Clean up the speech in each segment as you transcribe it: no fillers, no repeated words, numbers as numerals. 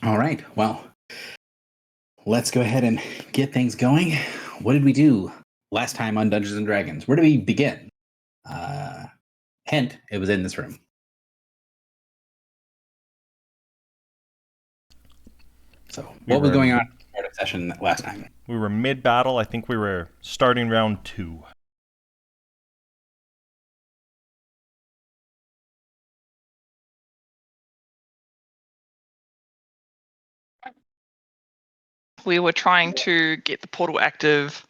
All right. Well, let's go ahead and get things going. What did we do last time on Dungeons and Dragons? Where do we begin? Hint, it was in this room. So, what was going on at the start of session last time? We were mid-battle. I think we were starting round 2. We were trying to get the portal active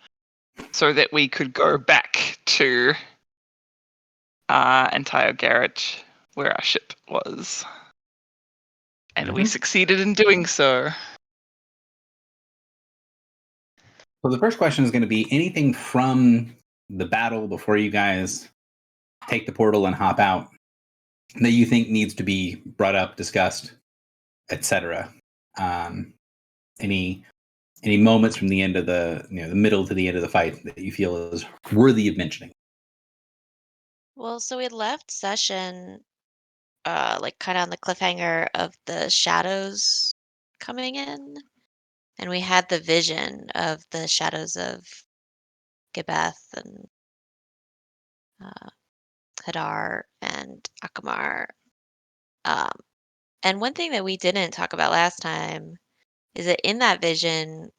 so that we could go back to Antio Garrett, where our ship was. And we succeeded in doing so. So the first question is going to be anything from the battle before you guys take the portal and hop out that you think needs to be brought up, discussed, etc. Any moments from the end of the middle to the end of the fight that you feel is worthy of mentioning? Well, so we had left session, like kind of on the cliffhanger of the shadows coming in, and we had the vision of the shadows of Gibeth and Hadar and Akamar. And one thing that we didn't talk about last time is that in that vision,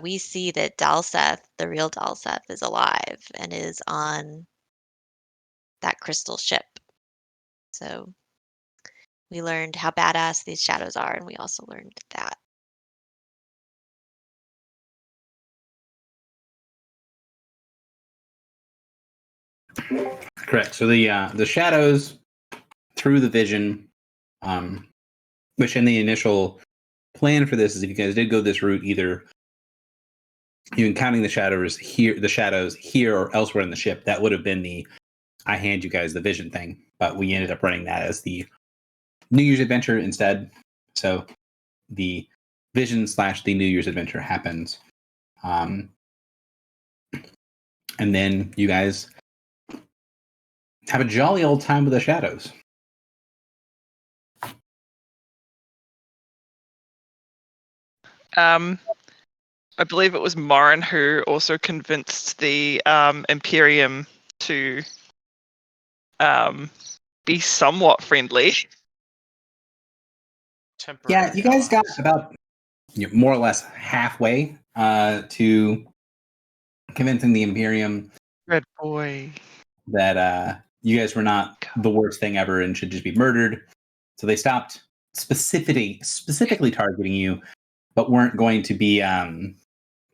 we see that Dalseth, the real Dalseth, is alive and is on that crystal ship. So we learned how badass these shadows are, and we also learned that. Correct. So the shadows through the vision, which in the initial plan for this is if you guys did go this route, either you encountering the shadows here or elsewhere in the ship, that would have been the I hand you guys the vision thing. But we ended up running that as the New Year's adventure instead. So the vision / the New Year's adventure happens. And then you guys have a jolly old time with the shadows. I believe it was Morin who also convinced the Imperium to be somewhat friendly. Yeah, you guys got about more or less halfway to convincing the Imperium Red boy that you guys were not the worst thing ever and should just be murdered. So they stopped specifically targeting you, but weren't going to be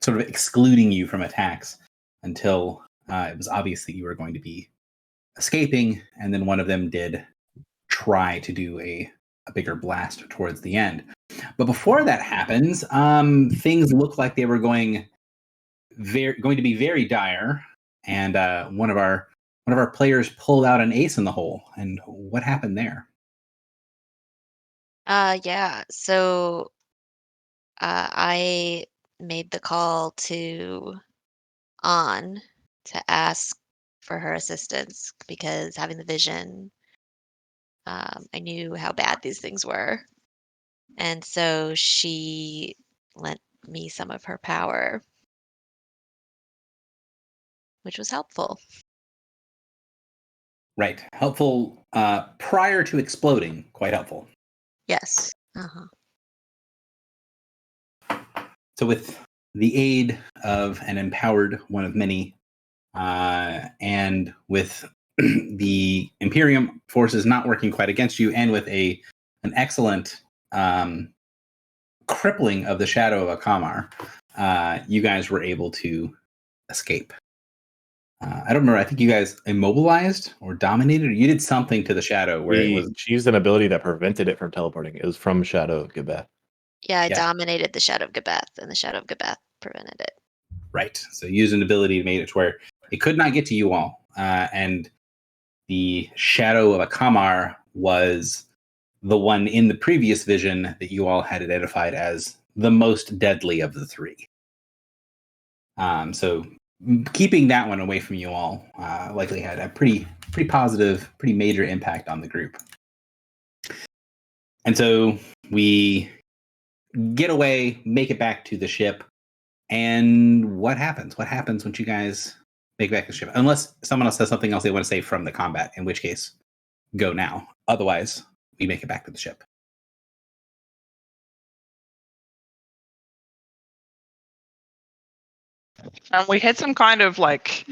sort of excluding you from attacks until it was obvious that you were going to be escaping. And then one of them did try to do a bigger blast towards the end. But before that happens, things look like they were going to be very dire. And one of our players pulled out an ace in the hole. And what happened there? Yeah. So I made the call to On to ask for her assistance because having the vision, I knew how bad these things were. And so she lent me some of her power, which was helpful. Right. Helpful prior to exploding. Quite helpful. Yes. Uh-huh. So with the aid of an empowered one of many, and with the Imperium forces not working quite against you, and with an excellent crippling of the shadow of Akamar, you guys were able to escape. I don't remember. I think you guys immobilized or dominated, or you did something to the shadow where it was. She used an ability that prevented it from teleporting. It was from Shadow of Gibeth. Yeah, I dominated the Shadow of Gibeth, and the Shadow of Gibeth prevented it. Right. So use an ability to make it to where it could not get to you all. And the shadow of Akamar was the one in the previous vision that you all had identified as the most deadly of the three. So keeping that one away from you all likely had a pretty positive, pretty major impact on the group. And so we get away, make it back to the ship. And what happens? What happens once you guys make it back to the ship? Unless someone else has something else they want to say from the combat, in which case, go now. Otherwise, we make it back to the ship. We had some kind of like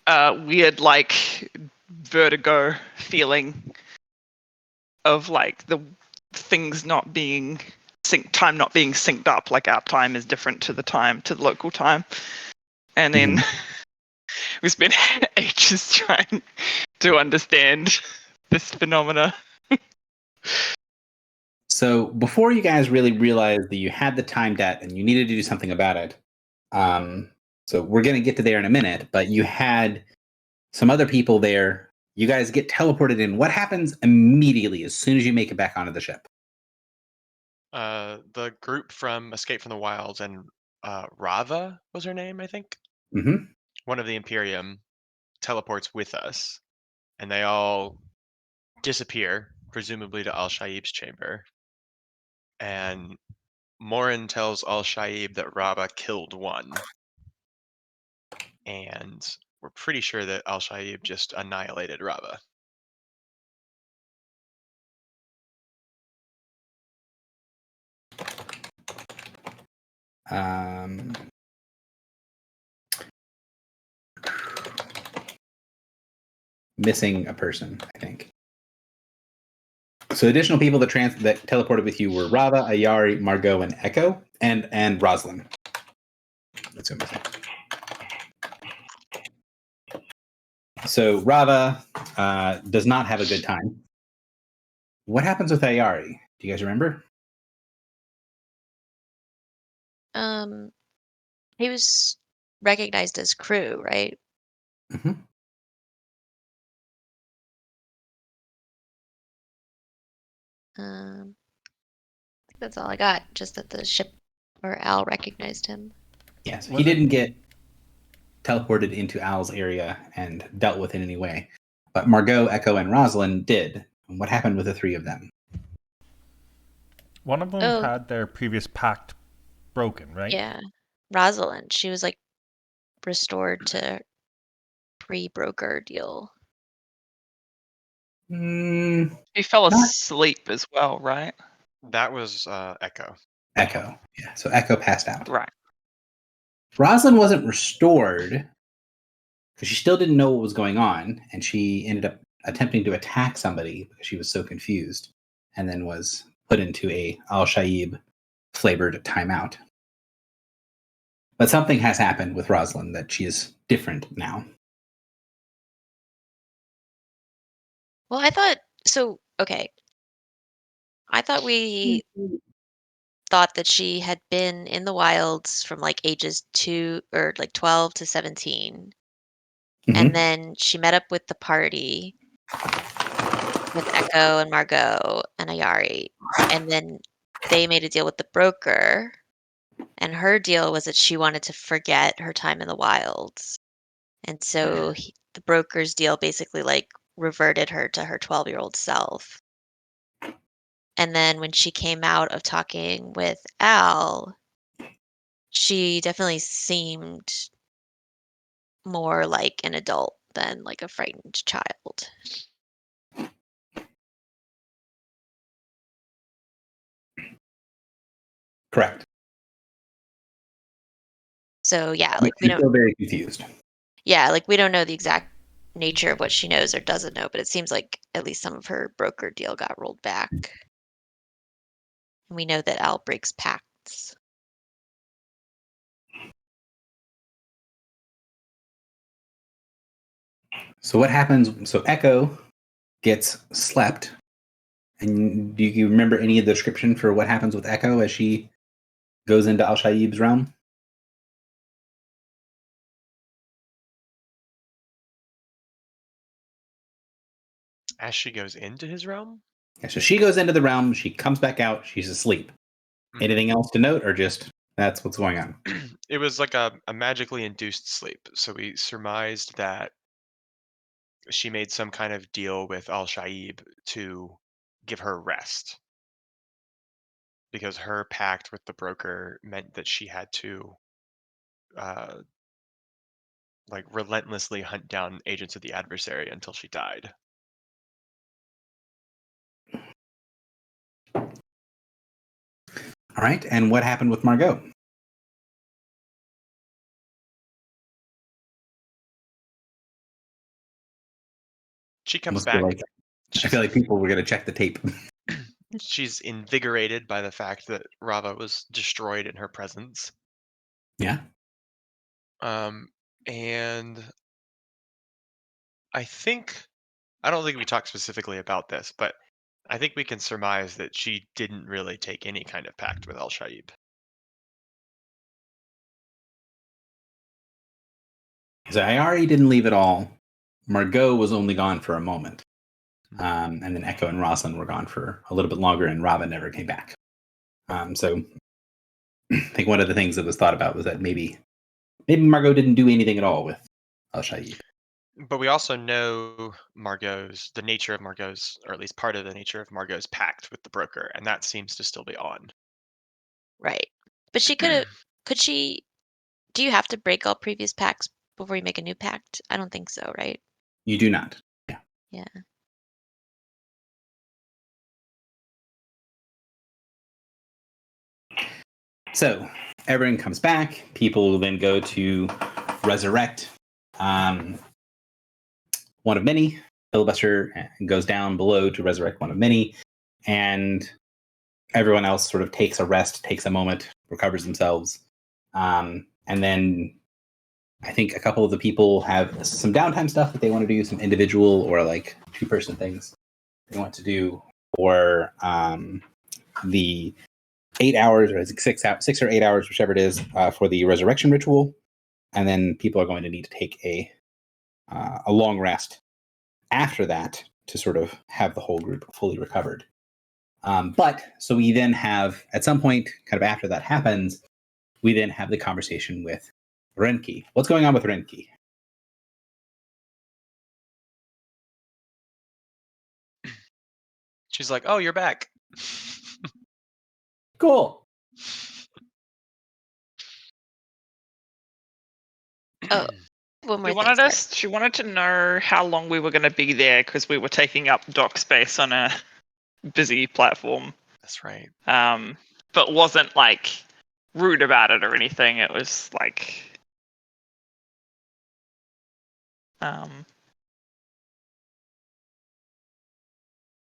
weird like vertigo feeling of like the things not being time not being synced up. Like our time is different to the local time, and then we spent ages trying to understand this phenomena. So before you guys really realized that you had the time debt and you needed to do something about it, so we're going to get to there in a minute, but you had some other people there. You guys get teleported in. What happens immediately as soon as you make it back onto the ship? The group from Escape from the Wilds and Rava was her name, I think. Mm-hmm. One of the Imperium teleports with us, and they all disappear, presumably to Al Shaib's chamber. And Morin tells Al Shaib that Rava killed one. And we're pretty sure that Al Shaib just annihilated Rava. Missing a person, I think. So additional people that teleported with you were Rava, Ayari, Margot, and Echo, and Roslyn. That's who missing. So Rava does not have a good time. What happens with Ayari? Do you guys remember? He was recognized as crew, right? Mm-hmm. I think that's all I got. Just that the ship or Al recognized him. Yes, he didn't get teleported into Al's area and dealt with in any way. But Margot, Echo, and Roslyn did. And what happened with the three of them? One of them had their previous pact broken, right? Yeah. Rosalind, she was like restored to pre-broker deal. He fell asleep as well, right? That was Echo. Echo. Yeah, so Echo passed out. Right. Roslyn wasn't restored because she still didn't know what was going on, and she ended up attempting to attack somebody because she was so confused, and then was put into a Al Shaib flavored timeout. But something has happened with Roslyn that she is different now. Well, I thought so. Okay. I thought we thought that she had been in the wilds from like ages 12 to 17. And then she met up with the party with Echo and Margot and Ayari. And then they made a deal with the broker. And her deal was that she wanted to forget her time in the wilds. And so the broker's deal basically like reverted her to her 12-year-old self. And then when she came out of talking with Al, she definitely seemed more like an adult than like a frightened child. Correct. So yeah, like we don't. Still very confused. Yeah, like we don't know the exact nature of what she knows or doesn't know, but it seems like at least some of her broker deal got rolled back. And we know that Al breaks pacts. So what happens? So Echo gets slept. And do you remember any of the description for what happens with Echo as she goes into Al Shaib's realm? As she goes into his realm? Yeah, so she goes into the realm, she comes back out, she's asleep. Mm-hmm. Anything else to note, or just that's what's going on? It was like a magically induced sleep. So we surmised that she made some kind of deal with Al Shaib to give her rest. because her pact with the broker meant that she had to uh, like relentlessly hunt down agents of the adversary until she died. All right. And what happened with Margot? She comes Almost feel back. like- I feel like people were going to check the tape. She's invigorated by the fact that Rava was destroyed in her presence. Yeah. And I don't think we talked specifically about this, but I think we can surmise that she didn't really take any kind of pact with Al Shaib. So Ayari didn't leave at all. Margot was only gone for a moment. And then Echo and Rosalind were gone for a little bit longer, and Rava never came back. So I think one of the things that was thought about was that maybe Margot didn't do anything at all with Al Shaib. But we also know the nature of Margot's, or at least part of the nature of Margot's pact with the broker, and that seems to still be on. Right. But she could she, do you have to break all previous pacts before you make a new pact? I don't think so, right? You do not. Yeah. Yeah. So everyone comes back. People will then go to resurrect one of many. Filibuster goes down below to resurrect one of many. And everyone else sort of takes a rest, takes a moment, recovers themselves. And then I think a couple of the people have some downtime stuff that they want to do, some individual or like 2-person things they want to do, or the 8 hours or 6 or 8 hours, whichever it is, for the resurrection ritual. And then people are going to need to take a long rest after that to sort of have the whole group fully recovered. But so we then have, at some point, kind of after that happens, we then have the conversation with Renki. What's going on with Renki? She's like, "Oh, you're back." Cool. Oh, one more She thing. wanted sorry. she wanted to know how long we were going to be there because we were taking up dock space on a busy platform. That's right. But wasn't like rude about it or anything. It was like,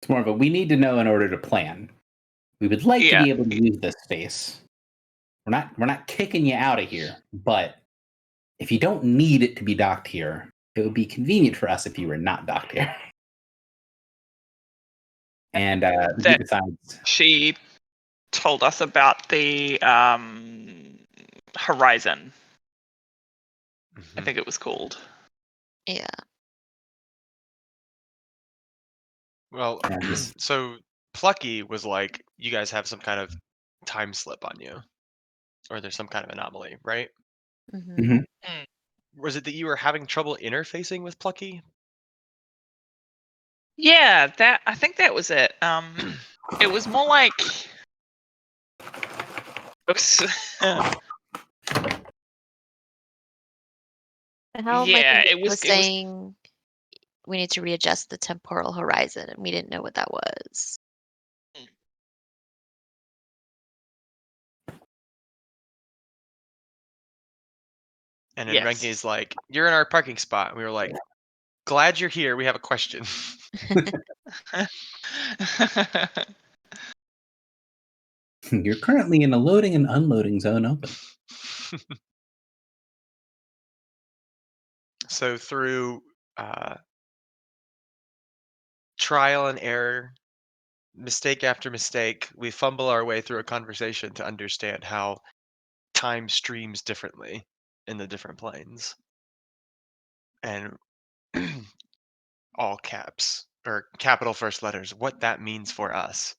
It's more of a, we need to know in order to plan. We would like to Yeah. be able to use this space. We're not kicking you out of here, but if you don't need it to be docked here, it would be convenient for us if you were not docked here. And That- besides, she told us about the Horizon. I Mhm. think it was called. Yeah. Well, Yeah, just- so Plucky was like, "You guys have some kind of time slip on you, or there's some kind of anomaly, right?" Hmm. Was it that you were having trouble interfacing with Plucky? Yeah, that I think that was it. It was more like. Oops. How Yeah, it was- saying we need to readjust the temporal horizon, and we didn't know what that was. And then Yes. Renke's like, "You're in our parking spot." And we were like, "Glad you're here. We have a question." you're currently in a loading and unloading zone open. So through trial and error, mistake after mistake, we fumble our way through a conversation to understand how time streams differently in the different planes. And all caps or capital first letters, what that means for us.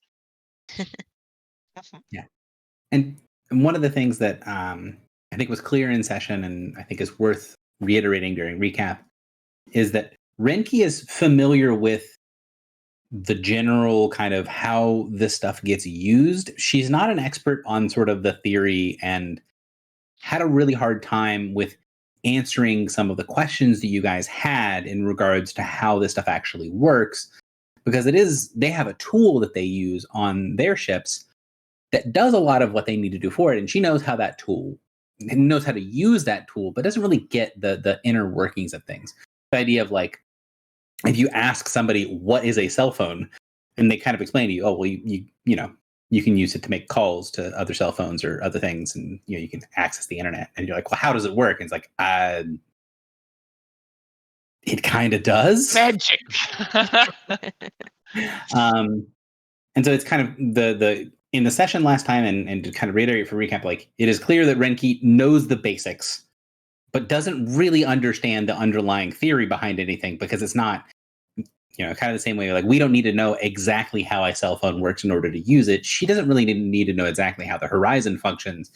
And one of the things that I think was clear in session, and I think is worth reiterating during recap, is that Renki is familiar with the general kind of how this stuff gets used. She's not an expert on sort of the theory and had a really hard time with answering some of the questions that you guys had in regards to how this stuff actually works, because they have a tool that they use on their ships that does a lot of what they need to do for it, and she knows how to use that tool, but doesn't really get the inner workings of things. The idea of like, if you ask somebody what is a cell phone, and they kind of explain to you, oh well, you can use it to make calls to other cell phones or other things, and you can access the internet. And you're like, well, how does it work? And it's like, it kind of does. Magic. And so it's kind of the in the session last time, and to kind of reiterate for recap, like it is clear that Renki knows the basics, but doesn't really understand the underlying theory behind anything, because it's not, kind of the same way, like we don't need to know exactly how a cell phone works in order to use it. She doesn't really need to know exactly how the Horizon functions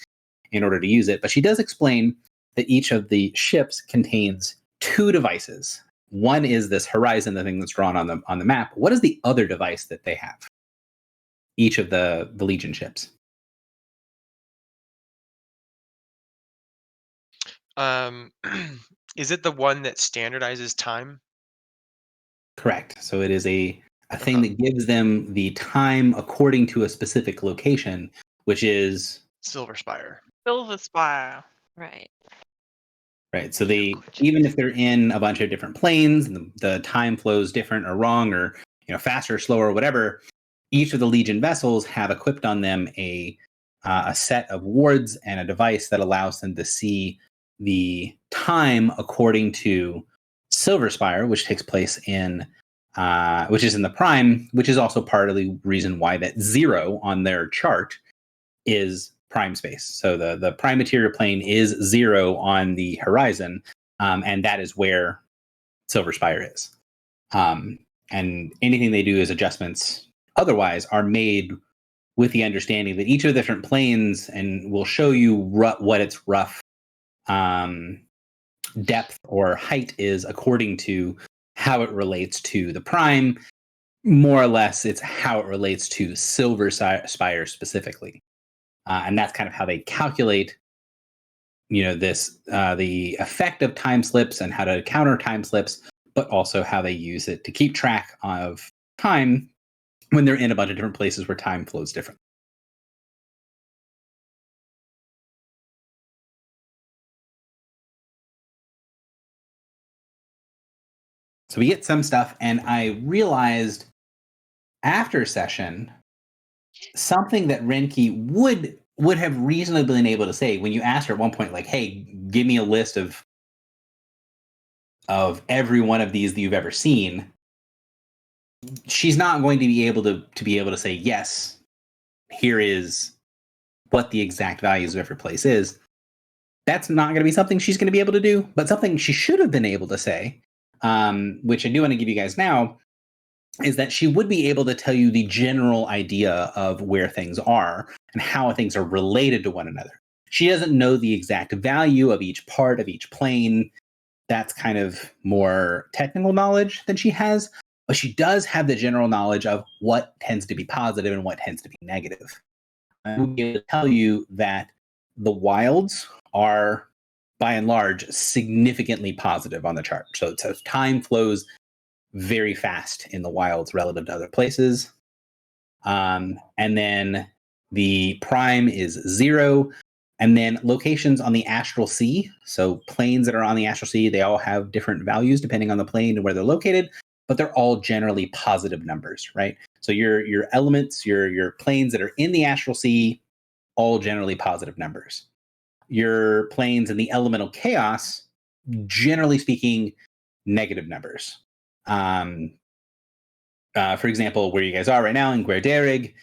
in order to use it, but she does explain that each of the ships contains 2 devices. One is this Horizon, the thing that's drawn on the map. What is the other device that they have? Each of the Legion ships. Is it the one that standardizes time? Correct. So it is a thing that gives them the time according to a specific location, which is Silver Spire. Silver Spire. Right. right. So even if they're in a bunch of different planes and the time flows different or wrong, or faster or slower or whatever, each of the Legion vessels have equipped on them a set of wards and a device that allows them to see the time according to Silver Spire, which takes place which is in the Prime, which is also part of the reason why that 0 on their chart is Prime space. So the Prime material plane is 0 on the Horizon, and that is where Silver Spire is. And anything they do as adjustments otherwise are made with the understanding that each of the different planes, and will show you what its rough depth or height is according to how it relates to the Prime. More or less, it's how it relates to Silver Spire specifically. And that's kind of how they calculate, this the effect of time slips and how to counter time slips, but also how they use it to keep track of time when they're in a bunch of different places where time flows different. So we get some stuff, and I realized after session something that Renki would have reasonably been able to say when you asked her at one point, like, hey, give me a list of every one of these that you've ever seen. She's not going to be able to say, yes, here is what the exact values of every place is. That's not going to be something she's going to be able to do, but something she should have been able to say, which I do want to give you guys now, is that she would be able to tell you the general idea of where things are and how things are related to one another. She doesn't know the exact value of each part of each plane. That's kind of more technical knowledge than she has, but she does have the general knowledge of what tends to be positive and what tends to be negative. I will be able to tell you that the wilds are, by and large, significantly positive on the chart. So time flows very fast in the wilds relative to other places. And then the Prime is 0. And then locations on the Astral Sea. So planes that are on the Astral Sea, they all have different values depending on the plane and where they're located, but they're all generally positive numbers, right? So your elements, your planes that are in the Astral Sea, all generally positive numbers. Your planes in the elemental chaos, generally speaking, negative numbers. For example, where you guys are right now in Guerderig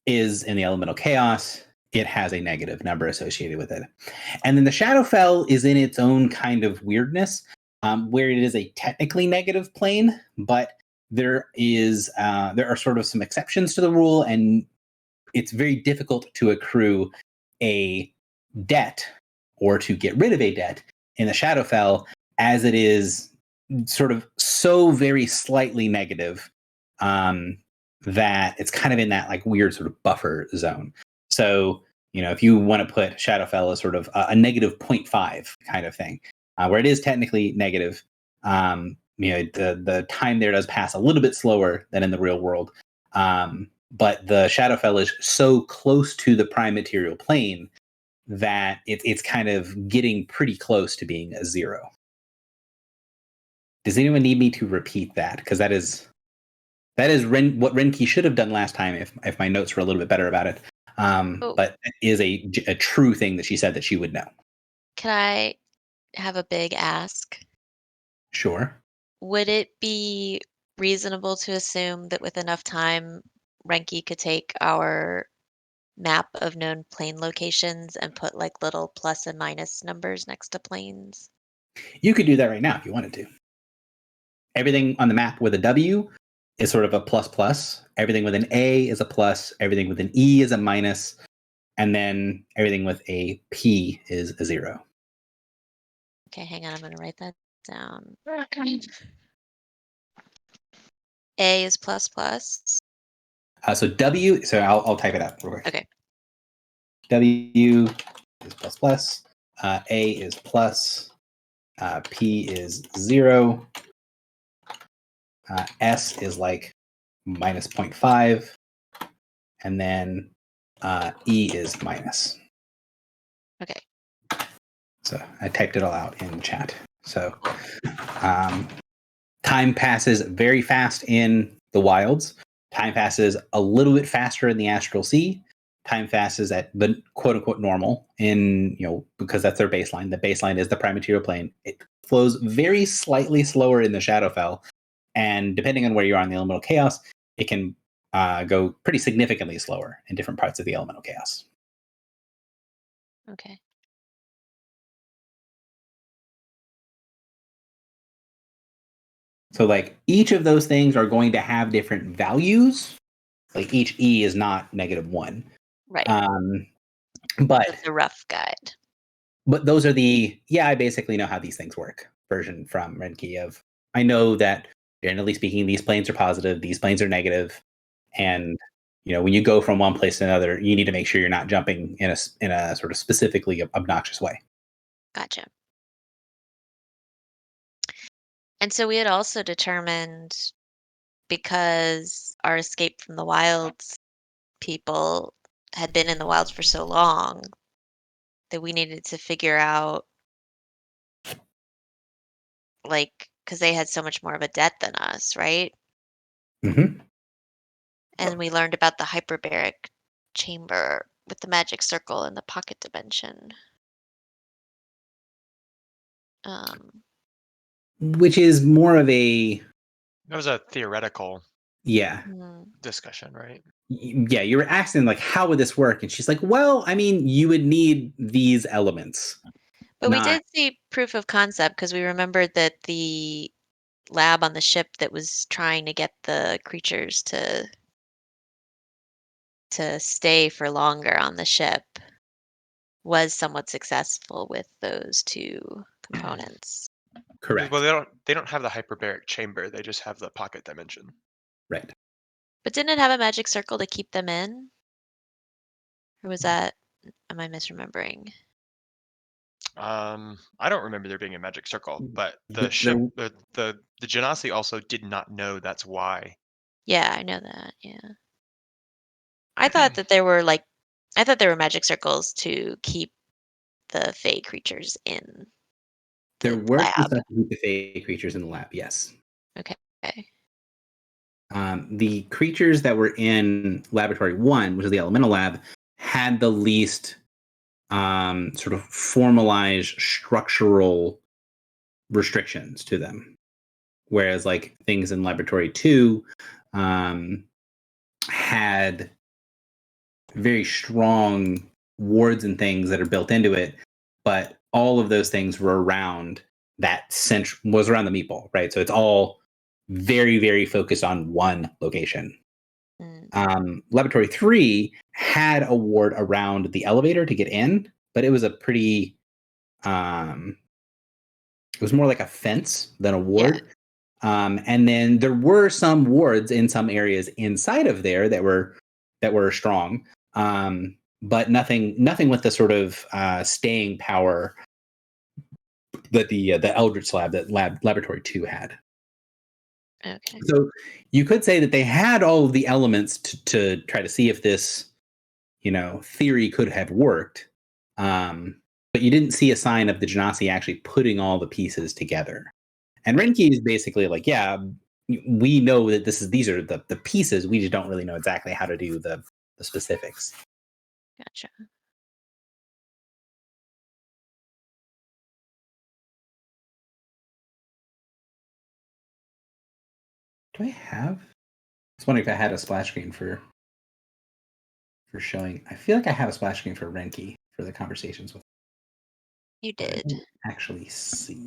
is in the elemental chaos. It has a negative number associated with it. And then the Shadowfell is in its own kind of weirdness, where it is a technically negative plane, but there are sort of some exceptions to the rule, and it's very difficult to accrue a debt or to get rid of a debt in the Shadowfell, as it is sort of so very slightly negative that it's kind of in that like weird sort of buffer zone. So, if you want to put Shadowfell as sort of a negative 0.5 kind of thing, where it is technically negative, the time there does pass a little bit slower than in the real world. But the Shadowfell is so close to the prime material plane that it's kind of getting pretty close to being a 0. Does anyone need me to repeat that? Because that is what Renki should have done last time if my notes were a little bit better about it. But it is a true thing that she said that she would know. Can I have a big ask? Sure. Would it be reasonable to assume that with enough time, Renki could take our map of known plane locations and put like little plus and minus numbers next to planes? You could do that right now if you wanted to. Everything on the map with a W is sort of a plus plus. Everything with an A is a plus. Everything with an E is a minus. And then everything with a P is a 0. Okay, hang on. I'm going to write that down. A is plus plus. So W, so I'll type it out real quick. Okay. W is plus plus. A is plus. P is 0. S is like minus 0.5. And then E is minus. Okay. So I typed it all out in chat. So time passes very fast in the wilds. Time passes a little bit faster in the astral sea. Time passes at the quote unquote normal in, because that's their baseline. The baseline is the prime material plane. It flows very slightly slower in the Shadowfell. And depending on where you are in the elemental chaos, it can go pretty significantly slower in different parts of the elemental chaos. Okay. So like each of those things are going to have different values. Like each E is not -1. Right. But That's a rough guide. But those are I basically know how these things work version from Renki of, I know that generally speaking, these planes are positive, these planes are negative. And, when you go from one place to another, you need to make sure you're not jumping in a sort of specifically obnoxious way. Gotcha. And so we had also determined, because our escape from the wilds people had been in the wilds for so long, that we needed to figure out, like, because they had so much more of a debt than us, right? Mm-hmm. And we learned about the hyperbaric chamber with the magic circle and the pocket dimension. Which is more of a... That was a theoretical discussion, right? Yeah, you were asking, like, how would this work? And she's like, well, I mean, you would need these elements. But we did see proof of concept, because we remembered that the lab on the ship that was trying to get the creatures to stay for longer on the ship was somewhat successful with those two components. Correct. Well, they don't have the hyperbaric chamber. They just have the pocket dimension. Right. But didn't it have a magic circle to keep them in? Or was that, am I misremembering? I don't remember there being a magic circle, but the Genasi also did not know that's why. Yeah, I know that. Yeah. I thought that there were magic circles to keep the Fey creatures in the There were lab. stuff to keep the Fey creatures in the lab, yes. Okay. The creatures that were in Laboratory 1, which is the Elemental Lab, had the least sort of formalized structural restrictions to them. Whereas like things in Laboratory 2 had very strong wards and things that are built into it, but all of those things were around was around the meeple, right? So it's all very, very focused on one location. Laboratory 3 had a ward around the elevator to get in, but it was a pretty it was more like a fence than a ward. And then there were some wards in some areas inside of there that were strong, but nothing with the sort of staying power that the Eldritch Laboratory 2 had. Okay. So you could say that they had all of the elements to try to see if this, theory could have worked, but you didn't see a sign of the Genasi actually putting all the pieces together. And Renki is basically like, yeah, we know that these are the pieces. We just don't really know exactly how to do the specifics. Gotcha. Do I have? I was wondering if I had a splash screen for showing. I feel like I have a splash screen for Renki for the conversations with. You But I did. don't actually see.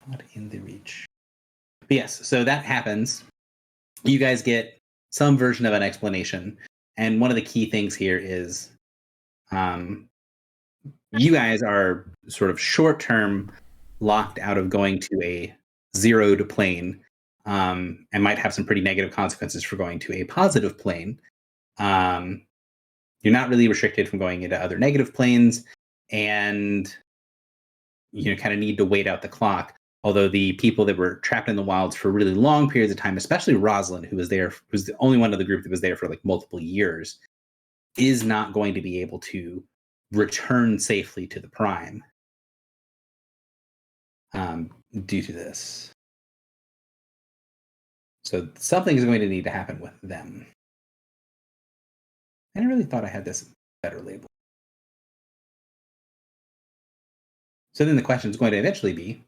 Not in the reach. But yes, so that happens. You guys get some version of an explanation, and one of the key things here is, you guys are sort of short-term locked out of going to a zeroed plane, and might have some pretty negative consequences for going to a positive plane. You're not really restricted from going into other negative planes, and kind of need to wait out the clock. Although the people that were trapped in the wilds for really long periods of time, especially Rosalind, who's the only one of the group that was there for like multiple years, is not going to be able to return safely to the Prime due to this. So something is going to need to happen with them. And I really thought I had this better label. So then the question is going to eventually be,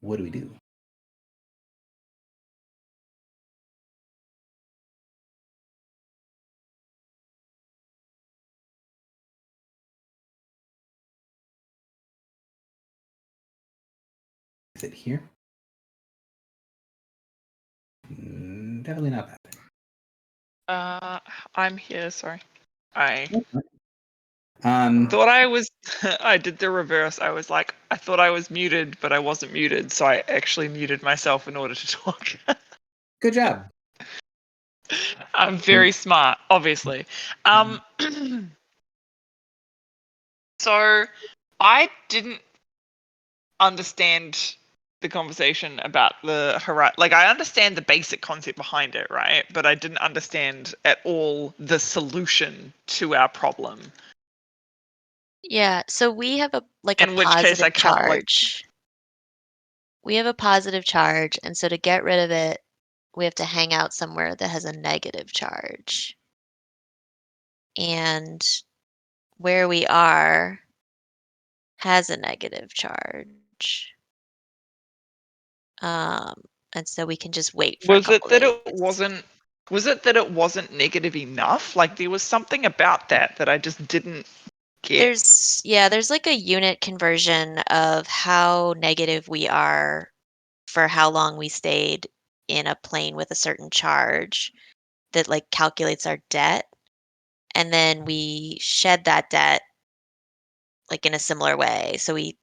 what do we do? Is it here? Definitely not that. I'm here. Sorry, I Um, thought I was. I did the reverse. I was like, I thought I was muted, but I wasn't muted, so I actually muted myself in order to talk. Good job. I'm very smart, obviously. So I didn't understand the conversation about the horizon. Like, I understand the basic concept behind it, right? But I didn't understand at all the solution to our problem. Yeah, so we have a In which case, I positive can't charge. We have a positive charge, and so to get rid of it, we have to hang out somewhere that has a negative charge. And where we are has a negative charge. And so we can just wait for a Was it couple that days. it wasn't? Was it that it wasn't negative enough? Like, there was something about that I just didn't get. There's like a unit conversion of how negative we are for how long we stayed in a plane with a certain charge that like calculates our debt, and then we shed that debt like in a similar way. So we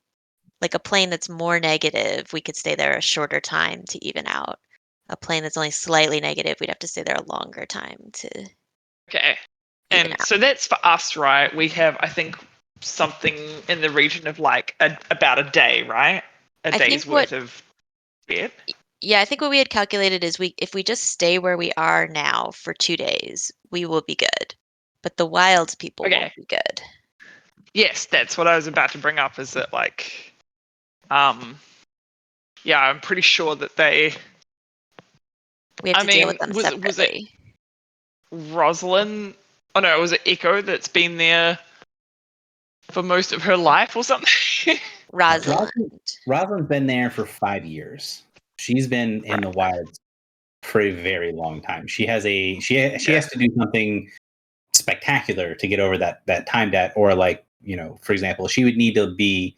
like a plane that's more negative, we could stay there a shorter time to even out. A plane that's only slightly negative, we'd have to stay there a longer time to Okay. even And out. so that's for us, right? We have, I think, something in the region of like about a day, right? A I think day's worth of debt. Yeah, I think what we had calculated is if we just stay where we are now for 2 days, we will be good. But the wild people Okay. won't be good. Yes, that's what I was about to bring up. Is that like, yeah, I'm pretty sure that they. We have I to deal mean, with them was it separately. Rosalind? Oh no, was it Echo that's been there for most of her life or something? Rosalind. Rosalind's been there for 5 years. She's been in the wild for a very long time. She has she has to do something spectacular to get over that time debt, or like, for example, she would need to be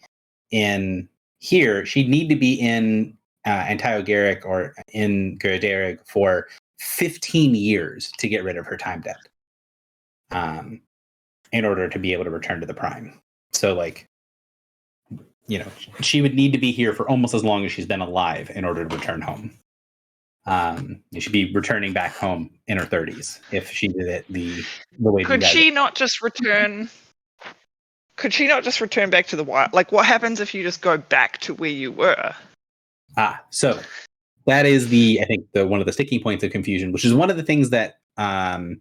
in here. She'd need to be in Antio Garrick or in Gerdarig for 15 years to get rid of her time debt. in order to be able to return to the prime. So like, you know, she would need to be here for almost as long as she's been alive in order to return home. She'd be returning back home in her 30s if she did it the way. Could she not just return? Could she not just return back to the wild? Like, what happens if you just go back to where you were? So that is I think one of the sticking points of confusion, which is one of the things that again,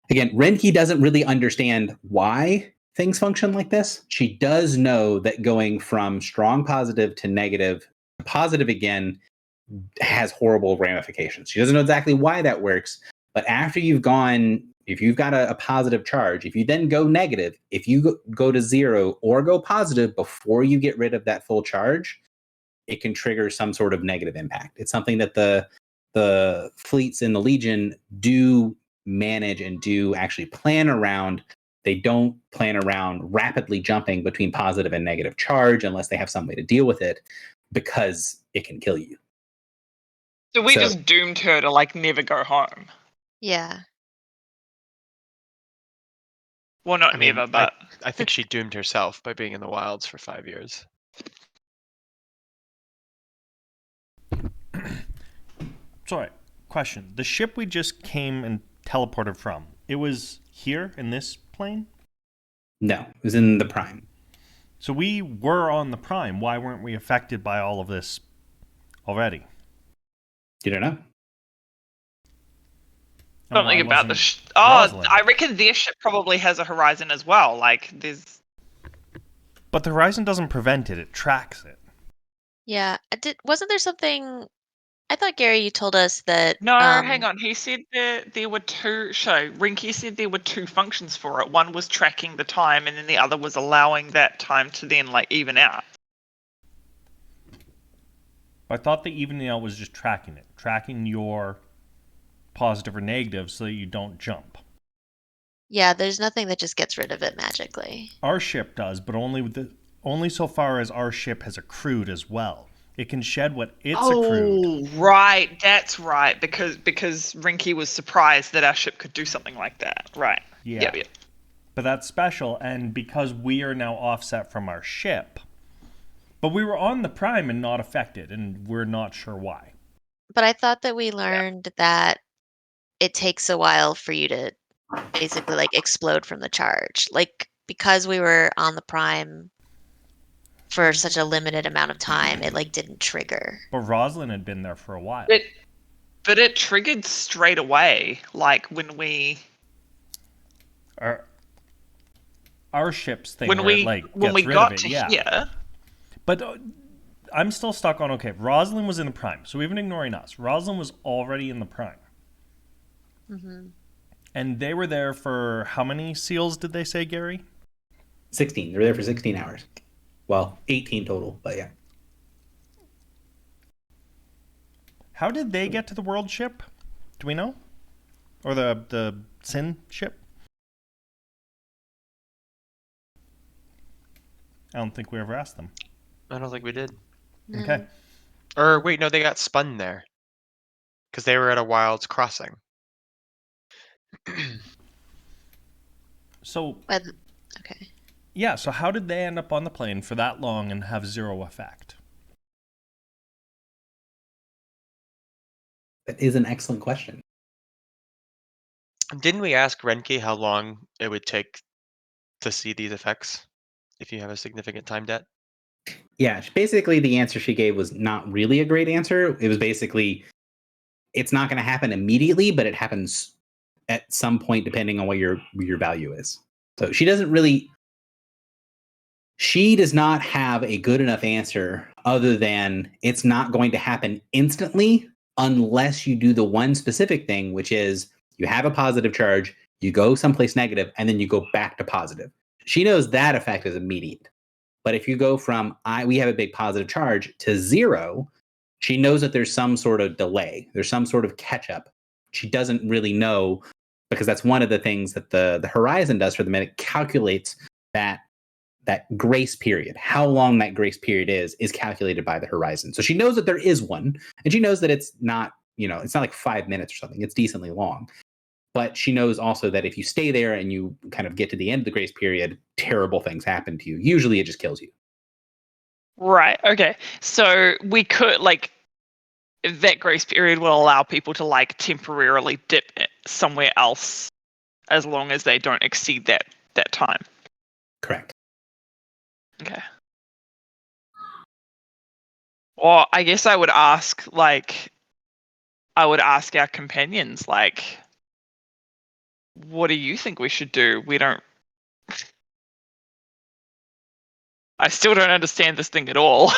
Renki doesn't really understand why things function like this. She does know that going from strong positive to negative to positive again has horrible ramifications. She doesn't know exactly why that works, but after you've gone, if you've got a positive charge, if you then go negative, if you go to 0 or go positive before you get rid of that full charge, it can trigger some sort of negative impact. It's something that the fleets in the Legion do manage and do actually plan around. They don't plan around rapidly jumping between positive and negative charge unless they have some way to deal with it, because it can kill you. So we just doomed her to like never go home. Yeah. Well, not never, but I think she doomed herself by being in the wilds for 5 years. Sorry, question. The ship we just came and teleported from, it was here in this plane? No, it was in the prime. So we were on the prime. Why weren't we affected by all of this already? You don't know? something about the. I reckon their ship probably has a horizon as well. Like there's. But the horizon doesn't prevent it; it tracks it. Yeah, wasn't there something? I thought Gary, you told us that. No, hang on. He said there were two. Rinky said there were two functions for it. One was tracking the time, and then the other was allowing that time to then like even out. I thought the evening out was just tracking your positive or negative, so that you don't jump. Yeah, there's nothing that just gets rid of it magically. Our ship does, but only so far as our ship has accrued as well. It can shed what it's accrued. Oh, right. That's right. Because Rinky was surprised that our ship could do something like that. Right. Yeah. Yep. But that's special, and because we are now offset from our ship. But we were on the prime and not affected, and we're not sure why. But I thought that we learned that it takes a while for you to basically like explode from the charge. Like because we were on the prime for such a limited amount of time, it like didn't trigger. But Rosalind had been there for a while. But it triggered straight away, like when we. Our ship's thing when we got to here. But I'm still stuck on, okay, Rosalind was in the prime, so even ignoring us, Rosalind was already in the prime. Mm-hmm. And they were there for how many seals did they say, Gary? 16. They were there for 16 hours. Well, 18 total, but yeah. How did they get to the world ship? Do we know? Or the Sin ship? I don't think we ever asked them. I don't think we did. Okay. Or wait, no, they got spun there. Because they were at a Wilds crossing. So. Okay. Yeah, so how did they end up on the plane for that long and have zero effect? That is an excellent question. Didn't we ask Renki how long it would take to see these effects if you have a significant time debt? Yeah, basically the answer she gave was not really a great answer. It was basically, it's not going to happen immediately, but it happens at some point depending on what your value is. So she does not have a good enough answer other than it's not going to happen instantly unless you do the one specific thing, which is you have a positive charge, you go someplace negative, and then you go back to positive. She knows that effect is immediate. But if you go from we have a big positive charge to 0, she knows that there's some sort of delay. There's some sort of catch up. She doesn't really know, because that's one of the things that the Horizon does for them. It calculates that grace period. How long that grace period is calculated by the Horizon. So she knows that there is one, and she knows that it's not, it's not like 5 minutes or something. It's decently long. But she knows also that if you stay there and you kind of get to the end of the grace period, terrible things happen to you. Usually it just kills you. Right. Okay. So we could like that grace period will allow people to like temporarily dip somewhere else as long as they don't exceed that time. Correct. Okay. Well, I guess I would ask our companions like, what do you think we should do? I still don't understand this thing at all.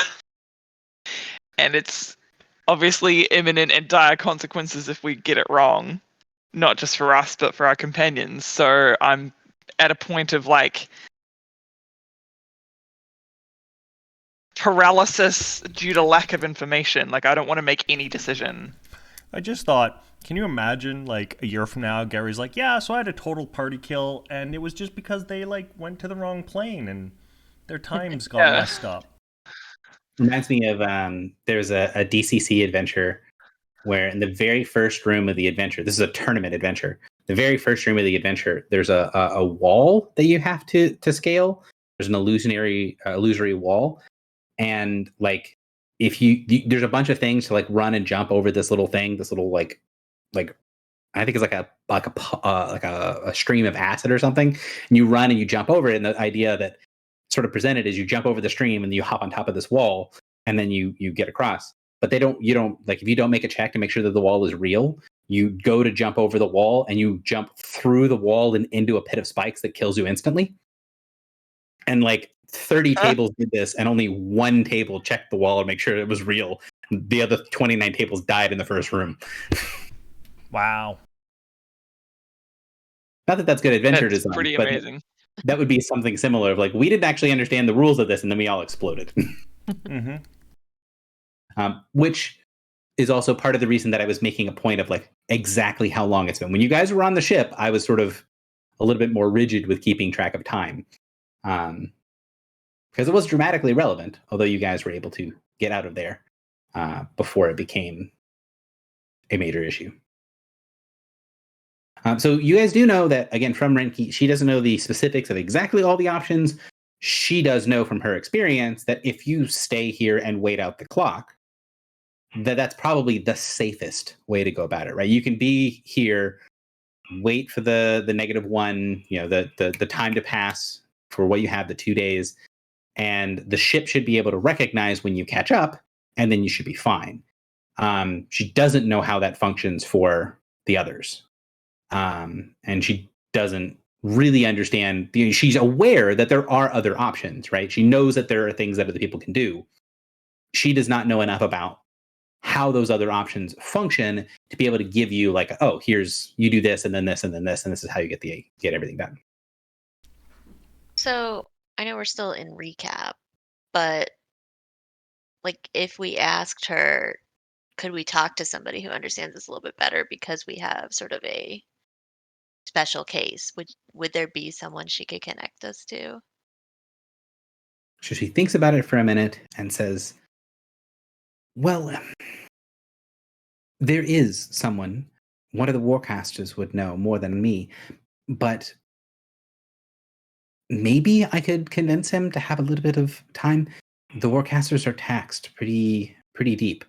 And it's obviously imminent and dire consequences if we get it wrong. Not just for us, but for our companions. So I'm at a point of like paralysis due to lack of information. Like I don't want to make any decision. I just thought, can you imagine like a year from now, Gary's like, yeah, so I had a total party kill, and it was just because they like went to the wrong plane and their times got messed up. Reminds me of there's a DCC adventure where in the very first room of the adventure, this is a tournament adventure. The very first room of the adventure, there's a wall that you have to scale. There's an illusory wall, and like if there's a bunch of things to like run and jump over this little thing, this little like I think it's like a stream of acid or something, and you run and you jump over it. And the idea that sort of presented is you jump over the stream and you hop on top of this wall and then you get across. But you don't like if you don't make a check to make sure that the wall is real, you go to jump over the wall and you jump through the wall and into a pit of spikes that kills you instantly. And like 30 tables did this, and only one table checked the wall and make sure it was real. The other 29 tables died in the first room. Wow. Not that that's good adventure That's design. pretty but amazing. That would be something similar of like, we didn't actually understand the rules of this, and then we all exploded. Mm-hmm. Which is also part of the reason that I was making a point of like exactly how long it's been. When you guys were on the ship, I was sort of a little bit more rigid with keeping track of time. Because it was dramatically relevant, although you guys were able to get out of there before it became a major issue. So you guys do know that, again, from Renki, she doesn't know the specifics of exactly all the options. She does know from her experience that if you stay here and wait out the clock, that's probably the safest way to go about it, right? You can be here, wait for the -1, the time to pass for what you have, the 2 days, and the ship should be able to recognize when you catch up, and then you should be fine. She doesn't know how that functions for the others. And she doesn't really understand. She's aware that there are other options, right? She knows that there are things that other people can do. She does not know enough about how those other options function to be able to give you like, oh, here's you do this and then this and then this, and this is how you get everything done. So I know we're still in recap, but like if we asked her, could we talk to somebody who understands this a little bit better because we have sort of a special case? Would there be someone she could connect us to? So she thinks about it for a minute and says, well, there is someone. One of the Warcasters would know more than me, but maybe I could convince him to have a little bit of time. The Warcasters are taxed pretty deep.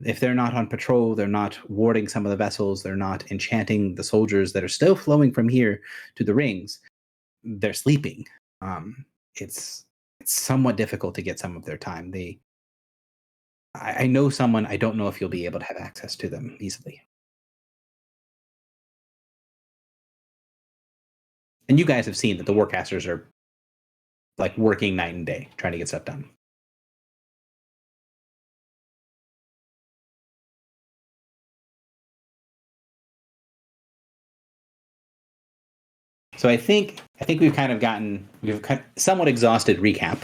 If they're not on patrol, they're not warding some of the vessels, they're not enchanting the soldiers that are still flowing from here to the rings, they're sleeping. It's somewhat difficult to get some of their time. I know someone. I don't know if you'll be able to have access to them easily. And you guys have seen that the Warcasters are like working night and day trying to get stuff done. So I think we've somewhat exhausted recap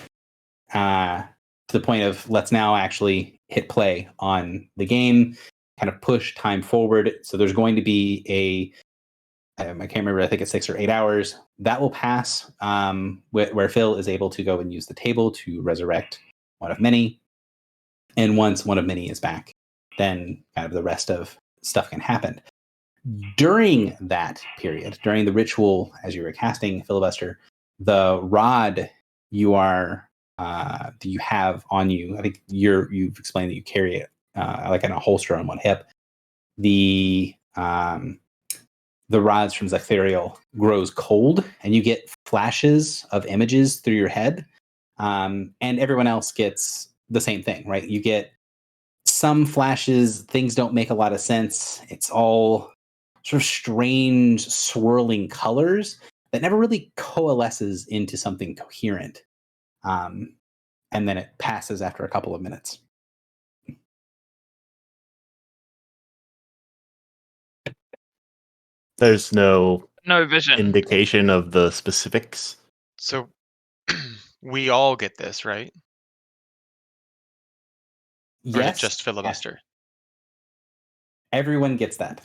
to the point of let's now actually hit play on the game, kind of push time forward. So there's going to be I can't remember, I think it's 6 or 8 hours. That will pass where Phil is able to go and use the table to resurrect one of many. And once one of many is back, then kind of the rest of stuff can happen. During that period, during the ritual, as you were casting Filibuster, the rod you have on you, I think you've explained that you carry it like in a holster on one hip. The rods from Zephyriel grows cold, and you get flashes of images through your head, and everyone else gets the same thing, right? You get some flashes, things don't make a lot of sense. It's all sort of strange, swirling colors that never really coalesces into something coherent. And then it passes after a couple of minutes. There's no No vision. indication of the specifics. So we all get this, right? Or is it Yes, just Filibuster? everyone gets that.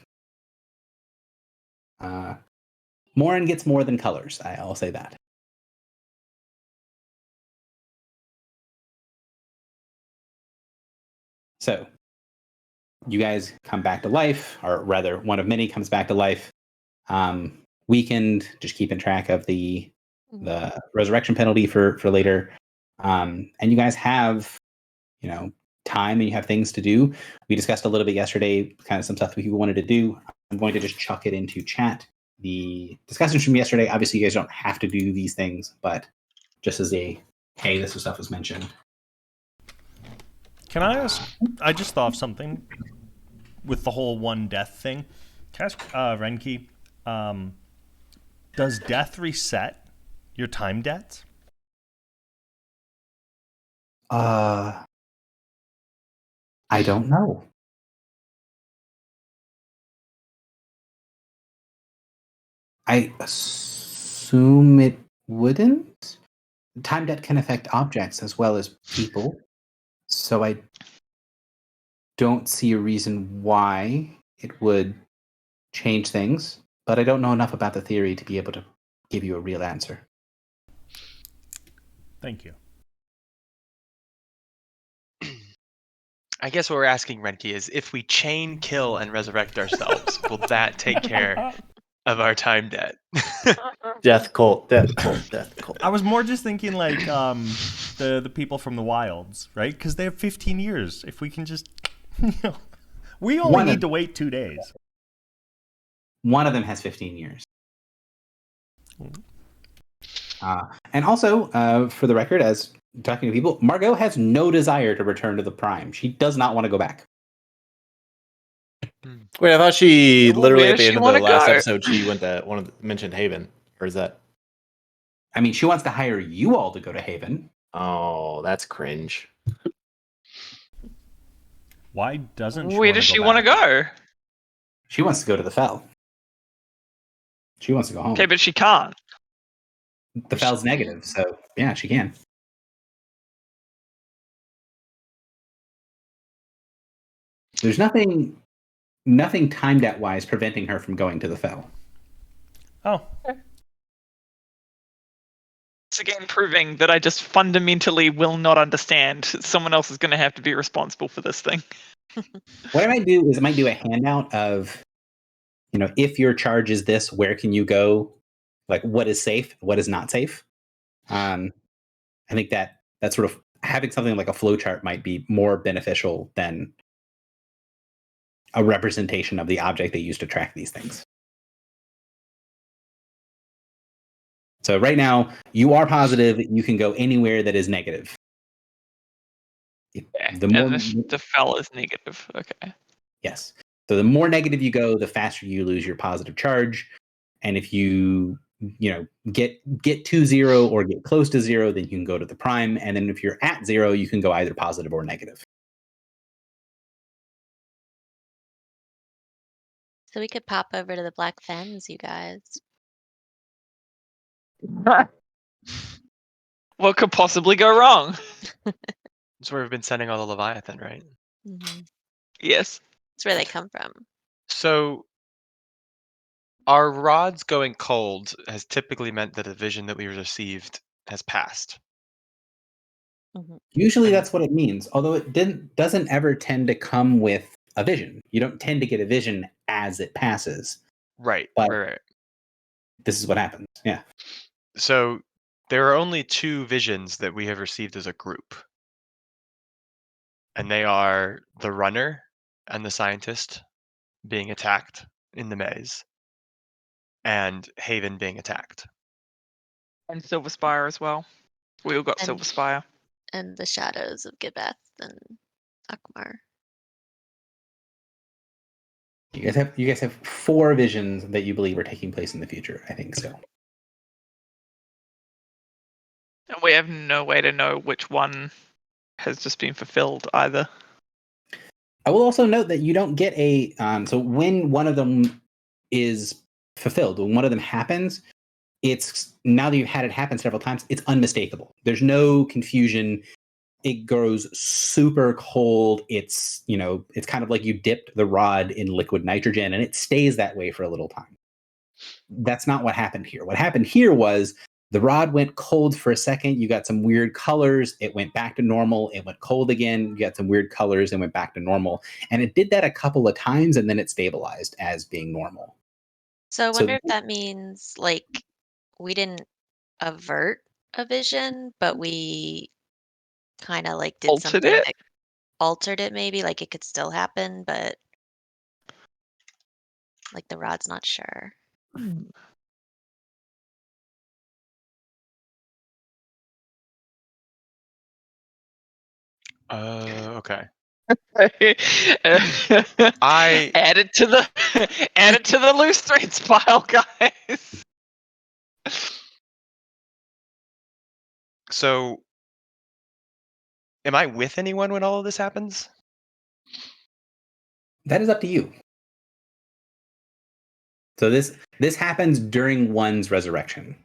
Morin gets more than colors. I'll say that. So, you guys come back to life, or rather, one of many comes back to life. Weakened, just keeping track of the resurrection penalty for later. And you guys have, time, and you have things to do. We discussed a little bit yesterday, kind of some stuff that people wanted to do. I'm going to just chuck it into chat. The discussions from yesterday, obviously you guys don't have to do these things, but just as hey, this stuff was mentioned. Can I ask? I just thought of something with the whole one death thing. Can I ask Renki, does death reset your time debts? I don't know. I assume it wouldn't. Time debt can affect objects as well as people, so I don't see a reason why it would change things, but I don't know enough about the theory to be able to give you a real answer. Thank you. I guess what we're asking, Renki, is if we chain, kill, and resurrect ourselves, will that take care of our time debt? Death cult, death cult, death cult. I was more just thinking like the people from the wilds, right? Because they have 15 years. If we can just, we only need to wait 2 days. One of them has 15 years. And also, for the record, as talking to people, Margot has no desire to return to the Prime. She does not want to go back. Wait, I thought she literally where at the does end she of wanna the last go? episode she went to mentioned Haven, or is that? I mean, she wants to hire you all to go to Haven. Oh, that's cringe. Why doesn't she? Where does she want to go? She wants to go to the Fell. She wants to go home. Okay, but she can't. The Fell's negative, so yeah, she can. There's nothing time debt wise preventing her from going to the Fell. Oh. It's again proving that I just fundamentally will not understand. Someone else is going to have to be responsible for this thing. What I might do is I might do a handout of, if your charge is this, where can you go? Like what is safe, what is not safe. I think that sort of having something like a flowchart might be more beneficial than a representation of the object they use to track these things. So right now, you are positive you can go anywhere that is negative. The Fell is negative. Okay. Yes. So the more negative you go, the faster you lose your positive charge. And if you get to 0 or get close to 0, then you can go to the Prime. And then if you're at 0, you can go either positive or negative. So we could pop over to the Black Fens, you guys. What could possibly go wrong? That's where we've been sending all the Leviathan, right? Mm-hmm. Yes. That's where they come from. So our rods going cold has typically meant that the vision that we received has passed. Mm-hmm. Usually that's what it means, although it doesn't ever tend to come with a vision. You don't tend to get a vision as it passes. Right, But- right. This is what happens. Yeah. So there are only 2 visions that we have received as a group. And they are the runner and the scientist being attacked in the maze, and Haven being attacked. And Silver Spire as well. We all got And- Silver Spire. And the shadows of Gibeth and Akmar. You guys have 4 visions that you believe are taking place in the future. I think so. And we have no way to know which one has just been fulfilled either. I will also note that you don't get a so when one of them is fulfilled, when one of them happens, it's now that you've had it happen several times, it's unmistakable. There's no confusion. It grows super cold. It's, it's kind of like you dipped the rod in liquid nitrogen and it stays that way for a little time. That's not what happened here. What happened here was the rod went cold for a second. You got some weird colors. It went back to normal. It went cold again. You got some weird colors and went back to normal. And it did that a couple of times and then it stabilized as being normal. So I So- wonder if that means like we didn't avert a vision, but we kind of like did Altered something it? that altered it maybe, like it could still happen, but like the rod's not sure. Okay. I add it to the loose threads pile, guys. So, am I with anyone when all of this happens? That is up to you. So this happens during one's resurrection.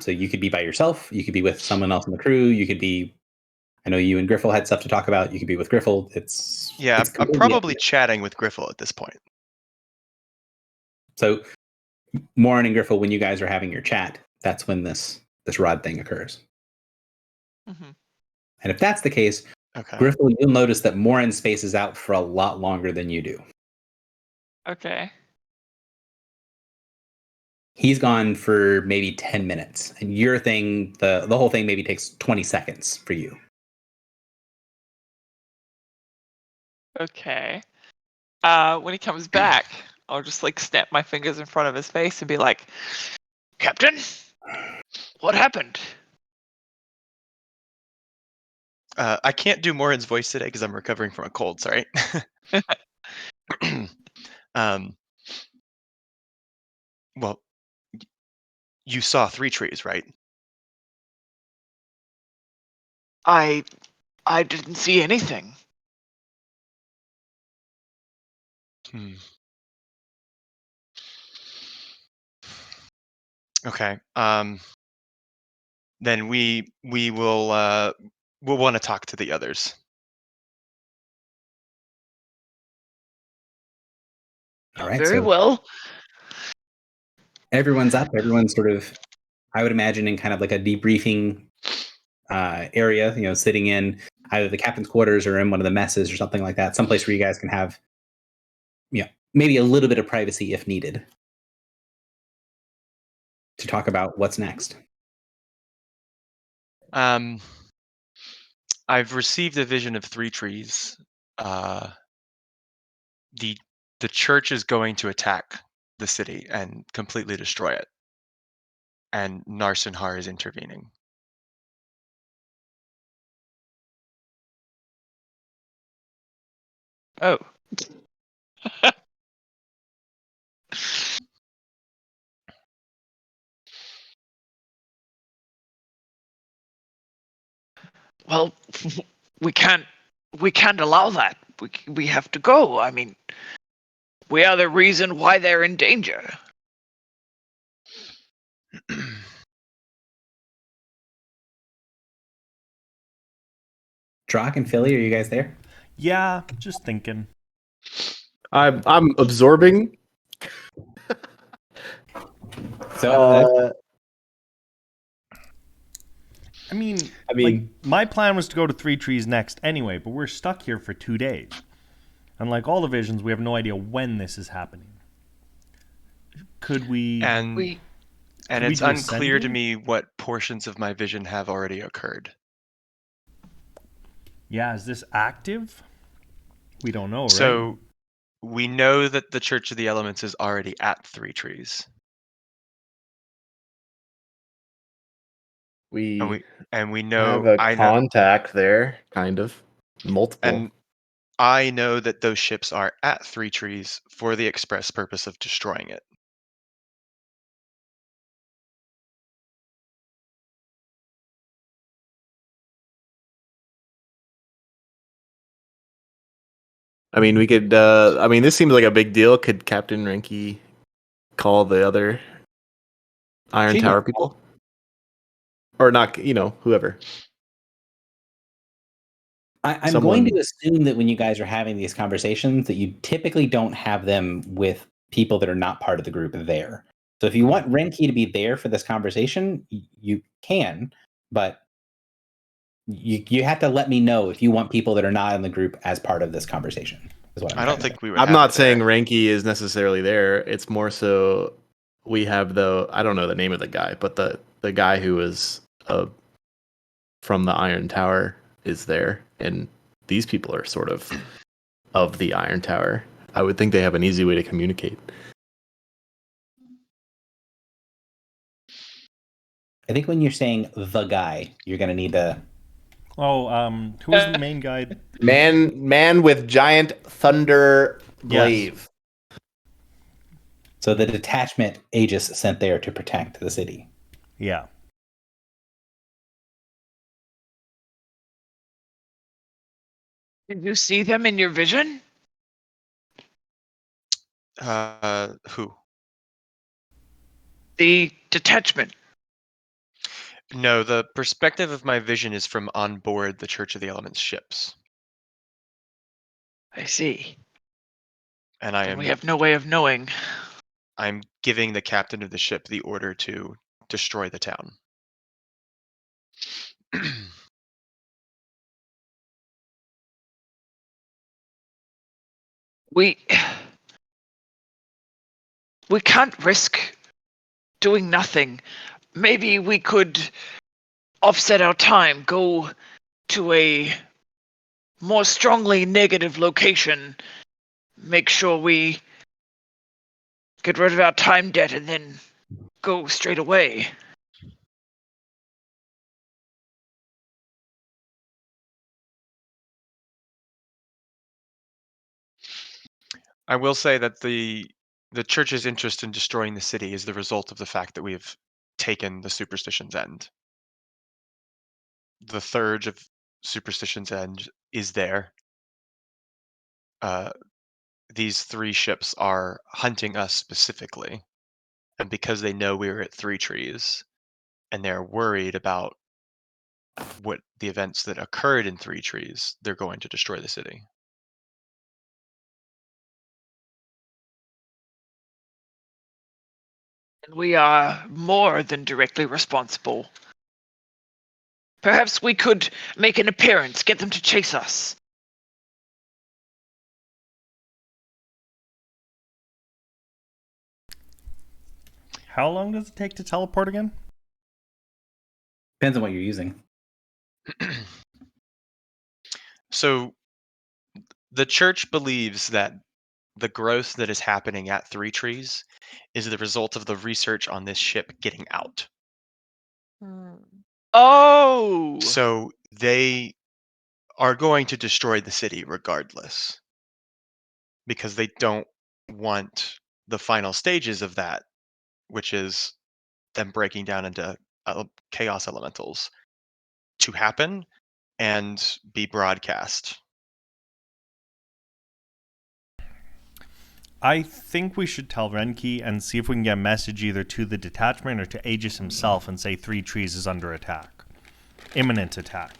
So you could be by yourself. You could be with someone else in the crew. You could be. I know you and Griffle had stuff to talk about. You could be with Griffle. Yeah, it's I'm completely up to probably you. chatting with Griffle at this point. So Morin and Griffle, when you guys are having your chat, that's when this rod thing occurs. Mm-hmm. And if that's the case, Okay. Griffle, you'll notice that Morin spaces out for a lot longer than you do. Okay. He's gone for maybe 10 minutes, and your thing, the whole thing, maybe takes 20 seconds for you. Okay. When he comes back, I'll just like snap my fingers in front of his face and be like, "Captain, what happened?" I can't do Morin's voice today because I'm recovering from a cold. Sorry. Well, you saw 3 trees, right? I didn't see anything. Hmm. Okay. Then we will we'll want to talk to the others. All right. Very so well. everyone's up. Everyone's sort of, I would imagine, in kind of like a debriefing area, sitting in either the captain's quarters or in one of the messes or something like that. Someplace where you guys can have, maybe a little bit of privacy if needed to talk about what's next. I've received a vision of 3 trees. The church is going to attack the city and completely destroy it. And Narsenhar is intervening. Oh. Well, we can't allow that. We have to go. I mean, we are the reason why they're in danger. Drock and Philly, are you guys there? Yeah, just thinking. I'm absorbing. So I mean, I mean- like, my plan was to go to 3 trees next anyway, but we're stuck here for 2 days. And like all the visions, we have no idea when this is happening. Could we? And We and Could we it's do a unclear to sending? me what portions of my vision have already occurred. Yeah, is this active? We don't know, right? So we know that the Church of the Elements is already at Three Trees. We And we have know a I know contact there, kind of. Multiple. and I know that those ships are at Three Trees for the express purpose of destroying it. I mean, we could. I mean, this seems like a big deal. Could Captain Renke call the other Iron She Tower can. people, or not? Whoever. I'm going Someone. to assume that when you guys are having these conversations, that you typically don't have them with people that are not part of the group there. So if you want Renki to be there for this conversation, you can, but you have to let me know if you want people that are not in the group as part of this conversation. Is what I'm I trying don't to say. think we would. I'm have not it there. saying Renke is necessarily there. It's more so we have I don't know the name of the guy, but the guy who was from the Iron Tower is there, and these people are sort of the Iron Tower. I would think they have an easy way to communicate. I think when you're saying the guy, you're going to need to. Oh, who was the main guy? Man with giant thunder glaive. So the detachment Aegis sent there to protect the city. Yeah. Did you see them in your vision? Who? The detachment. No, the perspective of my vision is from on board the Church of the Elements ships, I see. and I And we am have no way of knowing. I'm giving the captain of the ship the order to destroy the town. We can't risk doing nothing. Maybe we could offset our time, go to a more strongly negative location, make sure we get rid of our time debt, and then go straight away. I will say that the church's interest in destroying the city is the result of the fact that we have taken the Superstition's End. The Thurge of Superstition's End is there. These three ships are hunting us specifically, and because they know we were at Three Trees, and they're worried about what the events that occurred in Three Trees, they're going to destroy the city. And we are more than directly responsible. Perhaps we could make an appearance, get them to chase us. How long does it take to teleport again? Depends on what you're using. So the church believes that the growth that is happening at Three Trees is the result of the research on this ship getting out. Oh! So they are going to destroy the city regardless, because they don't want the final stages of that, which is them breaking down into chaos elementals, to happen and be broadcast. I think we should tell Renki and see if we can get a message either to the detachment or to Aegis himself and say Three Trees is under attack. Imminent attack.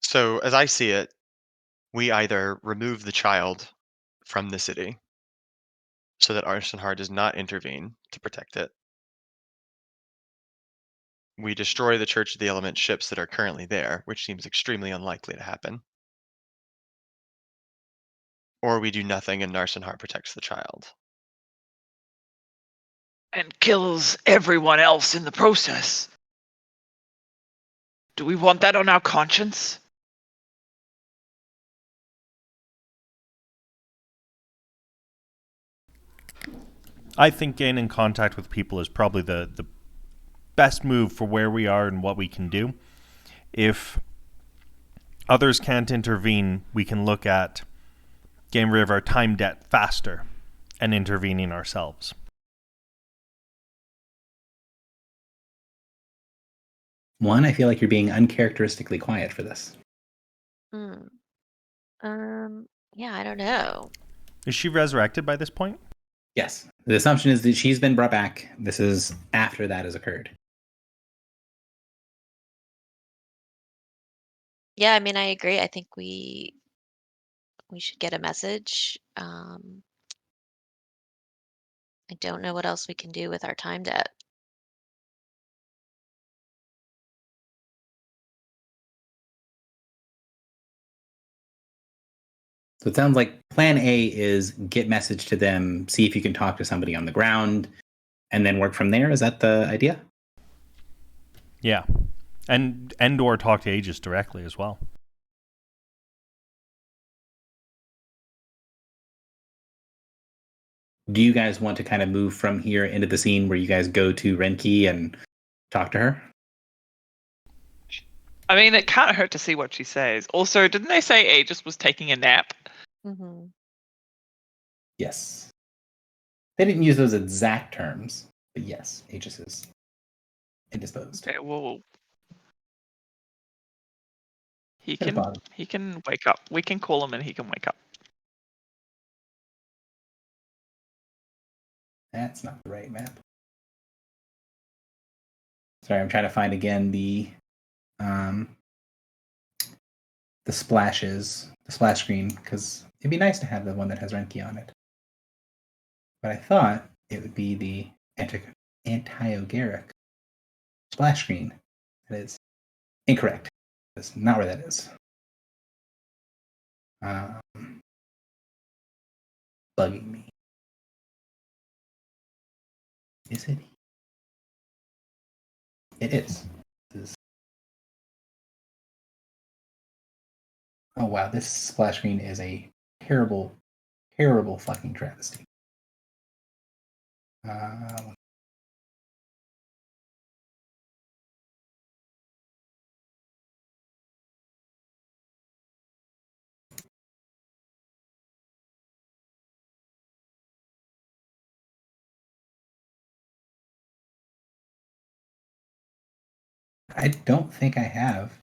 So, as I see it, we either remove the child from the city so that Arsenhar does not intervene to protect it, we destroy the Church of the Element ships that are currently there, which seems extremely unlikely to happen. Or we do nothing and Narsenhar protects the child. And kills everyone else in the process. Do we want that on our conscience? I think gaining contact with people is probably the best move for where we are and what we can do. If others can't intervene, we can look at getting rid of our time debt faster and intervening ourselves. One, I feel like you're being uncharacteristically quiet for this. Yeah, I don't know. Is she resurrected by this point? Yes. The assumption is that she's been brought back. This is after that has occurred. Yeah, I mean, I agree. I think we should get a message. I don't know what else we can do with our time debt. So it sounds like plan A is get message to them, see if you can talk to somebody on the ground, and then work from there. Is that the idea? Yeah. And or talk to Aegis directly as well. Do you guys want to kind of move from here into the scene where you guys go to Renki and talk to her? I mean, it can't hurt to see what she says. Also, didn't they say Aegis was taking a nap? Mm-hmm. Yes. They didn't use those exact terms, but yes, Aegis is indisposed. Okay, well, he At the can bottom. wake up. We can call him and he can wake up. That's not the right map. Sorry, I'm trying to find again the splash screen, because it'd be nice to have the one that has Renki on it. But I thought it would be the anti-Ogaric splash screen. That is incorrect. That's not where that is. Bugging me. Is it? It is. Oh wow, this splash screen is a terrible, terrible fucking travesty. I don't think I have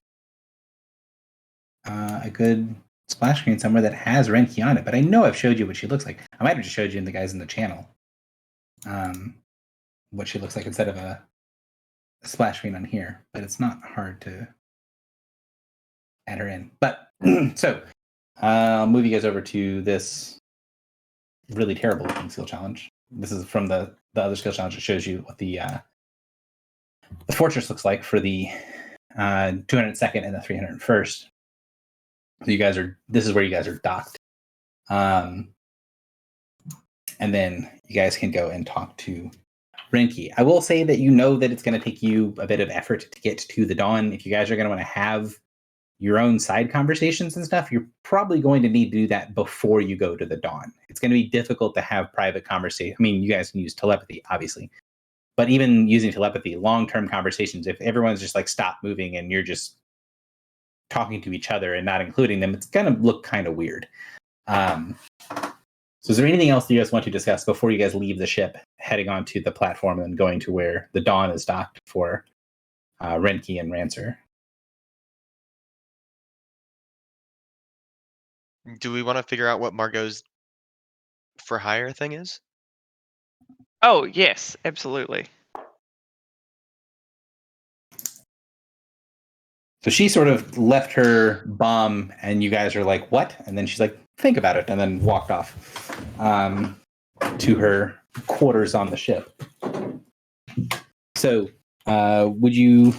a good splash screen somewhere that has Renki on it, but I know I've showed you what she looks like. I might have just showed you and the guys in the channel what she looks like instead of a splash screen on here, but it's not hard to add her in. But so I'll move you guys over to this really terrible looking skill challenge. This is from the other skill challenge that shows you what the fortress looks like for the 202nd and the 301st. So this is where you guys are docked. And then you guys can go and talk to Renki. I will say that you know that it's going to take you a bit of effort to get to the Dawn. If you guys are going to want to have your own side conversations and stuff, you're probably going to need to do that before you go to the Dawn. It's going to be difficult to have private conversation. I mean, you guys can use telepathy, obviously. But even using telepathy, long-term conversations, if everyone's just like stop moving and you're just talking to each other and not including them, it's going to look kind of weird. So is there anything else that you guys want to discuss before you guys leave the ship, heading onto the platform and going to where the Dawn is docked for Renki and Rancer? Do we want to figure out what Margot's for hire thing is? Oh, yes, absolutely. So she sort of left her bomb and you guys are like, what? And then she's like, think about it, and then walked off to her quarters on the ship. So Would you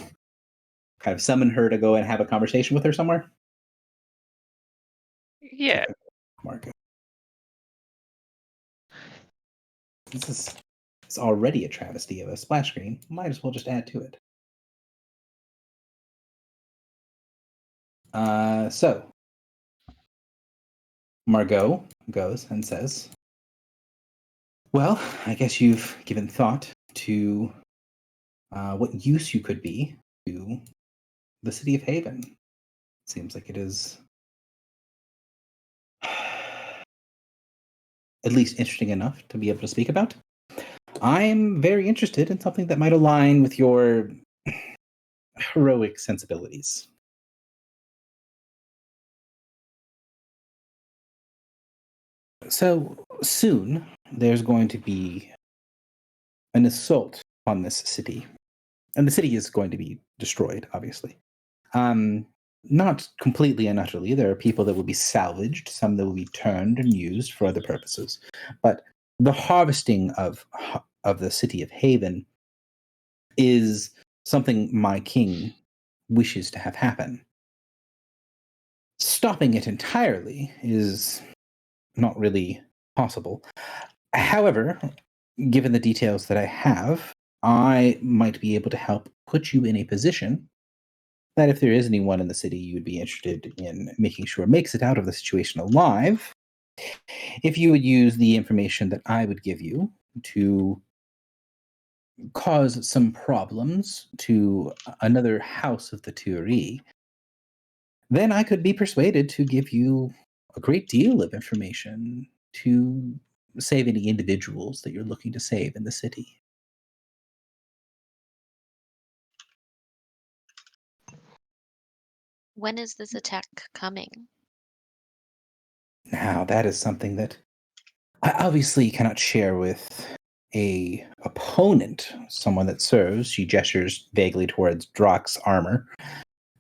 kind of summon her to go and have a conversation with her somewhere? Yeah. Marco. It's already a travesty of a splash screen. Might as well just add to it. So Margot goes and says, well, I guess you've given thought to what use you could be to the city of Haven. Seems like it is at least interesting enough to be able to speak about. I'm very interested in something that might align with your heroic sensibilities. So soon, there's going to be an assault on this city. And the city is going to be destroyed, obviously. Not completely and utterly. There are people that will be salvaged, some that will be turned and used for other purposes. But the harvesting of the city of Haven is something my king wishes to have happen. Stopping it entirely is not really possible. However, given the details that I have, I might be able to help put you in a position that if there is anyone in the city you would be interested in making sure makes it out of the situation alive, if you would use the information that I would give you to cause some problems to another house of the Turi, then I could be persuaded to give you a great deal of information to save any individuals that you're looking to save in the city. When is this attack coming? Now, that is something that I obviously cannot share with a opponent, someone that serves. She gestures vaguely towards Drock's armor.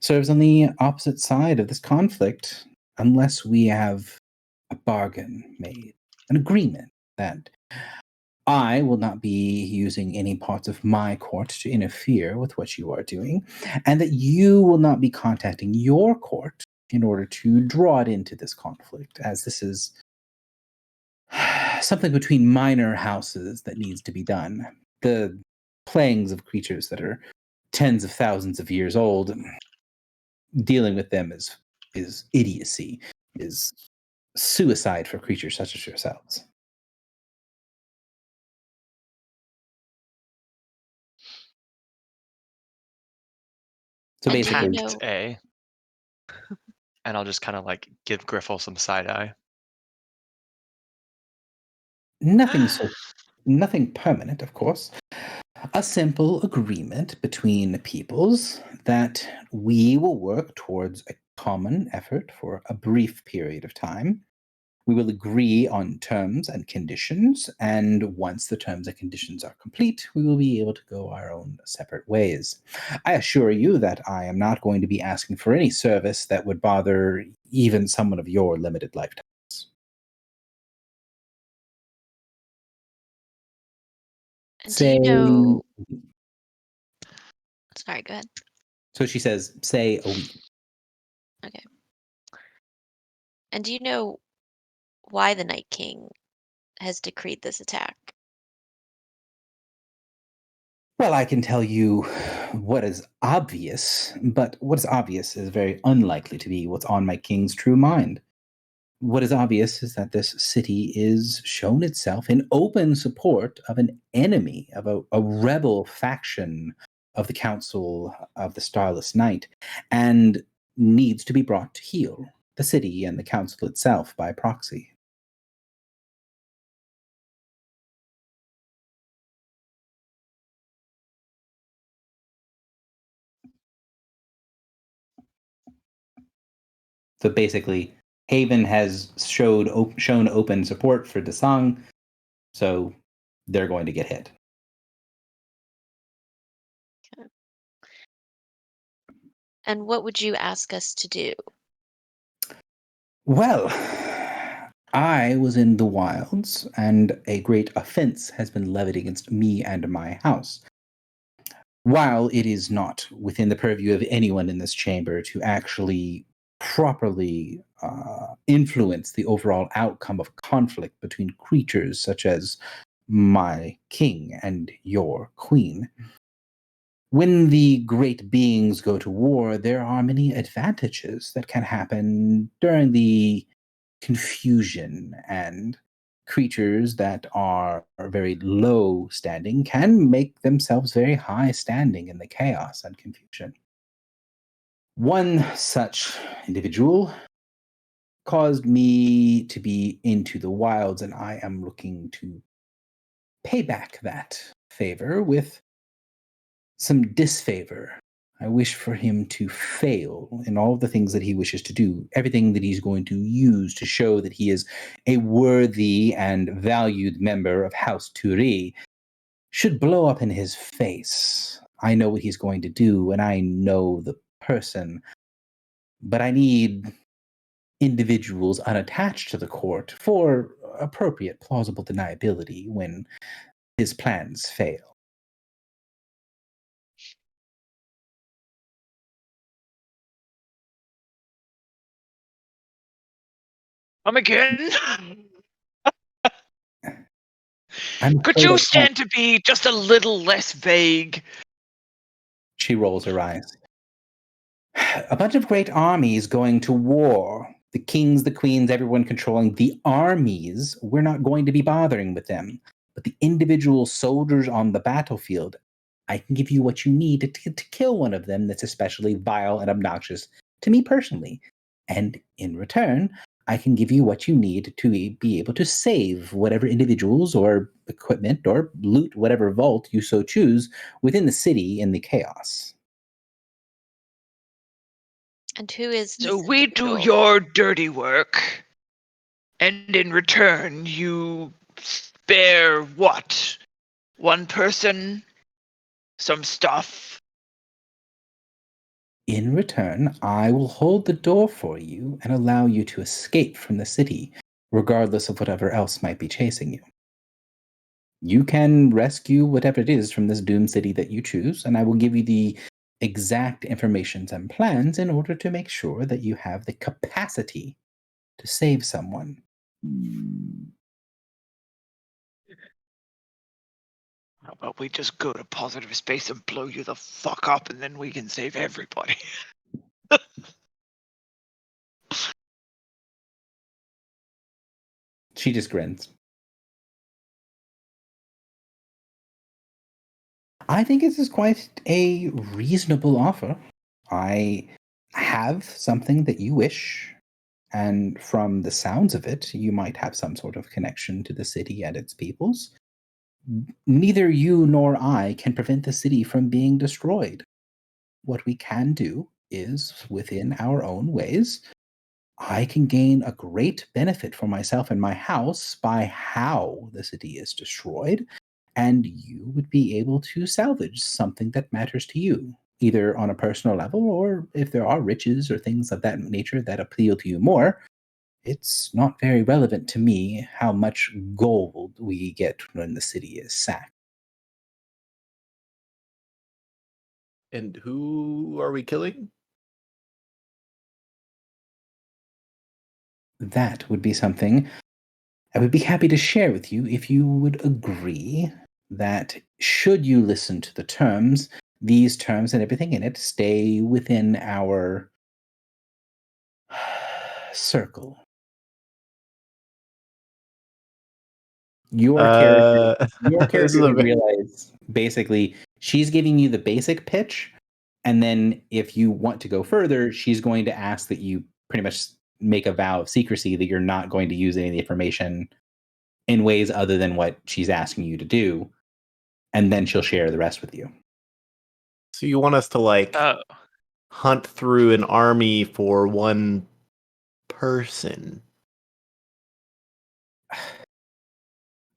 Serves on the opposite side of this conflict, unless we have a bargain made, an agreement that I will not be using any parts of my court to interfere with what you are doing, and that you will not be contacting your court in order to draw it into this conflict, as this is something between minor houses that needs to be done. The plagues of creatures that are tens of thousands of years old, dealing with them is idiocy, is suicide for creatures such as yourselves. So And do you basically, know- A. And I'll just kind of like give Griffle some side eye. nothing permanent, of course. A simple agreement between peoples that we will work towards a common effort for a brief period of time. We will agree on terms and conditions, and once the terms and conditions are complete, we will be able to go our own separate ways. I assure you that I am not going to be asking for any service that would bother even someone of your limited lifetimes. And do you know? Sorry, go ahead. So she says, say a week. Okay. And do you know why the Night King has decreed this attack? Well, I can tell you what is obvious, but what is obvious is very unlikely to be what's on my king's true mind. What is obvious is that this city is shown itself in open support of an enemy, of a rebel faction of the Council of the Starless Night, and needs to be brought to heel, the city and the Council itself by proxy. So basically, Haven has shown open support for Desang, so they're going to get hit. Okay. And what would you ask us to do? Well, I was in the wilds, and a great offense has been levied against me and my house. while it is not within the purview of anyone in this chamber to actually properly influence the overall outcome of conflict between creatures such as my king and your queen, when the great beings go to war, there are many advantages that can happen during the confusion, and creatures that are very low standing can make themselves very high standing in the chaos and confusion. One such individual caused me to be into the wilds, and I am looking to pay back that favor with some disfavor. I wish for him to fail in all of the things that he wishes to do, everything that he's going to use to show that he is a worthy and valued member of House Turi should blow up in his face. I know what he's going to do, and I know the person, but I need individuals unattached to the court for appropriate, plausible deniability when his plans fail. Come again? Could afraid you I stand to be just a little less vague? She rolls her eyes. A bunch of great armies going to war. The kings, the queens, everyone controlling the armies. We're not going to be bothering with them. But the individual soldiers on the battlefield, I can give you what you need to kill one of them that's especially vile and obnoxious to me personally. And in return, I can give you what you need to be able to save whatever individuals or equipment or loot whatever vault you so choose within the city in the chaos. And who is this So we do individual? your dirty work, and in return, you spare what? One person? Some stuff? In return, I will hold the door for you and allow you to escape from the city, regardless of whatever else might be chasing you. You can rescue whatever it is from this doomed city that you choose, and I will give you the exact informations and plans in order to make sure that you have the capacity to save someone. How about we just go to positive space and blow you the fuck up, and then we can save everybody? She just grins. I think this is quite a reasonable offer. I have something that you wish, and from the sounds of it, you might have some sort of connection to the city and its peoples. Neither you nor I can prevent the city from being destroyed. What we can do is, within our own ways, I can gain a great benefit for myself and my house by how the city is destroyed, and you would be able to salvage something that matters to you, either on a personal level or if there are riches or things of that nature that appeal to you more. It's not very relevant to me how much gold we get when the city is sacked. And who are we killing? That would be something I would be happy to share with you if you would agree that, should you listen to the terms, these terms and everything in it stay within our circle. Your character This is a would realize, basically, she's giving you the basic pitch, and then if you want to go further, she's going to ask that you pretty much make a vow of secrecy that you're not going to use any of the information in ways other than what she's asking you to do, and then she'll share the rest with you. So you want us to like hunt through an army for one person?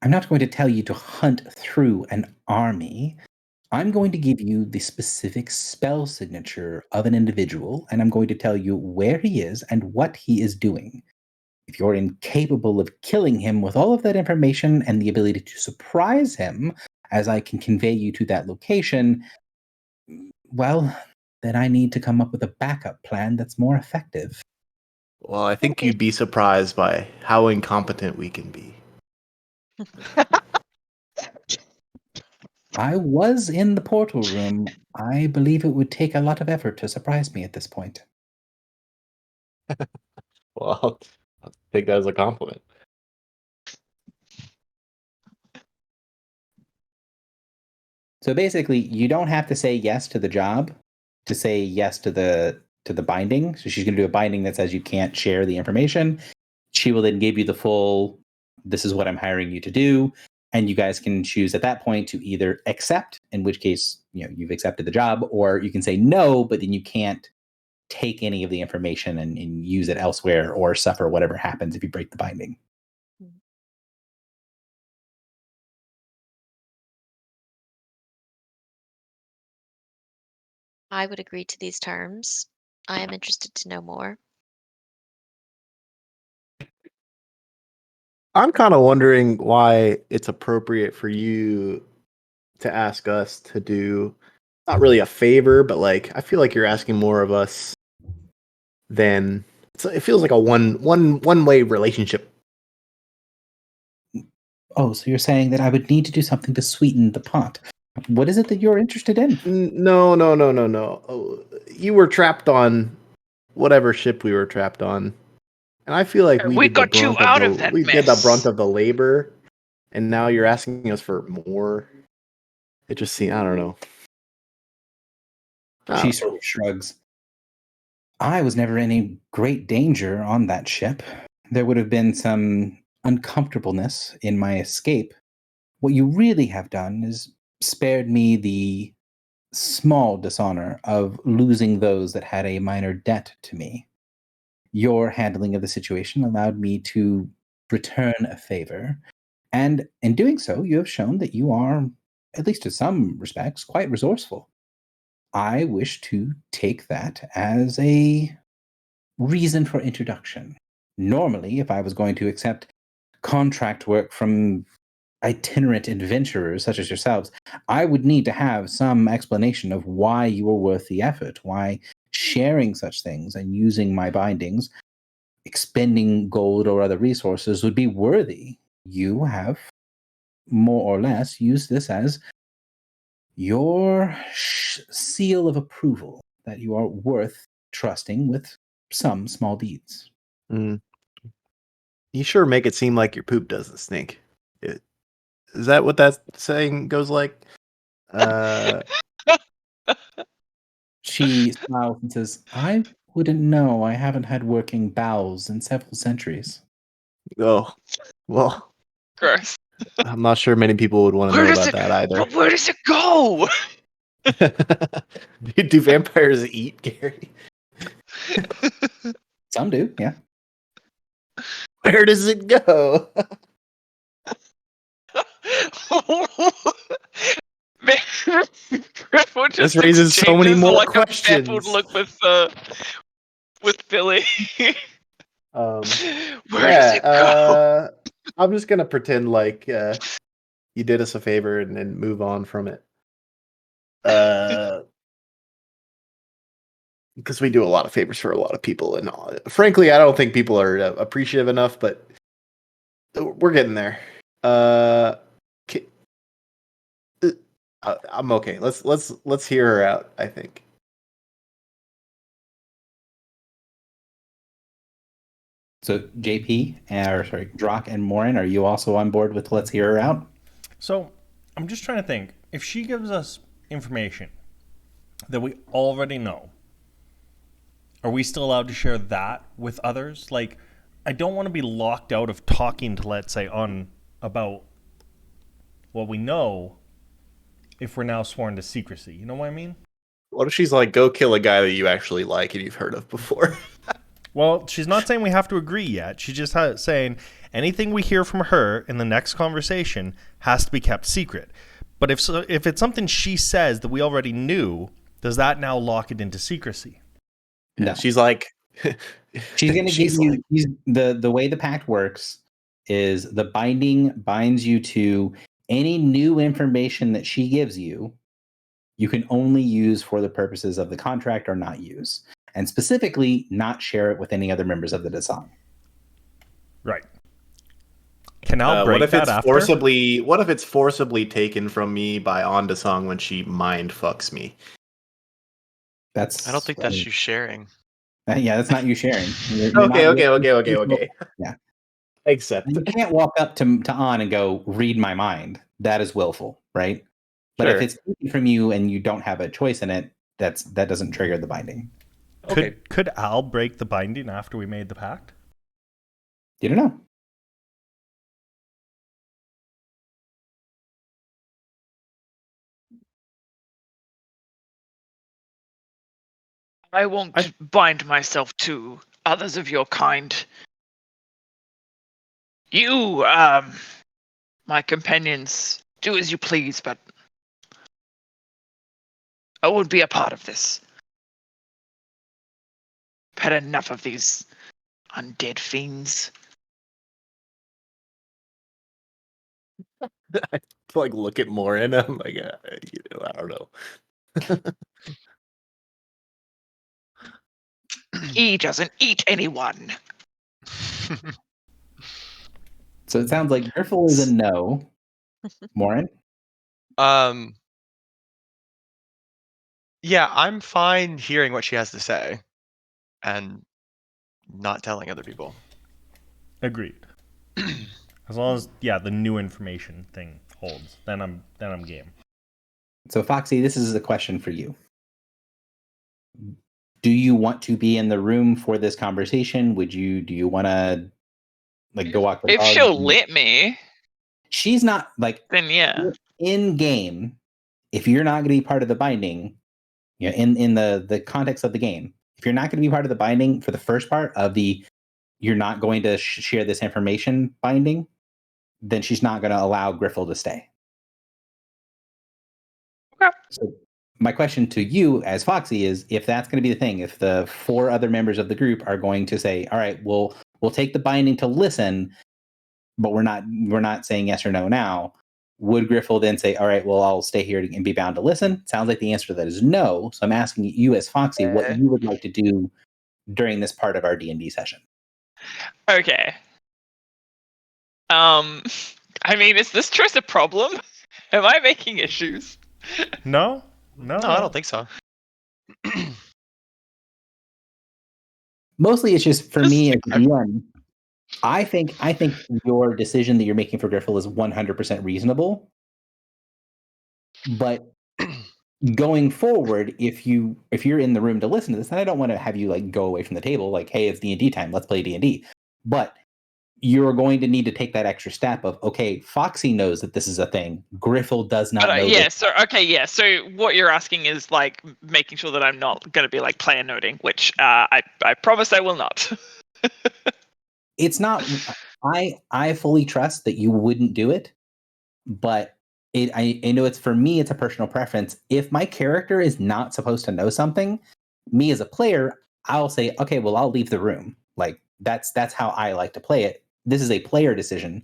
I'm not going to tell you to hunt through an army. I'm going to give you the specific spell signature of an individual, and I'm going to tell you where he is and what he is doing. If you're incapable of killing him with all of that information and the ability to surprise him, as I can convey you to that location, well, then I need to come up with a backup plan that's more effective. Well, I think you'd be surprised by how incompetent we can be. I was in the portal room. I believe it would take a lot of effort to surprise me at this point. Well, I'll take that as a compliment. So basically, you don't have to say yes to the job to say yes to the binding. So she's going to do a binding that says you can't share the information. She will then give you the full, this is what I'm hiring you to do. And you guys can choose at that point to either accept, in which case, you've accepted the job, or you can say no, but then you can't take any of the information and use it elsewhere or suffer whatever happens if you break the binding. I would agree to these terms. I am interested to know more. I'm kind of wondering why it's appropriate for you to ask us to do not really a favor, but like I feel like you're asking more of us than it feels like a one way relationship. Oh, so you're saying that I would need to do something to sweeten the pot. What is it that you're interested in? No. Oh, you were trapped on whatever ship we were trapped on. And I feel like We got you out of that we mess. did the brunt of the labor, and now you're asking us for more. It just seems, I don't know. She sort of shrugs. I was never in any great danger on that ship. There would have been some uncomfortableness in my escape. What you really have done is spared me the small dishonor of losing those that had a minor debt to me. Your handling of the situation allowed me to return a favor, and in doing so, you have shown that you are, at least to some respects, quite resourceful. I wish to take that as a reason for introduction. Normally, if I was going to accept contract work from itinerant adventurers such as yourselves, I would need to have some explanation of why you are worth the effort, why sharing such things and using my bindings, expending gold or other resources would be worthy. You have more or less used this as your seal of approval that you are worth trusting with some small deeds. You sure make it seem like your poop doesn't stink. Is that what that saying goes like? She smiles and says, I wouldn't know. I haven't had working bowels in several centuries. Oh, well, Gross. I'm not sure many people would want to know about that either. But where does it go? Do vampires eat, Gary? Some do, yeah. Where does it go? This raises so many more questions. A baffled look with Billy. Where does it go? I'm just gonna pretend like you did us a favor and then move on from it. Because we do a lot of favors for a lot of people, and frankly, I don't think people are appreciative enough. But we're getting there. I'm okay. Let's hear her out, I think. So Drock and Morin, are you also on board with let's hear her out? So I'm just trying to think. If she gives us information that we already know, are we still allowed to share that with others? Like, I don't want to be locked out of talking to, let's say, about what we know if we're now sworn to secrecy. You know what I mean? What if she's like, go kill a guy that you actually like and you've heard of before? Well, she's not saying we have to agree yet. She's just saying anything we hear from her in the next conversation has to be kept secret. But if it's something she says that we already knew, does that now lock it into secrecy? No. She's like... She's going to give you... The way the pact works is the binding binds you to any new information that she gives you you can only use for the purposes of the contract or not use. And specifically, not share it with any other members of the Dasang. Right. Can Al break what if that it's after? What if it's forcibly taken from me by Ondasong when she mind fucks me? I don't think that's you sharing. Yeah, that's not you sharing. You're Okay. Yeah. Accept. You can't walk up to On and go, read my mind. That is willful, right? But if Sure. it's taken from you and you don't have a choice in it, that doesn't trigger the binding. Okay. Could Al break the binding after we made the pact? You don't know. I won't bind myself to others of your kind. You, my companions, do as you please, but I won't be a part of this. I've had enough of these undead fiends. I like look at Morin. I'm like, I don't know. He doesn't eat anyone. So it sounds like Griffle is a no. Morin? Yeah, I'm fine hearing what she has to say and not telling other people. Agreed. As long as the new information thing holds, then I'm game. So Foxy, this is a question for you. Do you want to be in the room for this conversation? Do you want to go walk the If dog? she'll let me, She's not then yeah. in game. If you're not going to be part of the binding, in the context of the game, if you're not going to be part of the binding for the first part of you're not going to share this information binding, then she's not going to allow Griffle to stay. Okay. So my question to you as Foxy is, if that's going to be the thing, if the 4 other members of the group are going to say, all right, we'll take the binding to listen, but we're not saying yes or no now, would Griffle then say, all right, well, I'll stay here and be bound to listen? Sounds like the answer to that is no. So I'm asking you as Foxy what you would like to do during this part of our D&D session. Okay. I mean, is this choice a problem? Am I making issues? No, No, I don't think so. Mostly it's just for me as DM. I think your decision that you're making for Griffle is 100% reasonable. But going forward, if you're in the room to listen to this, and I don't want to have you go away from the table, hey, it's D&D time, let's play D&D. But you're going to need to take that extra step of, okay, Foxy knows that this is a thing. Griffle does not know. Yeah, so what you're asking is making sure that I'm not going to be player noting, which I promise I will not. It's not. I fully trust that you wouldn't do it, but I know it's, for me, it's a personal preference. If my character is not supposed to know something, me as a player, I'll say, okay, well, I'll leave the room. That's how I like to play it. This is a player decision.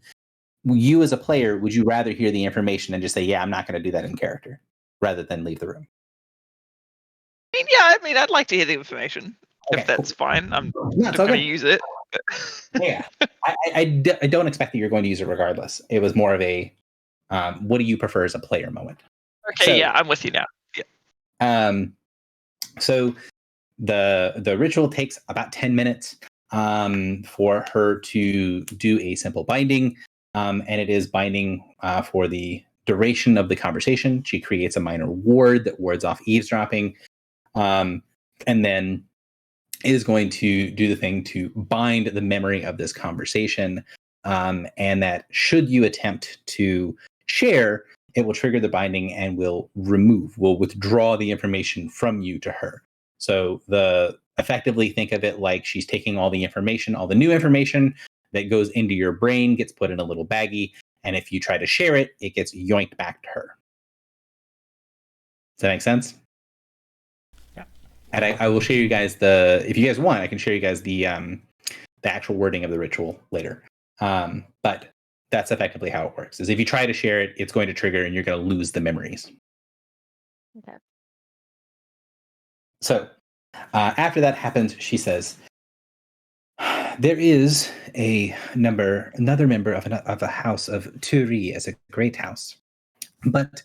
You as a player, would you rather hear the information and just say, yeah, I'm not going to do that in character, rather than leave the room? I mean, I'd like to hear the information. Okay, if that's fine. I'm not going to use it. Yeah, I don't expect that you're going to use it regardless. It was more of a, what do you prefer as a player moment? Okay, so, I'm with you now. Yeah. So the ritual takes about 10 minutes for her to do a simple binding, and it is binding for the duration of the conversation. She creates a minor ward that wards off eavesdropping, and then is going to do the thing to bind the memory of this conversation, and that should you attempt to share, it will trigger the binding and will withdraw the information from you to her. So effectively think of it like she's taking all the information, all the new information that goes into your brain gets put in a little baggie, and if you try to share it, it gets yoinked back to her. Does that make sense? Yeah. And I will show you guys if you guys want, I can show you guys the actual wording of the ritual later. But that's effectively how it works. Is if you try to share it, it's going to trigger and you're going to lose the memories. Okay. So after that happens, she says, there is another member of a house of Turi as a great house, but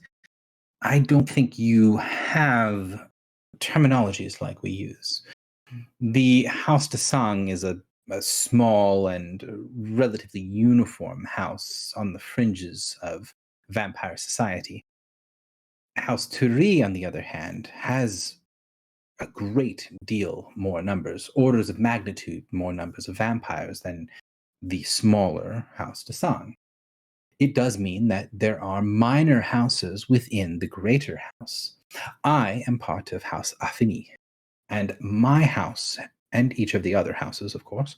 I don't think you have terminologies like we use. The House de Sang is a small and relatively uniform house on the fringes of vampire society. House Turi, on the other hand, has a great deal more numbers, orders of magnitude more numbers of vampires than the smaller House de Sang. It does mean that there are minor houses within the greater house. I am part of House Afini, and my house, and each of the other houses, of course,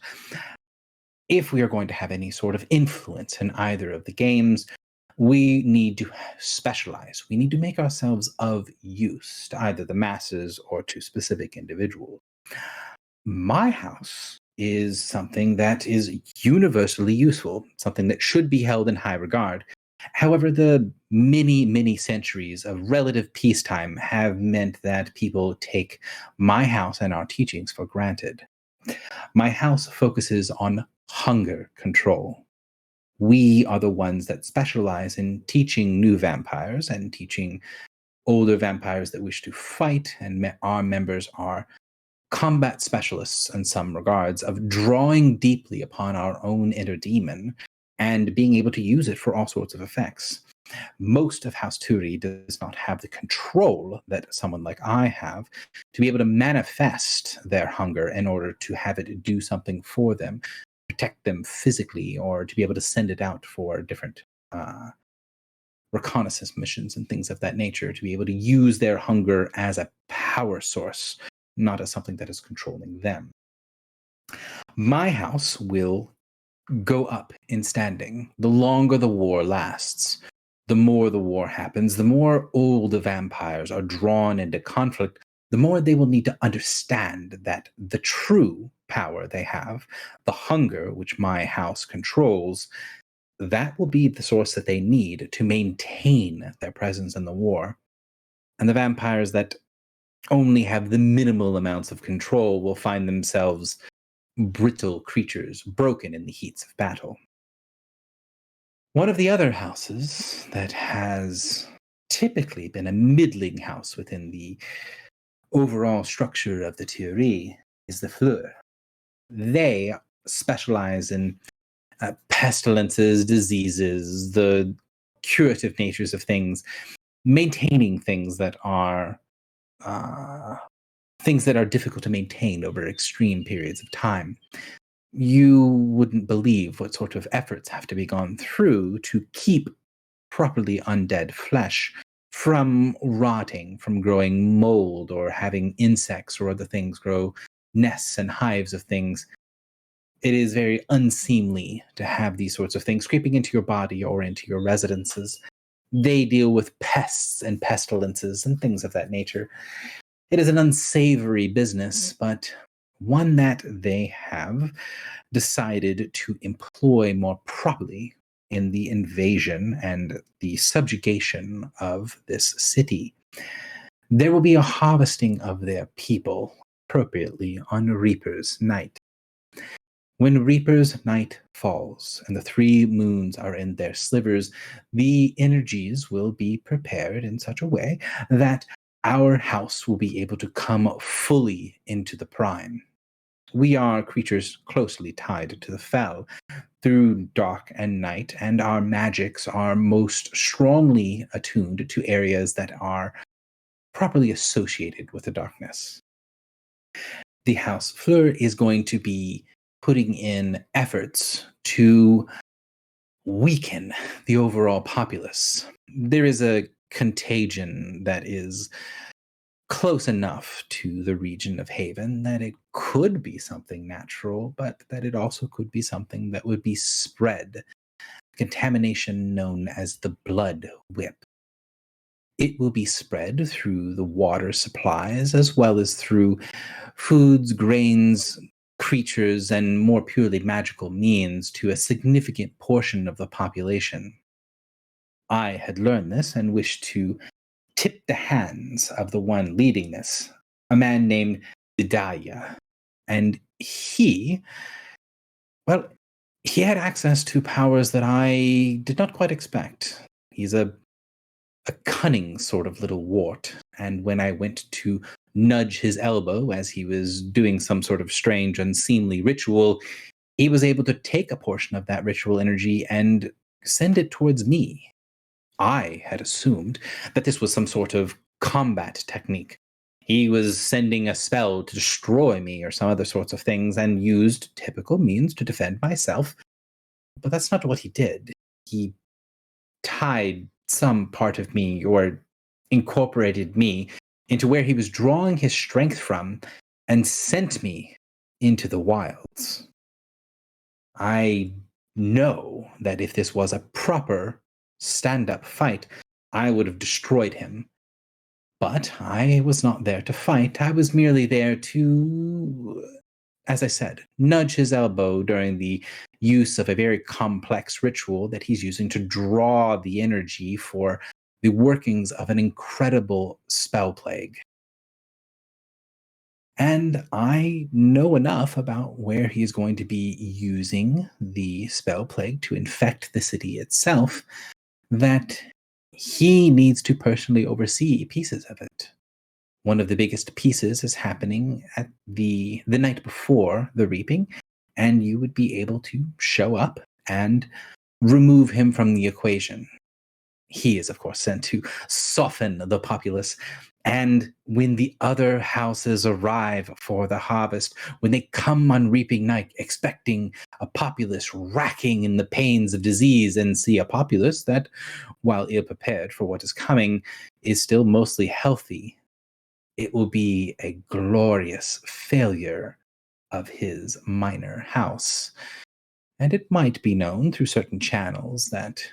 if we are going to have any sort of influence in either of the games, we need to specialize. We need to make ourselves of use to either the masses or to specific individuals. My house is something that is universally useful, something that should be held in high regard. However, the many centuries of relative peacetime have meant that people take my house and our teachings for granted. My house focuses on hunger control. We are the ones that specialize in teaching new vampires and teaching older vampires that wish to fight, and our members are combat specialists in some regards of drawing deeply upon our own inner demon and being able to use it for all sorts of effects. Most of House Turi does not have the control that someone like I have to be able to manifest their hunger in order to have it do something for them, protect them physically, or to be able to send it out for different reconnaissance missions and things of that nature, to be able to use their hunger as a power source, not as something that is controlling them. My house will go up in standing. The longer the war lasts, the more the war happens, the more old vampires are drawn into conflict, the more they will need to understand that the true power they have, the hunger which my house controls, that will be the source that they need to maintain their presence in the war. And the vampires that only have the minimal amounts of control will find themselves brittle creatures, broken in the heats of battle. One of the other houses that has typically been a middling house within the overall structure of the Théorie is the Fleur. They specialize in pestilences, diseases, the curative natures of things, maintaining things that are difficult to maintain over extreme periods of time. You wouldn't believe what sort of efforts have to be gone through to keep properly undead flesh from rotting, from growing mold, or having insects or other things grow nests and hives of things. It is very unseemly to have these sorts of things creeping into your body or into your residences. They deal with pests and pestilences and things of that nature. It is an unsavory business, but one that they have decided to employ more properly in the invasion and the subjugation of this city. There will be a harvesting of their people appropriately on Reaper's Night. When Reaper's Night falls and the 3 moons are in their slivers, the energies will be prepared in such a way that our house will be able to come fully into the prime. We are creatures closely tied to the fell through dark and night, and our magics are most strongly attuned to areas that are properly associated with the darkness. The House Fleur is going to be putting in efforts to weaken the overall populace. There is a contagion that is close enough to the region of Haven that it could be something natural, but that it also could be something that would be spread. Contamination known as the blood whip. It will be spread through the water supplies as well as through foods, grains, creatures, and more purely magical means to a significant portion of the population. I had learned this and wished to tipped the hands of the one leading this, a man named Vidaya. And he had access to powers that I did not quite expect. He's a cunning sort of little wart. And when I went to nudge his elbow as he was doing some sort of strange, unseemly ritual, he was able to take a portion of that ritual energy and send it towards me. I had assumed that this was some sort of combat technique. He was sending a spell to destroy me or some other sorts of things and used typical means to defend myself. But that's not what he did. He tied some part of me or incorporated me into where he was drawing his strength from and sent me into the wilds. I know that if this was a proper stand-up fight, I would have destroyed him. But I was not there to fight. I was merely there to, as I said, nudge his elbow during the use of a very complex ritual that he's using to draw the energy for the workings of an incredible spell plague. And I know enough about where he's going to be using the spell plague to infect the city itself that he needs to personally oversee pieces of it. One of the biggest pieces is happening at the night before the reaping, and you would be able to show up and remove him from the equation. He is, of course, sent to soften the populace. And when the other houses arrive for the harvest, when they come on reaping night expecting a populace racking in the pains of disease and see a populace that, while ill-prepared for what is coming, is still mostly healthy, it will be a glorious failure of his minor house. And it might be known through certain channels that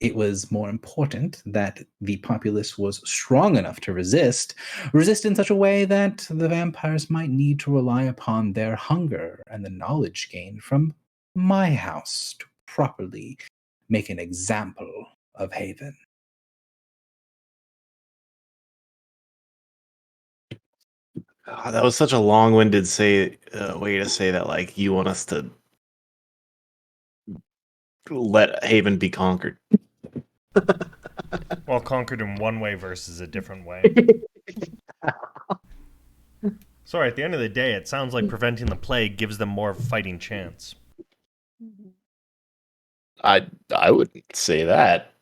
it was more important that the populace was strong enough to resist in such a way that the vampires might need to rely upon their hunger and the knowledge gained from my house to properly make an example of Haven. God, that was such a long-winded way to say that. Like, you want us to let Haven be conquered. Well, conquered in one way versus a different way. Sorry, at the end of the day, it sounds like preventing the plague gives them more fighting chance. I wouldn't say that.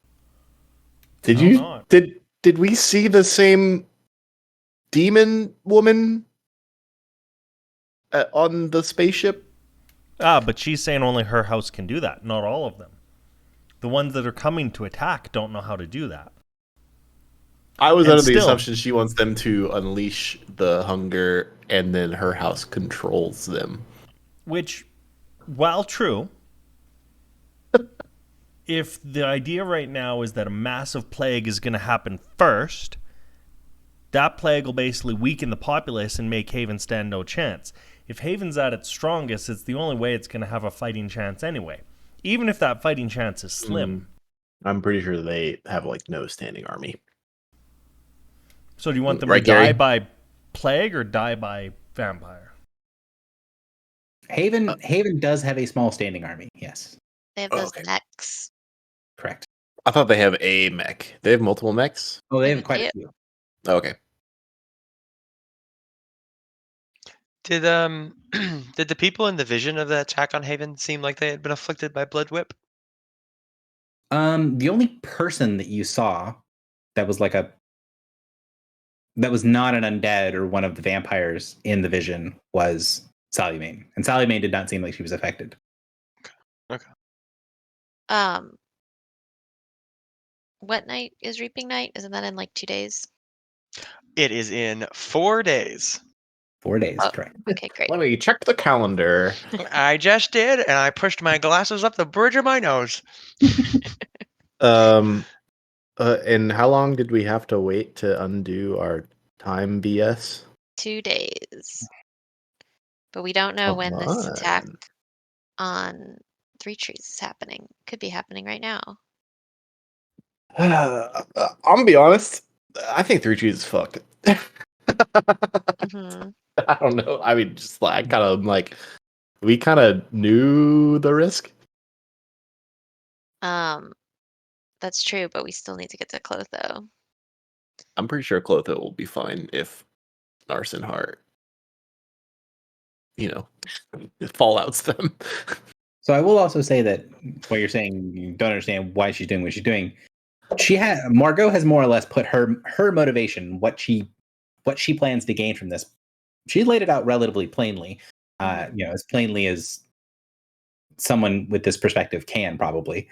How Did we see the same demon woman on the spaceship? But she's saying only her house can do that, not all of them. The ones that are coming to attack don't know how to do that. I was And under the still- assumption she wants them to unleash the hunger and then her house controls them. Which, while true, if the idea right now is that a massive plague is going to happen first, that plague will basically weaken the populace and make Haven stand no chance. If Haven's at its strongest, it's the only way it's going to have a fighting chance anyway. Even if that fighting chance is slim. I'm pretty sure they have like no standing army. So do you want them Right, to die Gary? by plague or die by vampire? Haven does have a small standing army, yes. They have Oh, those okay. mechs. Correct. I thought they have a mech. They have multiple mechs? Oh, they have They quite a do. few. Oh, okay. Did did the people in the vision of the attack on Haven seem like they had been afflicted by blood whip? The only person that you saw that was not an undead or one of the vampires in the vision was Salumain. And Salumain did not seem like she was affected. What night is reaping night? Isn't that in like 2 days? It is in 4 days. 4 days, Oh. correct. Okay, great. Let me check the calendar. I just did, and I pushed my glasses up the bridge of my nose. And how long did we have to wait to undo our time BS? 2 days. But we don't know when this attack on Three Trees is happening. Could be happening right now. I'm gonna be honest. I think 3 G's is fuck. Hmm. I don't know. I mean, just like I kind of like we kind of knew the risk. That's true, but we still need to get to Clotho. I'm pretty sure Clotho will be fine if Narsen Heart, fallouts them. So I will also say that what you're saying, you don't understand why she's doing what she's doing. Margot has more or less put her motivation, what she plans to gain from this. She laid it out relatively plainly, as plainly as someone with this perspective can probably.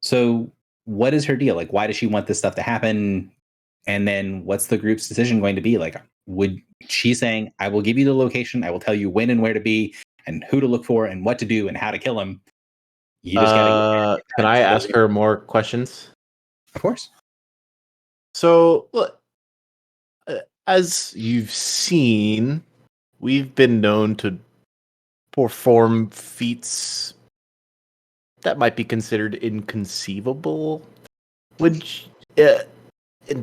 So what is her deal? Like, why does she want this stuff to happen? And then what's the group's decision going to be? Like, would she saying, I will give you the location, I will tell you when and where to be and who to look for and what to do and how to kill him. You just gotta Can I ask her more questions? Of course. So, look, as you've seen, we've been known to perform feats that might be considered inconceivable. And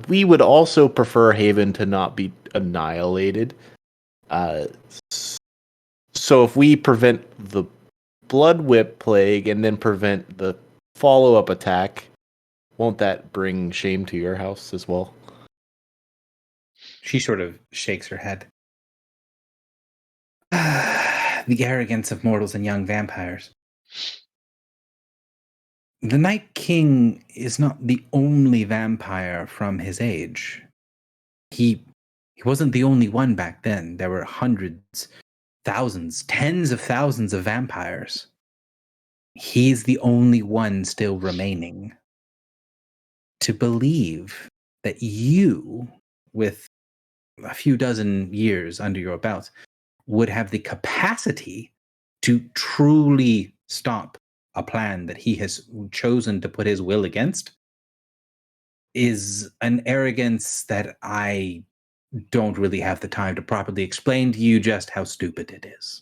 we would also prefer Haven to not be annihilated. So if we prevent the Blood Whip plague and then prevent the follow-up attack, won't that bring shame to your house as well? She sort of shakes her head. The arrogance of mortals and young vampires. The Night King is not the only vampire from his age. He wasn't the only one back then. There were hundreds, thousands, tens of thousands of vampires. He's the only one still remaining. To believe that you, with a few dozen years under your belt, would have the capacity to truly stop a plan that he has chosen to put his will against is an arrogance that I don't really have the time to properly explain to you just how stupid it is.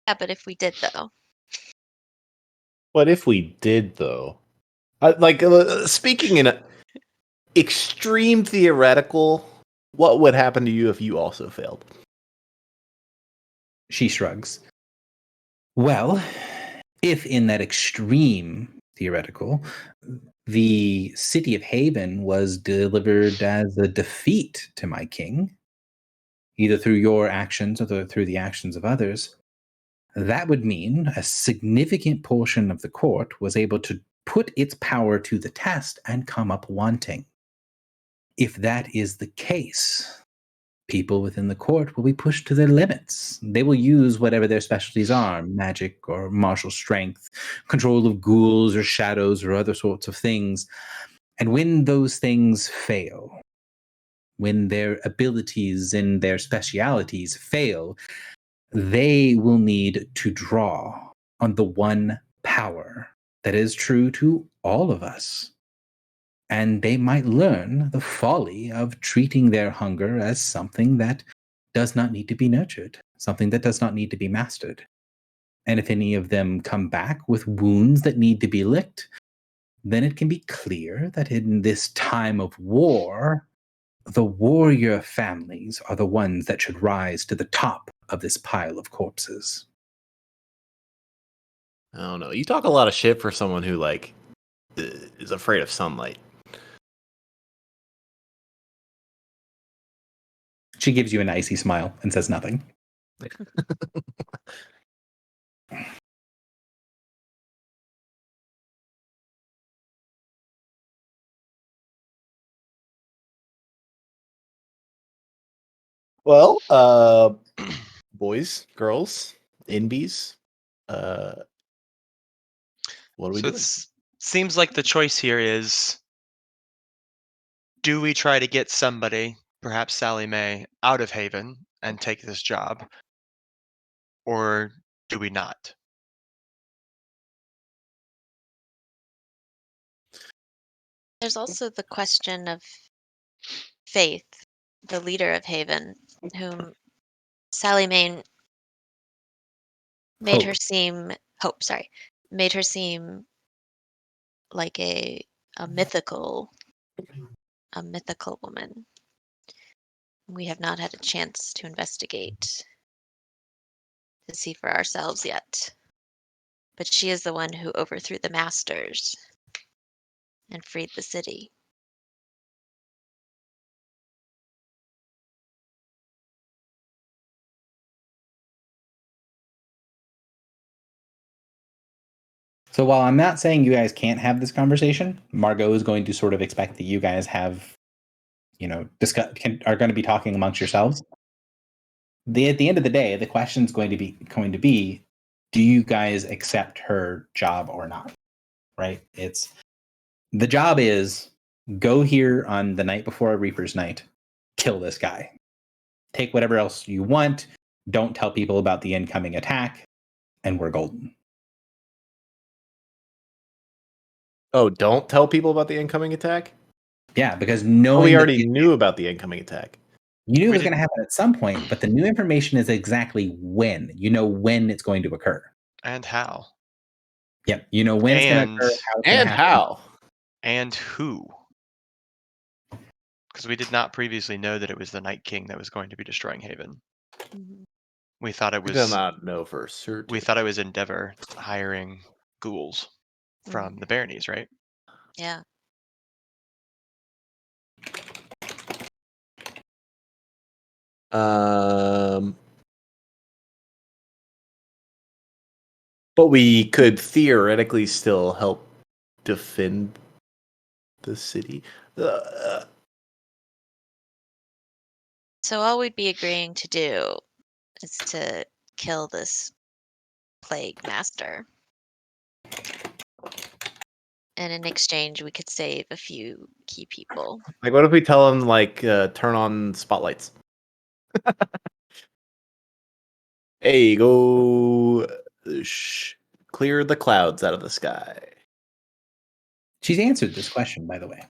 Yeah, but if we did, though. What if we did, though? Speaking in a extreme theoretical, what would happen to you if you also failed? She shrugs. Well, if in that extreme theoretical, the city of Haven was delivered as a defeat to my king, either through your actions or through the actions of others, that would mean a significant portion of the court was able to put its power to the test and come up wanting. If that is the case, people within the court will be pushed to their limits. They will use whatever their specialties are, magic or martial strength, control of ghouls or shadows or other sorts of things. And when those things fail, when their abilities and their specialities fail, they will need to draw on the one power that is true to all of us. And they might learn the folly of treating their hunger as something that does not need to be nurtured, something that does not need to be mastered. And if any of them come back with wounds that need to be licked, then it can be clear that in this time of war, the warrior families are the ones that should rise to the top of this pile of corpses. I don't know. You talk a lot of shit for someone who is afraid of sunlight. She gives you an icy smile and says nothing. Well, boys, girls, inbies, what are we So doing? it seems like the choice here is, do we try to get somebody, perhaps Sally Mae, out of Haven and take this job? Or do we not? There's also the question of Faith, the leader of Haven, whom Sally Mae made her seem made her seem like a a mythical woman. We have not had a chance to investigate to see for ourselves yet. But she is the one who overthrew the masters and freed the city. So while I'm not saying you guys can't have this conversation, Margot is going to sort of expect that you guys have, are going to be talking amongst yourselves. At the end of the day, the question is going to be, do you guys accept her job or not? Right? The job is go here on the night before a Reaper's Night, kill this guy. Take whatever else you want. Don't tell people about the incoming attack, and we're golden. Oh, don't tell people about the incoming attack? Yeah, because We already knew about the incoming attack. You knew it was going to happen at some point, but the new information is exactly when. You know when it's going to occur. And how. Yep. You know when it's going to occur, how it's going to happen. How. And who. Because we did not previously know that it was the Night King that was going to be destroying Haven. Mhm. We thought it We was. did not know for certain. We thought it was Endeavor hiring ghouls from the Baronies, right? Yeah. But we could theoretically still help defend the city. So all we'd be agreeing to do is to kill this plague master. And in exchange, we could save a few key people. Like, what if we tell them, like, turn on spotlights? Hey, go clear the clouds out of the sky. She's answered this question, by the way.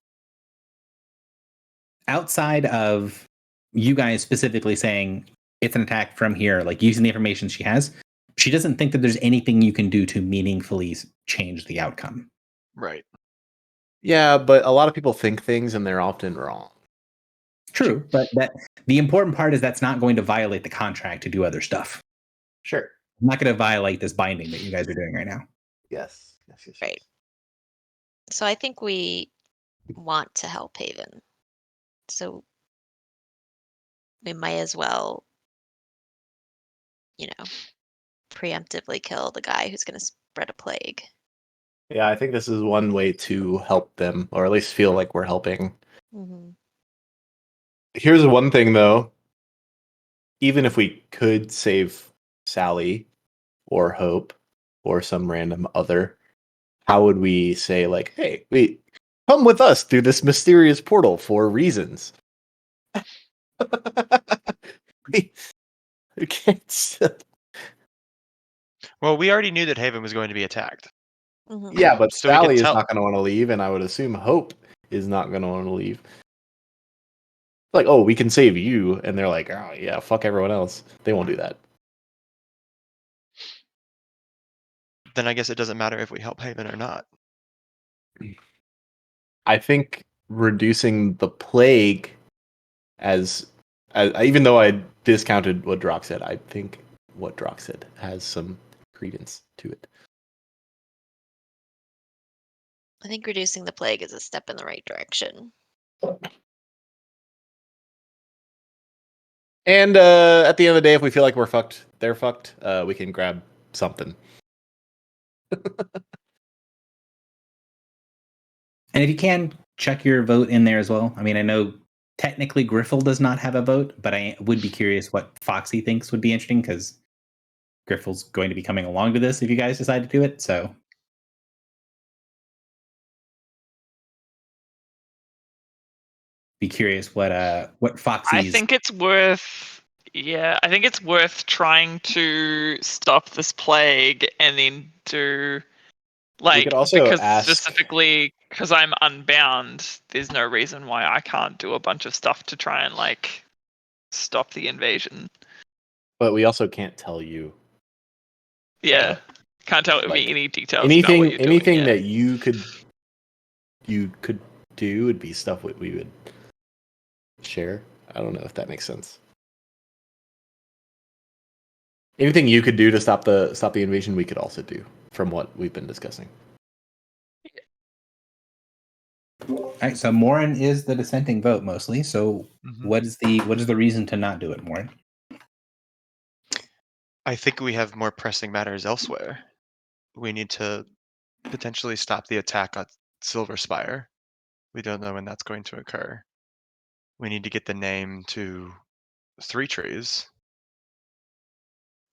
Outside of you guys specifically saying it's an attack from here, like using the information she has, she doesn't think that there's anything you can do to meaningfully change the outcome. Right. Yeah, but a lot of people think things and they're often wrong. True, but the important part is that's not going to violate the contract to do other stuff. Sure. I'm not going to violate this binding that you guys are doing right now. Yes. Right. So I think we want to help Haven. So we might as well, preemptively kill the guy who's going to spread a plague. Yeah, I think this is one way to help them, or at least feel like we're helping. Mm-hmm. Here's one thing, though. Even if we could save Sally or Hope or some random other, how would we say, like, hey, wait, come with us through this mysterious portal for reasons? we can't. Well, we already knew that Haven was going to be attacked. Mm-hmm. Yeah, but So we Sally could is tell- not going to want to leave, and I would assume Hope is not going to want to leave. Like, oh, we can save you, and they're like, oh yeah, fuck everyone else. They won't do that. Then I guess it doesn't matter if we help Haven or not. I think reducing the plague, as even though I discounted what Drock said, I think what Drock said has some credence to it. I think reducing the plague is a step in the right direction. And at the end of the day, if we feel like we're fucked, they're fucked, we can grab something. And if you can, check your vote in there as well. I mean, I know technically Griffle does not have a vote, but I would be curious what Foxy thinks would be interesting, because Griffle's going to be coming along to this if you guys decide to do it. So be curious what Foxy's... I think it's worth trying to stop this plague and then do could also because ask- specifically because I'm unbound, there's no reason why I can't do a bunch of stuff to try and stop the invasion. But we also can't tell you Yeah. Can't tell me any details. anything about what you're doing yet. that you could you could do would be stuff we would share. I don't know if that makes sense. Anything you could do to stop the invasion, we could also do from what we've been discussing. All right, so Morin is the dissenting vote mostly. So Mhm. what is the reason to not do it, Morin? I think we have more pressing matters elsewhere. We need to potentially stop the attack on Silver Spire. We don't know when that's going to occur. We need to get the name to Three Trees.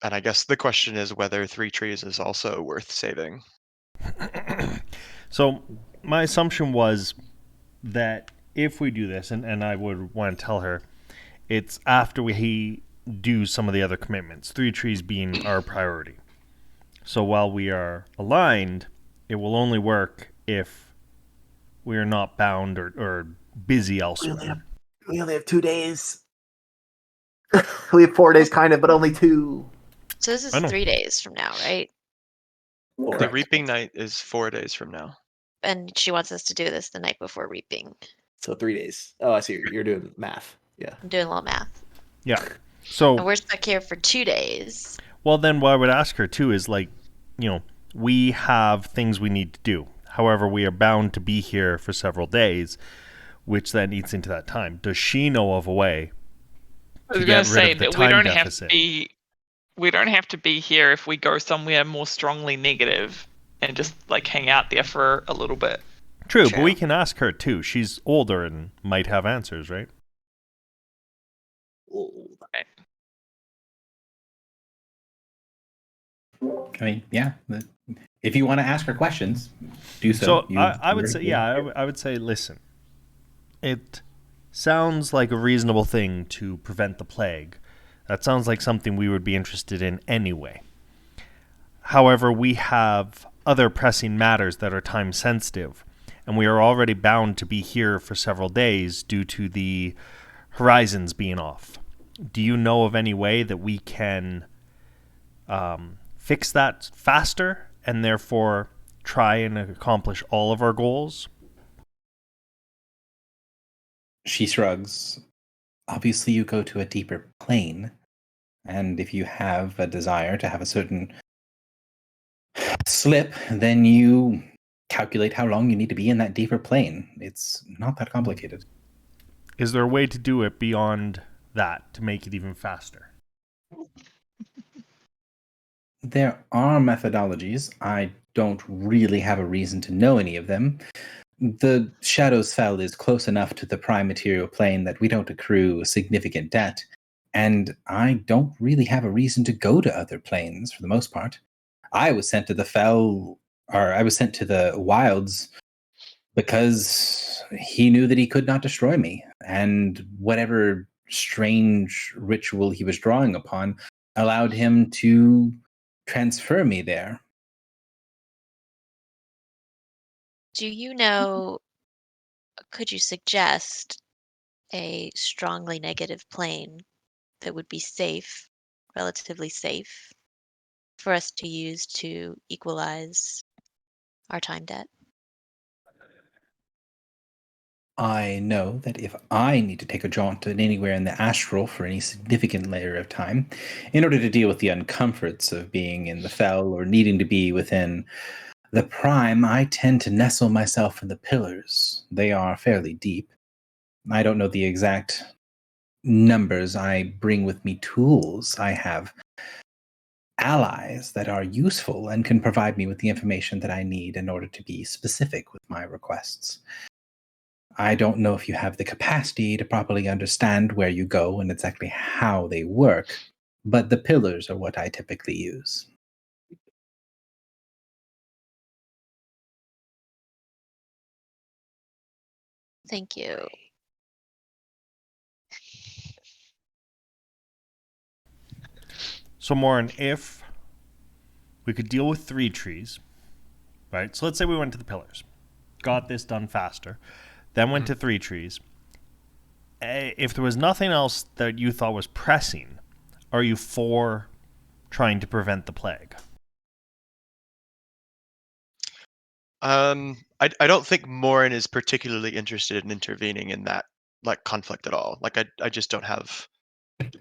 And I guess the question is whether Three Trees is also worth saving. So my assumption was that if we do this, and I would want to tell her, it's after we do some of the other commitments, Three Trees being our priority. So while we are aligned, it will only work if we are not bound or busy elsewhere. We only have 2 days. We have 4 days, kind of, but only 2. So this is I know. 3 days from now, right? The Correct. Reaping Night is 4 days from now. And she wants us to do this the night before reaping. So 3 days. Oh, I see. You're doing math. Yeah. I'm doing a little math. Yeah. And So, we're stuck here for 2 days. well, then what I would ask her too is like, we have things we need to do. However, we are bound to be here for several days, which then eats into that time. Does she know of a way I to was get going rid to say of the that time deficit? we don't have to be here if we go somewhere more strongly negative and just like hang out there for a little bit. True, Sure. but we can ask her too. She's older and might have answers, right? I mean, yeah. If you want to ask her questions, do so. So I would say, I would say, listen, it sounds like a reasonable thing to prevent the plague. That sounds like something we would be interested in anyway. However, we have other pressing matters that are time sensitive, and we are already bound to be here for several days due to the horizons being off. Do you know of any way that we can fix that faster and therefore try and accomplish all of our goals? She shrugs. Obviously, you go to a deeper plane, and if you have a desire to have a certain slip, then you calculate how long you need to be in that deeper plane. It's not that complicated. Is there a way to do it beyond that to make it even faster? There are methodologies. I don't really have a reason to know any of them. The Shadows Fell is close enough to the prime material plane that we don't accrue a significant debt, and I don't really have a reason to go to other planes for the most part. I was sent to the Fell, or I was sent to the Wilds because he knew that he could not destroy me, and whatever strange ritual he was drawing upon allowed him to transfer me there. Do you know, could you suggest a strongly negative plane that would be safe, relatively safe, for us to use to equalize our time debt? I know that if I need to take a jaunt to anywhere in the astral for any significant layer of time, in order to deal with the uncomforts of being in the Fell or needing to be within the prime, I tend to nestle myself in the pillars. They are fairly deep. I don't know the exact numbers. I bring with me tools. I have allies that are useful and can provide me with the information that I need in order to be specific with my requests. I don't know if you have the capacity to properly understand where you go and exactly how they work, but the pillars are what I typically use. Thank you. So, Morin, if we could deal with 3 trees, right? So let's say we went to the pillars, got this done faster, then went to 3 trees. If there was nothing else that you thought was pressing, are you for trying to prevent the plague? I don't think Morin is particularly interested in intervening in that like conflict at all. Like I just don't have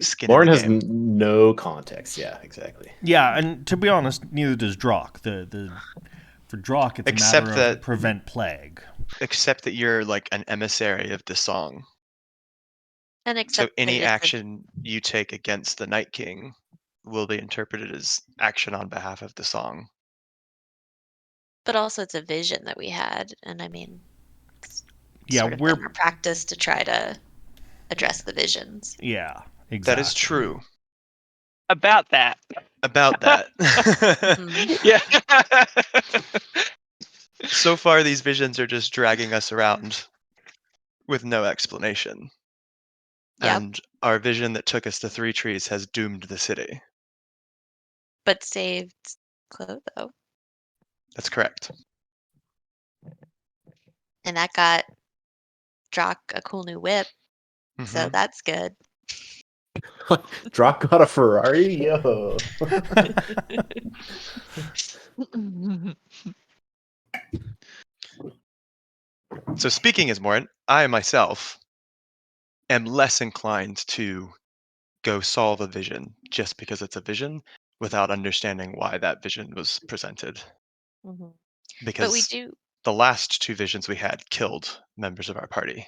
skin Lauren in the has game. no context. Yeah, exactly. Yeah, and to be honest, neither does Drock. For Drock, it's Except a matter of that- prevent plague. Except that you're like an emissary of the song. And So except any that it's action you take against the Night King will be interpreted as action on behalf of the song. but also it's a vision that we had, and I mean, it's Yeah, sort of been our practice to try to address the visions. Yeah, exactly. That is true. About that. About that. Mhm. Yeah. So far, these visions are just dragging us around with no explanation. Yep. And our vision that took us to Three Trees has doomed the city. But saved Clotho. That's correct. And that got Drock a cool new whip, so Mhm. that's good. Drock got a Ferrari? Yo. So speaking as Morin, I myself am less inclined to go solve a vision just because it's a vision without understanding why that vision was presented. Mhm. But we Because do the last two visions we had killed members of our party.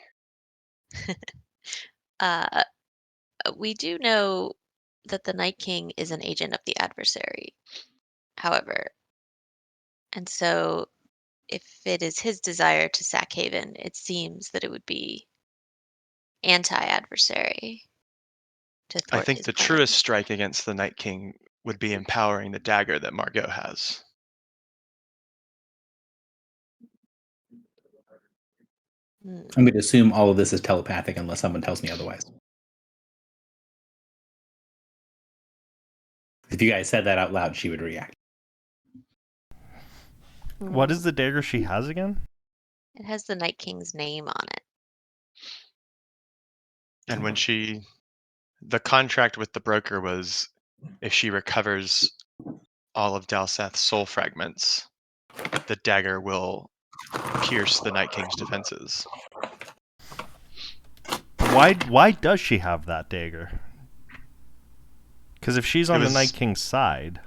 uh we do know that the Night King is an agent of the adversary, however. And so if it is his desire to sack Haven, it seems that it would be anti-adversary to I thwart think his the plan. truest strike against the Night King would be empowering the dagger that Margot has. Hmm. I'm going to assume all of this is telepathic unless someone tells me otherwise. If you guys said that out loud, she would react. What is the dagger she has again? It has the Night King's name on it. And when the contract with the broker was if she recovers all of Dalseth's soul fragments, the dagger will pierce the Night King's defenses. Why does she have that dagger? Because if she's on the Night King's side,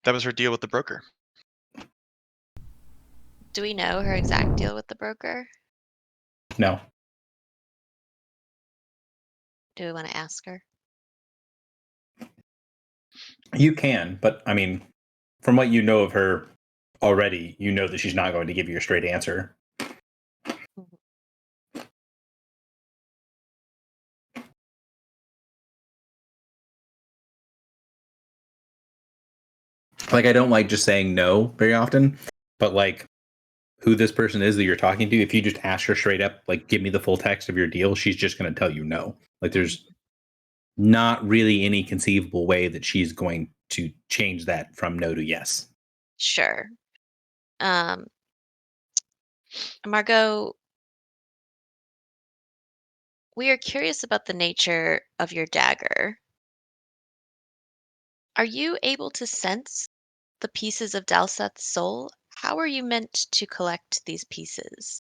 that was her deal with the broker. Do we know her exact deal with the broker? No. Do we want to ask her? You can, but I mean, from what you know of her already, you know that she's not going to give you a straight answer. Like, I don't like just saying no very often, but like who this person is that you're talking to, if you just ask her straight up, like, give me the full text of your deal, she's just going to tell you no. Like, there's not really any conceivable way that she's going to change that from no to yes. Sure. Margot, we are curious about the nature of your dagger. Are you able to sense the pieces of Dalseth's soul? How are you meant to collect these pieces?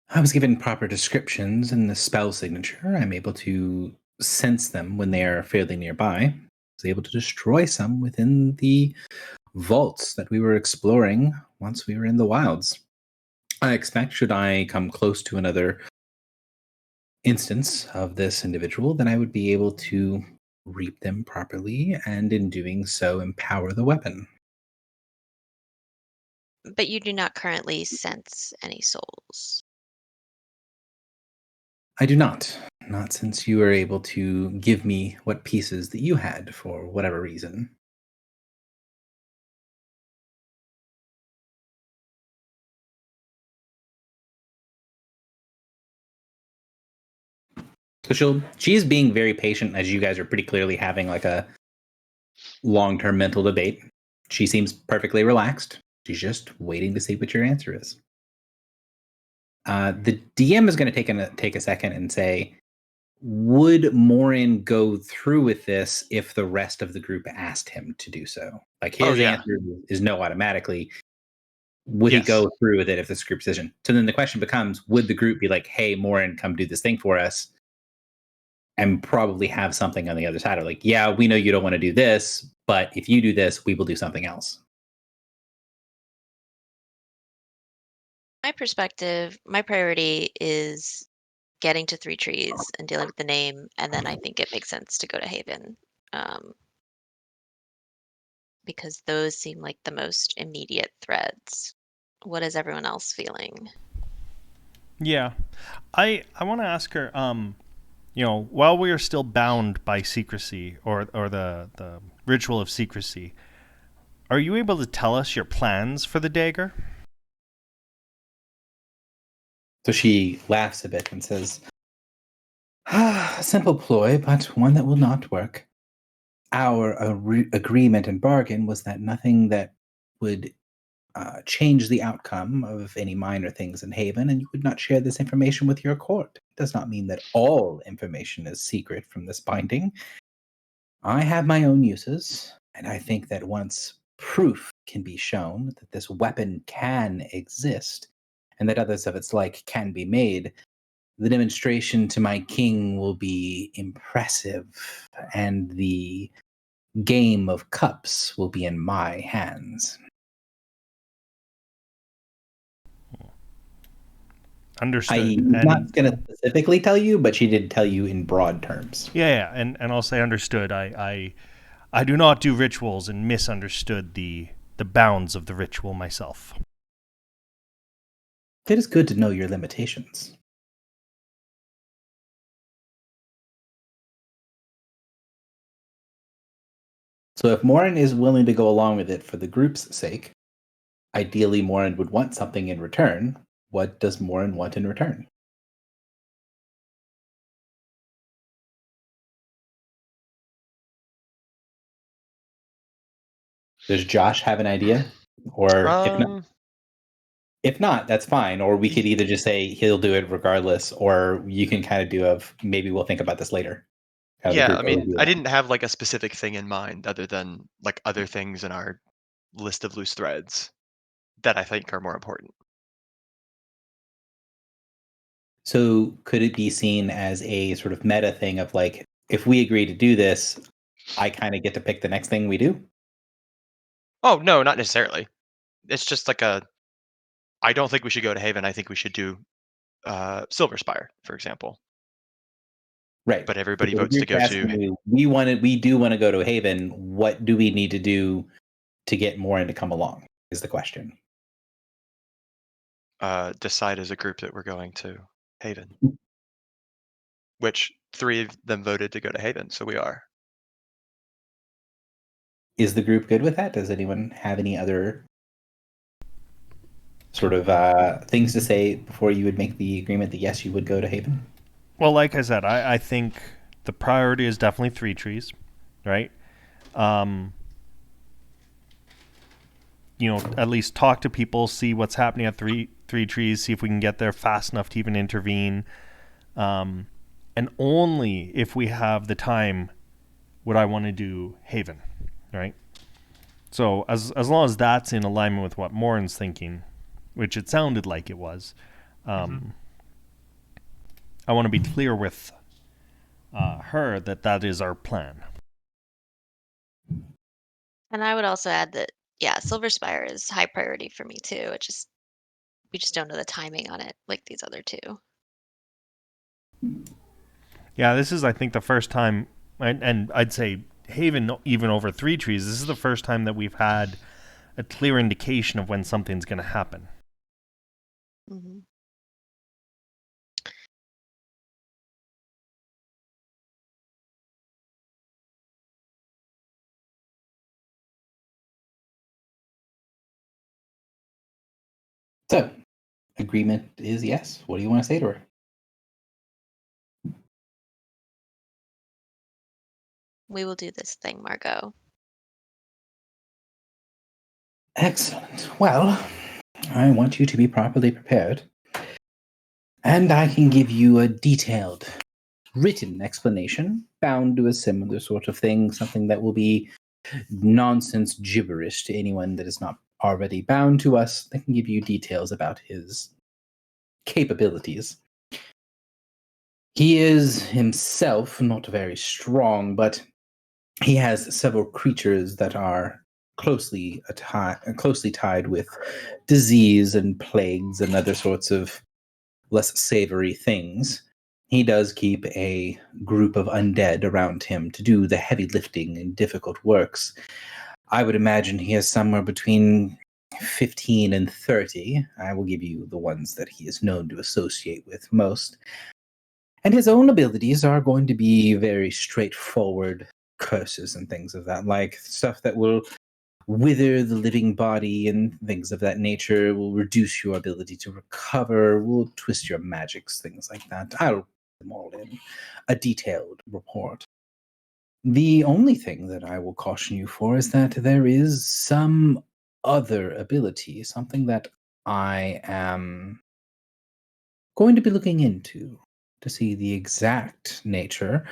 I was given proper descriptions in the spell signature. I'm able to sense them when they are fairly nearby. I was able to destroy some within the vaults that we were exploring once we were in the wilds. I expect, should I come close to another instance of this individual, then I would be able to reap them properly, and in doing so, empower the weapon. But you do not currently sense any souls. I do not. Not since you were able to give me what pieces that you had for whatever reason. So she's being very patient as you guys are pretty clearly having like a long-term mental debate. She seems perfectly relaxed. She's just waiting to see what your answer is. The DM is going to take a second and say, would Morin go through with this if the rest of the group asked him to do so? Like his yeah. answer is no automatically. Would he Yes. go through with it if this group's decision? So then the question becomes, would the group be like, hey, Morin, come do this thing for us? And probably have something on the other side of like, yeah, we know you don't want to do this, but if you do this, we will do something else. My perspective, my priority is getting to Three Trees and dealing with the name, and then I think it makes sense to go to Haven. Because those seem like the most immediate threads. What is everyone else feeling? Yeah. I want to ask her, while we are still bound by secrecy or the ritual of secrecy, are you able to tell us your plans for the dagger? So she laughs a bit and says, a simple ploy, but one that will not work. Our agreement and bargain was that nothing that would change the outcome of any minor things in Haven, and you would not share this information with your court. It does not mean that all information is secret from this binding. I have my own uses, and I think that once proof can be shown that this weapon can exist, and that others of its like can be made, the demonstration to my king will be impressive, and the game of cups will be in my hands. Understood. I'm not going to specifically tell you, but she did tell you in broad terms. Yeah, and I'll say understood. I do not do rituals and misunderstood the bounds of the ritual myself. It is good to know your limitations. So if Morin is willing to go along with it for the group's sake, ideally Morin would want something in return. What does Morin want in return? Does Josh have an idea? Or if not, that's fine. Or we could either just say he'll do it regardless, or you can kind of do of maybe we'll think about this later. Yeah, I mean, I didn't have like a specific thing in mind other than like other things in our list of loose threads that I think are more important. So could it be seen as a sort of meta thing of like, if we agree to do this, I kind of get to pick the next thing we do? Oh, no, not necessarily. It's just like I don't think we should go to Haven. I think we should do Silver Spire, for example. Right. But everybody votes to go to. We do want to go to Haven. What do we need to do to get Morin to come along? Is the question. Decide as a group that we're going to Haven. Which 3 of them voted to go to Haven, so we are. Is the group good with that? Does anyone have any other sort of things to say before you would make the agreement that yes, you would go to Haven? Well, like I said, I think the priority is definitely Three Trees, right? At least talk to people, see what's happening at Three Trees, see if we can get there fast enough to even intervene. And only if we have the time would I want to do Haven, right? So as long as that's in alignment with what Morin's thinking, which it sounded like it was, I want to be clear with her that is our plan. And I would also add that, yeah, Silver Spire is high priority for me too. We just don't know the timing on it like these other two. Yeah, this is, I think, the first time, and I'd say Haven even over Three Trees, this is the first time that we've had a clear indication of when something's going to happen. Mm-hmm. So, agreement is yes. What do you want to say to her? We will do this thing, Margot. Excellent. Well, I want you to be properly prepared. And I can give you a detailed written explanation bound to a similar sort of thing, something that will be nonsense gibberish to anyone that is not already bound to us. They can give you details about his capabilities. He is himself not very strong, but he has several creatures that are closely tied with disease and plagues and other sorts of less savory things. He does keep a group of undead around him to do the heavy lifting and difficult works. I would imagine he has somewhere between 15 and 30. I will give you the ones that he is known to associate with most. And his own abilities are going to be very straightforward curses and things of that, like stuff that will wither the living body and things of that nature, will reduce your ability to recover, will twist your magics, things like that. I'll put them all in a detailed report. The only thing that I will caution you for is that there is some other ability, something that I am going to be looking into to see the exact nature.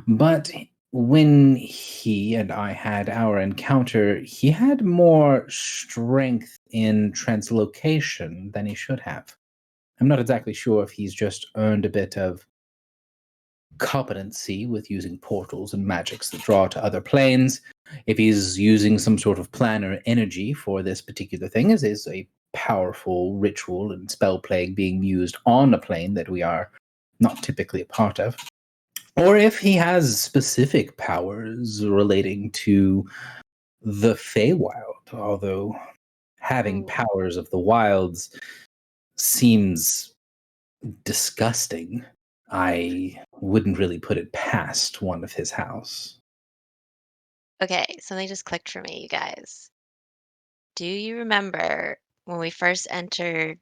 But when he and I had our encounter, he had more strength in translocation than he should have. I'm not exactly sure if he's just earned a bit of competency with using portals and magics that draw to other planes, if he's using some sort of plan or energy for this particular thing, as is a powerful ritual and spell plague being used on a plane that we are not typically a part of, or if he has specific powers relating to the Feywild, although having powers of the wilds seems disgusting. I wouldn't really put it past one of his house. Okay, something just clicked for me, you guys. Do you remember when we first entered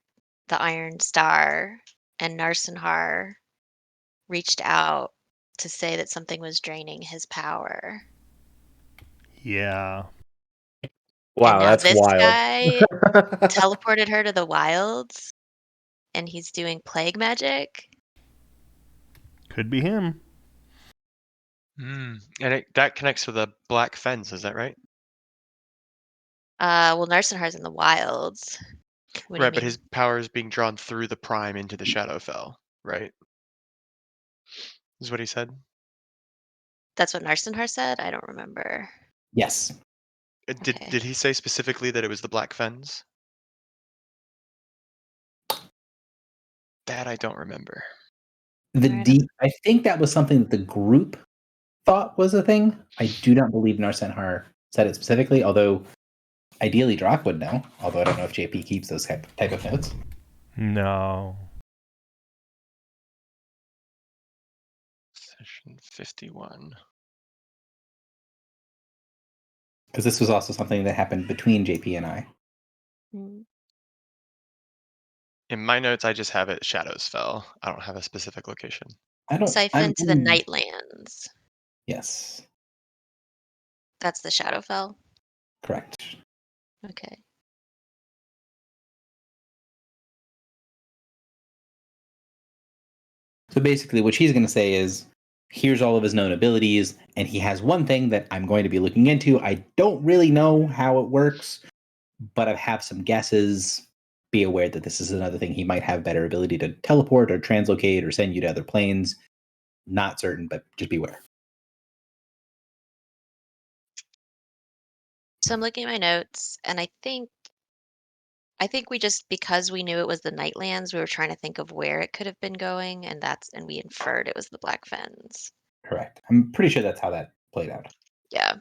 the Iron Star and Narsenhar reached out to say that something was draining his power? Yeah. Wow, And now that's this wild. guy teleported her to the wilds and he's doing plague magic? Could be him. And that connects to the Black Fens, is that right? Well, Narsenhar's in the wilds. What do you Right, but mean? his power is being drawn through the Prime into the Shadowfell, right? Is what he said. That's what Narsenhar said? I don't remember. Yes. Did Okay. did he say specifically that it was the Black Fens? That I don't remember. I think that was something that the group thought was a thing. I do not believe Narsenhar said it specifically, although ideally Drock would know, although I don't know if JP keeps those type of notes. No. Session 51. Because this was also something that happened between JP and I. Mm. In my notes, I just have it Shadows Fell. I don't have a specific location. Siphon to the Nightlands. Yes. That's the Shadowfell? Correct. Okay. So basically what she's going to say is, here's all of his known abilities, and he has one thing that I'm going to be looking into. I don't really know how it works, but I have some guesses. Be aware that this is another thing. He might have better ability to teleport or translocate or send you to other planes. Not certain, but just beware. So I'm looking at my notes, and I think we just, because we knew it was the Nightlands, we were trying to think of where it could have been going, and we inferred it was the Black Fens. Correct. I'm pretty sure that's how that played out. Yeah.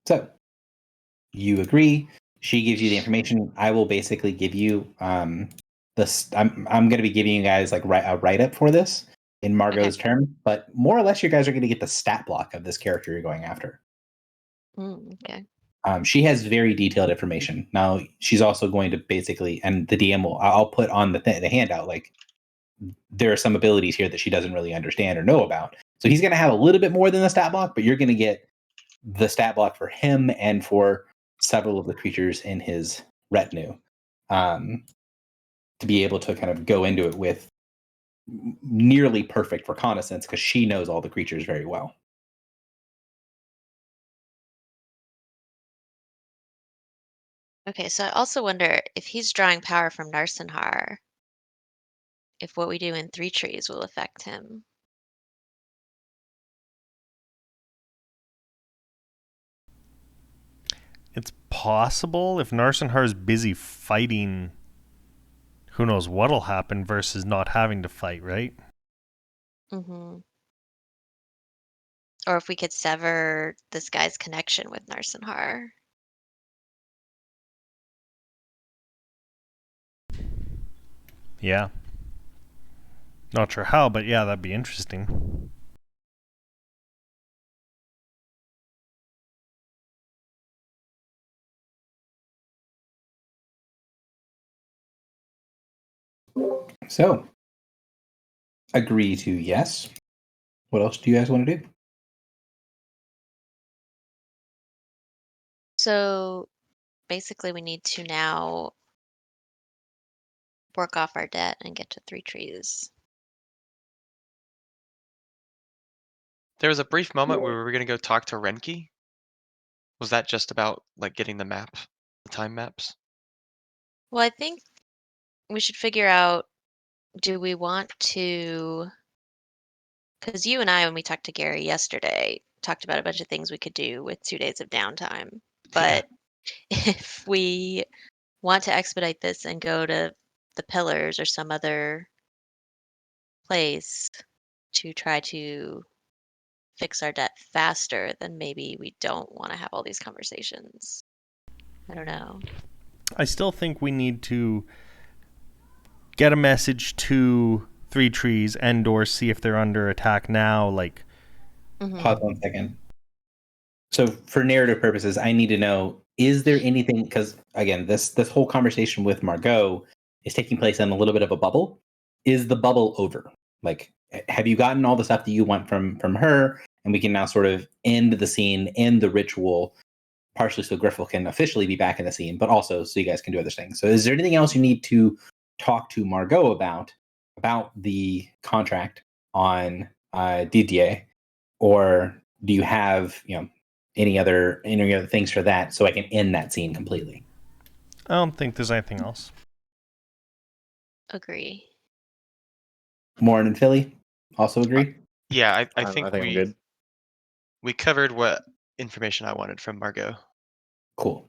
So you agree. She gives you the information. I will basically give you this. I'm going to be giving you guys like a write up for this in Margot's term, but more or less, you guys are going to get the stat block of this character you're going after. Okay. She has very detailed information. Now she's also going to basically, and the DM will. I'll put on the handout like there are some abilities here that she doesn't really understand or know about. So he's going to have a little bit more than the stat block, but you're going to get the stat block for him and for several of the creatures in his retinue. to be able to kind of go into it with nearly perfect reconnaissance because she knows all the creatures very well. Okay, so I also wonder if he's drawing power from Narsenhar, if what we do in Three Trees will affect him. It's possible if Narsenhar's busy fighting, who knows what'll happen versus not having to fight, right? Mm-hmm. Or if we could sever this guy's connection with Narsenhar. Yeah. Not sure how, but yeah, that'd be interesting. So, agree to yes. What else do you guys want to do? So basically we need to now work off our debt and get to Three Trees. There was a brief moment where we were gonna go talk to Renki. Was that just about like getting the map, the time maps? Well, I think we should figure out, do we want to, because you and I, when we talked to Gary yesterday, talked about a bunch of things we could do with 2 days of downtime. But if we want to expedite this and go to the Pillars or some other place to try to fix our debt faster, then maybe we don't want to have all these conversations. I don't know. I still think we need to get a message to Three Trees and or see if they're under attack now. Like, Pause 1 second. So for narrative purposes, I need to know, is there anything, because again, this whole conversation with Margot is taking place in a little bit of a bubble. Is the bubble over? Like, have you gotten all the stuff that you want from her? And we can now sort of end the scene, end the ritual, partially so Griffle can officially be back in the scene, but also so you guys can do other things. So is there anything else you need to talk to Margot about the contract on Didier? Or do you have, any other things for that so I can end that scene completely? I don't think there's anything else. Agree. Morin and Philly also agree? Yeah, I think I'm good. we covered what information I wanted from Margot. Cool.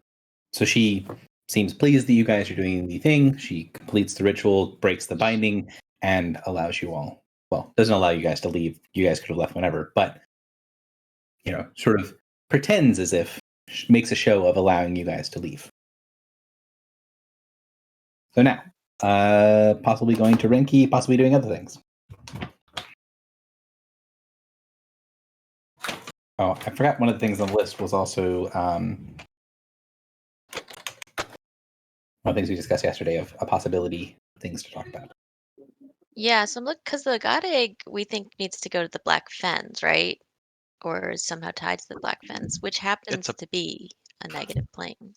So she seems pleased that you guys are doing the thing. She completes the ritual, breaks the binding, and allows you all, well, doesn't allow you guys to leave. You guys could have left whenever, but, sort of pretends as if, makes a show of allowing you guys to leave. So now, possibly going to Renki, possibly doing other things. Oh, I forgot one of the things on the list was also one of the things we discussed yesterday of a possibility things to talk about. Yeah, so I'm looking, because the God Egg we think needs to go to the Black Fens, right? Or is somehow tied to the Black Fens, which happens to be a negative plane.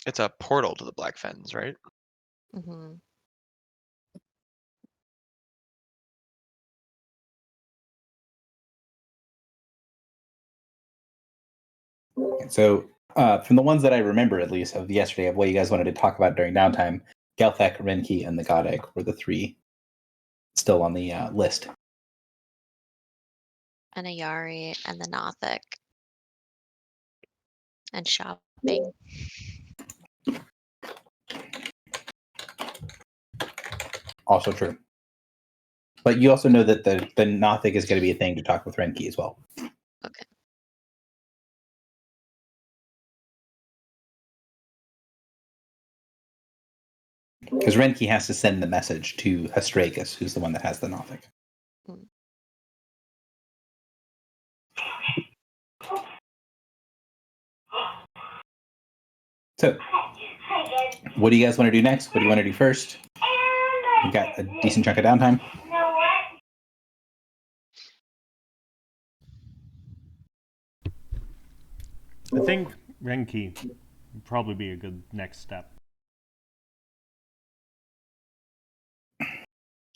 It's a portal to the Black Fens, right? Mm-hmm. So, from the ones that I remember, at least of yesterday, of what you guys wanted to talk about during downtime, Gelthek, Renki, and the God Egg were the three still on the list. And Ayari and the Nothic. And shopping. Also true. But you also know that the Nothic is going to be a thing to talk with Renki as well. Okay. Because Renki has to send the message to Astragus, who's the one that has the Nothic. Mm. So, what do you guys want to do next? What do you want to do first? We've got a decent chunk of downtime. I think Renki, Would probably be a good next step.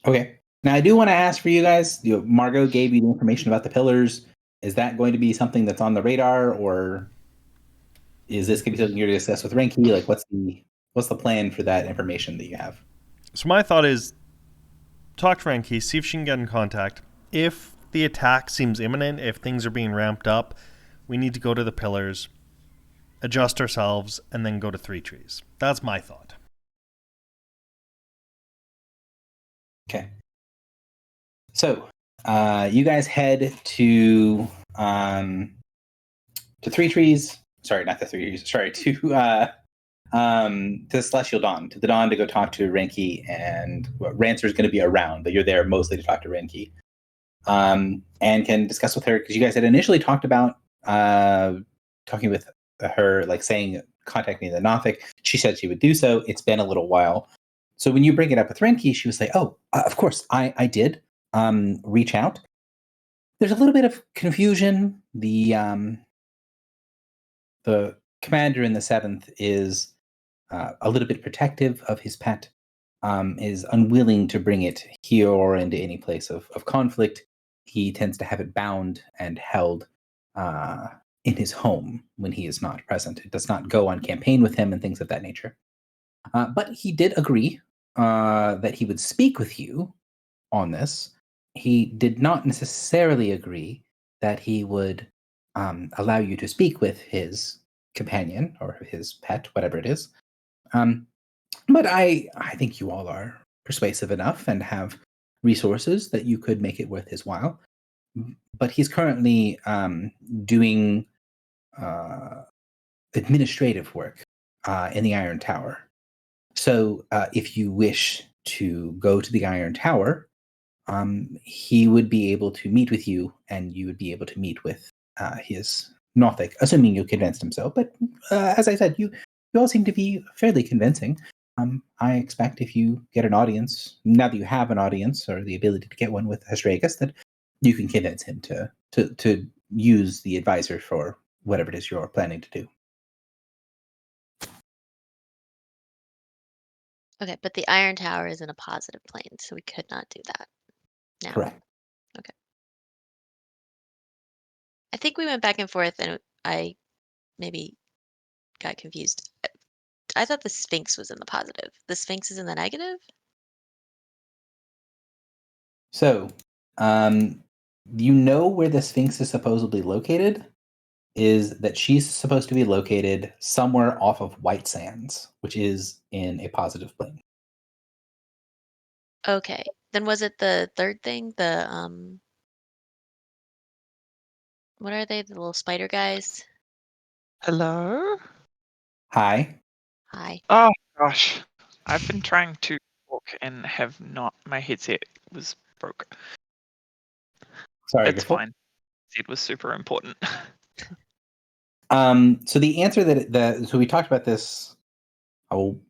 Okay. Now I do want to ask for you guys. Margot gave you the information about the pillars. Is that going to be something that's on the radar, or is this going to be something you're going to discuss with Renki? Like, what's the plan for that information that you have? So my thought is, talk to Renki, see if she can get in contact. If the attack seems imminent, if things are being ramped up, we need to go to the pillars, adjust ourselves, and then go to Three Trees. That's my thought. Okay. So, you guys head to Three Trees. Sorry, not the Three Trees. Sorry, to the Celestial Dawn, to the Dawn, to go talk to Renki, and Rancer's going to be around, but you're there mostly to talk to Renki, and can discuss with her, because you guys had initially talked about talking with her, like saying contact me in the Nothic. She said she would do so. It's been a little while. So when you bring it up with Renki, she was like, "Oh, of course, I did reach out. There's a little bit of confusion. The commander in the 7th is a little bit protective of his pet, is unwilling to bring it here or into any place of conflict. He tends to have it bound and held in his home when he is not present. It does not go on campaign with him and things of that nature. But he did agree that he would speak with you on this. He did not necessarily agree that he would allow you to speak with his companion or his pet, whatever it is. But I think you all are persuasive enough and have resources that you could make it worth his while. But he's currently doing administrative work in the Iron Tower. So if you wish to go to the Iron Tower, he would be able to meet with you, and you would be able to meet with his Nothic, assuming you convinced him so. But as I said, you all seem to be fairly convincing. I expect if you get an audience, now that you have an audience or the ability to get one with Astragus, that you can convince him to use the advisor for whatever it is you're planning to do. Okay, but the Iron Tower is in a positive plane, so we could not do that now. Correct. Okay. I think we went back and forth, and I maybe got confused. I thought the Sphinx was in the positive. The Sphinx is in the negative? So, you know where the Sphinx is supposedly located? Is that she's supposed to be located somewhere off of White Sands, which is in a positive plane. Okay. Then was it the third thing? The what are they? The little spider guys? Hello? Hi. Hi. Oh gosh. I've been trying to talk and have not. My headset was broke. Sorry, It's Griffel. fine. It was super important. So the answer so we talked about this. I will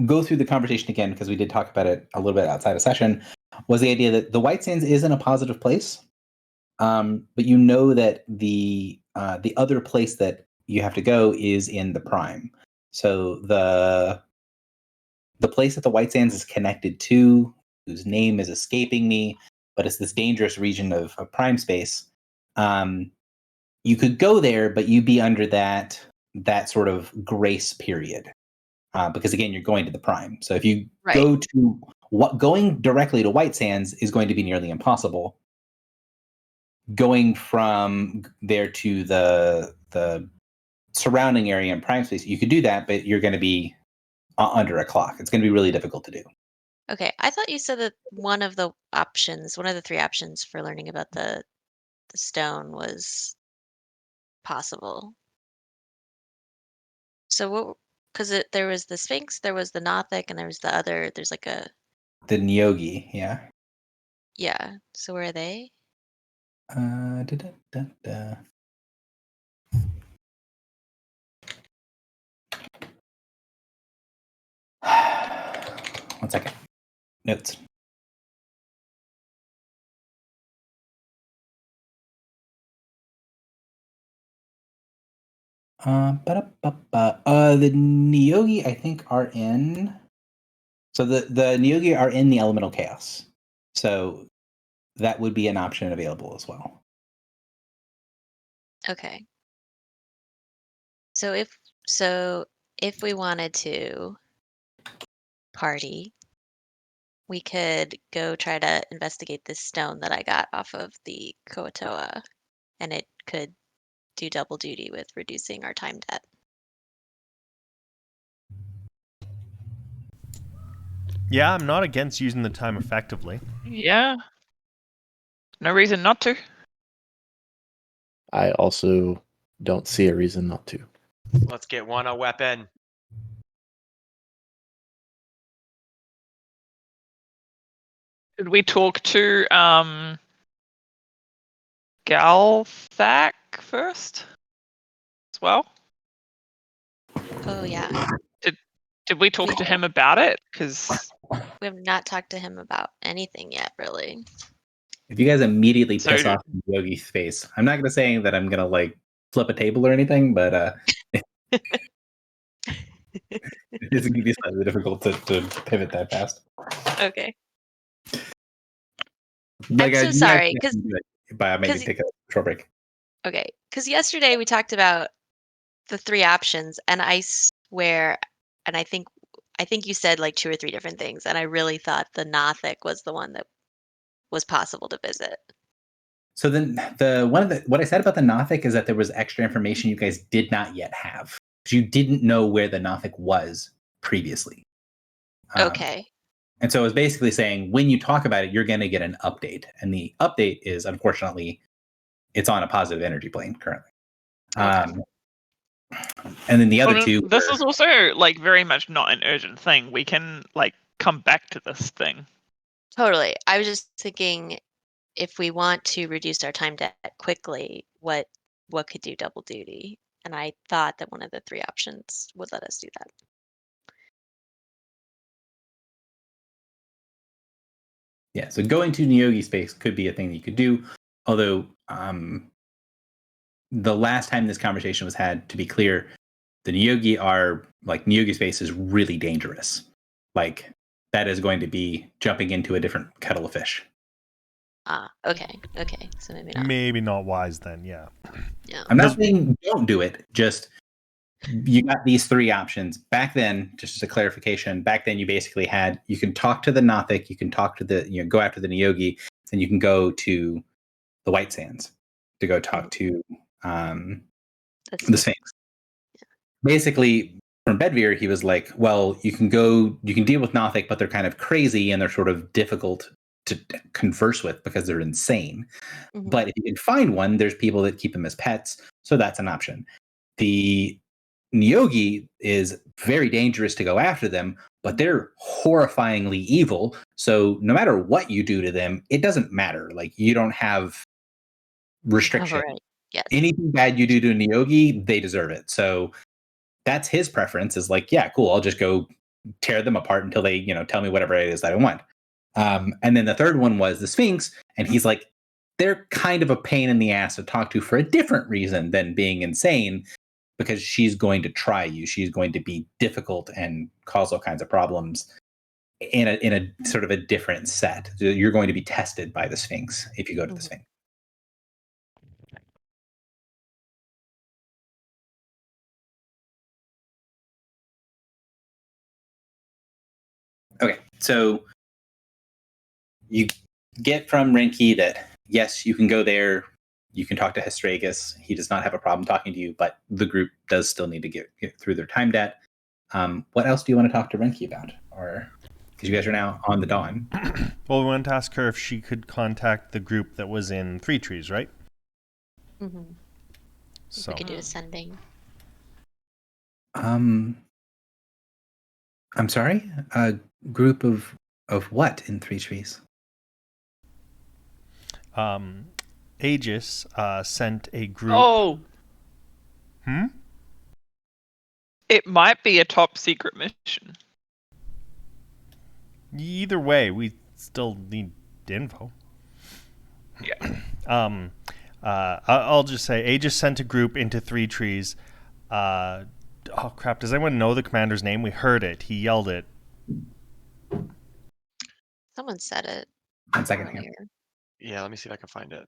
go through the conversation again because we did talk about it a little bit outside of session. Was the idea that the White Sands is in a positive place, but you know that the other place that you have to go is in the Prime. So the place that the White Sands is connected to, whose name is escaping me, but it's this dangerous region of Prime space. You could go there, but you'd be under that sort of grace period, because again, you're going to the Prime. So if you Right. go to going directly to White Sands is going to be nearly impossible. Going from there to the surrounding area in Prime space, you could do that, but you're going to be under a clock. It's going to be really difficult to do. Okay. I thought you said that one of the three options for learning about the stone was possible. So what? Because there was the Sphinx, there was the Nothic, and there was the other. There's like a The Nyogi, yeah. yeah. So where are they? Da, da, da, da. One second. Notes. The Nyogi, I think, are in. So the Nyogi are in the Elemental Chaos. So that would be an option available as well. Okay. So if we wanted to party, we could go try to investigate this stone that I got off of the Koatoa, and it could do double duty with reducing our time debt. Yeah, I'm not against using the time effectively. Yeah. No reason not to. I also don't see a reason not to. Let's get one a weapon. Did we talk to Galthak first as well? Oh yeah, Did we talk to him about it? Because we have not talked to him about anything yet, really. If you guys immediately So- piss off Yogi's face, I'm not going to say that I'm going to like flip a table or anything, but it's going to be slightly difficult to pivot that fast. Okay. Like, so you guys sorry, can do it by maybe 'cause- take a short break. Okay, because yesterday we talked about the 3 options, and I swear, and I think you said like 2 or 3 different things, and I really thought the Nothic was the one that was possible to visit. So then what I said about the Nothic is that there was extra information you guys did not yet have. You didn't know where the Nothic was previously. Okay. And so it was basically saying when you talk about it, you're going to get an update. And the update is, unfortunately, it's on a positive energy plane currently. Okay. And then the other two. This is also like very much not an urgent thing. We can like come back to this thing. Totally. I was just thinking, if we want to reduce our time debt quickly, what could do double duty? And I thought that one of the 3 options would let us do that. Yeah, so going to Nyogi space could be a thing that you could do. Although the last time this conversation was had, to be clear, the Nyogi space is really dangerous. Like that is going to be jumping into a different kettle of fish. Okay. So maybe not. Maybe not wise then, yeah. Yeah. I'm not saying don't do it. Just you got these 3 options. Back then, just as a clarification, back then you basically had, you can talk to the Nothic, you can talk to go after the Nyogi, and you can go to the White Sands to go talk to the Sphinx. Yeah. Basically, from Bedvere, he was like, well, you can deal with Nothic, but they're kind of crazy and they're sort of difficult to converse with because they're insane. Mhm. But if you can find one, there's people that keep them as pets, so that's an option. The Nyogi is very dangerous to go after them, but they're horrifyingly evil. So no matter what you do to them, it doesn't matter. Like you don't have restriction. Oh, right. Yes. Anything bad you do to a Nyogi, they deserve it. So that's his preference. Is like, yeah, cool. I'll just go tear them apart until they, tell me whatever it is that I want. And then the third one was the Sphinx, and he's like, they're kind of a pain in the ass to talk to for a different reason than being insane, because she's going to try you. She's going to be difficult and cause all kinds of problems in a sort of a different set. You're going to be tested by the Sphinx if you go to the Sphinx. Okay, so you get from Renki that, yes, you can go there. You can talk to Hestragus. He does not have a problem talking to you, but the group does still need to get through their time debt. What else do you want to talk to Renki about? Or because you guys are now on the Dawn. Well, we wanted to ask her if she could contact the group that was in Three Trees, right? Mm-hmm. So We could do ascending. I'm sorry? A group of what in Three Trees? Aegis sent a group. Oh, Hmm? it might be a top secret mission. Either way, we still need info. Yeah. I'll just say Aegis sent a group into Three Trees Oh crap! Does anyone know the commander's name? We heard it. He yelled it. Someone said it. 1 second here. earlier. Yeah, let me see if I can find it.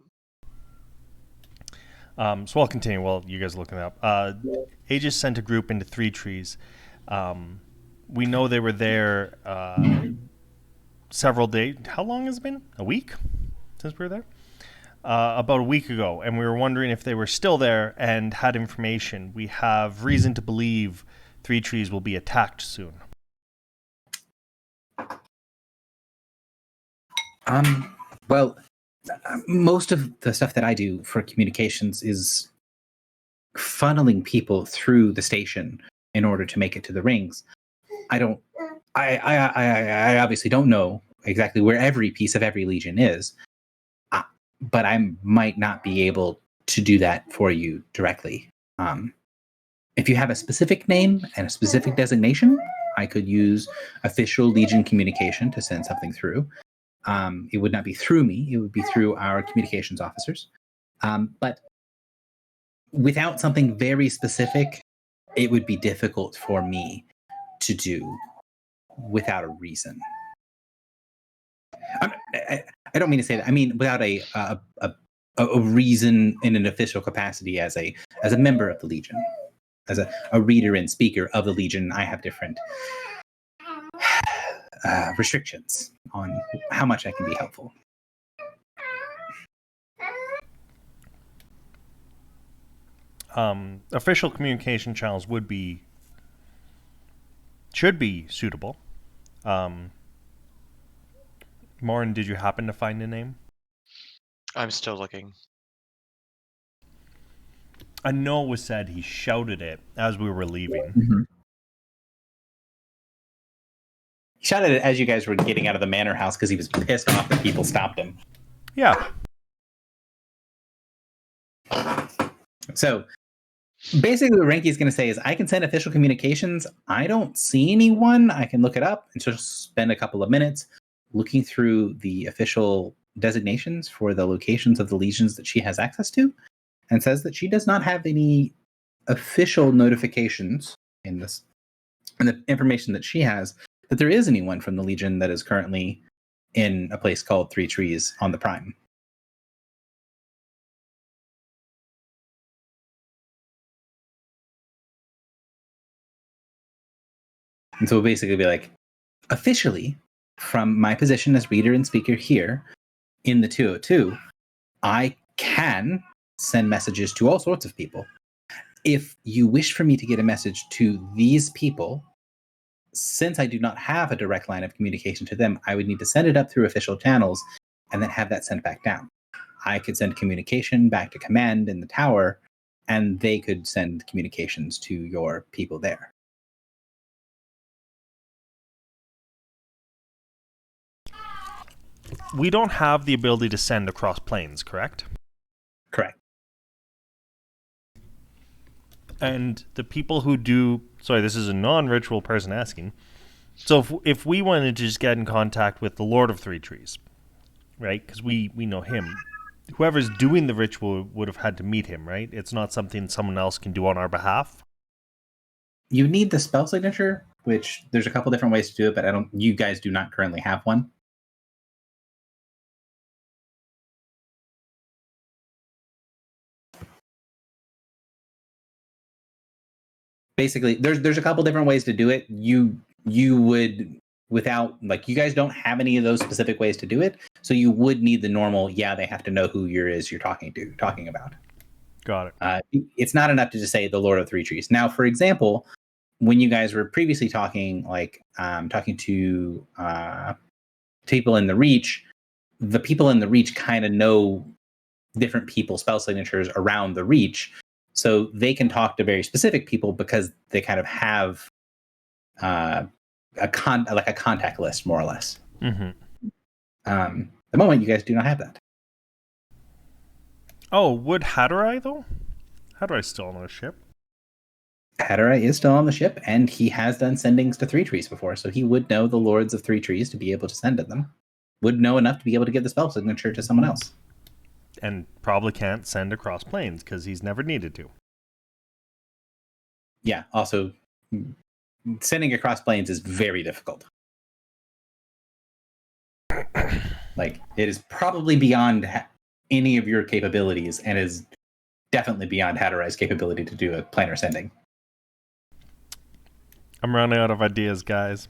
So I'll continue while you guys are looking it up. Aegis sent a group into Three Trees. We know they were there several days. How long has it been? A week since we were there? About a week ago, and we were wondering if they were still there and had information. We have reason to believe Three Trees will be attacked soon. Well, most of the stuff that I do for communications is funneling people through the station in order to make it to the rings. I obviously don't know exactly where every piece of every legion is, but I might not be able to do that for you directly. If you have a specific name and a specific designation, I could use official legion communication to send something through. It would not be through me, it would be through our communications officers. But without something very specific, it would be difficult for me to do without a reason. I don't mean to say that. I mean without a reason in an official capacity as a member of the Legion, as a reader and speaker of the Legion. I have different restrictions on how much I can be helpful. Official communication channels should be suitable. Morin, did you happen to find a name? I'm still looking. I know it was said he shouted it as we were leaving. Mm-hmm. He shouted it as you guys were getting out of the manor house because he was pissed off that people stopped him. Yeah. So basically what Renki's going to say is, I can send official communications. I don't see anyone. I can look it up and just spend a couple of minutes looking through the official designations for the locations of the legions that she has access to, and says that she does not have any official notifications in this, and the information that she has, that there is anyone from the Legion that is currently in a place called Three Trees on the Prime. And so we'll basically be like, officially, from my position as reader and speaker here in the 202, I can send messages to all sorts of people. If you wish for me to get a message to these people, since I do not have a direct line of communication to them, I would need to send it up through official channels and then have that sent back down. I could send communication back to command in the tower, and they could send communications to your people there. We don't have the ability to send across planes, correct? Correct. And the people who do... Sorry, this is a non-ritual person asking. So if we wanted to just get in contact with the Lord of Three Trees, right? Because we know him. Whoever's doing the ritual would have had to meet him, right? It's not something someone else can do on our behalf. You need the spell signature, which there's a couple different ways to do it, but you guys do not currently have one. Basically, there's a couple different ways to do it. You would, without, like, you guys don't have any of those specific ways to do it, so you would need the normal, they have to know who you're talking about. Got it. It's not enough to just say the Lord of Three Trees. Now, for example, when you guys were previously talking to people in the Reach, the people in the Reach kind of know different people's spell signatures around the Reach, so they can talk to very specific people because they kind of have a contact list, more or less. Mm-hmm. The moment you guys do not have that. Oh, would Hatterai, though? Hatterai's still on the ship. Hatterai is still on the ship, and he has done sendings to Three Trees before, so he would know the Lords of Three Trees to be able to send to them. Would know enough to be able to give the spell signature to someone else. And probably can't send across planes because he's never needed to. yeah, also sending across planes is very difficult. Like, it is probably beyond any of your capabilities, and is definitely beyond Hatterai's capability to do a planar sending. I'm running out of ideas, guys.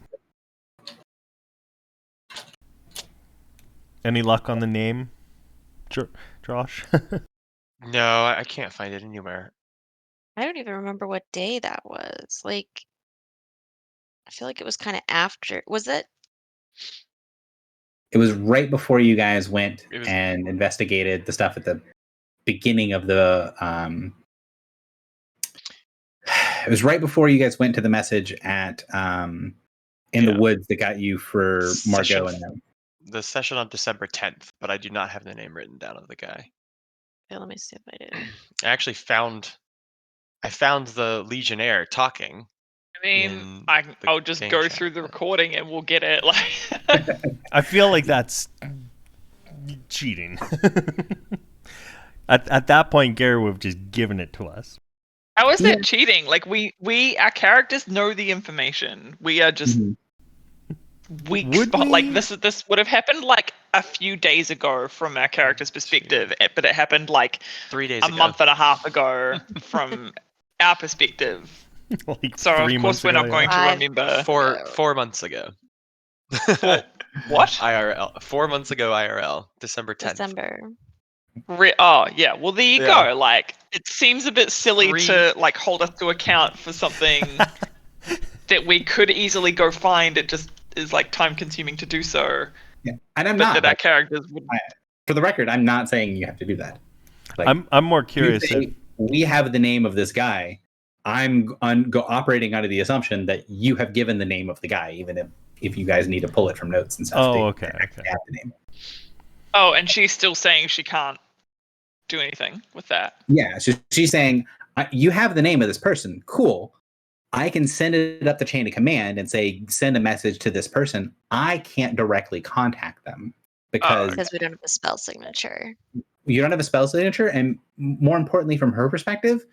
Any luck on the name, Josh? No, I can't find it anywhere. I don't even remember what day that was. Like, I feel like it was kind of after. Was it? It was right before you guys went It was- and investigated the stuff at the beginning of the. It was right before you guys went to the message at in the Yeah. woods that got you for Margot Session and them. The session on December 10th, but I do not have the name written down of the guy. Okay, let me see if I did. I actually found the Legionnaire talking. I mean, in I'll just game go chat, through the but- recording and we'll get it. Like, I feel like that's cheating. At that point, Gary would have just given it to us. how is that cheating? Like, our characters know the information. We are just Mhm. weak Would spot. Like, we? this would have happened like a few days ago from our character's perspective, but it happened like 3 days a ago. month and a half ago from our perspective. Like So 3 of months course we're ago, not going to yeah. remember. Four months ago. What? IRL. 4 months ago IRL. December 10th. December. Oh yeah. Well, there you Yeah. go. Like, it seems a bit silly to like hold us to account for something that we could easily go find. It just is like time consuming to do so. Yeah. And I'm But not. that our Like, characters would. for the record, I'm not saying you have to do that. Like, I'm more you curious. say, we have the name of this guy. I'm operating under the assumption that you have given the name of the guy, even if you guys need to pull it from notes and stuff. Oh, to okay, actually okay. have the name. Oh, and she's still saying she can't do anything with that. Yeah, so she's saying, you have the name of this person. Cool. I can send it up the chain of command and say, send a message to this person. I can't directly contact them because Because we don't have a spell signature. you don't have a spell signature. And more importantly, from her perspective,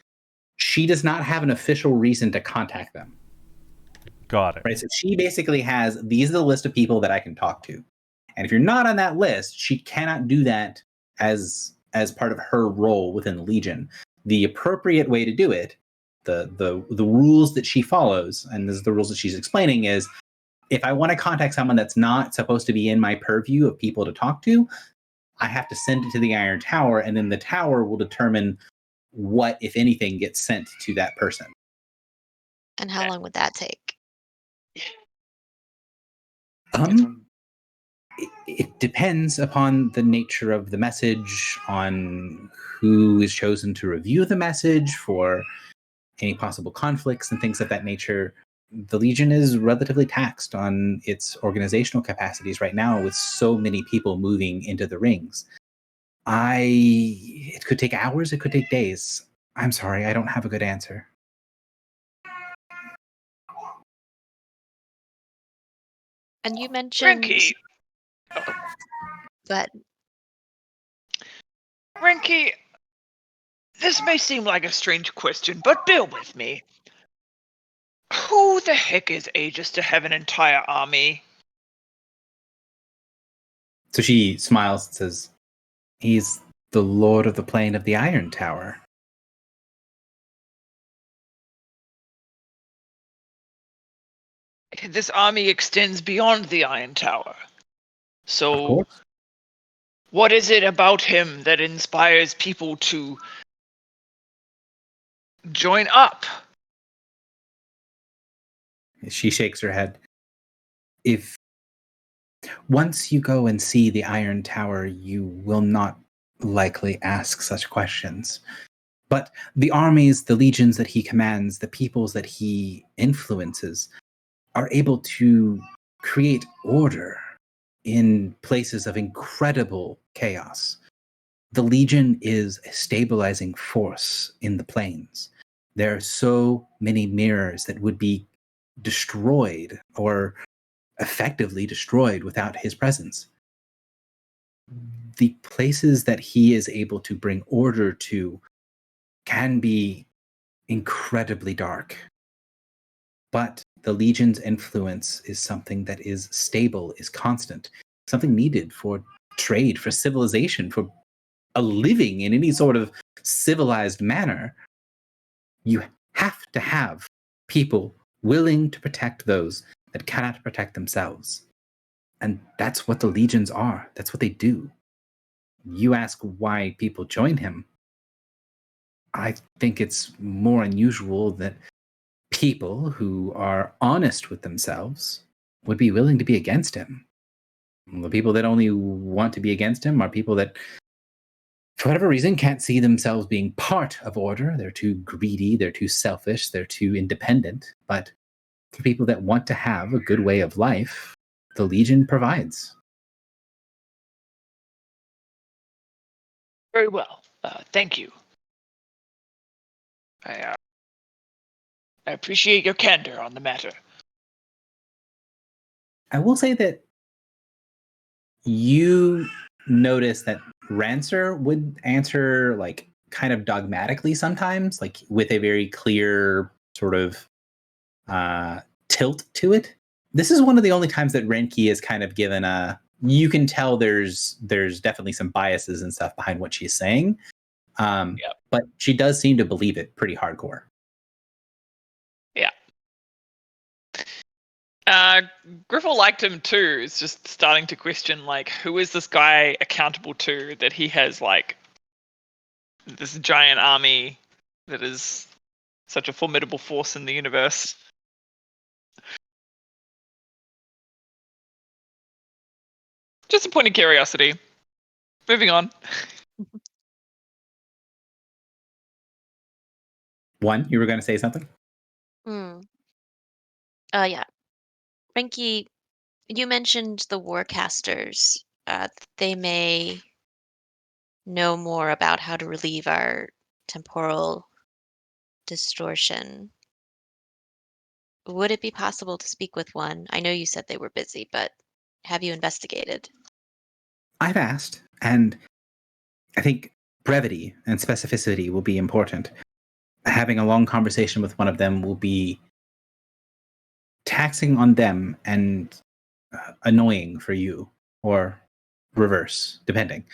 she does not have an official reason to contact them. Got it. Right. So she basically has, these are the list of people that I can talk to. And if you're not on that list, she cannot do that as part of her role within the Legion. The appropriate way to do it, the rules that she follows, and this is the rules that she's explaining, is if I want to contact someone that's not supposed to be in my purview of people to talk to, I have to send it to the Iron Tower, and then the tower will determine what, if anything, gets sent to that person. And how long would that take? It depends upon the nature of the message, on who is chosen to review the message for any possible conflicts and things of that nature. The Legion is relatively taxed on its organizational capacities right now, with so many people moving into the rings. It could take hours, it could take days. I'm sorry, I don't have a good answer. And you mentioned Rinky, that Rinky, this may seem like a strange question, but bear with me. Who the heck is Aegis to have an entire army? So she smiles and says, he's the Lord of the Plane of the Iron Tower. This army extends beyond the Iron Tower. Of So, course. what is it about him that inspires people to join up? She shakes her head. If once you go and see the Iron Tower, you will not likely ask such questions. But the armies, the legions that he commands, the peoples that he influences, are able to create order in places of incredible chaos. The Legion is a stabilizing force in the plains. There are so many mirrors that would be destroyed or effectively destroyed without his presence. The places that he is able to bring order to can be incredibly dark. But the Legion's influence is something that is stable, is constant, something needed for trade, for civilization, for a living in any sort of civilized manner. You have to have people willing to protect those that cannot protect themselves. And that's what the Legions are. That's what they do. You ask why people join him. I think it's more unusual that people who are honest with themselves would be willing to be against him. The people that only want to be against him are people that, for whatever reason, can't see themselves being part of order. They're too greedy, they're too selfish, they're too independent. But for people that want to have a good way of life, the Legion provides. Very well. Thank you. I appreciate your candor on the matter. I will say that you notice that Rancer would answer like kind of dogmatically sometimes, like with a very clear sort of tilt to it. This is one of the only times that Renki is kind of given a. You can tell there's definitely some biases and stuff behind what she's saying, but she does seem to believe it pretty hardcore. Yeah. Griffel liked him too. It's just starting to question, like, who is this guy accountable to that he has, like, this giant army that is such a formidable force in the universe. Just a point of curiosity. Moving on. One, you were going to say something? Yeah. Frankie, you mentioned the Warcasters. They may know more about how to relieve our temporal distortion. Would it be possible to speak with one? I know you said they were busy, but have you investigated? I've asked, and I think brevity and specificity will be important. Having a long conversation with one of them will be taxing on them and annoying for you, or reverse, depending.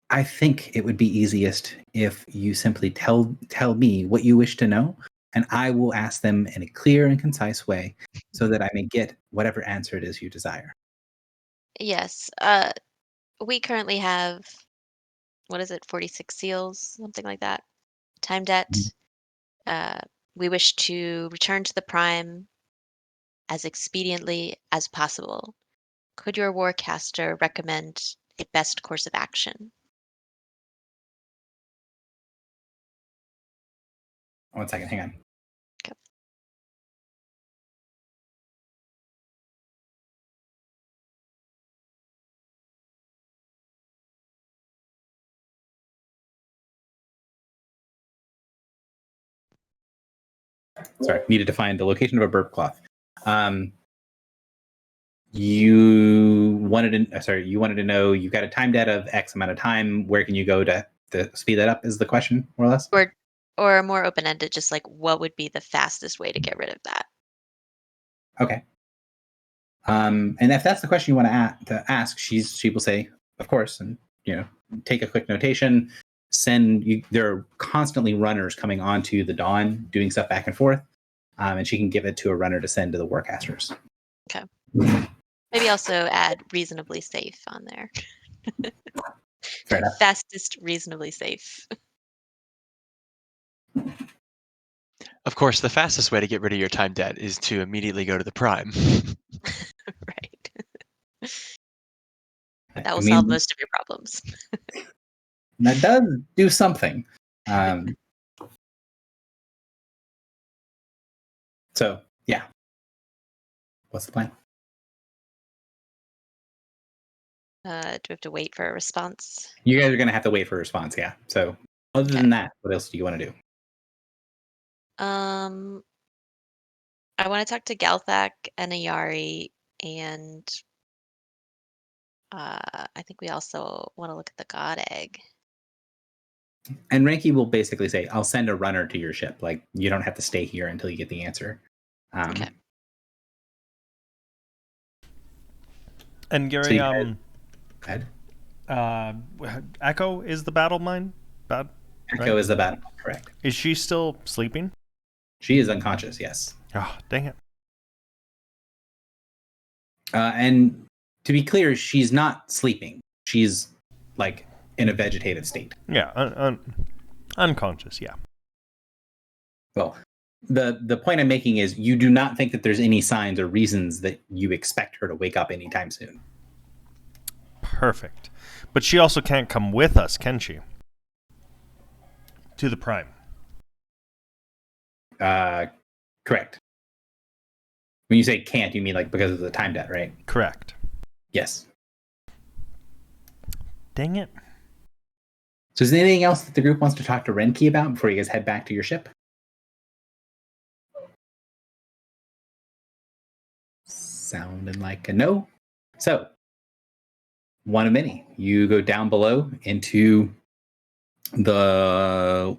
I think it would be easiest if you simply tell me what you wish to know, and I will ask them in a clear and concise way so that I may get whatever answer it is you desire. Yes. We currently have, what is it, 46 seals, something like that. Time debt. We wish to return to the Prime as expediently as possible. Could your Warcaster recommend a best course of action? 1 second, hang on. Okay. Sorry, needed to find the location of a burp cloth. You wanted to know you've got a time debt of X amount of time. Where can you go to speed that up? Is the question, more or less? Or more open-ended, just like what would be the fastest way to get rid of that? Okay. And if that's the question you want to ask, she will say, of course, and take a quick notation. There are constantly runners coming onto the Dawn, doing stuff back and forth, and she can give it to a runner to send to the Warcasters. Okay. Maybe also add reasonably safe on there. Fair enough. Fastest, reasonably safe. Of course, the fastest way to get rid of your time debt is to immediately go to the Prime. Right. That will solve most of your problems. That does do something. So, yeah. What's the plan? Do we have to wait for a response? You guys are going to have to wait for a response, yeah. So, other than that, what else do you want to do? I want to talk to Galthak and Ayari, and I think we also want to look at the God Egg. And Ranky will basically say, I'll send a runner to your ship. Like, you don't have to stay here until you get the answer. Okay. And So Gary, you Ed? Echo is the battle mind? Echo Right. is the battle. Correct. Is she still sleeping? She is unconscious, yes. Oh, dang it. And to be clear, she's not sleeping. She's like in a vegetative state. Yeah, unconscious, yeah. Well, the point I'm making is you do not think that there's any signs or reasons that you expect her to wake up anytime soon. Perfect. But she also can't come with us, can she? To the Prime. Correct. When you say can't, you mean like because of the time debt, right? Correct. Yes. Dang it. So is there anything else that the group wants to talk to Renki about before you guys head back to your ship? Sounding like a no. So, one of many. You go down below into the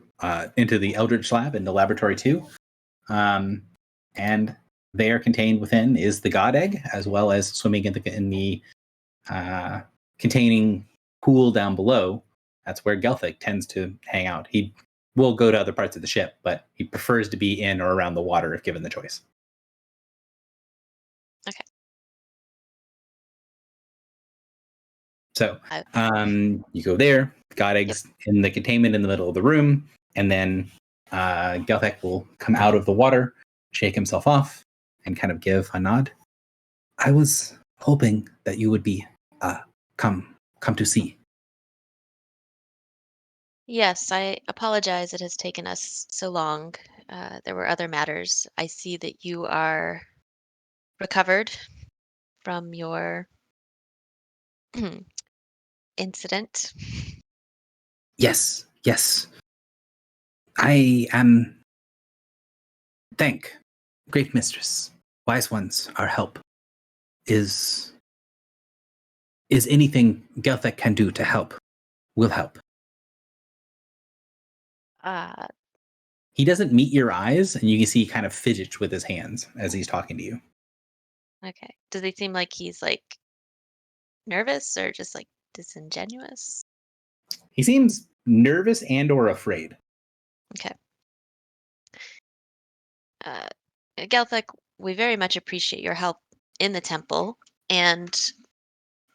Eldritch Lab in the Laboratory 2. And there contained within is the God Egg, as well as swimming in the containing pool down below. That's where Gelthik tends to hang out. He will go to other parts of the ship, but he prefers to be in or around the water if given the choice. Okay. So you go there, God Egg's in the containment in the middle of the room, and then Gelthik will come out of the water, shake himself off, and kind of give a nod. I was hoping that you would be come to see. Yes, I apologize it has taken us so long. There were other matters. I see that you are recovered from your incident. Yes. I am. Thank, great mistress, wise ones, our help. Is anything Gelthik can do to help, will help. He doesn't meet your eyes, and you can see he kind of fidgets with his hands as he's talking to you. Okay. Does he seem like he's like nervous or just like disingenuous? He seems nervous and or afraid. Okay. Gelthik, we very much appreciate your help in the temple, and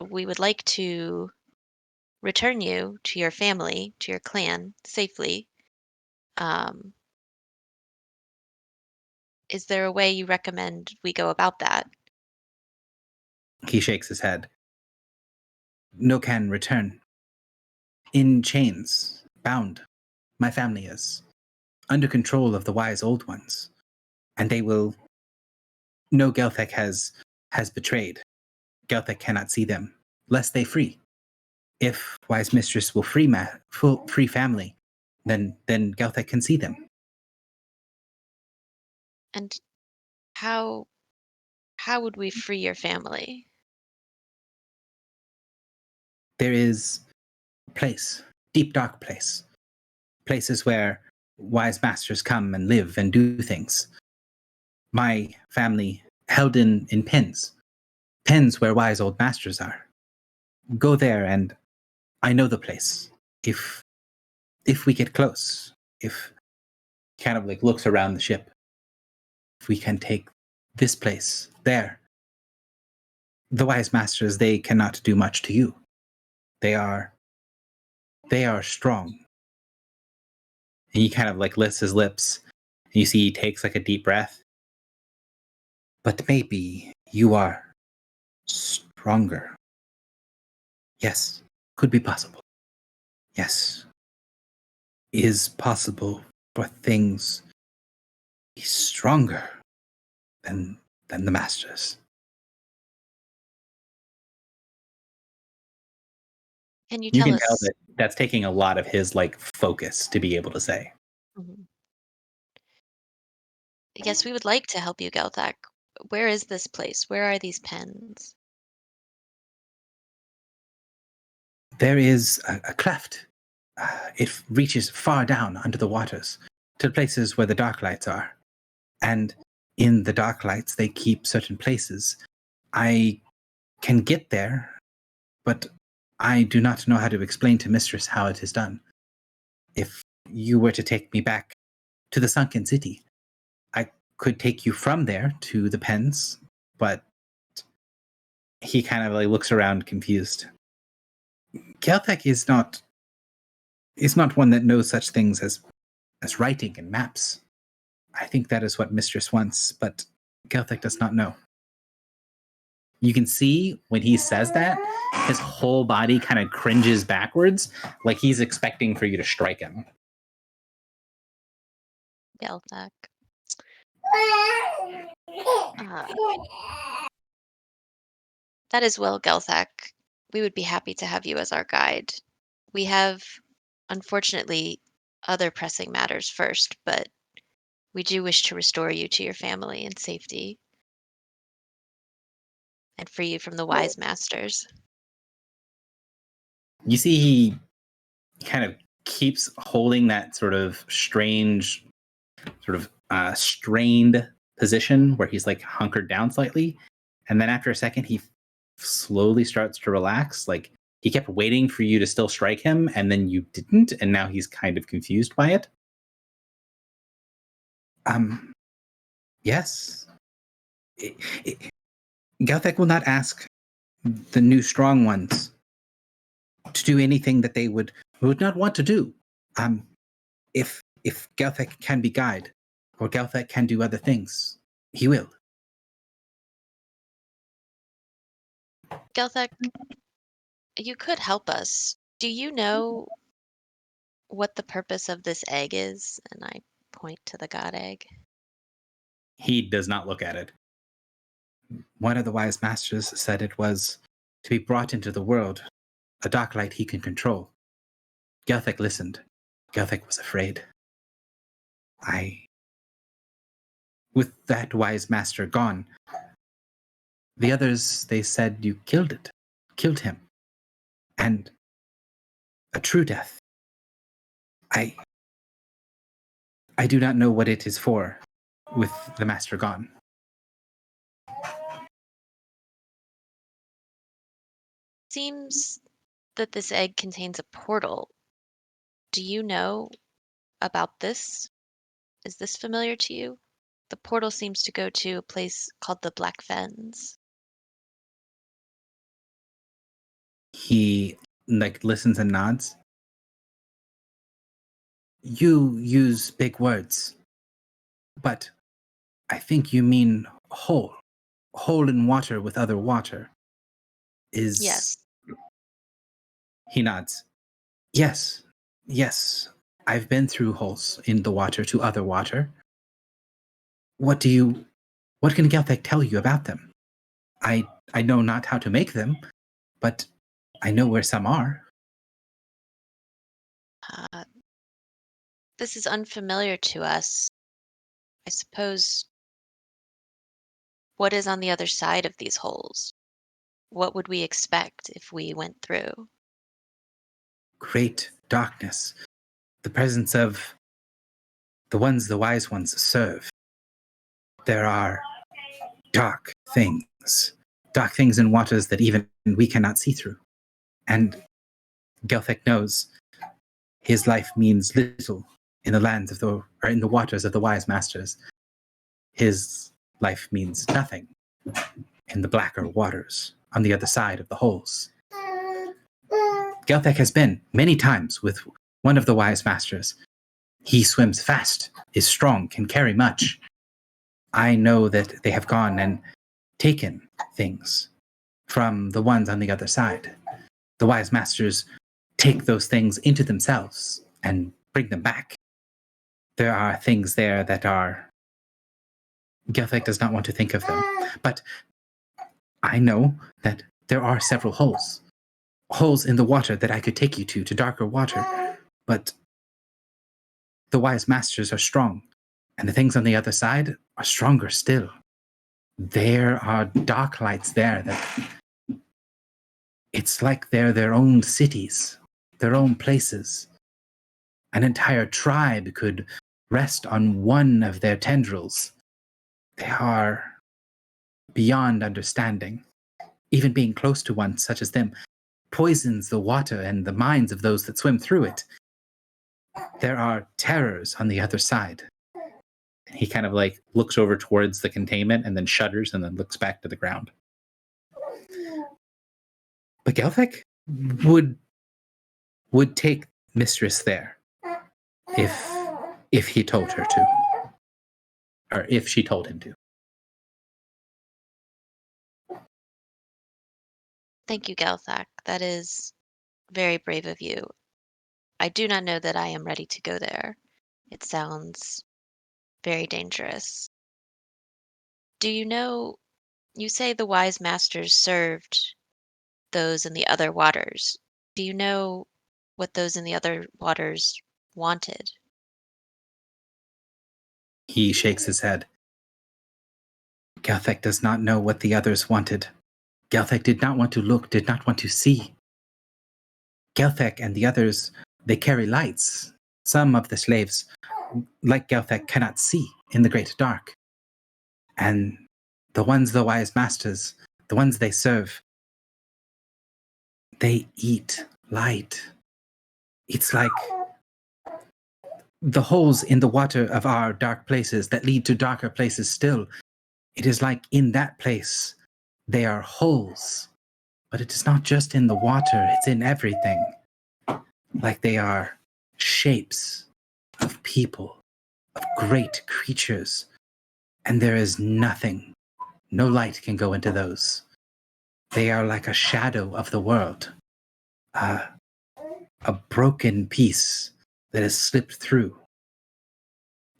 we would like to return you to your family, to your clan, safely. Is there a way you recommend we go about that? He shakes his head. No can return. In chains, bound. My family is under control of the wise old ones, and they will. No, Gelthik has betrayed. Gelthik cannot see them, lest they free. If wise mistress will free family, then Gelthik can see them. And how would we free your family? There is a place, deep dark place, places where wise masters come and live and do things. My family held in pens where wise old masters are. Go there, and I know the place. If we get close, if kind of like looks around the ship, if we can take this place there, the wise masters, they cannot do much to you. They are strong. And he kind of like lifts his lips, and you see he takes like a deep breath. But maybe you are stronger. Yes, could be possible. Yes, is possible for things to be stronger than the masters. Can you You tell can us? tell that that's taking a lot of his like focus to be able to say. Mhm. Yes, we would like to help you, Gelthak. Where is this place? Where are these pens? There is a cleft it reaches far down under the waters to places where the dark lights are. And in the dark lights, they keep certain places. I can get there, but I do not know how to explain to Mistress how it is done. If you were to take me back to the sunken city, I could take you from there to the pens, but he kind of like looks around confused. Gelthek is not one that knows such things as writing and maps. I think that is what Mistress wants, but Gelthek does not know. You can see when he says that, his whole body kind of cringes backwards, like he's expecting for you to strike him. Gelthek. That is well, Gelthek. We would be happy to have you as our guide. We have, unfortunately, other pressing matters first, but we do wish to restore you to your family in safety and free you from the wise masters. You see he kind of keeps holding that sort of strange, strained position where he's like hunkered down slightly. And then after a second, he slowly starts to relax. Like he kept waiting for you to still strike him, and then you didn't. And now he's kind of confused by it. Yes. Gelthek will not ask the new strong ones to do anything that they would not want to do. If Gelthek can be guide, or Gelthek can do other things, he will. Gelthek, you could help us. Do you know what the purpose of this egg is? And I point to the god egg. He does not look at it. One of the wise masters said it was to be brought into the world, a dark light he can control. Gelthek listened. Gelthek was afraid. With that wise master gone, the others, they said you killed him. And a true death. I do not know what it is for with the master gone. Seems that this egg contains a portal. Do you know about this? Is this familiar to you? The portal seems to go to a place called the Black Fens. He listens and nods. You use big words, but I think you mean hole in water with other water. Yes. He nods. Yes. I've been through holes in the water to other water. What can Gelthek tell you about them? I know not how to make them, but I know where some are. This is unfamiliar to us. I suppose, what is on the other side of these holes? What would we expect if we went through? Great darkness. The presence of the ones the wise ones serve. There are dark things in waters that even we cannot see through. And Gelthek knows his life means little in the lands or in the waters of the wise masters. His life means nothing in the blacker waters on the other side of the holes. Gelthek has been many times with one of the wise masters. He swims fast, is strong, can carry much. I know that they have gone and taken things from the ones on the other side. The wise masters take those things into themselves and bring them back. There are things there that are... Gelthek does not want to think of them, but I know that there are several holes in the water that I could take you to darker water, but the wise masters are strong, and the things on the other side are stronger still. There are dark lights there that it's like they're their own cities, their own places. an entire tribe could rest on one of their tendrils. They are beyond understanding. Even being close to one such as them poisons the water and the minds of those that swim through it. There are terrors on the other side. And he kind of like looks over towards the containment and then shudders and then looks back to the ground. But Gelthek would take Mistress there if he told her to. Or if she told him to. Thank you, Gelthak. That is very brave of you. I do not know that I am ready to go there. It sounds very dangerous. Do you know, you say the wise masters served those in the other waters. Do you know what those in the other waters wanted? He shakes his head. Gelthek does not know what the others wanted. Gelthek did not want to look, did not want to see. Gelthek and the others, they carry lights. Some of the slaves, like Gelthek, cannot see in the great dark. And the ones the wise masters, the ones they serve, they eat light. It's like the holes in the water of our dark places that lead to darker places still. It is like in that place, they are holes. But it is not just in the water, it's in everything. Like they are shapes of people, of great creatures. And there is nothing, no light can go into those. They are like a shadow of the world. A broken piece that has slipped through.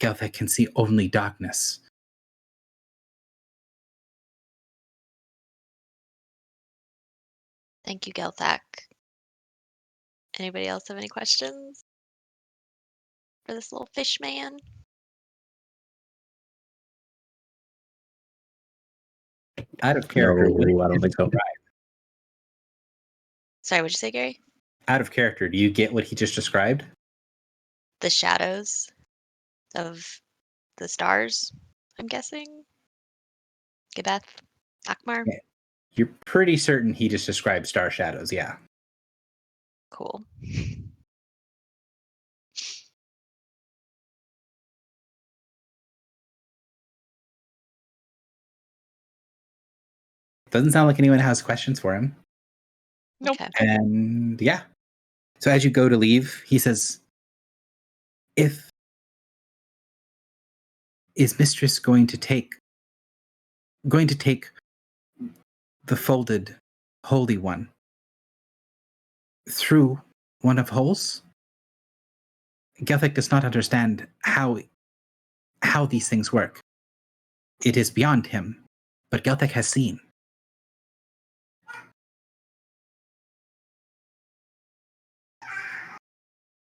Gelthek can see only darkness. Thank you, Gelthak. Anybody else have any questions for this little fish man? Out of character, No, I don't think so. Sorry, what'd you say, Gary? Out of character, do you get what he just described? The shadows of the stars, I'm guessing? Gebeth? Akmar? Yeah. You're pretty certain he just described star shadows, yeah. Cool. Doesn't sound like anyone has questions for him. Nope. Okay. And yeah. So as you go to leave, he says, is Mistress going to take the folded holy one through one of holes? Gelthek does not understand how these things work. It is beyond him, but Gelthek has seen.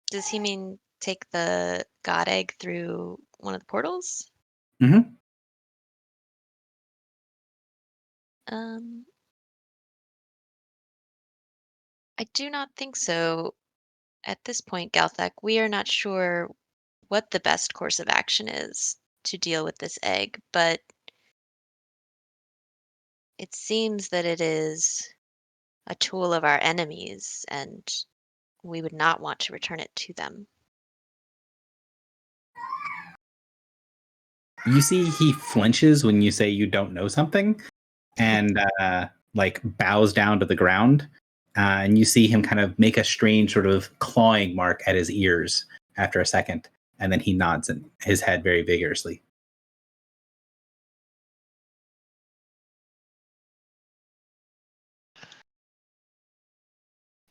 Does he mean take the god egg through one of the portals? Mm-hmm. I do not think so. At this point, Galthek, we are not sure what the best course of action is to deal with this egg, but it seems that it is a tool of our enemies, and we would not want to return it to them. You see he flinches when you say you don't know something and like bows down to the ground. And you see him kind of make a strange sort of clawing mark at his ears after a second. And then he nods his head very vigorously.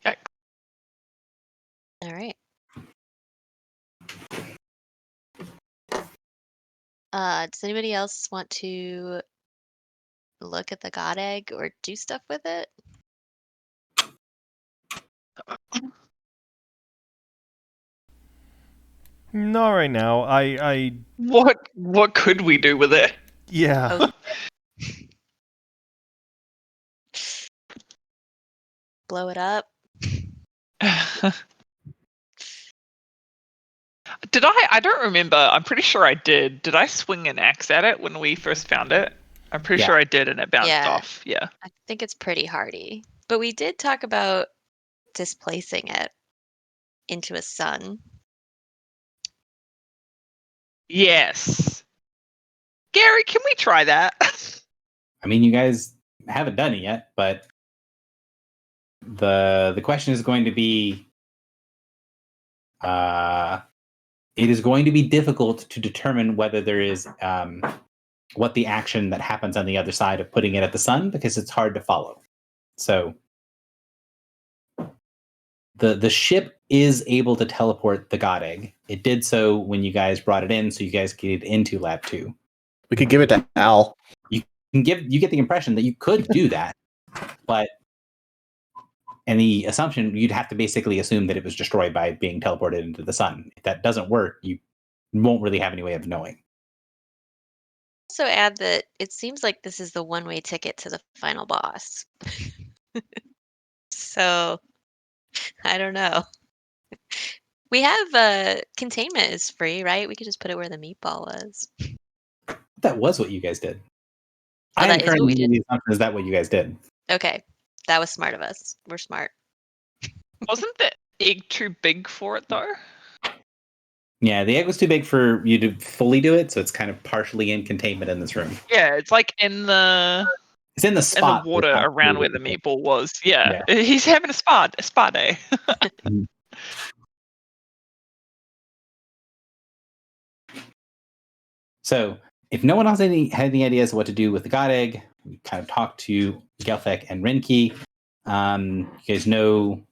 Okay. All right. Does anybody else want to look at the god egg or do stuff with it? Not right now. I What could we do with it? yeah. Blow it up? Did I? I don't remember. I'm pretty sure I did. Did I swing an axe at it when we first found it? I'm pretty Yeah. sure I did, and it bounced Yeah. off. Yeah. I think it's pretty hardy. But we did talk about displacing it into a sun. Yes. Gary, can we try that? I mean, you guys haven't done it yet, but the question is going to be, it is going to be difficult to determine whether there is what the action that happens on the other side of putting it at the sun, because it's hard to follow. So the ship is able to teleport the God Egg. It did so when you guys brought it in, so you guys get it into Lab 2. We could give it to Al. You get the impression that you could do that, but and the assumption, you'd have to basically assume that it was destroyed by being teleported into the sun. If that doesn't work, you won't really have any way of knowing. Also add that it seems like this is the one-way ticket to the final boss. So I don't know. We have containment is free, right? We could just put it where the meatball was. That was what you guys did. Oh, I am that is what currently we did. the assumption is that what you guys did. Okay. That was smart of us. We're smart. Wasn't the egg too big for it though? Yeah, the egg was too big for you to fully do it, so it's kind of partially in containment in this room. Yeah, it's like in the It's in the spot. water but not around fully where the in. meatball was. Yeah. He's having a spa day. So, if no one else had any ideas of what to do with the God Egg, we kind of talked to Gelfek and Renki. You guys know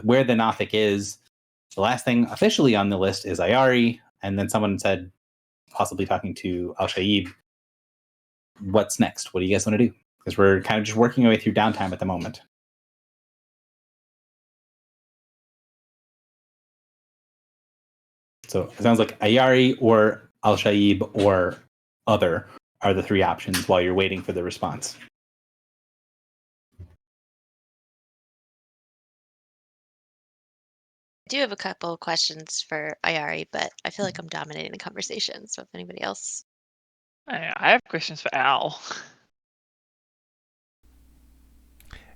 where the Nothic is. The last thing officially on the list is Ayari, and then someone said, possibly talking to Al Shaib, what's next? What do you guys want to do? Because we're kind of just working our way through downtime at the moment. So it sounds like Ayari or Al Shaib or other are the three options while you're waiting for the response. I do have a couple of questions for Ayari, but I feel like I'm dominating the conversation. So if anybody else. I have questions for Al.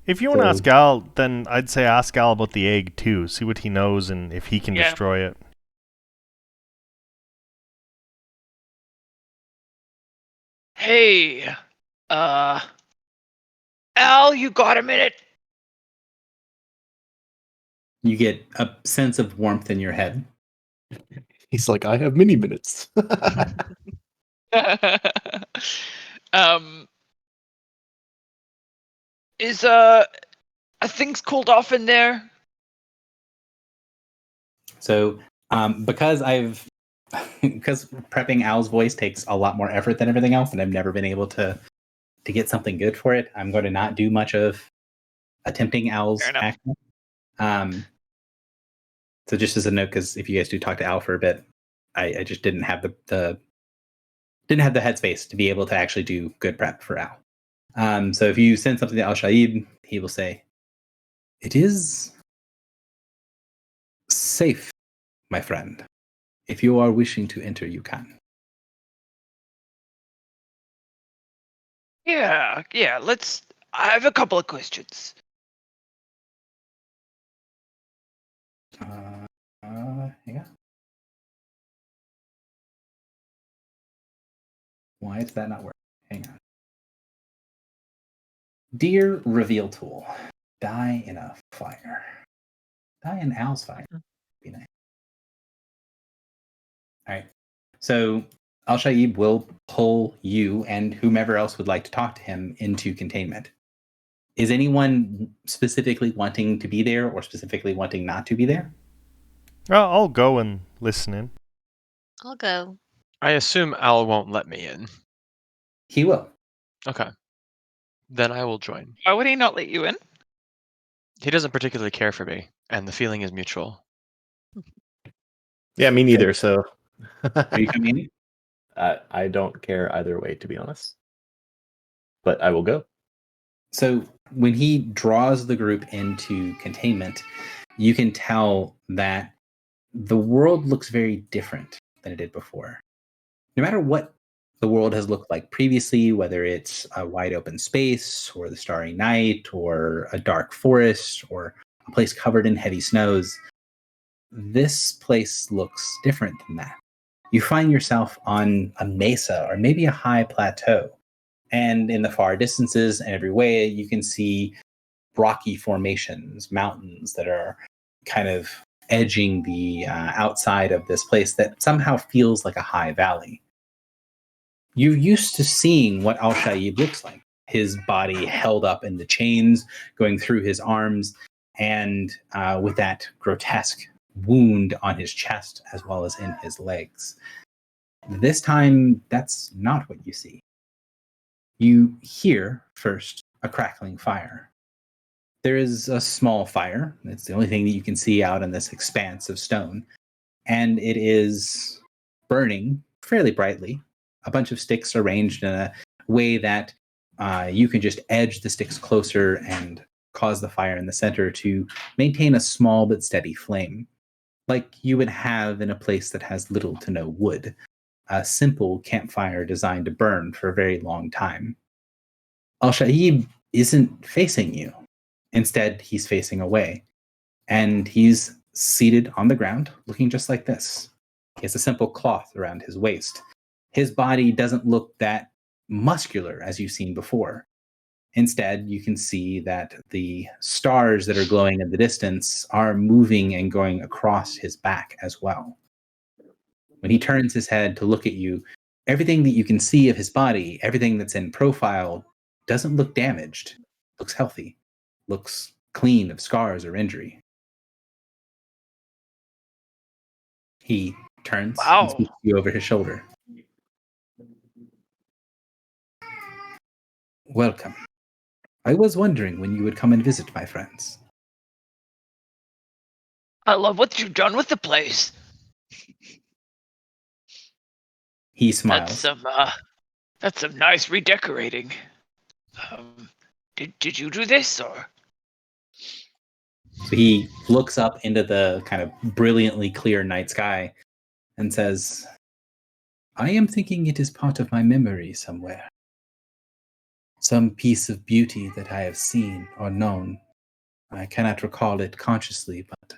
If you want to So- ask Al, then I'd say ask Al about the egg too. See what he knows and if he can Yeah. destroy it. Hey, Al, you got a minute? You get a sense of warmth in your head. He's like, I have mini minutes. Is are things cooled off in there? So because because prepping Al's voice takes a lot more effort than everything else, and I've never been able to get something good for it, I'm going to not do much of attempting Al's Fair enough. action. So just as a note, because if you guys do talk to Al for a bit, I just didn't have the headspace to be able to actually do good prep for Al. So if you send something to Al Shaib, he will say, "It is safe, my friend. If you are wishing to enter, you can." Yeah, let's. I have a couple of questions. Hang on. Why does that not work? Hang on. Dear reveal tool, die in a fire. Die in Al's fire. Be nice. All right. So Al Shaib will pull you and whomever else would like to talk to him into containment. Is anyone specifically wanting to be there or specifically wanting not to be there? I'll go and listen in. I'll go. I assume Al won't let me in. He will. Okay. Then I will join. Why would he not let you in? He doesn't particularly care for me, and the feeling is mutual. Yeah, me neither. So Are you coming in? I don't care either way, to be honest. But I will go. So when he draws the group into containment, you can tell that the world looks very different than it did before. No matter what the world has looked like previously, whether it's a wide open space or the starry night or a dark forest or a place covered in heavy snows, this place looks different than that. You find yourself on a mesa or maybe a high plateau. And in the far distances and every way, you can see rocky formations, mountains that are kind of edging the outside of this place that somehow feels like a high valley. You're used to seeing what Al Shaib looks like. His body held up in the chains going through his arms, and with that grotesque wound on his chest as well as in his legs. This time, that's not what you see. You hear first a crackling fire. There is a small fire. It's the only thing that you can see out in this expanse of stone. And it is burning fairly brightly. A bunch of sticks arranged in a way that you can just edge the sticks closer and cause the fire in the center to maintain a small but steady flame, like you would have in a place that has little to no wood. A simple campfire designed to burn for a very long time. Al Shaib isn't facing you. Instead, he's facing away. And he's seated on the ground, looking just like this. He has a simple cloth around his waist. His body doesn't look that muscular as you've seen before. Instead, you can see that the stars that are glowing in the distance are moving and going across his back as well. When he turns his head to look at you, everything that you can see of his body, everything that's in profile, doesn't look damaged. Looks healthy. Looks clean of scars or injury. He turns and speaks to you over his shoulder. Welcome. I was wondering when you would come and visit my friends. I love what you've done with the place. He smiles. That's some nice redecorating. Did you do this, or? So he looks up into the kind of brilliantly clear night sky and says, I am thinking it is part of my memory somewhere. Some piece of beauty that I have seen or known. I cannot recall it consciously, but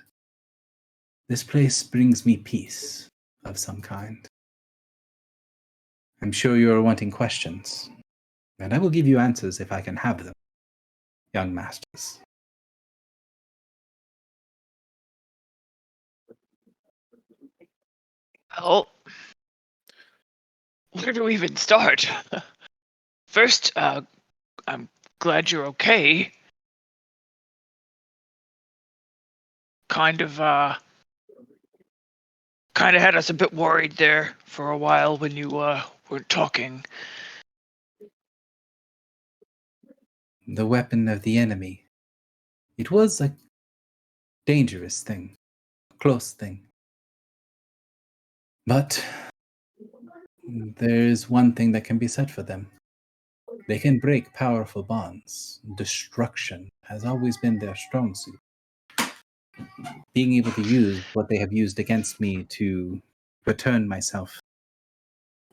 this place brings me peace of some kind. I'm sure you are wanting questions, and I will give you answers if I can have them, young masters. Well, where do we even start? First, I'm glad you're okay. Kind of had us a bit worried there for a while when you weren't talking. The weapon of the enemy. It was a dangerous thing, a close thing. But there is one thing that can be said for them. They can break powerful bonds. Destruction has always been their strong suit. Being able to use what they have used against me to return myself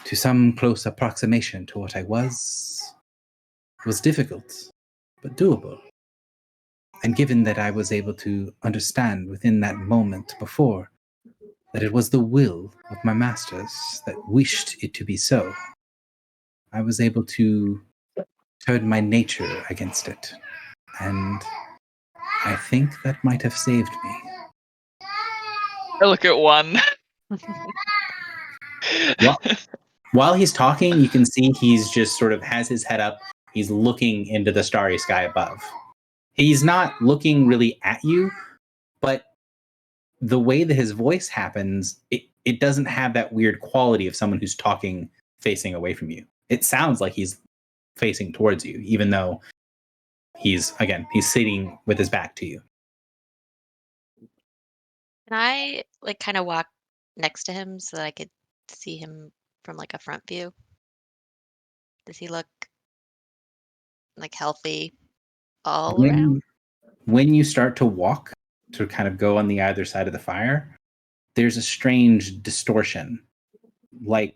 to some close approximation to what I was difficult, but doable. And given that I was able to understand within that moment before that it was the will of my masters that wished it to be so, I was able to turn my nature against it. And I think that might have saved me. I look at one. While he's talking, you can see he's just sort of has his head up. He's looking into the starry sky above. He's not looking really at you, but the way that his voice happens, it doesn't have that weird quality of someone who's talking facing away from you. It sounds like he's facing towards you, even though he's sitting with his back to you. Can I kind of walk next to him so that I could see him from a front view? Does he look healthy all around? When you start to walk to kind of go on the either side of the fire, there's a strange distortion. Like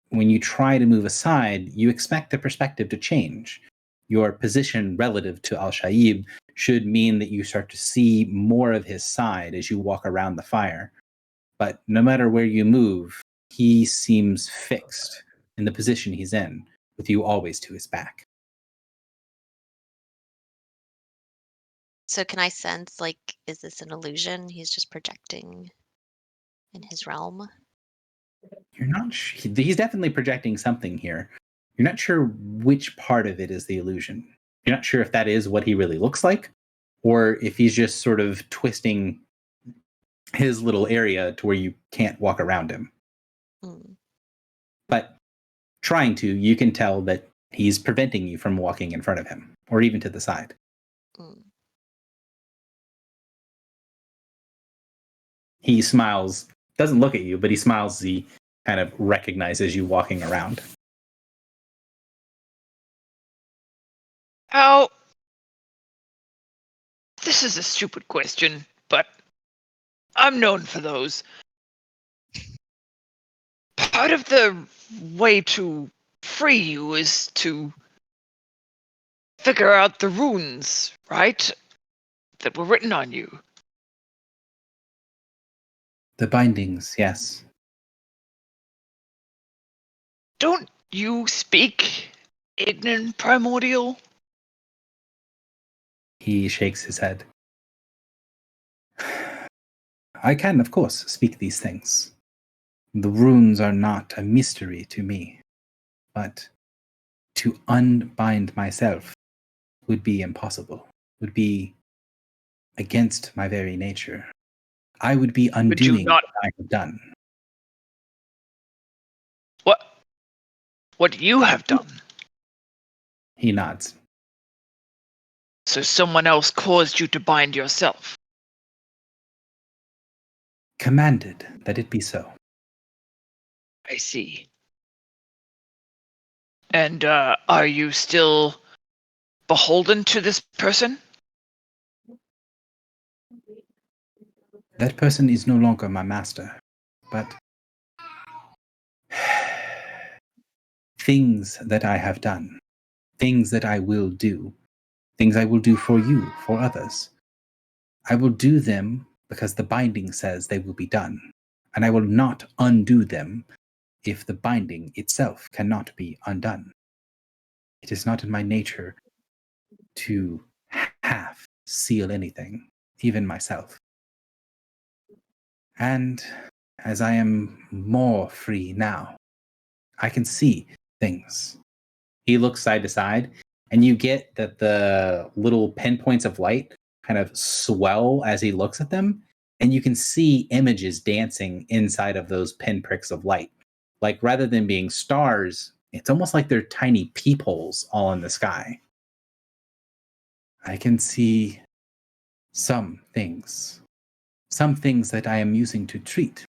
when you try to move aside, you expect the perspective to change. Your position relative to Al-Shaib should mean that you start to see more of his side as you walk around the fire. But no matter where you move, he seems fixed in the position he's in, with you always to his back. So can I sense, like, is this an illusion? He's just projecting in his realm? You're not he's definitely projecting something here. You're not sure which part of it is the illusion. You're not sure if that is what he really looks like, or if he's just sort of twisting his little area to where you can't walk around him. Mm. But trying to, you can tell that he's preventing you from walking in front of him, or even to the side. Mm. He smiles, doesn't look at you, but he smiles as he kind of recognizes you walking around. How? This is a stupid question, but I'm known for those. Part of the way to free you is to figure out the runes, right? That were written on you. The bindings, yes. Don't you speak Ignan Primordial? He shakes his head. I can, of course, speak these things. The runes are not a mystery to me, but to unbind myself would be impossible, would be against my very nature. I would be undoing not- what I have done. What you have done. He nods. So someone else caused you to bind yourself. Commanded that it be so. I see. And are you still beholden to this person? That person is no longer my master, but things that I have done, things that I will do, things I will do for you, for others. I will do them because the binding says they will be done, and I will not undo them if the binding itself cannot be undone. It is not in my nature to half seal anything, even myself. And as I am more free now, I can see things. He looks side to side, and you get that the little pinpoints of light kind of swell as he looks at them, and you can see images dancing inside of those pinpricks of light. Like rather than being stars, it's almost like they're tiny peepholes all in the sky. I can see some things that I am using to treat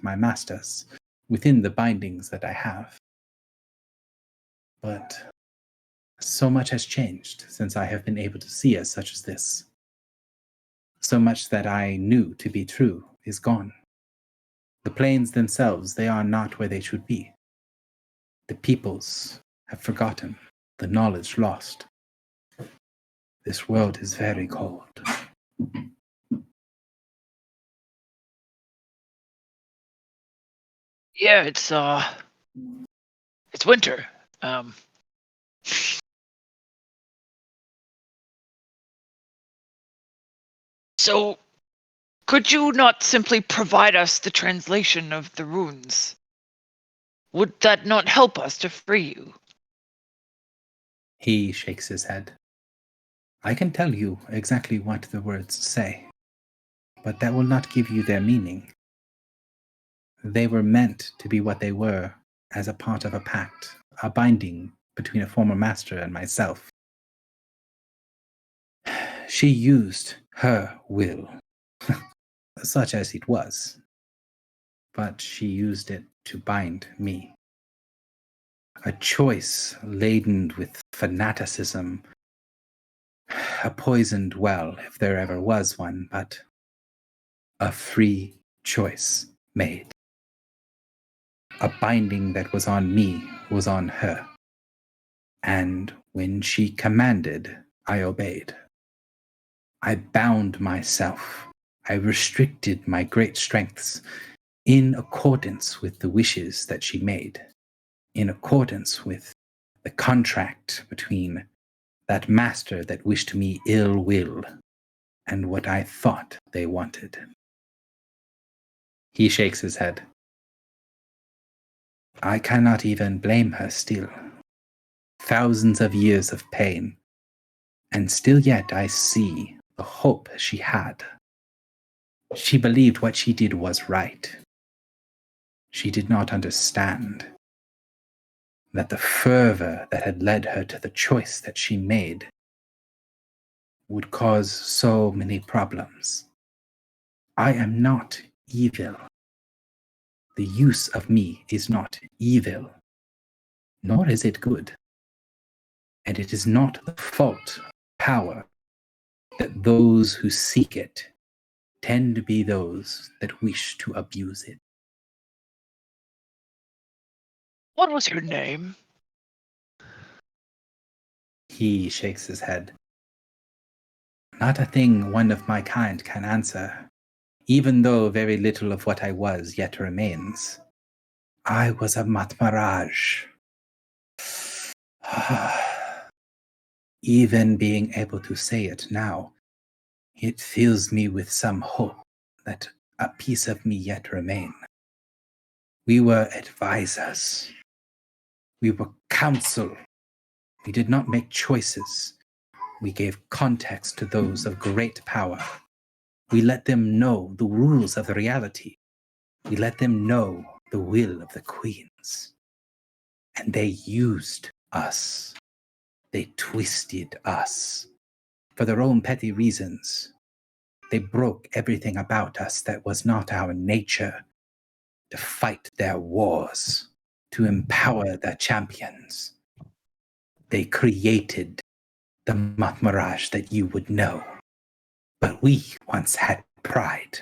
my masters within the bindings that I have. But so much has changed since I have been able to see as such as this. So much that I knew to be true is gone. The planes themselves, they are not where they should be. The peoples have forgotten, the knowledge lost. This world is very cold. Yeah, it's winter. So could you not simply provide us the translation of the runes? Would that not help us to free you? He shakes his head. I can tell you exactly what the words say, but that will not give you their meaning. They were meant to be what they were as a part of a pact, a binding between a former master and myself. She used her will, such as it was, but she used it to bind me. A choice laden with fanaticism, a poisoned well, if there ever was one, but a free choice made. A binding that was on me was on her. And when she commanded, I obeyed. I bound myself. I restricted my great strengths in accordance with the wishes that she made, in accordance with the contract between that master that wished me ill will and what I thought they wanted. He shakes his head. I cannot even blame her still. Thousands of years of pain, and still yet I see the hope she had. She believed what she did was right. She did not understand that the fervor that had led her to the choice that she made would cause so many problems. I am not evil. The use of me is not evil, nor is it good. And it is not the fault of power that those who seek it tend to be those that wish to abuse it. What was your name? He shakes his head. Not a thing one of my kind can answer, even though very little of what I was yet remains. I was a Matmaraj. Even being able to say it now, it fills me with some hope that a piece of me yet remain. We were advisors. We were counsel. We did not make choices. We gave context to those of great power. We let them know the rules of the reality. We let them know the will of the queens. And they used us. They twisted us. For their own petty reasons. They broke everything about us that was not our nature to fight their wars, to empower their champions. They created the Matmaraj that you would know. But we once had pride.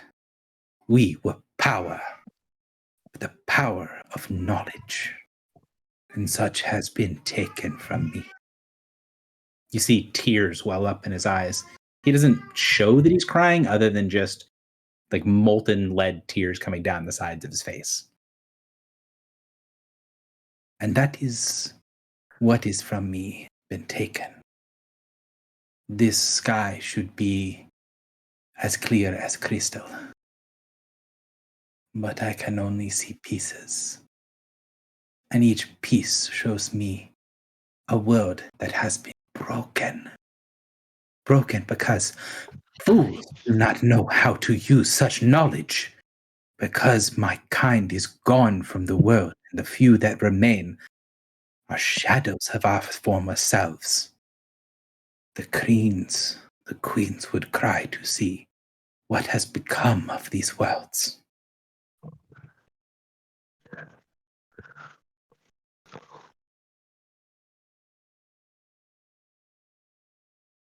We were power, the power of knowledge. And such has been taken from me. You see tears well up in his eyes. He doesn't show that he's crying other than just like molten lead tears coming down the sides of his face. And that is what is from me been taken. This sky should be as clear as crystal. But I can only see pieces. And each piece shows me a world that has been broken. Broken because fools do not know how to use such knowledge. Because my kind is gone from the world, and the few that remain are shadows of our former selves. The queens would cry to see what has become of these worlds.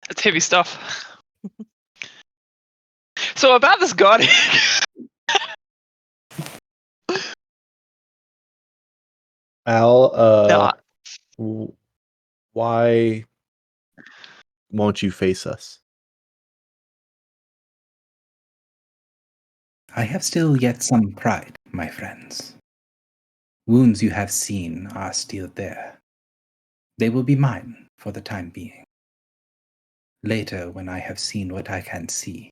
It's heavy stuff. So about this guardian. Al, No, why won't you face us? I have still yet some pride, my friends. Wounds you have seen are still there. They will be mine for the time being. Later, when I have seen what I can see,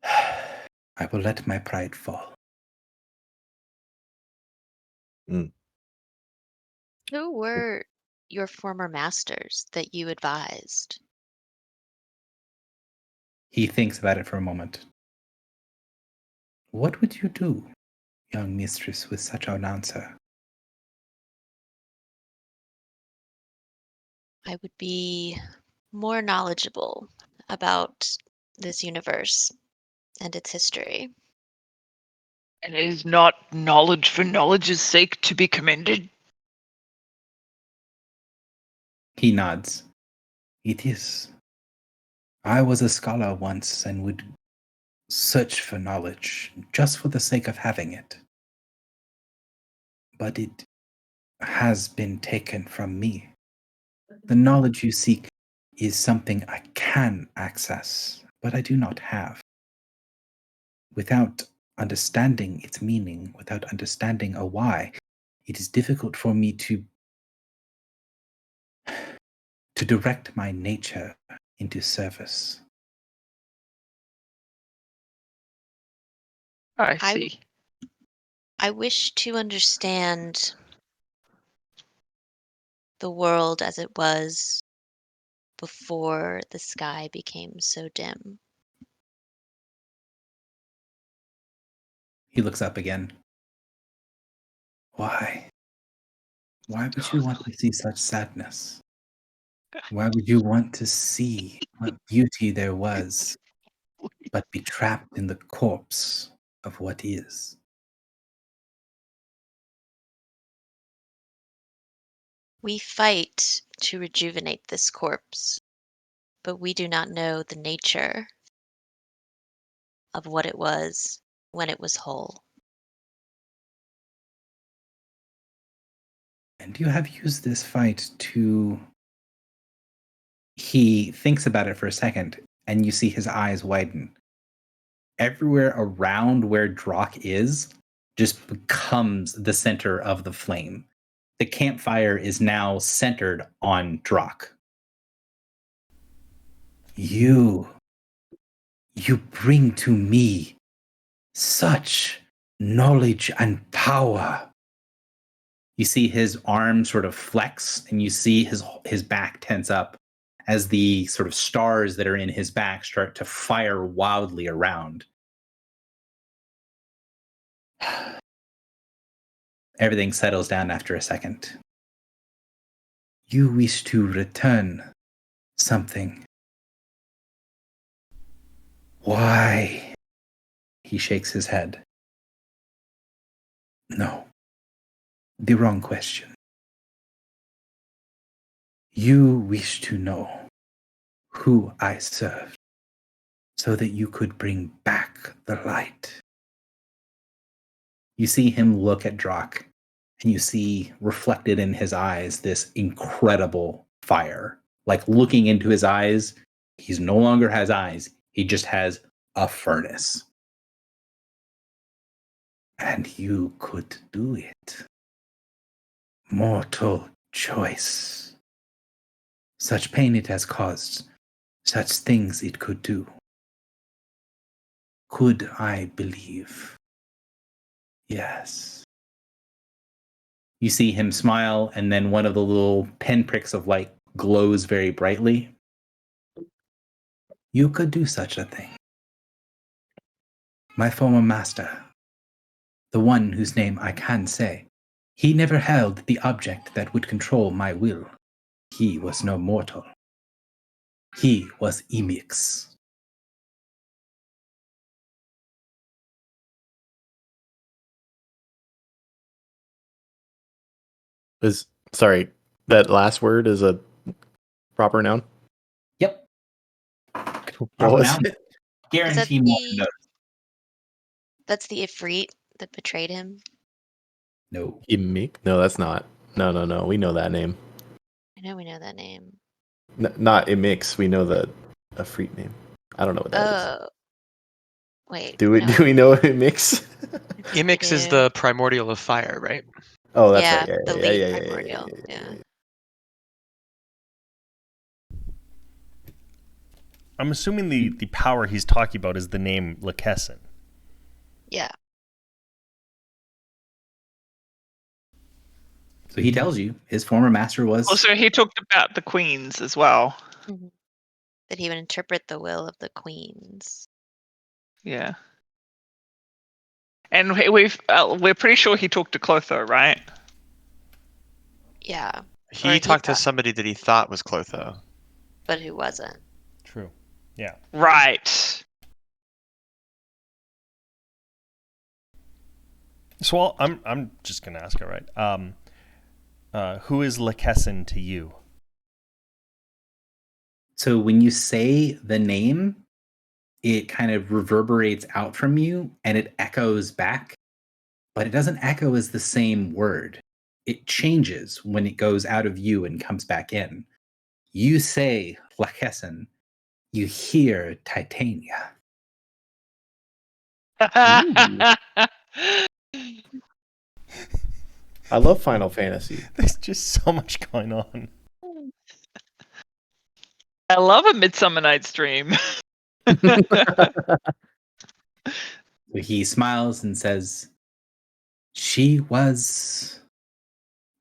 I will let my pride fall. Who were your former masters that you advised? He thinks about it for a moment. What would you do, young mistress, with such an answer? I would be more knowledgeable about this universe and its history. And is not knowledge for knowledge's sake to be commended? He nods. It is. I was a scholar once and would search for knowledge just for the sake of having it. But it has been taken from me. The knowledge you seek is something I can access, but I do not have. Without understanding its meaning, without understanding a why, it is difficult for me to direct my nature into service. I see. I wish to understand the world as it was before the sky became so dim. He looks up again. Why? Why would you want to see such sadness? Why would you want to see what beauty there was, but be trapped in the corpse of what is? We fight to rejuvenate this corpse, but we do not know the nature of what it was when it was whole. And you have used this fight to... He thinks about it for a second, and you see his eyes widen. Everywhere around where Drock is just becomes the center of the flame. The campfire is now centered on Drock. You bring to me such knowledge and power. You see his arm sort of flex, and you see his back tense up as the sort of stars that are in his back start to fire wildly around. Everything settles down after a second. You wish to return something. Why? He shakes his head. No. The wrong question. You wish to know who I served so that you could bring back the light. You see him look at Drock, and you see reflected in his eyes this incredible fire. Like looking into his eyes, he no longer has eyes, he just has a furnace. And you could do it. Mortal choice. Such pain it has caused, such things it could do. Could I believe? Yes. You see him smile, and then one of the little pinpricks of light glows very brightly. You could do such a thing. My former master, the one whose name I can say, he never held the object that would control my will. He was no mortal. He was Emix. Sorry, that last word is a proper noun? Yep. What Proper was noun. it? Guarantee the- more knows. That's the Ifrit that betrayed him. No. Imik? No, that's not. No. We know that name. I know we know that name. Not Imix. We know the Afreet name. I don't know what that is. Oh. Wait. Do we no. do we know Imix? Imix is do. the primordial of fire, right? Oh, that's Yeah, right. Yeah, the yeah, lead yeah, yeah, primordial, yeah. yeah. I'm assuming the power he's talking about is the name Lakessen. Yeah. So he tells you his former master was... Also, he talked about the queens as well. Mhm. That he would interpret the will of the queens. Yeah. And we're pretty sure he talked to Clotho, right? Yeah. He Or talked to thought- somebody that he thought was Clotho. But who wasn't. True. Yeah. Right. So I'm just gonna ask it right. Who is Lakessen to you? So when you say the name, it kind of reverberates out from you and it echoes back, but it doesn't echo as the same word. It changes when it goes out of you and comes back in. You say Lachessen, you hear Titania. I love Final Fantasy. There's just so much going on. I love a Midsummer Night's Dream. So he smiles and says, she was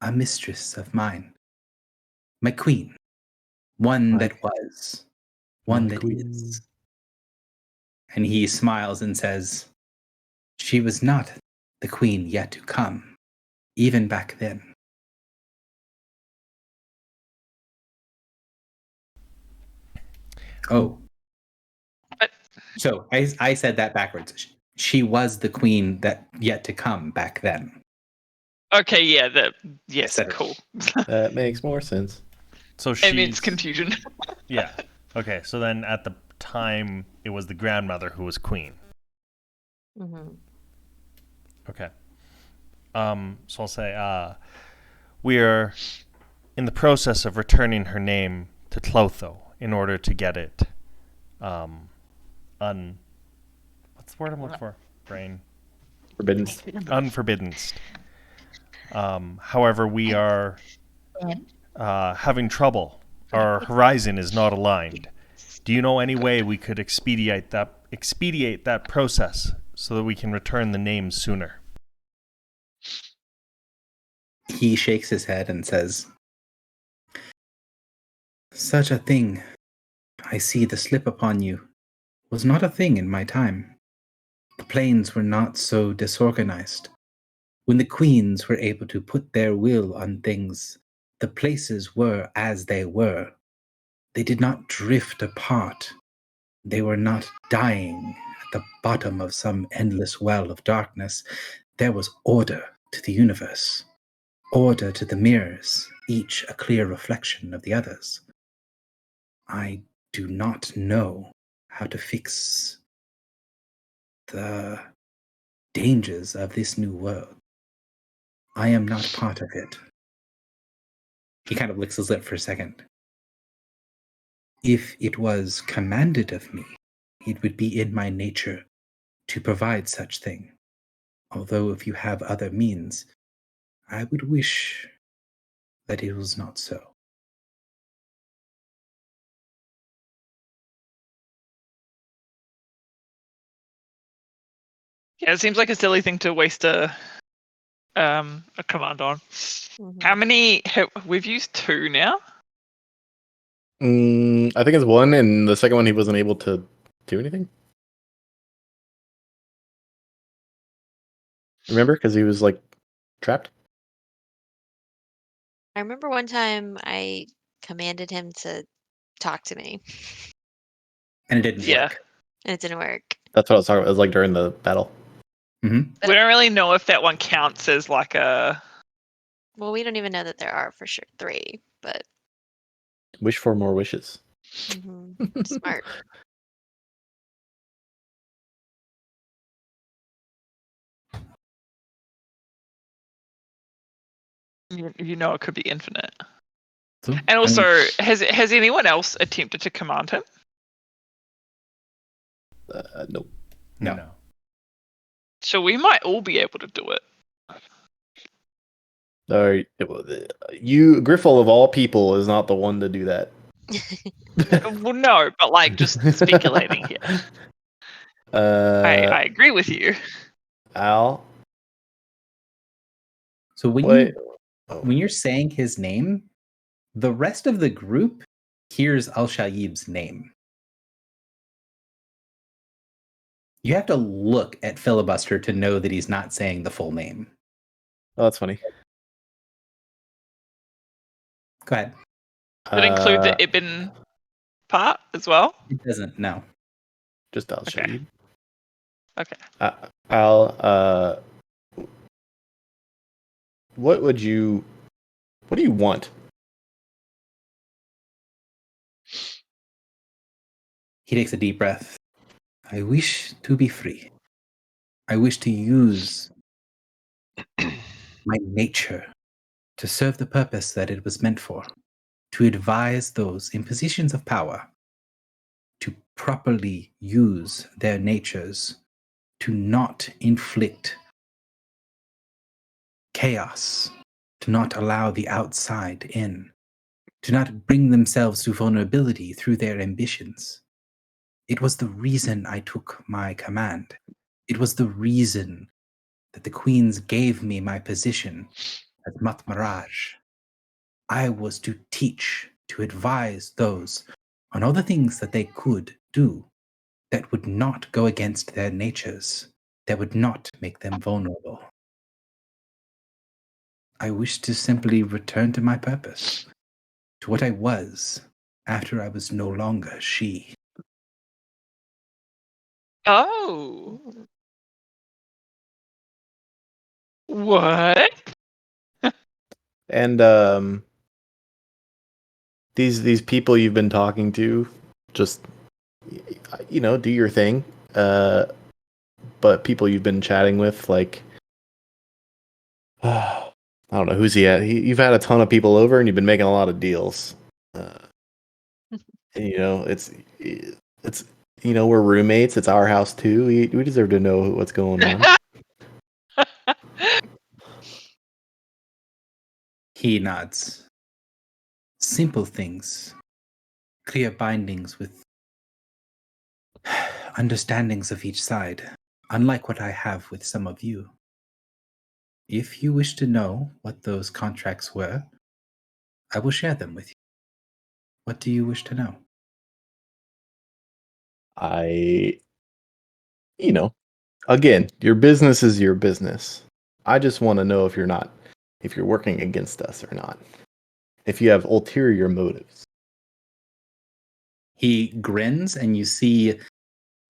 a mistress of mine. My queen. One My- that was. One my that queen. is. And he smiles and says, she was not the queen yet to come, even back then. Oh. But- So I said that backwards. She was the queen that yet to come back then. Okay, yeah, yes, Etc. cool. That makes more sense. So I mean, it's she's confusion. yeah. Okay, so then at the time it was the grandmother who was queen. Hmm. Okay. So I'll say we are in the process of returning her name to Clotho in order to get it what's the word I'm looking for? Brain. Forbidden. Unforbidden. However, we are having trouble. Our horizon is not aligned. Do you know any way we could expedite that process so that we can return the name sooner? He shakes his head and says, such a thing, I see the slip upon you, was not a thing in my time. The planes were not so disorganized. When the queens were able to put their will on things, the places were as they were. They did not drift apart. They were not dying at the bottom of some endless well of darkness. There was order to the universe, order to the mirrors, each a clear reflection of the others. I do not know how to fix the dangers of this new world. I am not part of it. He kind of licks his lip for a second. If it was commanded of me, it would be in my nature to provide such thing. Although if you have other means, I would wish that it was not so. Yeah, it seems like a silly thing to waste a command on. How many? We've used 2 now. I think it's 1, and the second one he wasn't able to do anything. Remember, because he was like trapped. I remember one time I commanded him to talk to me, And it didn't Yeah. work. and it didn't work. That's what I was talking about. It was like during the battle. Mm-hmm. We don't really know if that one counts as like a. Well, we don't even know that there are for sure 3, but Wish for more wishes. smart. You know, it could be infinite. So, And also, has anyone else attempted to command him? Nope. No. So we might all be able to do it. You, Griffle of all people, is not the one to do that. Well, no, but like just speculating here. I agree with you. Al. So when Wait. when you're saying his name, the rest of the group hears Al-Shaib's name. You have to look at Filibuster to know that he's not saying the full name. Oh, that's funny. Go ahead. Does it include the Ibn part as well? It doesn't. No. Just Al Okay. Shaib. Okay. Al, what do you want? He takes a deep breath. I wish to be free. I wish to use my nature to serve the purpose that it was meant for, to advise those in positions of power to properly use their natures to not inflict chaos, to not allow the outside in, to not bring themselves to vulnerability through their ambitions. It was the reason I took my command. It was the reason that the queens gave me my position at Matmaraj. I was to teach, to advise those on all the things that they could do that would not go against their natures, that would not make them vulnerable. I wish to simply return to my purpose, to what I was after I was no longer she. Oh. What? And these people you've been talking to, just do your thing. But people you've been chatting with, like, I don't know, who's he at? You've had a ton of people over, and you've been making a lot of deals. And, it's we're roommates. It's our house too. We deserve to know what's going on. He nods. Simple things, clear bindings with understandings of each side, unlike what I have with some of you. If you wish to know what those contracts were, I will share them with you. What do you wish to know? Again, your business is your business. I just want to know if you're working against us or not. If you have ulterior motives. He grins, and you see a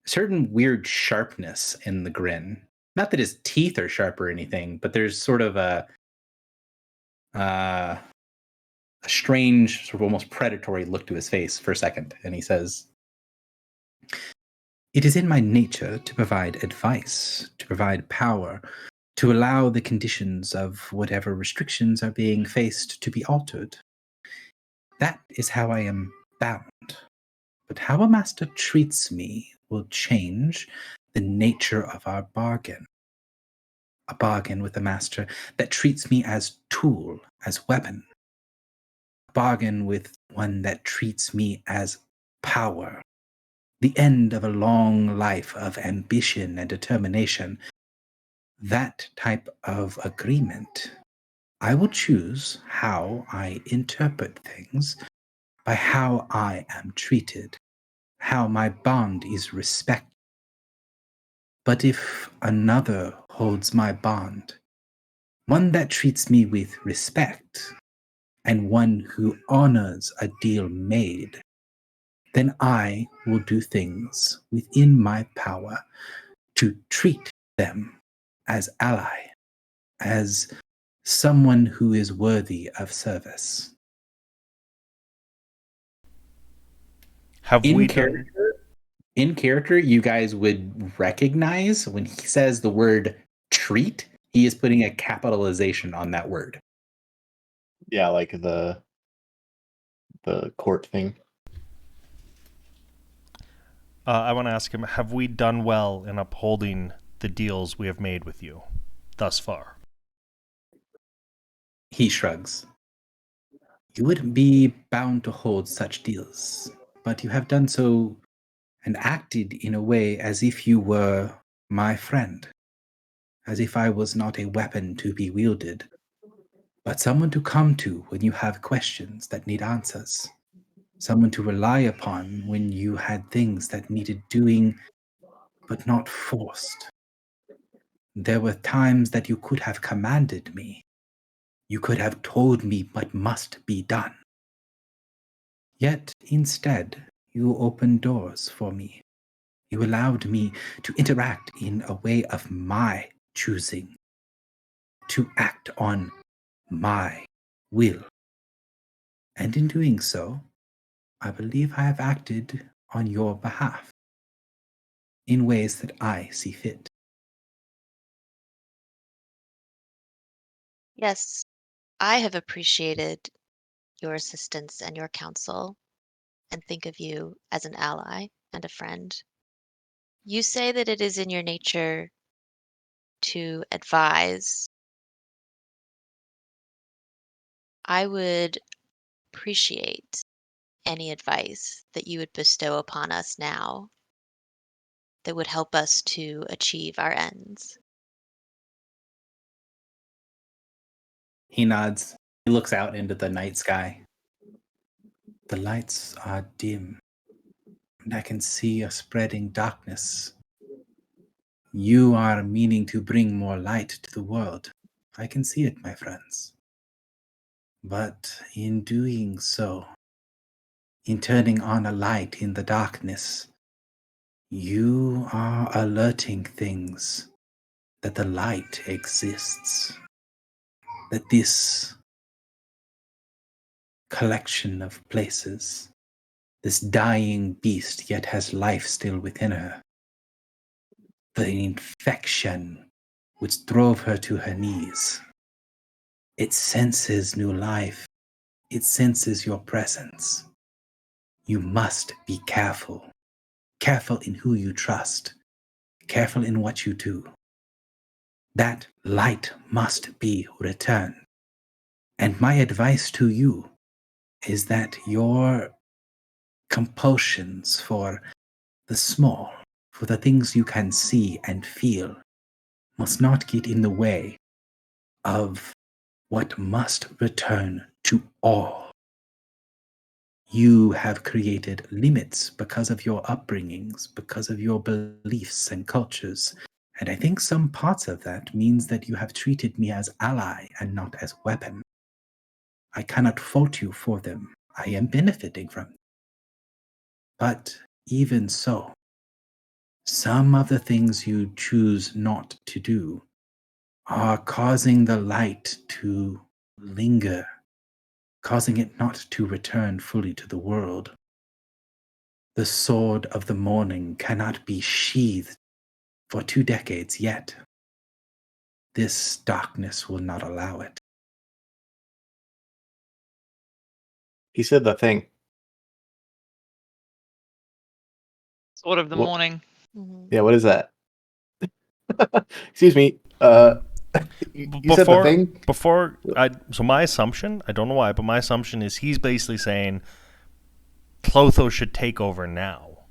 certain weird sharpness in the grin. Not that his teeth are sharp or anything, but there's sort of a strange, sort of almost predatory look to his face for a second. And he says, "It is in my nature to provide advice, to provide power, to allow the conditions of whatever restrictions are being faced to be altered. That is how I am bound. But how a master treats me will change the nature of our bargain. A bargain with a master that treats me as tool, as weapon. A bargain with one that treats me as power. The end of a long life of ambition and determination. That type of agreement. I will choose how I interpret things by how I am treated, how my bond is respected. But if another holds my bond, one that treats me with respect, and one who honors a deal made, then I will do things within my power to treat them as ally, as someone who is worthy of service." In character, you guys would recognize when he says the word treat, he is putting a capitalization on that word. Yeah, like the court thing. I want to ask him, have we done well in upholding the deals we have made with you thus far? He shrugs. You wouldn't be bound to hold such deals, but you have done so and acted in a way as if you were my friend, as if I was not a weapon to be wielded, but someone to come to when you have questions that need answers, someone to rely upon when you had things that needed doing, but not forced. There were times that you could have commanded me. You could have told me what must be done. Yet, instead, you opened doors for me. You allowed me to interact in a way of my choosing, to act on my will. And in doing so, I believe I have acted on your behalf. in ways that I see fit. Yes, I have appreciated your assistance and your counsel and think of you as an ally and a friend. You say that it is in your nature to advise. I would appreciate any advice that you would bestow upon us now that would help us to achieve our ends. He nods. He looks out into the night sky. The lights are dim, and I can see a spreading darkness. You are meaning to bring more light to the world. I can see it, my friends. But in doing so, in turning on a light in the darkness, you are alerting things that the light exists, that this collection of places, this dying beast yet has life still within her. The infection which drove her to her knees. It senses new life. It senses your presence. You must be careful. Careful in who you trust. Careful in what you do. That light must be returned. And my advice to you is that your compulsions for the small, for the things you can see and feel, must not get in the way of what must return to all. You have created limits because of your upbringings, because of your beliefs and cultures. And I think some parts of that means that you have treated me as ally and not as weapon. I cannot fault you for them. I am benefiting from them. But even so, some of the things you choose not to do are causing the light to linger, causing it not to return fully to the world. The sword of the morning cannot be sheathed for 2 decades yet. This darkness will not allow it. He said the thing. Sword of the What- morning. Mhm. Yeah, what is that? Excuse me. You said the thing? So my assumption, I don't know why, but my assumption is he's basically saying Clotho should take over now.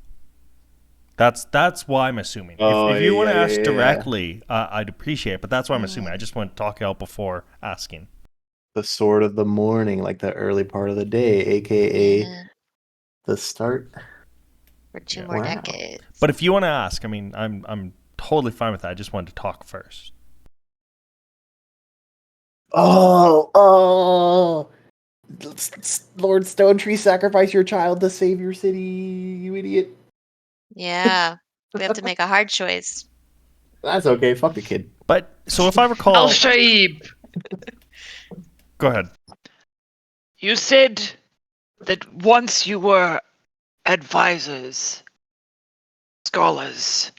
That's why I'm assuming. If you want to ask directly, I'd appreciate it, but that's why I'm assuming. I just want to talk out before asking. The sword of the morning, like the early part of the day, aka Yeah, the start. for 2 Yeah. more Wow. decades. But if you want to ask, I mean, I'm totally fine with that. I just wanted to talk first. Oh! Lord Stonetree, sacrifice your child to save your city, you idiot. Yeah, we have to make a hard choice. That's okay, fuck the kid. But so if I recall, Al Shaib, go ahead. you said that once you were advisors, scholars,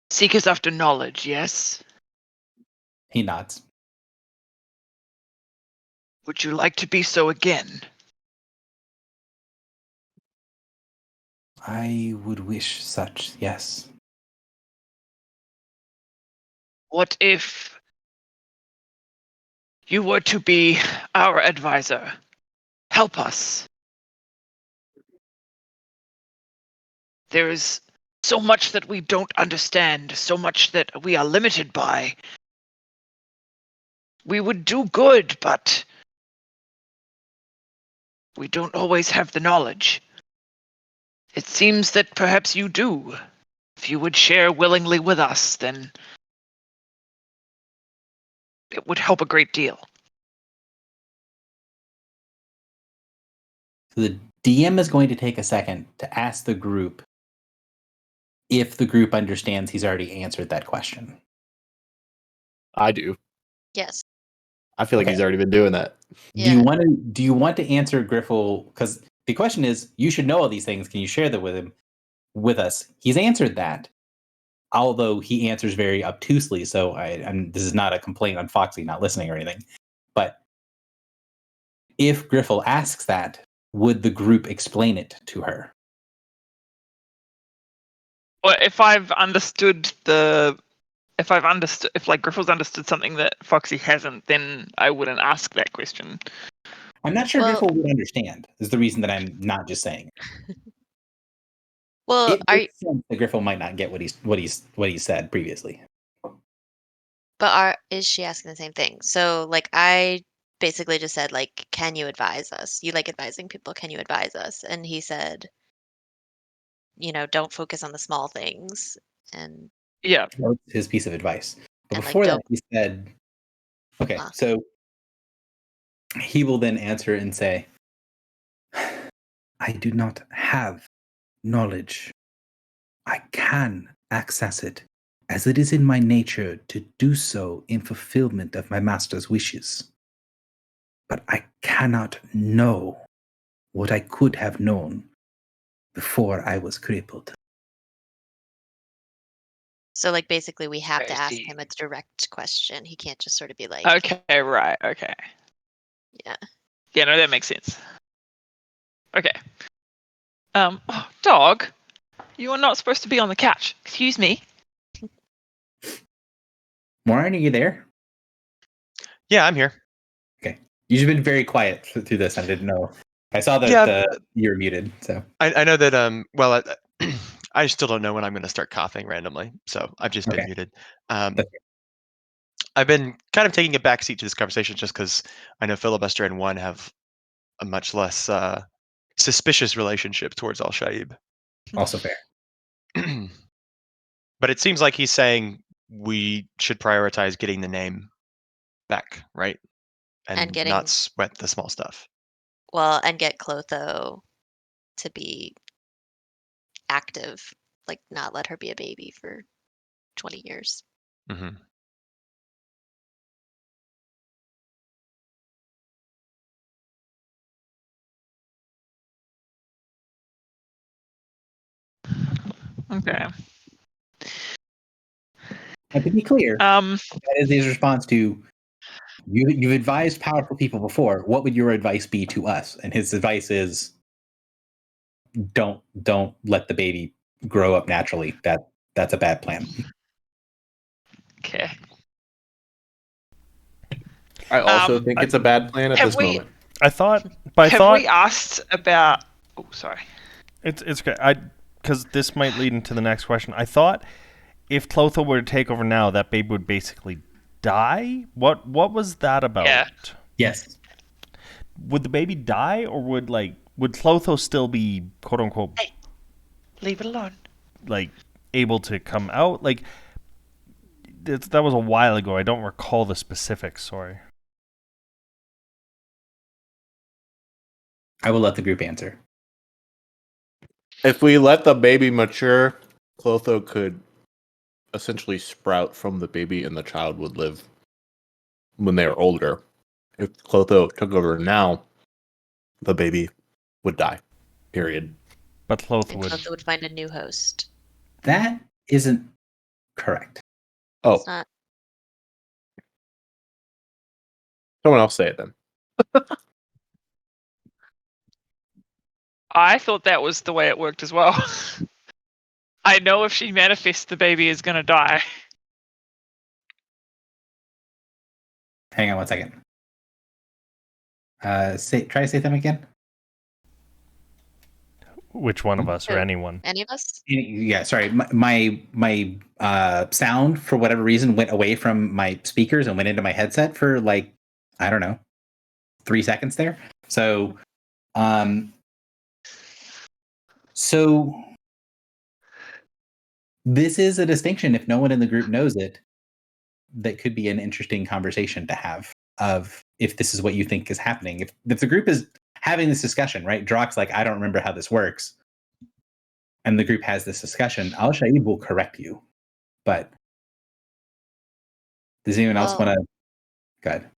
seekers after knowledge, yes? He nods. Would you like to be so again? I would wish such, yes. What if you were to be our advisor? Help us. There is so much that we don't understand, so much that we are limited by. We would do good, but we don't always have the knowledge. It seems that perhaps you do. If you would share willingly with us, then it would help a great deal. So the DM is going to take a second to ask the group if the group understands he's already answered that question. I do. Yes. I feel like Okay. he's already been doing that. Yeah. Do you want to answer Griffle? Because the question is, you should know all these things. Can you share them with us? He's answered that. although he answers very obtusely, so this is not a complaint on Foxy not listening or anything, but if Griffle asks that, would the group explain it to her? Well, if like Griffle's understood something that Foxy hasn't, then I wouldn't ask that question. I'm not sure Well- Griffle would understand, is the reason that I'm not just saying it. Well, It makes sense that Griffle might not get what he said previously. is she asking the same thing? So like I basically just said like, can you advise us? You like advising people, can you advise us? And he said, don't focus on the small things. And Yeah. That was his piece of advice. But And, like, before that, don't- he said, okay, Ah. so he will then answer and say, I do not have knowledge. I can access it, as it is in my nature to do so in fulfillment of my master's wishes. But I cannot know what I could have known before I was crippled. so like basically we have I to ask see. him a direct question. He can't just sort of be like, Okay, right. Okay. Yeah. Yeah, no, that makes sense. Okay. Dog, you are not supposed to be on the couch. Excuse me. Moran, are you there? Yeah, I'm here. You've been very quiet through this. I didn't know. I saw that Yeah. you're muted. So I know that well I still don't know when I'm going to start coughing randomly, so I've just been Okay. muted. That's I've been kind of taking a backseat to this conversation just because I know Filibuster and One have a much less suspicious relationship towards Al Shaib. also fair. But it seems like he's saying we should prioritize getting the name back, right? And getting- not sweat the small stuff. well, and get Clotho to be active, like not let her be a baby for 20 years. Hmm. Okay. And to be clear, that is his response to you've advised powerful people before. What would your advice be to us? And his advice is don't let the baby grow up naturally. That's a bad plan. Okay. I also think it's a bad plan at have this we- moment. I thought, but I Have thought we asked about? Oh, sorry. it's good. Because this might lead into the next question. I thought if Clotho were to take over now, that baby would basically die. What was that about? Yeah. Yes. Would the baby die, or would Clotho still be quote unquote Leave it alone. like able to come out? Like that was a while ago. I don't recall the specifics. Sorry. I will let the group answer. If we let the baby mature, Clotho could essentially sprout from the baby and the child would live when they're older. If Clotho took over now, the baby would die. Period. But Clotho And would. Clotho would find a new host. That isn't correct. Oh, It's not. someone else say it then. I thought that was the way it worked as well. I know if she manifests, the baby is going to die. Hang on one second. Try to say them again. Which one of us or Who? anyone? Any of us? Yeah, sorry. My sound for whatever reason went away from my speakers and went into my headset for like I don't know 3 seconds there. So this is a distinction. If no one in the group knows it, that could be an interesting conversation to have. Of if this is what you think is happening. If the group is having this discussion, right? Drock's like, I don't remember how this works. And the group has this discussion. Al Shaib will correct you. But does anyone else Well- want to go ahead?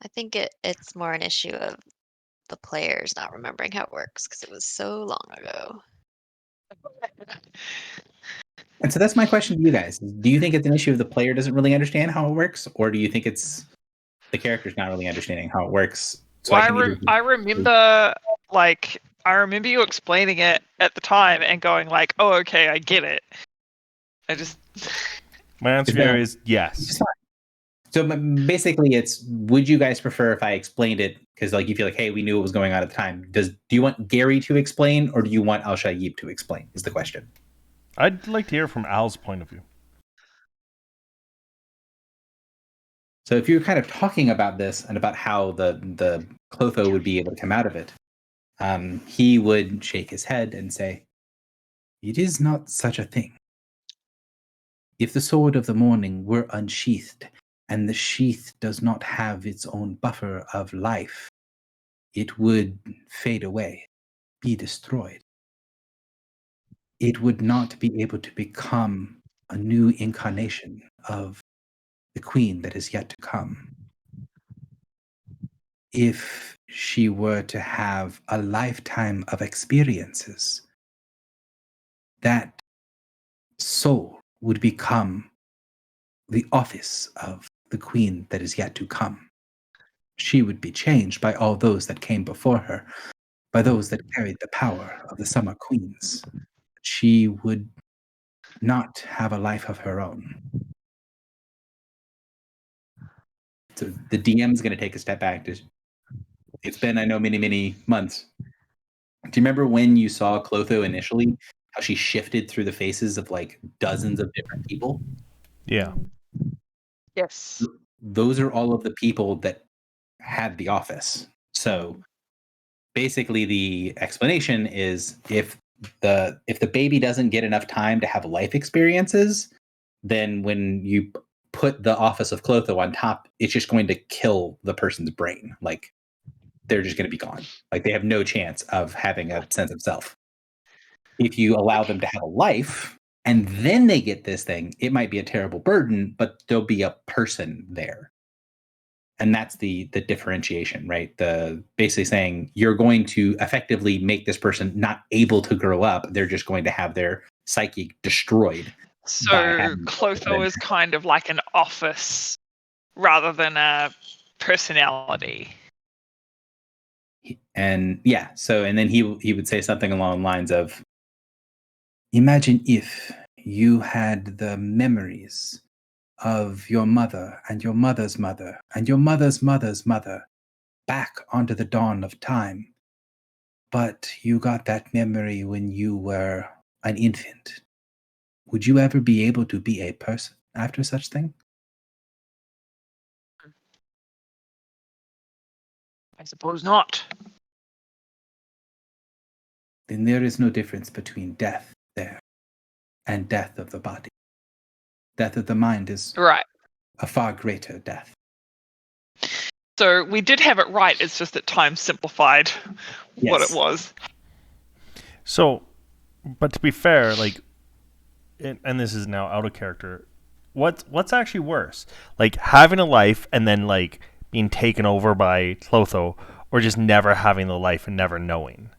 I think it's more an issue of the players not remembering how it works because it was so long ago. And so that's my question to you guys. Do you think it's an issue of the player doesn't really understand how it works, or do you think it's the character's not really understanding how it works? So Well, I can either I remember, like, I remember you explaining it at the time and going like, "Oh, okay, I get it." I just My answer that- here is It's yes. fine. So basically, it's would you guys prefer if I explained it because like you feel like, hey, we knew what was going on at the time. Do you want Gary to explain or do you want Al Shaib to explain? Is the question. I'd like to hear from Al's point of view. So if you're kind of talking about this and about how the Clotho would be able to come out of it, he would shake his head and say, "It is not such a thing. If the sword of the morning were unsheathed, and the sheath does not have its own buffer of life, it would fade away, be destroyed. It would not be able to become a new incarnation of the queen that is yet to come. If she were to have a lifetime of experiences, that soul would become the office of the queen that is yet to come. She would be changed by all those that came before her, by those that carried the power of the summer queens. She would not have a life of her own." So the DM is going to take a step back. It's been, I know, many, many months. Do you remember when you saw Clotho initially, how she shifted through the faces of like dozens of different people? Yeah. yes. Those are all of the people that had the office. So basically the explanation is if the baby doesn't get enough time to have life experiences, then when you put the office of Clotho on top, it's just going to kill the person's brain. Like they're just going to be gone. Like they have no chance of having a sense of self. If you allow them to have a life and then they get this thing, it might be a terrible burden, but there'll be a person there. And that's the differentiation, right? The basically saying you're going to effectively make this person not able to grow up. They're just going to have their psyche destroyed. So having Clotho is kind of like an office rather than a personality. And yeah, so and then he would say something along the lines of, imagine if you had the memories of your mother and your mother's mother and your mother's mother's mother back onto the dawn of time, but you got that memory when you were an infant. Would you ever be able to be a person after such thing? I suppose not. Then there is no difference between death there and death of the body. Death of the mind is Right. a far greater death. So we did have it right. It's just that time simplified what Yes. it was. So, but to be fair, like, and this is now out of character. What's actually worse? Like having a life and then like being taken over by Clotho, or just never having the life and never knowing?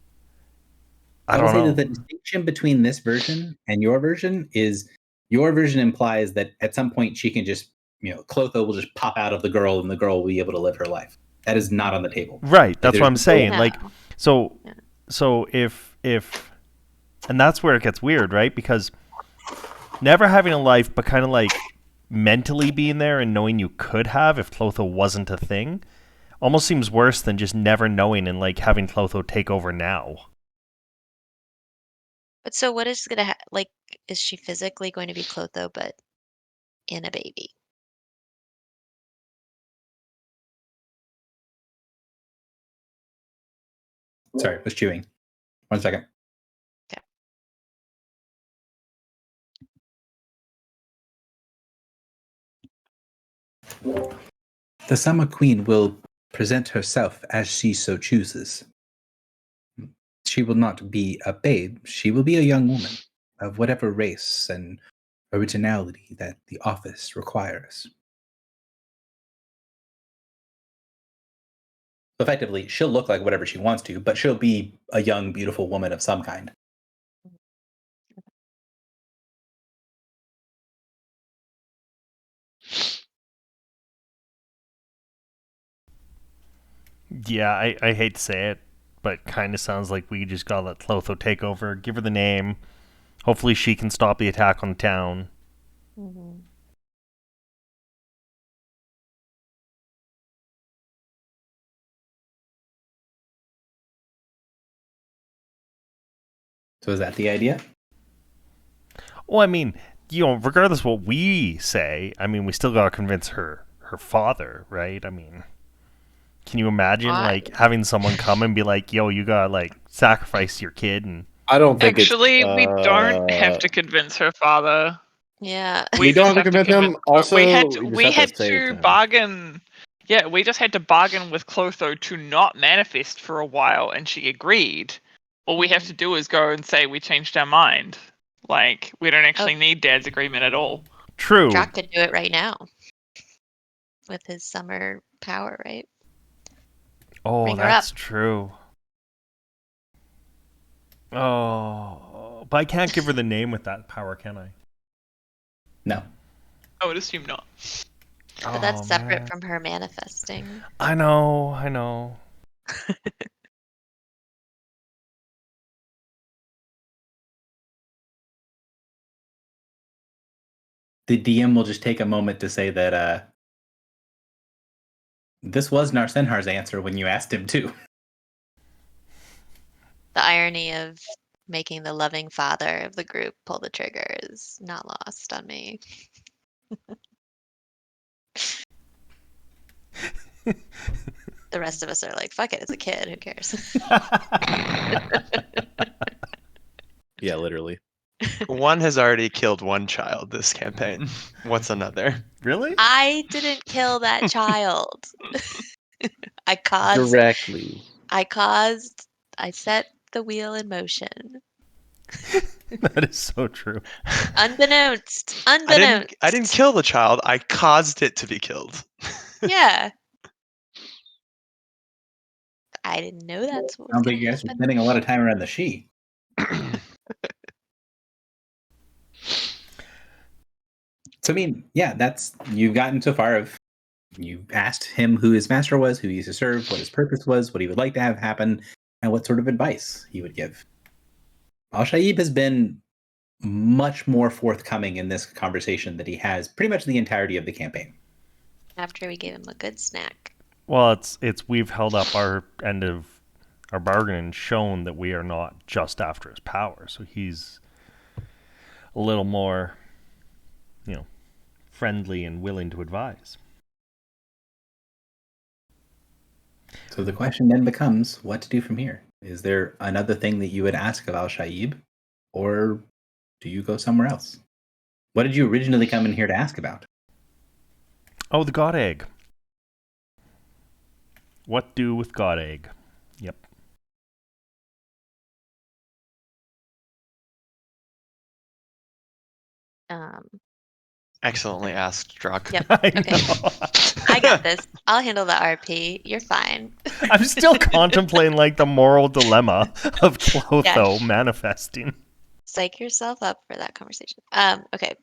I will don't say know. that the distinction between this version and your version is your version implies that at some point she can just, Clotho will just pop out of the girl and the girl will be able to live her life. That is not on the table. Right. That's what I'm saying. No. Like, so, Yeah. so if, and that's where it gets weird, right? Because never having a life, but kind of like mentally being there and knowing you could have if Clotho wasn't a thing, almost seems worse than just never knowing and like having Clotho take over now. But so what is gonna like? Is she physically going to be Clotho, but in a baby? Sorry, I was chewing. 1 second. Okay. The Summer Queen will present herself as she so chooses. She will not be a babe. She will be a young woman of whatever race and originality that the office requires. Effectively, she'll look like whatever she wants to, but she'll be a young, beautiful woman of some kind. Yeah, I hate to say it, but kind of sounds like we just gotta let Clotho take over, give her the name. Hopefully she can stop the attack on the town. Mhm. So is that the idea? Well, I mean, regardless of what we say, I mean, we still gotta convince her father, right? I mean, can you imagine I- like having someone come and be like, "Yo, you gotta like sacrifice your kid," and I don't think Actually, we don't have it's. to convince her father. Yeah. We don't just have to convince him. Also, we had we just we have to had say it to to him. bargain. Yeah, we just had to bargain with Clotho to not manifest for a while, and she agreed. All we have to do is go and say we changed our mind. Like, we don't actually need Dad's agreement at all. true. Drock could do it right now with his summer power, right? Oh, Bring her that's up. true. Oh, but I can't give her the name with that power, can I? No. I would assume not. But that's Oh, separate man. from her manifesting. I know. The DM will just take a moment to say that this was Narsenhar's answer when you asked him to. The irony of making the loving father of the group pull the trigger is not lost on me. The rest of us are like, fuck it, it's a kid, who cares? Yeah, literally. One has already killed one child this campaign. What's another? Really? I didn't kill that child. I Directly. set the wheel in motion. That is so true. Unbeknownst. I didn't kill the child. I caused it to be killed. Yeah. I didn't know that's what was Sounds going like to you guys are happen. spending a lot of time around the she. So I mean, yeah, you've gotten so far of you asked him who his master was, who he used to serve, what his purpose was, what he would like to have happen, and what sort of advice he would give. Al-Shaib has been much more forthcoming in this conversation than he has pretty much the entirety of the campaign. After we gave him a good snack. Well, it's we've held up our end of our bargain and shown that we are not just after his power. So he's a little more, friendly and willing to advise. So the question then becomes what to do from here. Is there another thing that you would ask of Al-Shaib, or do you go somewhere else? What did you originally come in here to ask about? Oh, the God Egg. What do with God Egg? Yep. Excellently asked, Drock. Yep. I Okay. know. I got this. I'll handle the RP. You're fine. I'm still contemplating like the moral dilemma of Clotho manifesting. Psych yourself up for that conversation. Okay.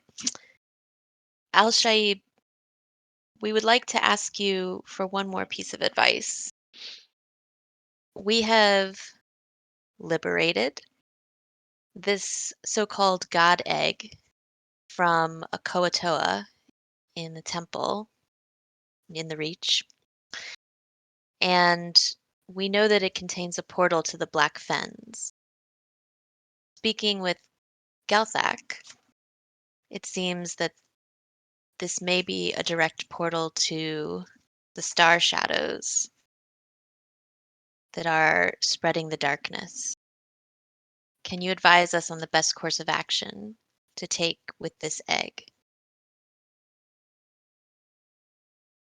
Al-Shaib, we would like to ask you for one more piece of advice. We have liberated this so-called God Egg from a Koatoa in the temple in the Reach. And we know that it contains a portal to the Black Fens. Speaking with Gelthak, it seems that this may be a direct portal to the star shadows that are spreading the darkness. Can you advise us on the best course of action to take with this egg?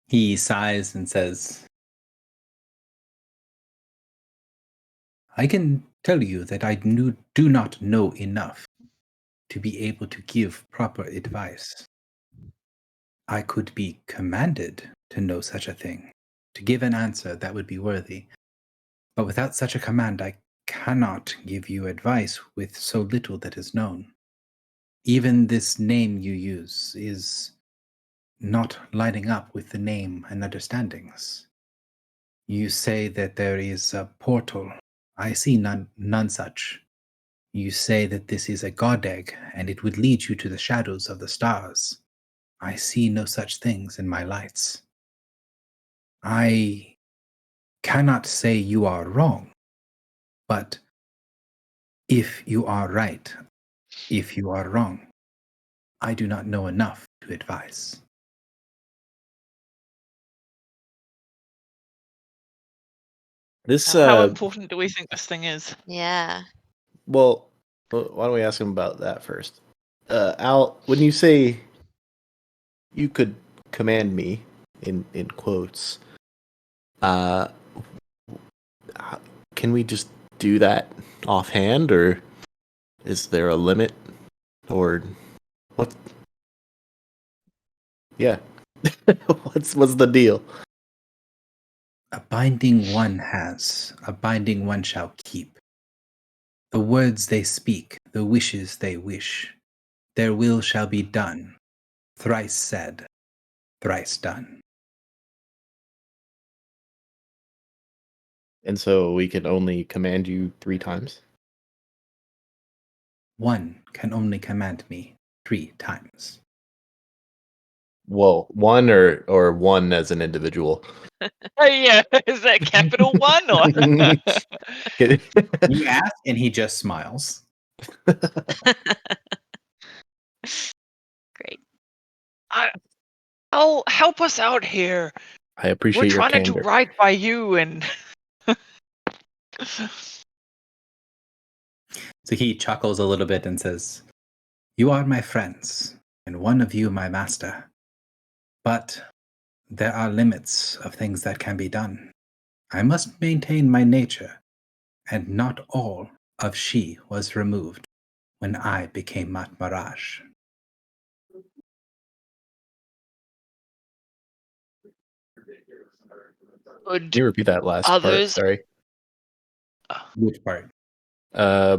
He sighs and says, I can tell you that I do not know enough to be able to give proper advice. I could be commanded to know such a thing, to give an answer that would be worthy. But without such a command, I cannot give you advice with so little that is known. Even this name you use is not lining up with the name and understandings. You say that there is a portal. I see none such. You say that this is a god egg, and it would lead you to the shadows of the stars. I see no such things in my lights. I cannot say you are wrong, but if you are right, if you are wrong, I do not know enough to advise. This How important do we think this thing is? Yeah. well, why don't we ask him about that first? Al, when you say you could command me in quotes, uh, can we just do that offhand, or is there a limit, or what? Yeah, what's the deal? A binding one has, a binding one shall keep. The words they speak, the wishes they wish, their will shall be done. Thrice said, thrice done. And so we can only command you 3 times? One can only command me 3 times. Whoa, one or one as an individual? Oh, yeah, is that capital one or? You ask, and he just smiles. Great. Oh, help us out here. I appreciate We're your trying to do candor. right by you, and So he chuckles a little bit and says, "You are my friends, and one of you my master. But there are limits of things that can be done. I must maintain my nature, and not all of she was removed when I became Matmaraj." Can you repeat that last part? others. Sorry. Which part?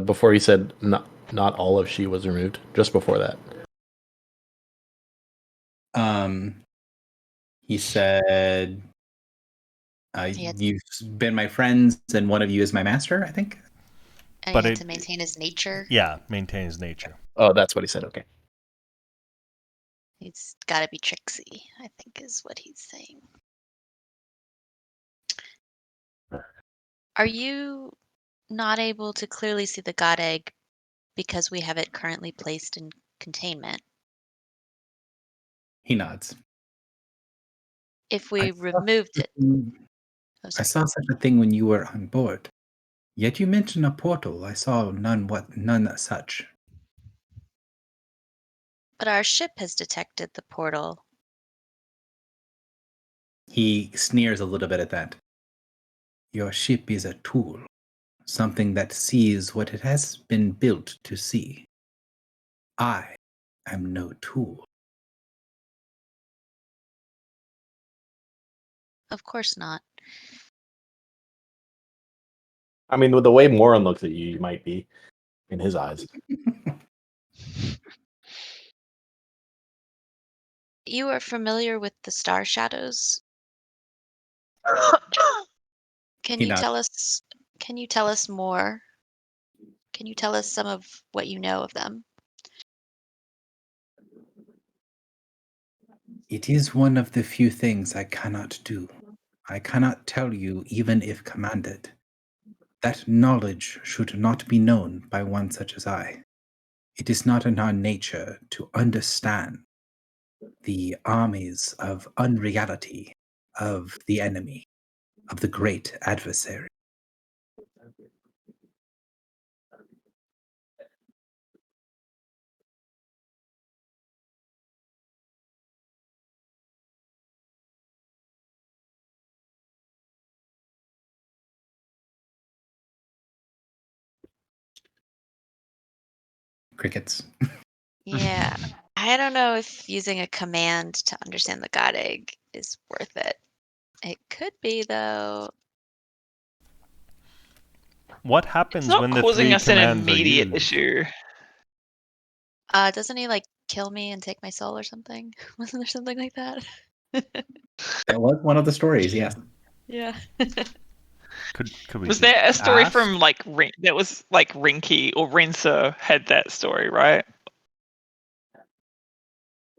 Before he said not all of she was removed. Just before that. He said, He had- "You've been my friends, and one of you is my master." I think. And But he had it- to maintain his nature. Yeah, maintain his nature. Oh, that's what he said. Okay. He's got to be tricksy, I think is what he's saying. Are you not able to clearly see the god egg because we have it currently placed in containment? He nods. If we I saw removed it. Oh, I sorry. saw such a thing when you were on board. Yet you mentioned a portal. I saw none such. But our ship has detected the portal. He sneers a little bit at that. Your ship is a tool, something that sees what it has been built to see. I am no tool. Of course not. I mean, with the way Morin looks at you, you might be in his eyes. You are familiar with the star shadows? Can He you nods. tell us? Can you tell us more? Can you tell us some of what you know of them? It is one of the few things I cannot do. I cannot tell you even if commanded. That knowledge should not be known by one such as I. It is not in our nature to understand the armies of unreality of the enemy, of the great adversary. Crickets. Yeah. I don't know if using a command to understand the god egg is worth it. It could be, though. What It's happens not when the causing 3 us an commands are immediate used? issue. Doesn't he like kill me and take my soul or something? Wasn't there something like that? That was one of the stories, yes. Yeah. Could we Was just there a story ask? from like that was like Rinky or Renser had that story, right?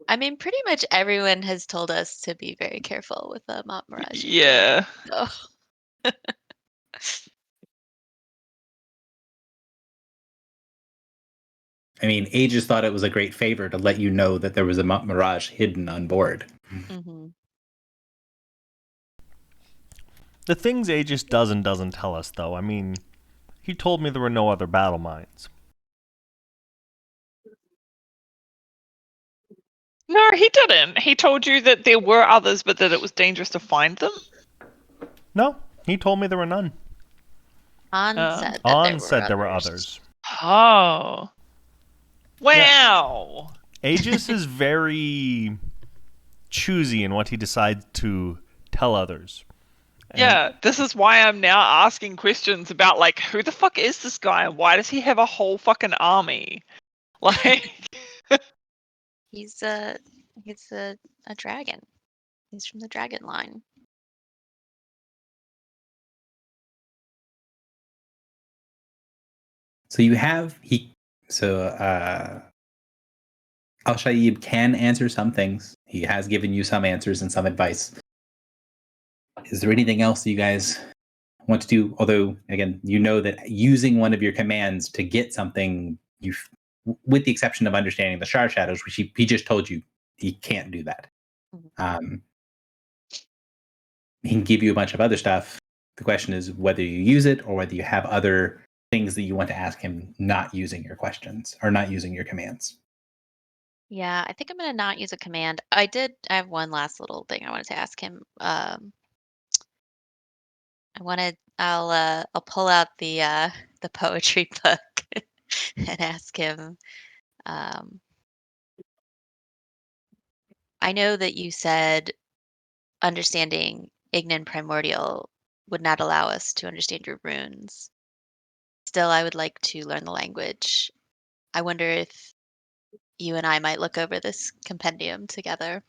I mean, pretty much everyone has told us to be very careful with the Mont Mirage. Yeah. So. I mean, Aegis thought it was a great favor to let you know that there was a Mirage hidden on board. Mm-hmm. The things Aegis does and doesn't tell us, though. I mean, he told me there were no other battle mines. No, he didn't. He told you that there were others, but that it was dangerous to find them. No, he told me there were none. On said that On said there were others. Oh. Wow. Aegis is very choosy in what he decides to tell others. And Yeah, this is why I'm now asking questions about like who the fuck is this guy and why does he have a whole fucking army? Like He's a dragon. He's from the dragon line. So you have Al-Shaib can answer some things. He has given you some answers and some advice. Is there anything else you guys want to do? Although, again, you know that using one of your commands to get something, with the exception of understanding the Shar Shadows, which he just told you he can't do that. He can give you a bunch of other stuff. The question is whether you use it or whether you have other things that you want to ask him not using your questions or not using your commands. Yeah, I think I'm gonna not use a command. I have one last little thing I wanted to ask him. I'll pull out the poetry book and ask him. I know that you said understanding Ignan Primordial would not allow us to understand your runes. Still, I would like to learn the language. I wonder if you and I might look over this compendium together.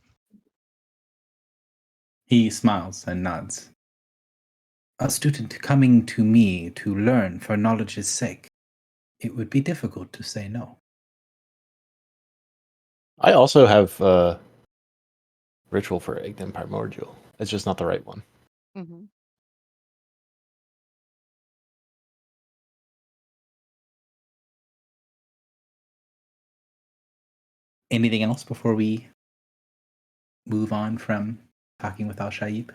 He smiles and nods. A student coming to me to learn for knowledge's sake, it would be difficult to say no. I also have ritual for Ignan Primordial. It's just not the right one. Mm-hmm. Anything else before we move on from talking with Al-Shaib?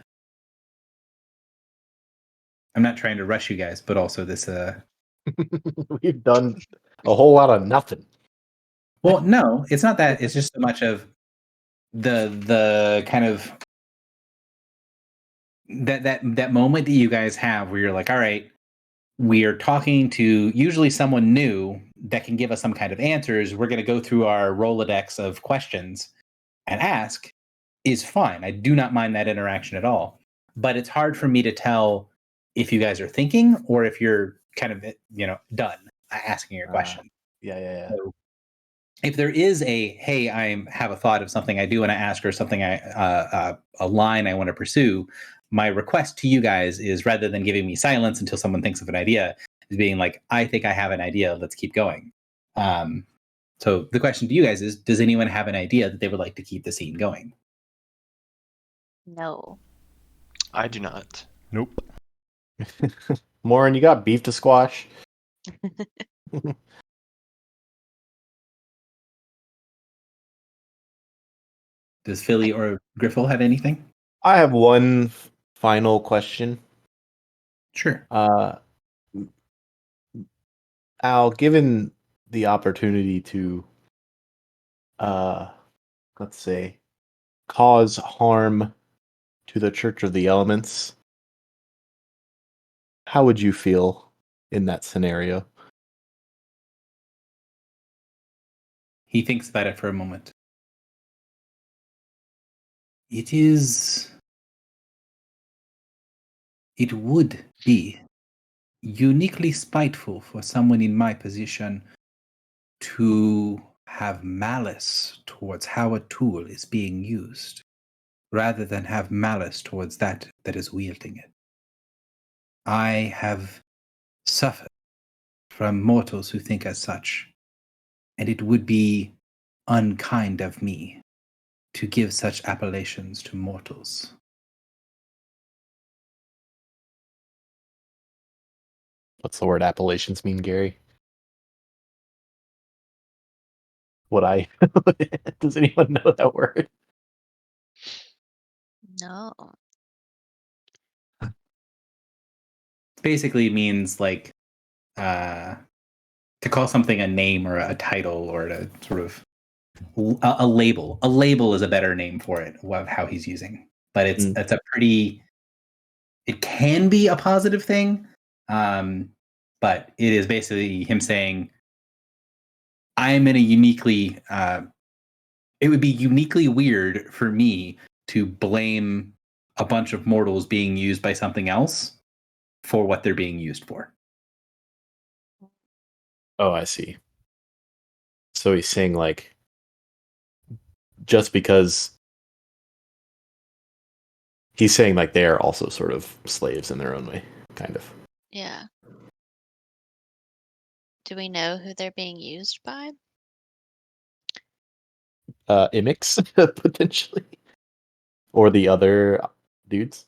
I'm not trying to rush you guys, but also this We've done a whole lot of nothing. Well, no, it's not that. It's just so much of the kind of that moment that you guys have where you're like, all right, we are talking to usually someone new that can give us some kind of answers. We're going to go through our Rolodex of questions and ask is fine. I do not mind that interaction at all. But it's hard for me to tell if you guys are thinking or if you're kind of, done asking your question. Yeah. So if there is hey, I have a thought of something I do want to ask or something a line I want to pursue, my request to you guys is rather than giving me silence until someone thinks of an idea, is being like, I think I have an idea. Let's keep going. So the question to you guys is, does anyone have an idea that they would like to keep the scene going? No. I do not. Nope. Morin, you got beef to squash? Does Philly or Griffel have anything? I have one final question. Sure. Al, given the opportunity to, let's say, cause harm to the Church of the Elements, how would you feel in that scenario? He thinks about it for a moment. It would be uniquely spiteful for someone in my position to have malice towards how a tool is being used, rather than have malice towards that is wielding it. I have suffered from mortals who think as such, and it would be unkind of me to give such appellations to mortals. What's the word appellations mean, Gary? Does anyone know that word? No. Basically means like to call something a name or a title or to sort of a label. A label is a better name for it, of how he's using. But it's a pretty. It can be a positive thing, but it is basically him saying, "I'm in a uniquely. It would be uniquely weird for me to blame a bunch of mortals being used by something else for what they're being used for." Oh, I see. So he's saying like, just because he's saying like they are also sort of slaves in their own way, kind of. Yeah. Do we know who they're being used by? Imix, potentially. Or the other dudes.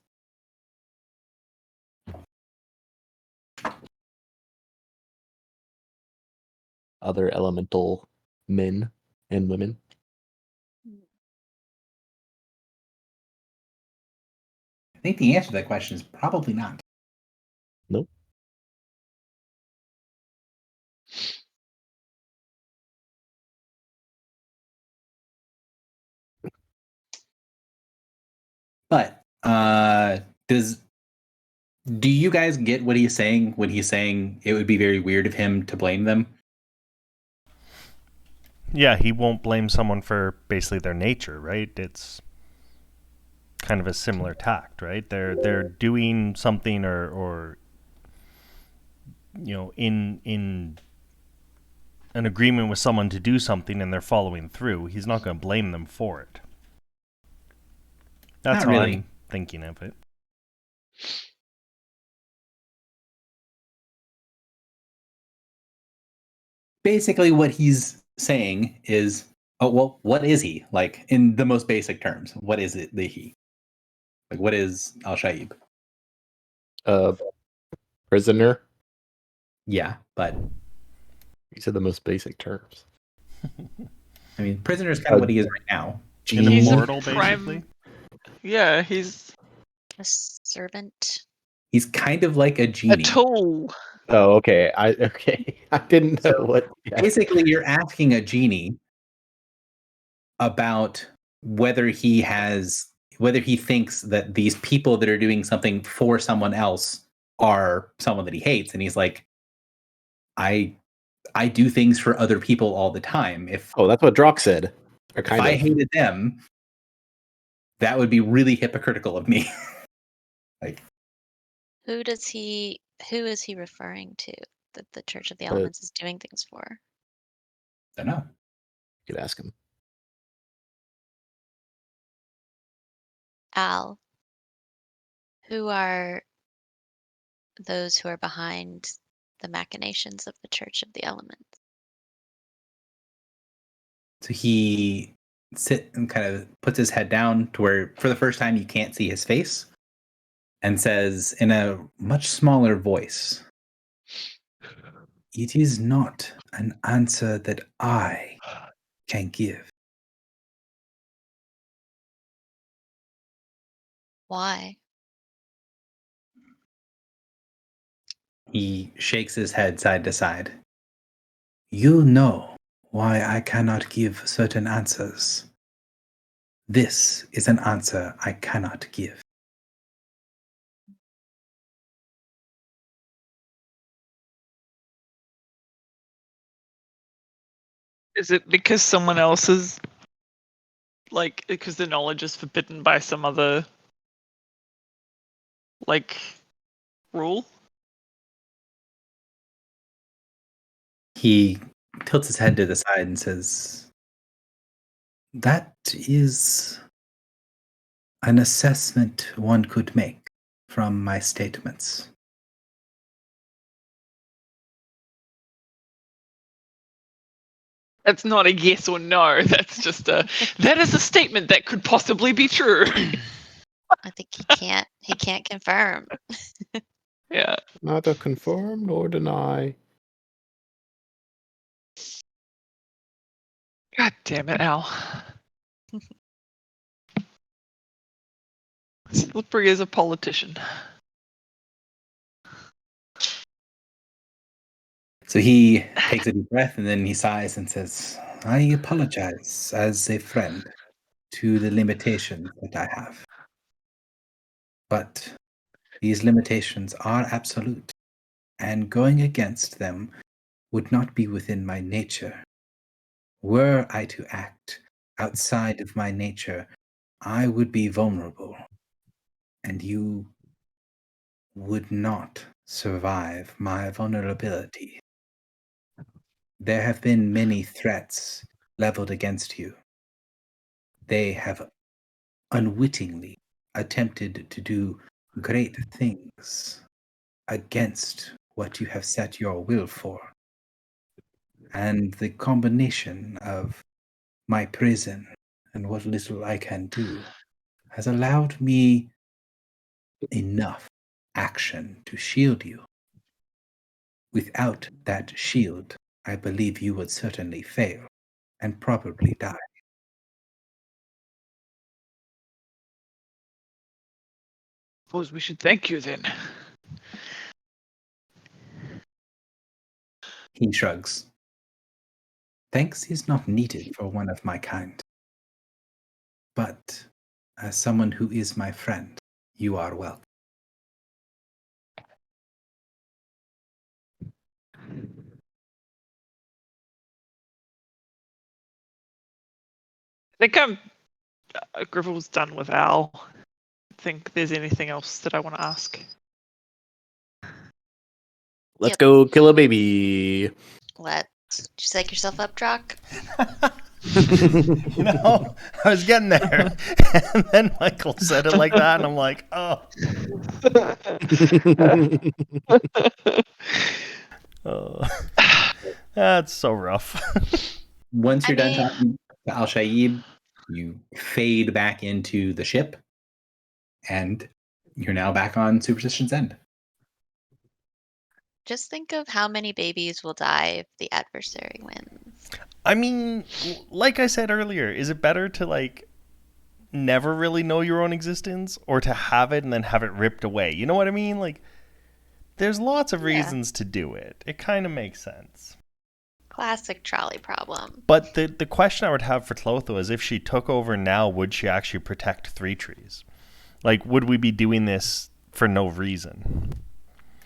Other elemental men and women. I think the answer to that question is probably not. Nope. But do you guys get what he's saying when he's saying it would be very weird of him to blame them? Yeah, he won't blame someone for basically their nature, right? It's kind of a similar tact, right? They're doing something or in an agreement with someone to do something and they're following through. He's not going to blame them for it. That's Not how really. I'm thinking of it. Basically, what he's saying is, oh, well, what is he? Like, in the most basic terms, what is it, the he? Like, what is Al-Shaib? Prisoner. Yeah, but You said the most basic terms. I mean, prisoner is kind of what he is right now. An He's a immortal, prime- basically. Yeah, he's A servant? He's kind of like a a genie. tool. Oh, okay. I didn't know So, what. Yeah. Basically, you're asking a genie about whether he thinks that these people that are doing something for someone else are someone that he hates, and he's like, I do things for other people all the time. If Oh, that's what Drock said. Or if I hated them, that would be really hypocritical of me. Like, Who is he referring to that the Church of the Elements is doing things for? I don't know. You could ask him. Al, who are those who are behind the machinations of the Church of the Elements? So he sits and kind of puts his head down to where, for the first time, you can't see his face, and says in a much smaller voice, "It is not an answer that I can give." Why? He shakes his head side to side. "You know why I cannot give certain answers. This is an answer I cannot give." Is it because someone else is like because the knowledge is forbidden by some other like rule? He tilts his head to the side and says, "That is an assessment one could make from my statements. That's not a yes or no. That's just that is a statement that could possibly be true. I think he can't confirm. Yeah. Neither confirm nor deny. God damn it, Al. Slippery as a politician. So he takes a deep breath and then he sighs and says, I apologize as a friend to the limitations that I have. But these limitations are absolute, and going against them would not be within my nature. Were I to act outside of my nature, I would be vulnerable, and you would not survive my vulnerability. There have been many threats leveled against you. They have unwittingly attempted to do great things against what you have set your will for. And the combination of my prison and what little I can do has allowed me enough action to shield you. Without that shield, I believe you would certainly fail and probably die. Suppose we should thank you then. He shrugs. Thanks is not needed for one of my kind. But as someone who is my friend, you are welcome. I think Griffel's done with Al. I think there's anything else that I want to ask. Let's Yep. go kill a baby. Let's just psych yourself up, Drock. You know, I was getting there. And then Michael said it like that, and I'm like, oh. Oh. That's so rough. Once you're I done talking to Al-Shaib, you fade back into the ship, and you're now back on Superstition's End. Just think of how many babies will die if the adversary wins. I mean, like I said earlier, is it better to like never really know your own existence or to have it and then have it ripped away? You know what I mean? Like, there's lots of reasons to do it. It kind of makes sense. Classic trolley problem. But the question I would have for Clotho is if she took over now, would she actually protect Three Trees? Like, would we be doing this for no reason?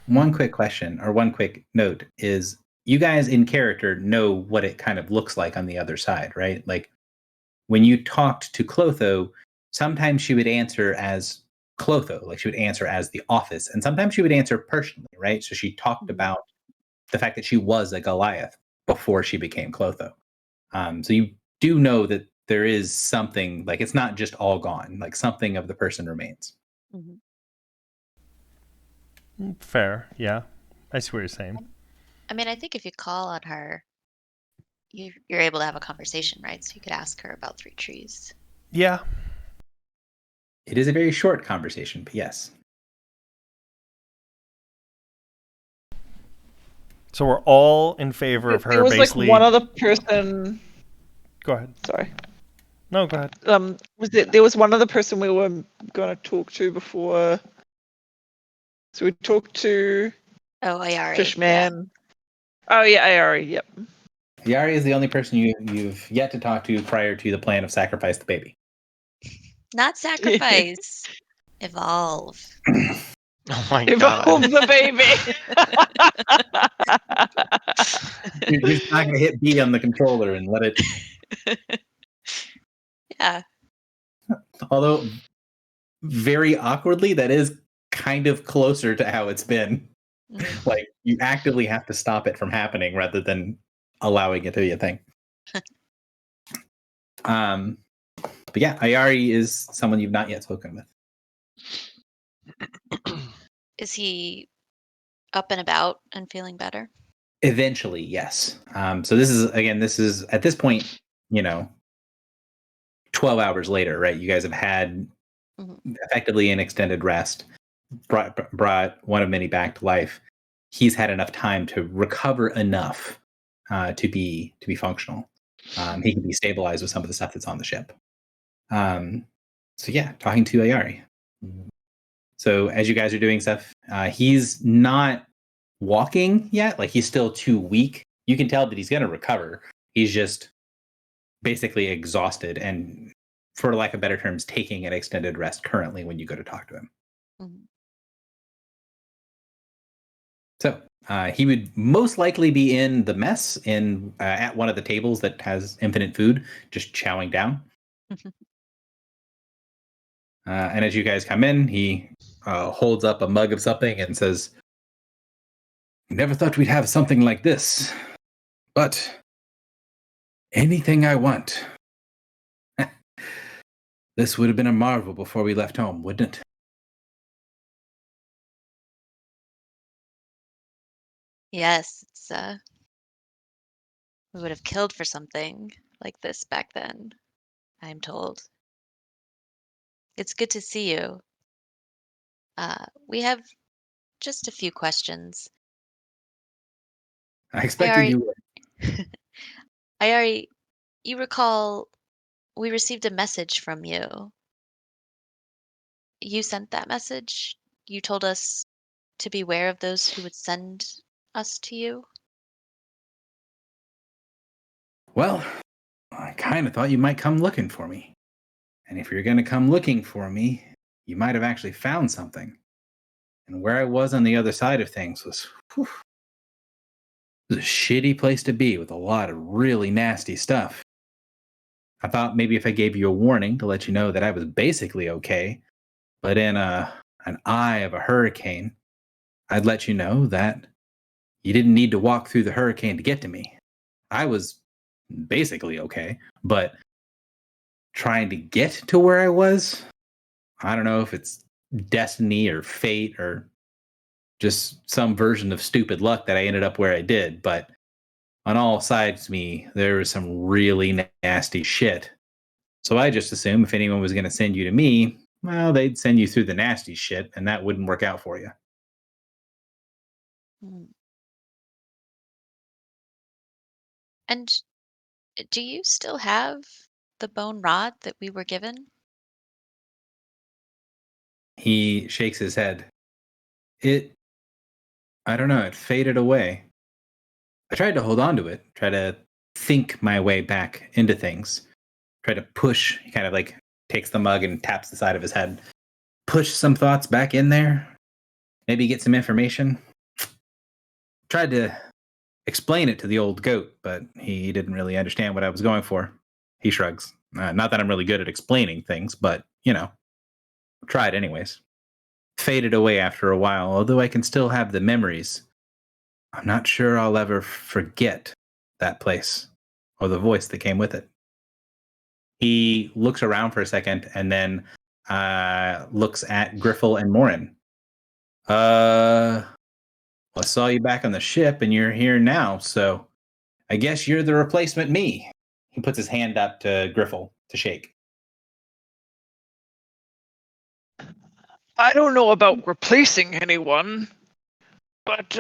One quick question, or one quick note, is you guys in character know what it kind of looks like on the other side, right? Like, when you talked to Clotho, sometimes she would answer as Clotho, like she would answer as the office, and sometimes she would answer personally, right? So she talked about the fact that she was a Goliath before she became Clotho. So you do know that there is something, like it's not just all gone, like something of the person remains. Mm-hmm. Fair, yeah. I see what you're saying. I mean, I think if you call on her, you're able to have a conversation, right? So you could ask her about Three Trees. Yeah. It is a very short conversation, but yes. So we're all in favor of her There was basically. like one other person. Go ahead. Sorry. No, go ahead. There was one other person we were going to talk to before. So we talked to Oh, Ayari. Fishman. Oh yeah, Ayari. Yep. Yari is the only person you've yet to talk to prior to the plan of sacrifice the baby. Not sacrifice. Evolve. Oh my Evolve god. the baby. You're just not going to hit B on the controller and let it. Yeah. Although, very awkwardly, that is kind of closer to how it's been. Mhm. Like, you actively have to stop it from happening rather than allowing it to be a thing. But yeah, Ayari is someone you've not yet spoken with. Is he up and about and feeling better? Eventually, yes. So this is at this point, 12 hours later, right? You guys have had effectively an extended rest, brought one of many back to life. He's had enough time to recover enough to be functional. He can be stabilized with some of the stuff that's on the ship. So yeah, talking to Ayari. So as you guys are doing stuff, he's not walking yet. Like, he's still too weak. You can tell that he's going to recover. He's just basically exhausted and, for lack of better terms, taking an extended rest currently when you go to talk to him. Mhm. So he would most likely be in the mess at one of the tables that has infinite food, just chowing down. And as you guys come in, he holds up a mug of something and says, "Never thought we'd have something like this, but anything I want. This would have been a marvel before we left home, wouldn't it?" Yes, it's we would have killed for something like this back then, I'm told. It's good to see you. We have just a few questions. I expected you would. Ayari, you recall we received a message from you. You sent that message. You told us to beware of those who would send us to you. Well, I kind of thought you might come looking for me. And if you're going to come looking for me, you might have actually found something. And where I was on the other side of things was a shitty place to be with a lot of really nasty stuff. I thought maybe if I gave you a warning to let you know that I was basically okay, but in an eye of a hurricane, I'd let you know that you didn't need to walk through the hurricane to get to me. I was basically okay, but trying to get to where I was, I don't know if it's destiny or fate or just some version of stupid luck that I ended up where I did, but on all sides of me, there was some really nasty shit. So I just assumed if anyone was going to send you to me, well, they'd send you through the nasty shit, and that wouldn't work out for you. And do you still have the bone rod that we were given? He shakes his head. I don't know, it faded away. I tried to hold on to it, try to think my way back into things, try to push. He kind of like takes the mug and taps the side of his head. Push some thoughts back in there, maybe get some information. Tried to explain it to the old goat, but he didn't really understand what I was going for. He shrugs. Not that I'm really good at explaining things, but, tried anyways. Faded away after a while, although I can still have the memories. I'm not sure I'll ever forget that place or the voice that came with it. He looks around for a second and then looks at Griffle and Morin. I saw you back on the ship and you're here now, so I guess you're the replacement me. He puts his hand up to Griffle to shake. I don't know about replacing anyone, but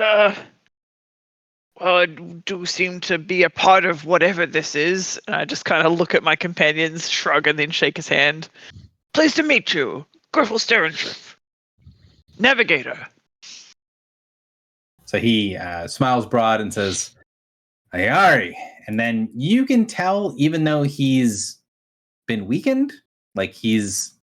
well, I do seem to be a part of whatever this is. And I just kind of look at my companions, shrug, and then shake his hand. Pleased to meet you, Griffle Sterrenshriff, Navigator. So he smiles broad and says, "Ayari." And then you can tell, even though he's been weakened, like he's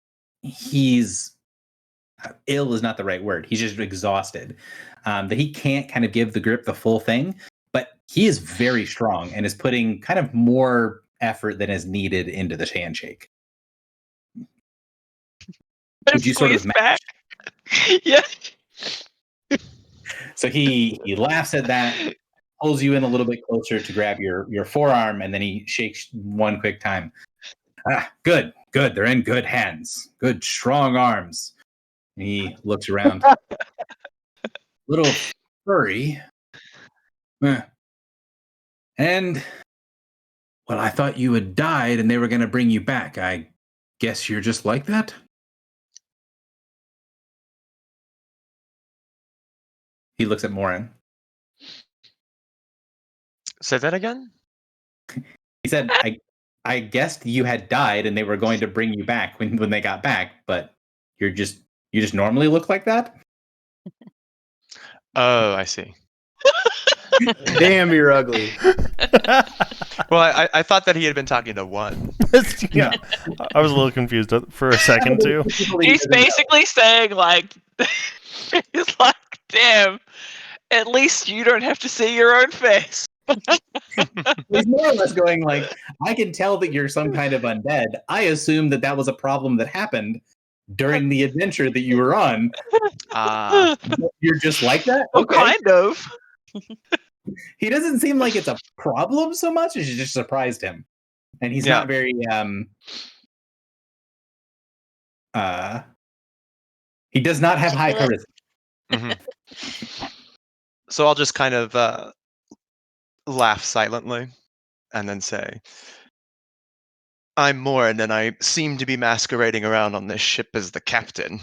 ill is not the right word. He's just exhausted. That he can't kind of give the grip the full thing, but he is very strong and is putting kind of more effort than is needed into the handshake. Would you sort of match? Yeah. So he laughs at that, pulls you in a little bit closer to grab your forearm, and then he shakes one quick time. Good. They're in good hands. Good, strong arms. And he looks around. Little furry, Eh. And, well, I thought you had died and they were going to bring you back. I guess you're just like that? He looks at Morin. Say that again? He said, I guessed you had died and they were going to bring you back when they got back, but you just normally look like that? Oh, I see. Damn, you're ugly. Well, I thought that he had been talking to one. Yeah, I was a little confused for a second too. He's basically saying like, he's like, damn, at least you don't have to see your own face. He's more or less going like, I can tell that you're some kind of undead. I assume that was a problem that happened during the adventure that you were on. You're just like that? Well, kind of. He doesn't seem like it's a problem so much as you just surprised him. And he's Yeah. not very he does not have high charisma. Mhm. So I'll just kind of laugh silently and then say, I'm Morin, and I seem to be masquerading around on this ship as the captain.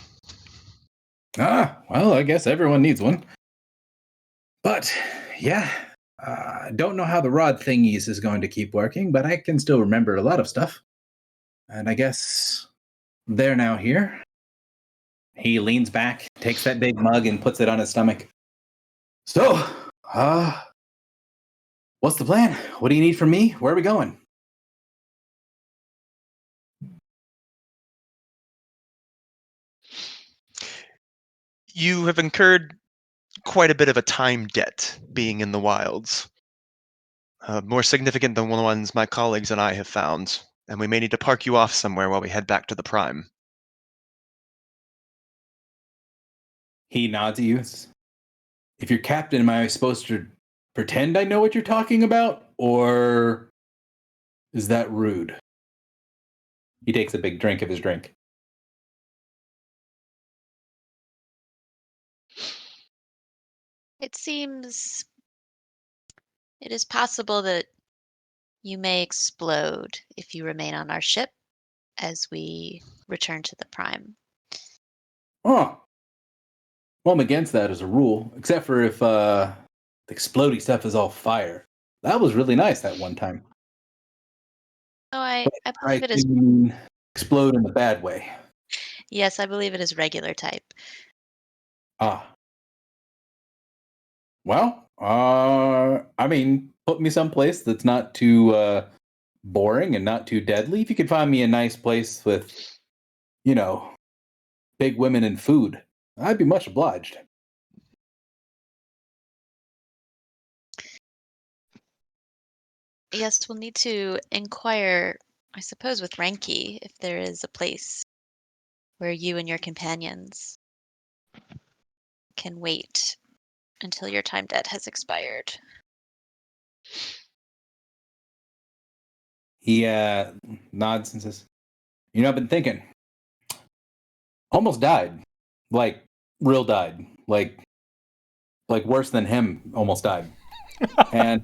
Well, I guess everyone needs one. But, yeah, don't know how the rod thingies is going to keep working, but I can still remember a lot of stuff. And I guess they're now here. He leans back, takes that big mug, and puts it on his stomach. So, what's the plan? What do you need from me? Where are we going? You have incurred quite a bit of a time debt being in the wilds. More significant than the ones my colleagues and I have found, and we may need to park you off somewhere while we head back to the Prime. He nods at you. If you're captain, am I supposed to pretend I know what you're talking about? Or is that rude? He takes a big drink of his drink. It seems it is possible that you may explode if you remain on our ship as we return to the Prime. Oh. Well, I'm against that as a rule, except for if the exploding stuff is all fire. That was really nice that one time. Oh, I believe it is. can explode in the bad way. Yes, I believe it is regular type. Well, I mean, put me someplace that's not too boring and not too deadly. If you could find me a nice place with, big women and food, I'd be much obliged. Yes, we'll need to inquire, I suppose, with Ranky if there is a place where you and your companions can wait until your time debt has expired. He nods and says, I've been thinking. Almost died. Like, real died. Like worse than him almost died. And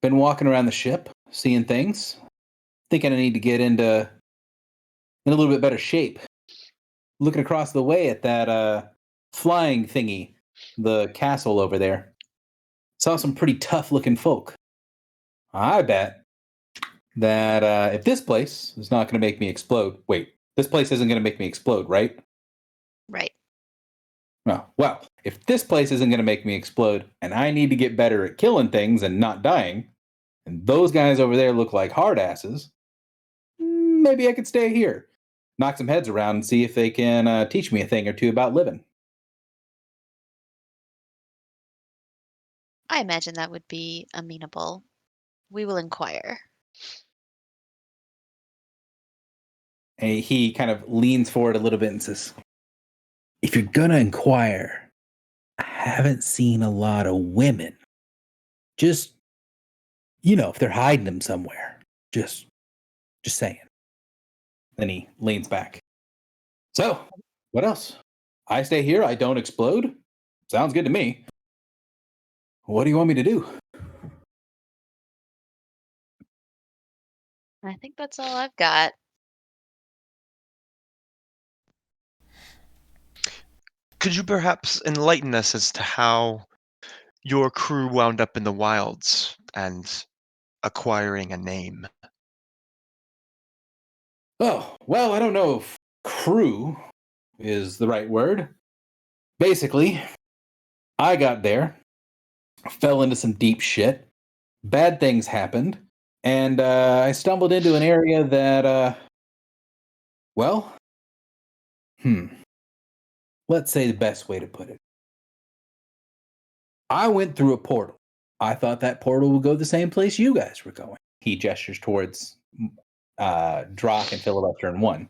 been walking around the ship, seeing things. Thinking I need to get in a little bit better shape. Looking across the way at that flying thingy, the castle over there. Saw some pretty tough looking folk. I bet that if this place is not going to make me explode, this place isn't going to make me explode, right? Right. Well, if this place isn't going to make me explode and I need to get better at killing things and not dying, and those guys over there look like hard asses, maybe I could stay here, knock some heads around and see if they can teach me a thing or two about living. I imagine that would be amenable. We will inquire. And he kind of leans forward a little bit and says, if you're going to inquire, I haven't seen a lot of women. Just, if they're hiding them somewhere. Just saying. Then he leans back. So, what else? I stay here, I don't explode? Sounds good to me. What do you want me to do? I think that's all I've got. Could you perhaps enlighten us as to how your crew wound up in the wilds and acquiring a name? Oh, well, I don't know if crew is the right word. Basically, I got there, fell into some deep shit, bad things happened, and I stumbled into an area that, well, let's say the best way to put it. I went through a portal. I thought that portal would go the same place you guys were going. He gestures towards Drock and Filibuster in one.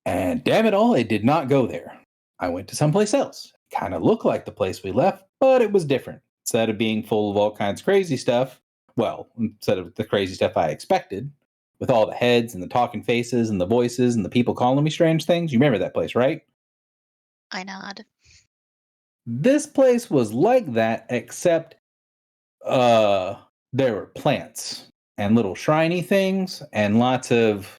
And damn it all, it did not go there. I went to someplace else. Kind of looked like the place we left, but it was different. Instead of being full of all kinds of crazy stuff, well, instead of the crazy stuff I expected, with all the heads and the talking faces and the voices and the people calling me strange things, you remember that place, right? I nod. This place was like that, except there were plants and little shiny things and lots of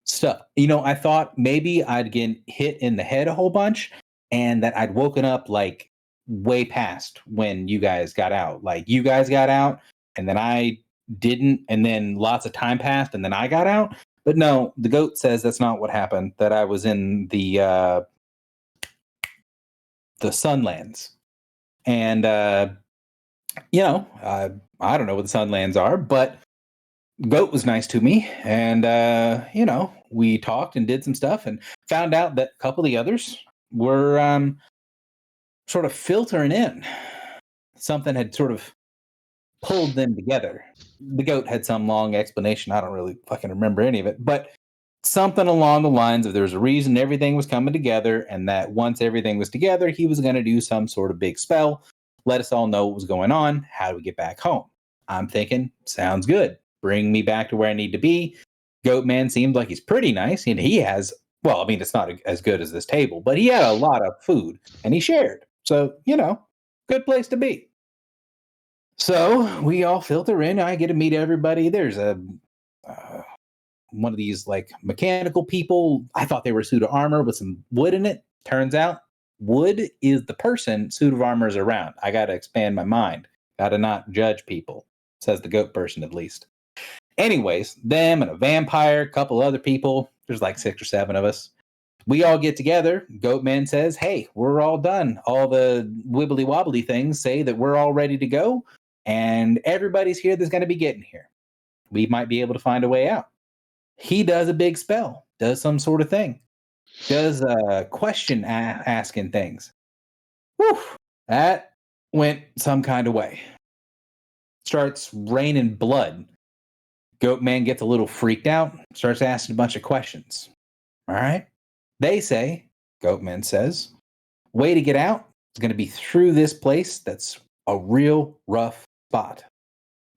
stuff. I thought maybe I'd get hit in the head a whole bunch and that I'd woken up like way past when you guys got out. Like you guys got out and then I didn't, and then lots of time passed and then I got out. But no, the goat says that's not what happened, that I was in the Sunlands. And I don't know what the Sunlands are, but Goat was nice to me, and we talked and did some stuff, and found out that a couple of the others were sort of filtering in. Something had sort of pulled them together. The Goat had some long explanation. I don't really fucking remember any of it, but something along the lines of there's a reason everything was coming together, and that once everything was together, he was going to do some sort of big spell, let us all know what was going on. How do we get back home? I'm thinking, sounds good. Bring me back to where I need to be. Goatman seems like he's pretty nice, and he has, well, I mean, it's not as good as this table, but he had a lot of food, and he shared. So, good place to be. So we all filter in. I get to meet everybody. There's one of these like mechanical people. I thought they were a suit of armor with some wood in it. Turns out wood is the person suit of armor is around. I got to expand my mind. Got to not judge people, says the goat person at least. Anyways, them and a vampire, a couple other people. There's like 6 or 7 of us. We all get together. Goatman says, hey, we're all done. All the wibbly wobbly things say that we're all ready to go. And everybody's here that's going to be getting here. We might be able to find a way out. He does a big spell, does some sort of thing, does question asking things. Whew, that went some kind of way. Starts raining blood. Goatman gets a little freaked out, starts asking a bunch of questions. All right. They say, Goatman says, way to get out is going to be through this place that's a real rough spot.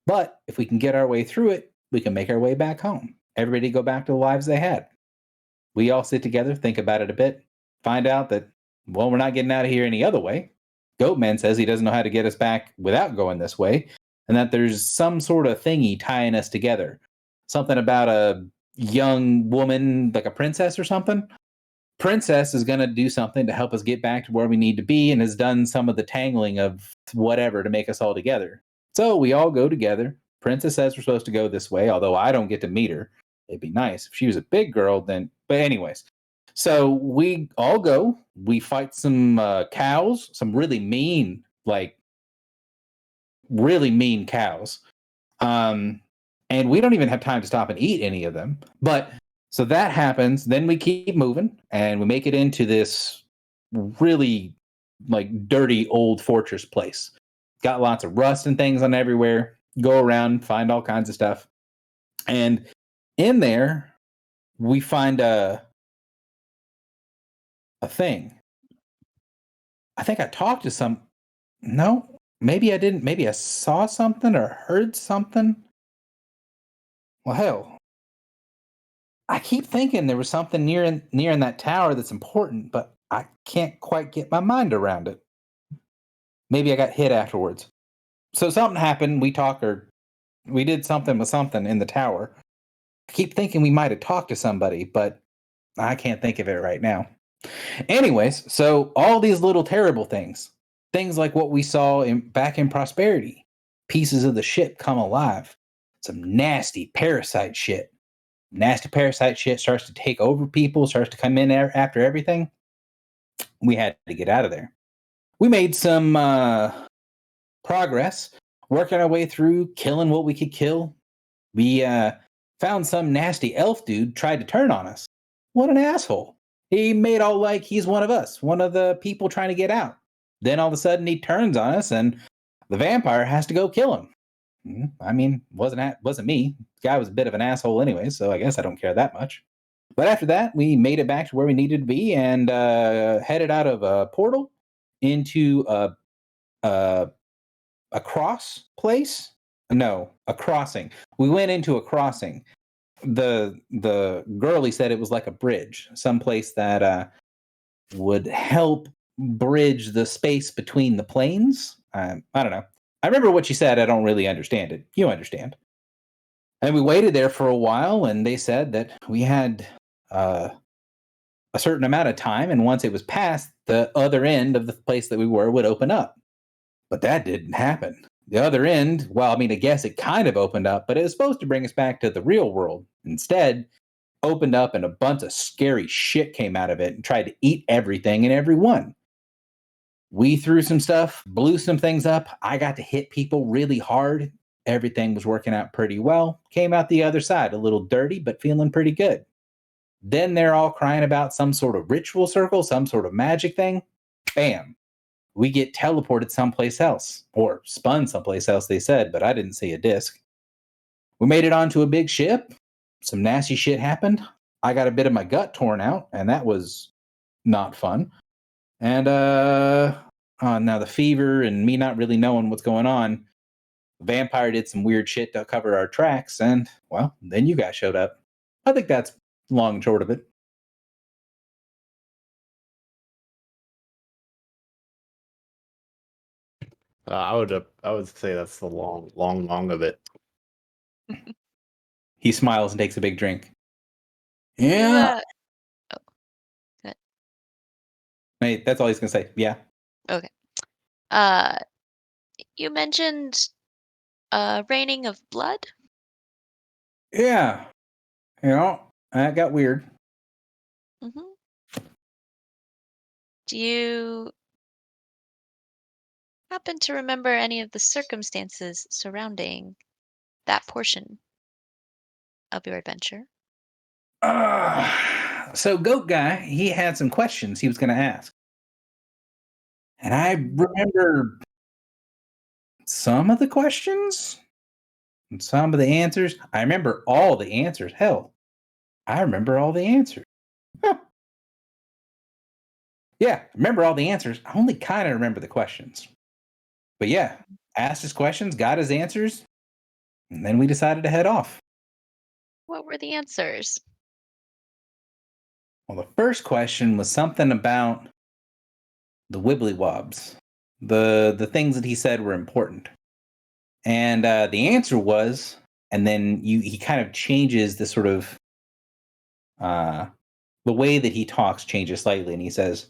But if we can get our way through it, we can make our way back home. Everybody go back to the lives they had. We all sit together, think about it a bit, find out that, well, we're not getting out of here any other way. Goatman says he doesn't know how to get us back without going this way, and that there's some sort of thingy tying us together. Something about a young woman, like a princess or something. Princess is going to do something to help us get back to where we need to be and has done some of the tangling of whatever to make us all together. So we all go together. Princess says we're supposed to go this way, although I don't get to meet her. It'd be nice if she was a big girl then. But anyways, so we all go. We fight some cows, some really mean cows. And we don't even have time to stop and eat any of them. But so that happens. Then we keep moving and we make it into this really like dirty old fortress place. Got lots of rust and things on everywhere. Go around, find all kinds of stuff. And in there, we find a thing. I think I talked to some. No, maybe I didn't. Maybe I saw something or heard something. Well, hell, I keep thinking there was something near in that tower that's important, but I can't quite get my mind around it. Maybe I got hit afterwards. So something happened. We did something with something in the tower. I keep thinking we might have talked to somebody, but I can't think of it right now. Anyways, so all these little terrible things like what we saw back in Prosperity, pieces of the ship come alive, some nasty parasite shit. Nasty parasite shit starts to take over people, starts to come in after everything. We had to get out of there. We made some progress, working our way through, killing what we could kill. We found some nasty elf dude tried to turn on us. What an asshole. He made all like he's one of us, one of the people trying to get out. Then all of a sudden he turns on us and the vampire has to go kill him. I mean, wasn't me. The guy was a bit of an asshole anyway, so I guess I don't care that much. But after that, we made it back to where we needed to be and headed out of a portal into a cross place. No, a crossing. We went into a crossing. The girlie said it was like a bridge, someplace that would help bridge the space between the planes. I don't know. I remember what she said. I don't really understand it. You understand. And we waited there for a while, and they said that we had a certain amount of time, and once it was past, the other end of the place that we were would open up. But that didn't happen. The other end, well, I mean, I guess it kind of opened up, but it was supposed to bring us back to the real world. Instead, opened up and a bunch of scary shit came out of it and tried to eat everything and everyone. We threw some stuff, blew some things up. I got to hit people really hard. Everything was working out pretty well. Came out the other side, a little dirty, but feeling pretty good. Then they're all crying about some sort of ritual circle, some sort of magic thing. Bam. We get teleported someplace else, or spun someplace else, they said, but I didn't see a disc. We made it onto a big ship. Some nasty shit happened. I got a bit of my gut torn out, and that was not fun. And now the fever and me not really knowing what's going on. The vampire did some weird shit to cover our tracks, and, well, then you guys showed up. I think that's long and short of it. I would say that's the long of it. He smiles and takes a big drink. Yeah. Oh, good. Hey, that's all he's gonna say. Yeah. Okay. You mentioned raining of blood. Yeah. You know, that got weird. Mm-hmm. Do you happen to remember any of the circumstances surrounding that portion of your adventure? So Goat Guy, he had some questions he was going to ask. And I remember some of the questions and some of the answers. I remember all the answers. Hell, I remember all the answers. Huh. Yeah, I remember all the answers. I only kind of remember the questions. But yeah, asked his questions, got his answers, and then we decided to head off. What were the answers? Well, the first question was something about the wibbly wobs, the things that he said were important. And the answer was, and then he kind of changes the sort of the way that he talks changes slightly, and he says,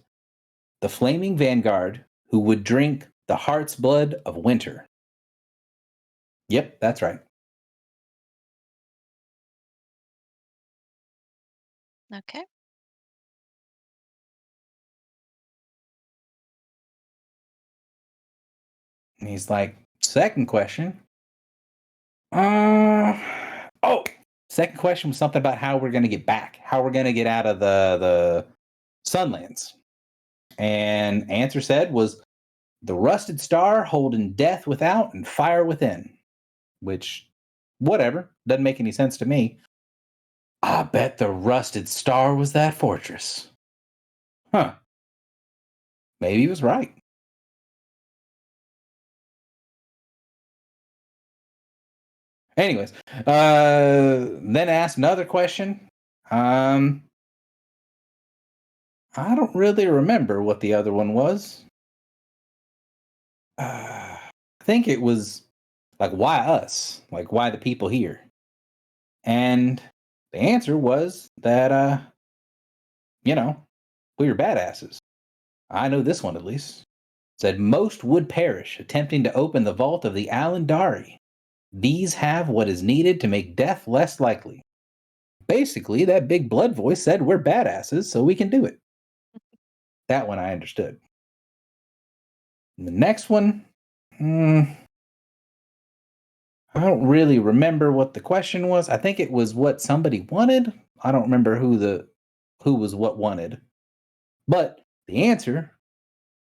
"The flaming vanguard who would drink the heart's blood of winter." Yep, that's right. Okay. And he's like, second question. Second question was something about how we're going to get back, how we're going to get out of the Sunlands. And answer said was the rusted star holding death without and fire within. Which, whatever, doesn't make any sense to me. I bet the rusted star was that fortress. Huh. Maybe he was right. Anyways, then asked another question. I don't really remember what the other one was. I think it was like, why us? Like, why the people here? And the answer was that, we were badasses. I know this one at least. Said most would perish attempting to open the vault of the Alandari. These have what is needed to make death less likely. Basically, that big blood voice said we're badasses, so we can do it. That one I understood. And the next one, I don't really remember what the question was. I think it was what somebody wanted. I don't remember who was what wanted. But the answer,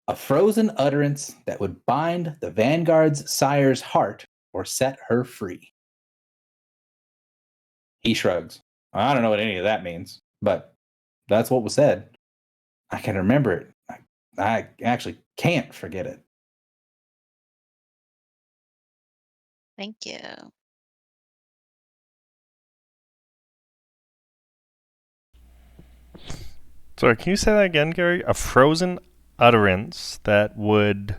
a frozen utterance that would bind the Vanguard's sire's heart or set her free. He shrugs. I don't know what any of that means, but that's what was said. I can remember it. I actually can't forget it. Thank you. Sorry, can you say that again, Gary? A frozen utterance that would.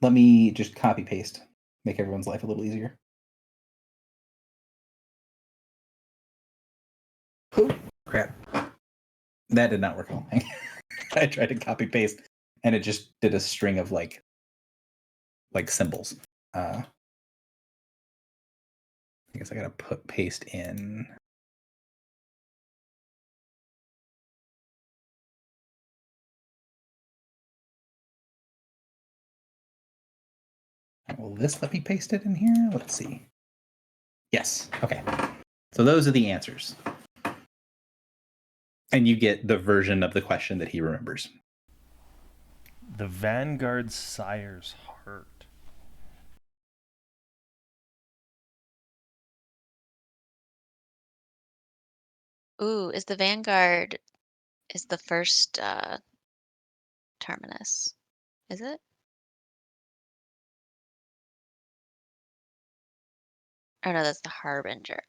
Let me just copy paste, make everyone's life a little easier. Oh, crap. That did not work at all. I tried to copy paste and it just did a string of like symbols. I guess I gotta put paste in. Will this let me paste it in here? Let's see. Yes. Okay. So those are the answers. And you get the version of the question that he remembers. The Vanguard sire's heart. Ooh, is the Vanguard is the first terminus? Is it? Or no, that's the Harbinger.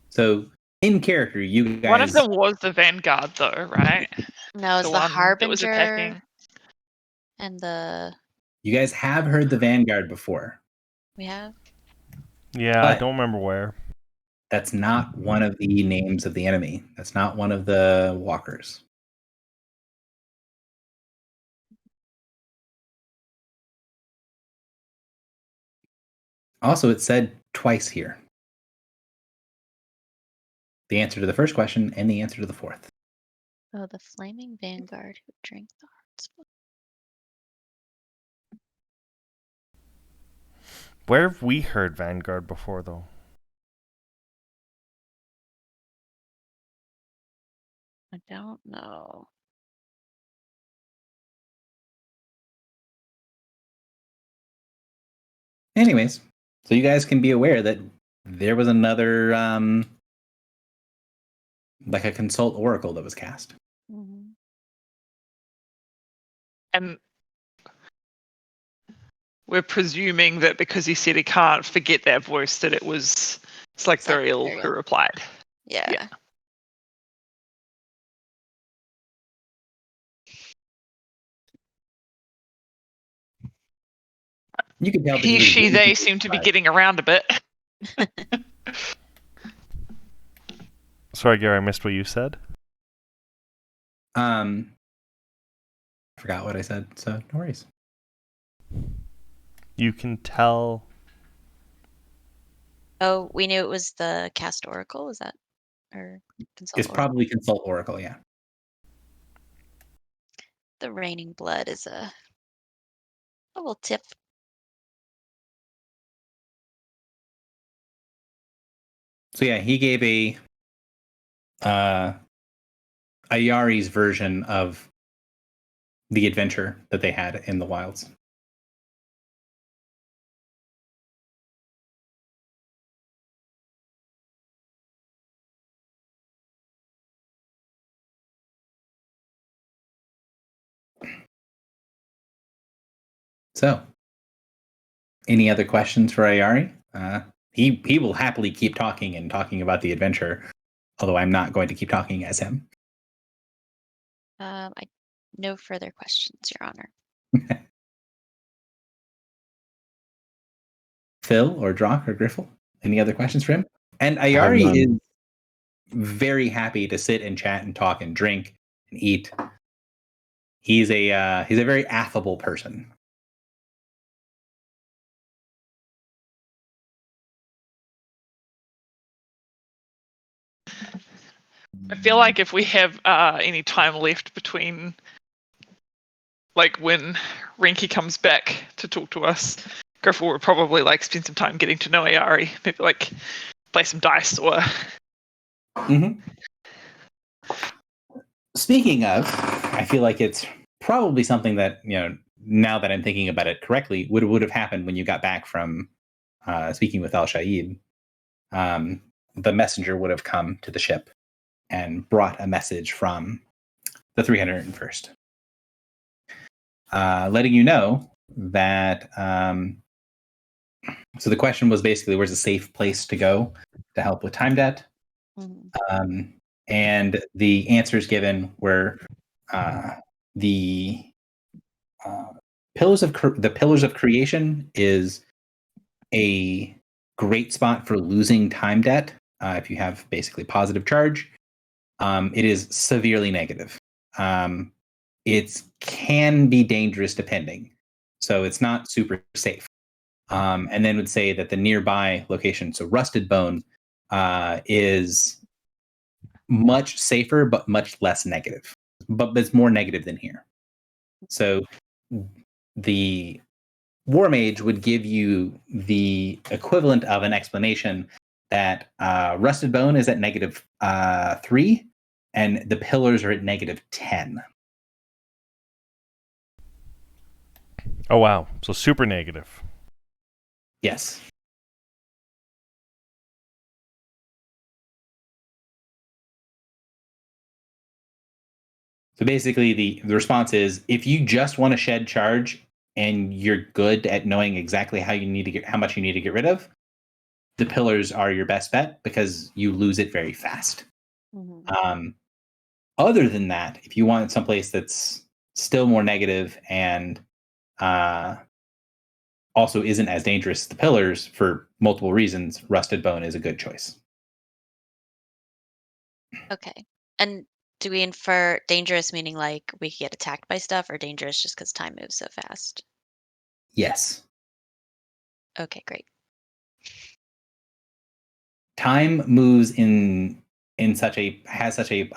So in character, you guys. One of them was the Vanguard, though, right? No, it's the one that was Harbinger attacking. and the You guys have heard the Vanguard before. we have. Yeah, I don't remember where. That's not one of the names of the enemy. That's not one of the walkers. Also, it said twice here. The answer to the first question and the answer to the fourth. Oh, the Flaming Vanguard who drank the heart's blood. Where have we heard Vanguard before, though? I don't know. Anyways, so you guys can be aware that there was another, like a consult oracle that was cast. Mm-hmm. And we're presuming that because he said he can't forget that voice, that it's like Thuriel who replied. Yeah. You can tell that He, was she, really they seem to be getting around a bit. Sorry, Gary, I missed what you said. I forgot what I said, so no worries. You can tell. Oh, we knew it was the cast oracle. Is that or consult? It's probably consult oracle, yeah. The raining blood is a little tip. So yeah, he gave a Ayari's version of the adventure that they had in the wilds. So, any other questions for Ayari? He will happily keep talking and talking about the adventure, although I'm not going to keep talking as him. No further questions, Your Honor. Phil or Drock or Griffle? Any other questions for him? And Ayari is very happy to sit and chat and talk and drink and eat. He's a very affable person. I feel like if we have any time left between, like, when Rinky comes back to talk to us, Griffle would probably like spend some time getting to know Ayari. Maybe like play some dice or. Mm-hmm. Speaking of, I feel like it's probably something that, now that I'm thinking about it correctly, would have happened when you got back from speaking with Al-Shaid. The messenger would have come to the ship and brought a message from the 301st, letting you know that. So the question was basically, where's a safe place to go to help with time debt? Mm-hmm. And the answers given were the Pillars of Creation is a great spot for losing time debt if you have basically positive charge. It is severely negative. It can be dangerous depending, so it's not super safe. And then would say that the nearby location, so Rusted Bone, is much safer but much less negative. But it's more negative than here. So the War Mage would give you the equivalent of an explanation that Rusted Bone is at -3, and the pillars are at -10. Oh, wow. So super negative. Yes. So basically, the response is, if you just want to shed charge and you're good at knowing exactly how much you need to get rid of, the pillars are your best bet because you lose it very fast. Mm-hmm. Other than that, if you want someplace that's still more negative and also isn't as dangerous as the pillars for multiple reasons, Rusted Bone is a good choice. Okay. And do we infer dangerous meaning like we could get attacked by stuff, or dangerous just because time moves so fast? Yes. Okay, great. Time moves has such a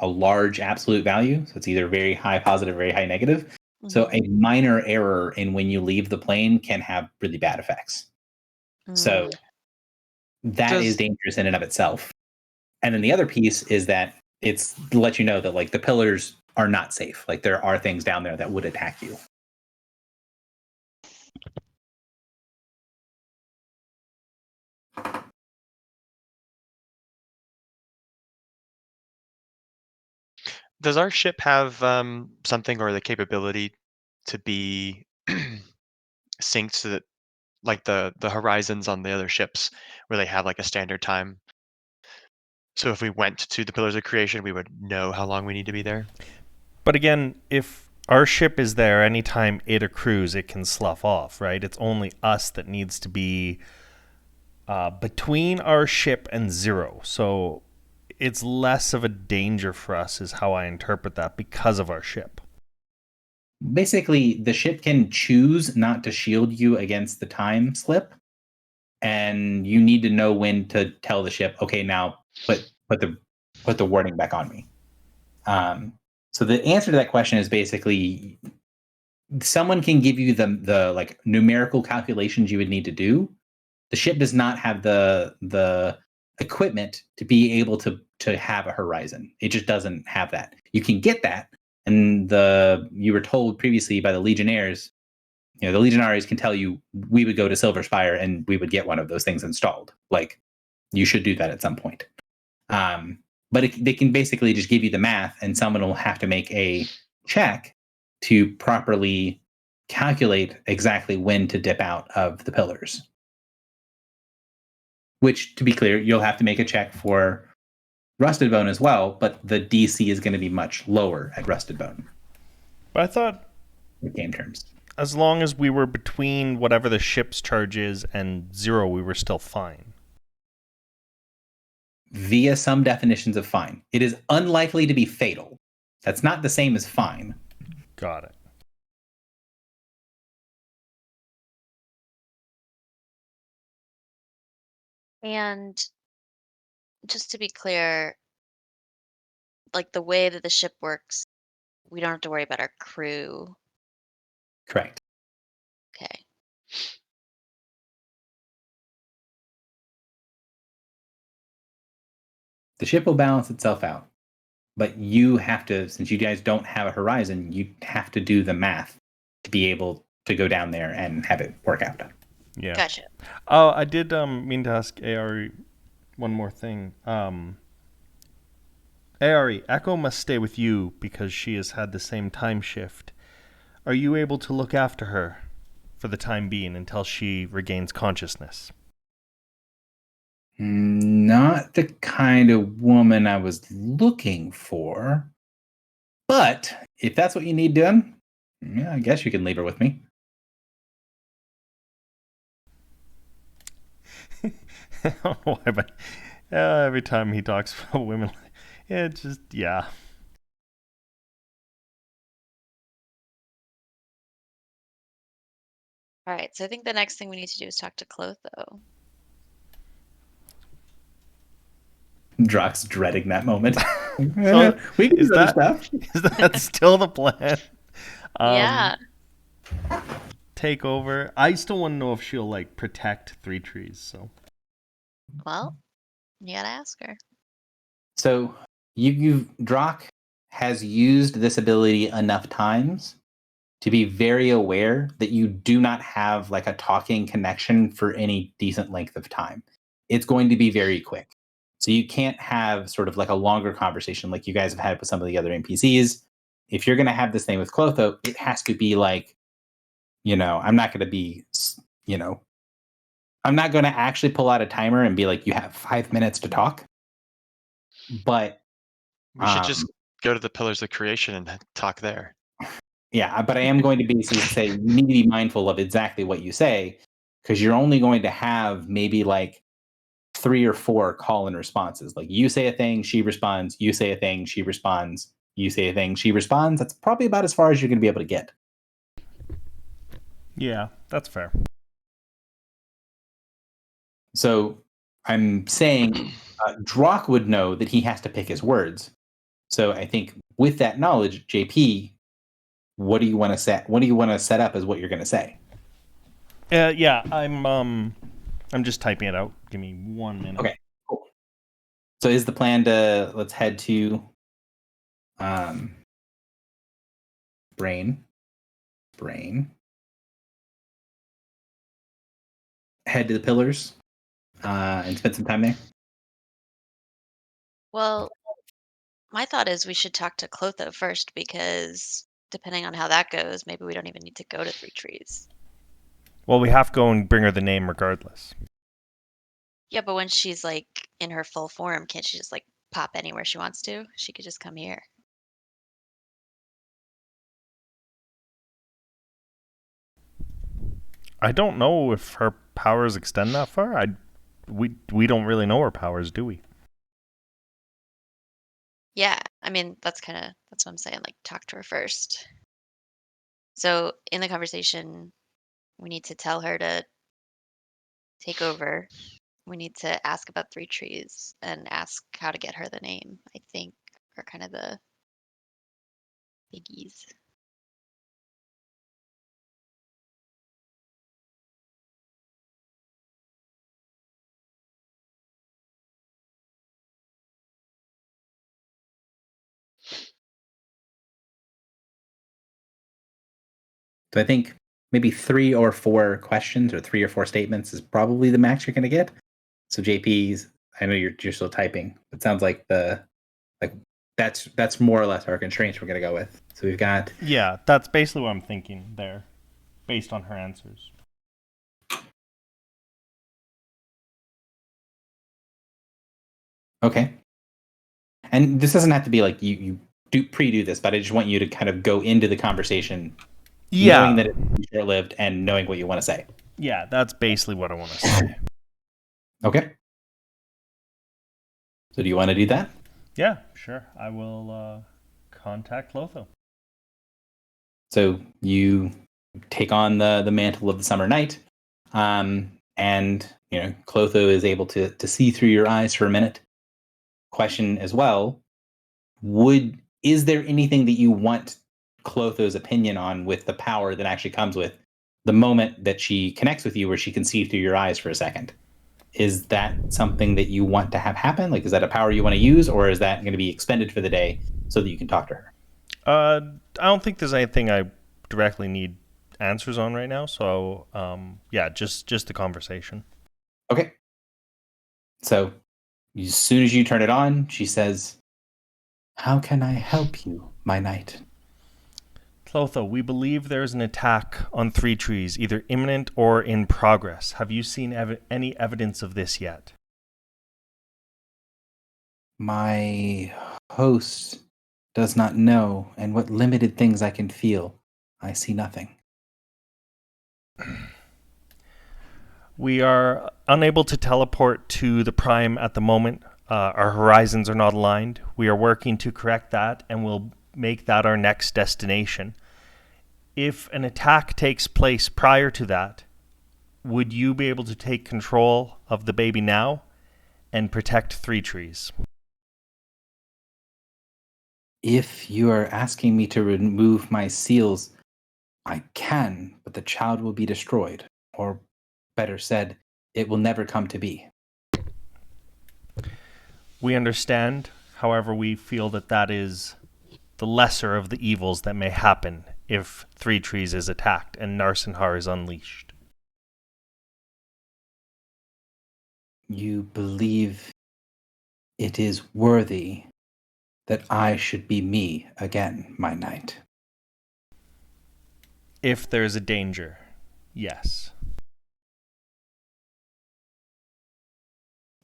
large absolute value. So it's either very high positive, very high negative. Mm-hmm. So a minor error in when you leave the plane can have really bad effects. So that is dangerous in and of itself. And then the other piece is that it's to let you know that like the pillars are not safe. Like there are things down there that would attack you. Does our ship have something or the capability to be synced so that, like the horizons on the other ships, where they have like a standard time? So if we went to the Pillars of Creation, we would know how long we need to be there. But again, if our ship is there anytime it accrues, it can slough off, right? It's only us that needs to be between our ship and 0. So it's less of a danger for us is how I interpret that because of our ship. Basically, the ship can choose not to shield you against the time slip, and you need to know when to tell the ship, okay, now put the warding back on me. So the answer to that question is basically someone can give you the like numerical calculations you would need to do. The ship does not have the equipment to be able to have a horizon. It just doesn't have that. You can get that, and you were told previously by the Legionnaires, the Legionaries can tell you we would go to Silver Spire and we would get one of those things installed. Like you should do that at some point. But they can basically just give you the math, and someone will have to make a check to properly calculate exactly when to dip out of the pillars. Which, to be clear, you'll have to make a check for Rusted Bone as well, but the DC is going to be much lower at Rusted Bone. But I thought in game terms. As long as we were between whatever the ship's charge is and 0, we were still fine. Via some definitions of fine. It is unlikely to be fatal. That's not the same as fine. Got it. And just to be clear, like the way that the ship works, we don't have to worry about our crew. Correct. Okay. The ship will balance itself out. But you have to, since you guys don't have a horizon, you have to do the math to be able to go down there and have it work out. Yeah. Gotcha. Oh, I did mean to ask Ari one more thing. Ari, Echo must stay with you because she has had the same time shift. Are you able to look after her for the time being until she regains consciousness? Not the kind of woman I was looking for. But if that's what you need done, yeah, I guess you can leave her with me. I don't know why, but every time he talks about women, yeah, just, yeah. All right, so I think the next thing we need to do is talk to Clotho. Drock's dreading that moment. So, we can is do other that- stuff. Is that still the plan? Yeah. Take over. I still want to know if she'll, like, protect Three Trees, so. Well, you gotta ask her. So Drock has used this ability enough times to be very aware that you do not have like a talking connection for any decent length of time. It's going to be very quick. So you can't have sort of like a longer conversation like you guys have had with some of the other NPCs. If you're going to have this thing with Clotho, it has to be like, I'm not going to be, I'm not going to actually pull out a timer and be like, you have 5 minutes to talk. But We should just go to the Pillars of Creation and talk there. yeah, but I am going to basically say you need to be mindful of exactly what you say, because you're only going to have maybe like 3 or 4 call and responses. Like you say a thing, she responds, you say a thing, she responds, you say a thing, she responds. That's probably about as far as you're going to be able to get. Yeah, that's fair. So I'm saying Drock would know that he has to pick his words. So I think with that knowledge, JP, what do you want to set? What do you want to set up as what you're going to say? Yeah, I'm just typing it out. Give me 1 minute. Okay, cool. So is the plan to let's head to brain. Head to the pillars and spend some time there? Well, my thought is we should talk to Clotho first because depending on how that goes, maybe we don't even need to go to Three Trees. Well, we have to go and bring her the name regardless. Yeah, but when she's like in her full form, can't she just like pop anywhere she wants to? She could just come here. I don't know if her powers extend that far. We don't really know her powers, do we? Yeah, I mean that's what I'm saying. Like talk to her first. So in the conversation, we need to tell her to take over. We need to ask about Three Trees and ask how to get her the name. I think are kind of the biggies. So I think maybe 3 or 4 questions or 3 or 4 statements is probably the max you're going to get. So JP's, I know you're still typing. It sounds like that's more or less our constraints we're going to go with. So we've got Yeah, that's basically what I'm thinking there. based on her answers. Okay. And this doesn't have to be like you pre-do this, but I just want you to kind of go into the conversation knowing that it's short-lived and knowing what you want to say. Yeah, that's basically what I want to say. Okay. So do you want to do that? Yeah, sure. I will contact Clotho. So you take on the mantle of the summer night, and Clotho is able to see through your eyes for a minute. Question as well: is there anything that you want Clotho's opinion on with the power that actually comes with the moment that she connects with you, where she can see through your eyes for a second? Is that something that you want to have happen? Like, is that a power you want to use, or is that going to be expended for the day so that you can talk to her? I don't think there's anything I directly need answers on right now. So, yeah, just the conversation. Okay. So, as soon as you turn it on, she says, "How can I help you, my knight?" Clotho, we believe there is an attack on Three Trees, either imminent or in progress. Have you seen any evidence of this yet? My host does not know, and what limited things I can feel, I see nothing. We are unable to teleport to the Prime at the moment. Our horizons are not aligned. We are working to correct that, and we'll make that our next destination. If an attack takes place prior to that, would you be able to take control of the baby now and protect Three Trees? If you are asking me to remove my seals, I can, but the child will be destroyed. Or better said, it will never come to be. We understand. However, we feel that that is the lesser of the evils that may happen if Three Trees is attacked and Narsenhar is unleashed. You believe it is worthy that I should be me again, my knight? If there's a danger, yes.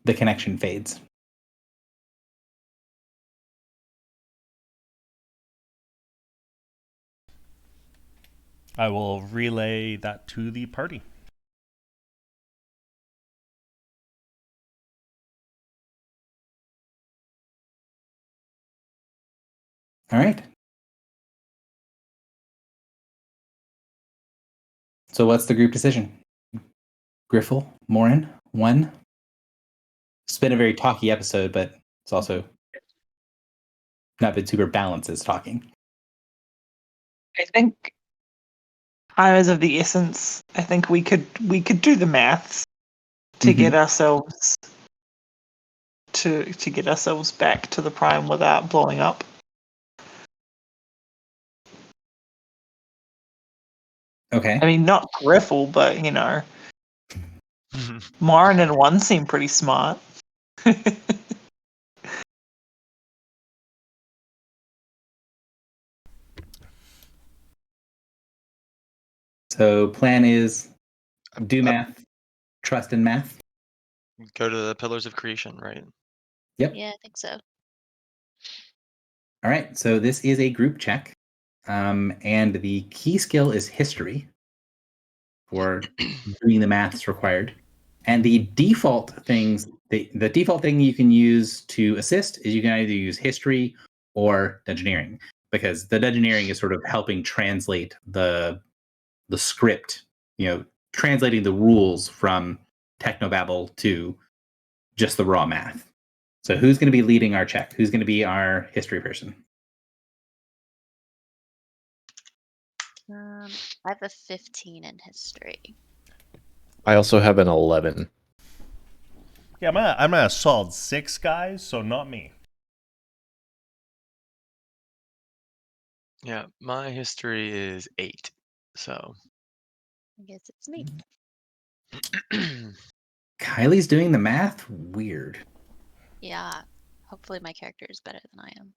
The connection fades. I will relay that to the party. All right. So what's the group decision? Griffle, Morin, one. It's been a very talky episode, but it's also not been super balanced as talking. I think time is of the essence. I think we could do the maths to get ourselves to get ourselves back to the Prime without blowing up. Okay. I mean, not Griffle, but Marin and one seem pretty smart. So plan is do math, trust in math. Go to the Pillars of Creation, right? Yep. Yeah, I think so. All right. So this is a group check. And the key skill is history for doing the maths required. And the default things, the default thing you can use to assist is you can either use history or dungeoneering, because the dungeoneering is sort of helping translate the script, translating the rules from technobabble to just the raw math. So who's going to be leading our check? Who's going to be our history person? I have a 15 in history. I also have an 11. Yeah, I'm at a solid 6, guys, so not me. Yeah, my history is 8. So I guess it's me. Kylie's doing the math? Weird. Yeah. Hopefully my character is better than I am.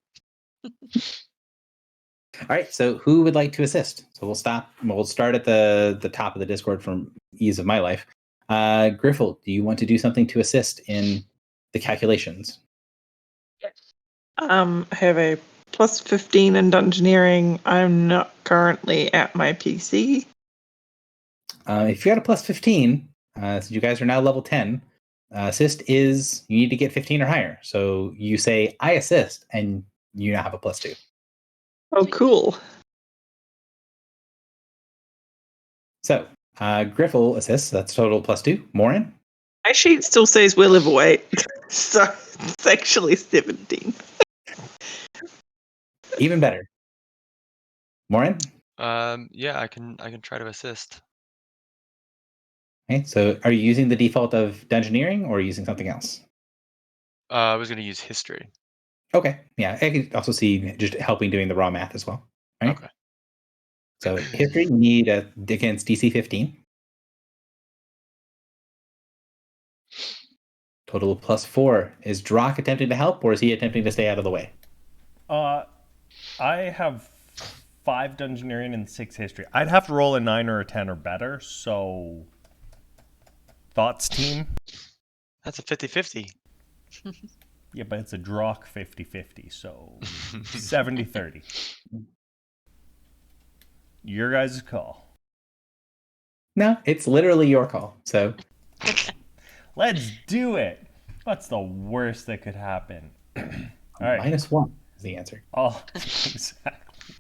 All right. So who would like to assist? So we'll stop. We'll start at the top of the Discord from ease of my life. Griffle, do you want to do something to assist in the calculations? I have a plus 15 in Dungeoneering. I'm not currently at my PC. If you got a plus 15, so you guys are now level 10. Assist is you need to get 15 or higher. So you say I assist, and you now have a plus 2. Oh, cool. So Griffle assists. That's total plus 2. Morin? My sheet still says we're level 8, so it's actually 17. Even better. Morin? Yeah, I can try to assist. Okay, so are you using the default of Dungeoneering or using something else? I was going to use history. Okay, yeah. I can also see just helping doing the raw math as well. Right? Okay. So history, you need against DC 15. Total plus 4. Is Drock attempting to help, or is he attempting to stay out of the way? I have 5 Dungeoneering and 6 history. I'd have to roll a 9 or a 10 or better, so... Thoughts, team? That's a 50-50. Yeah, but it's a Drock 50-50, so 70-30. Your guys' call. No, it's literally your call. So Let's do it. What's the worst that could happen? All right. -1 is the answer. Oh, exactly.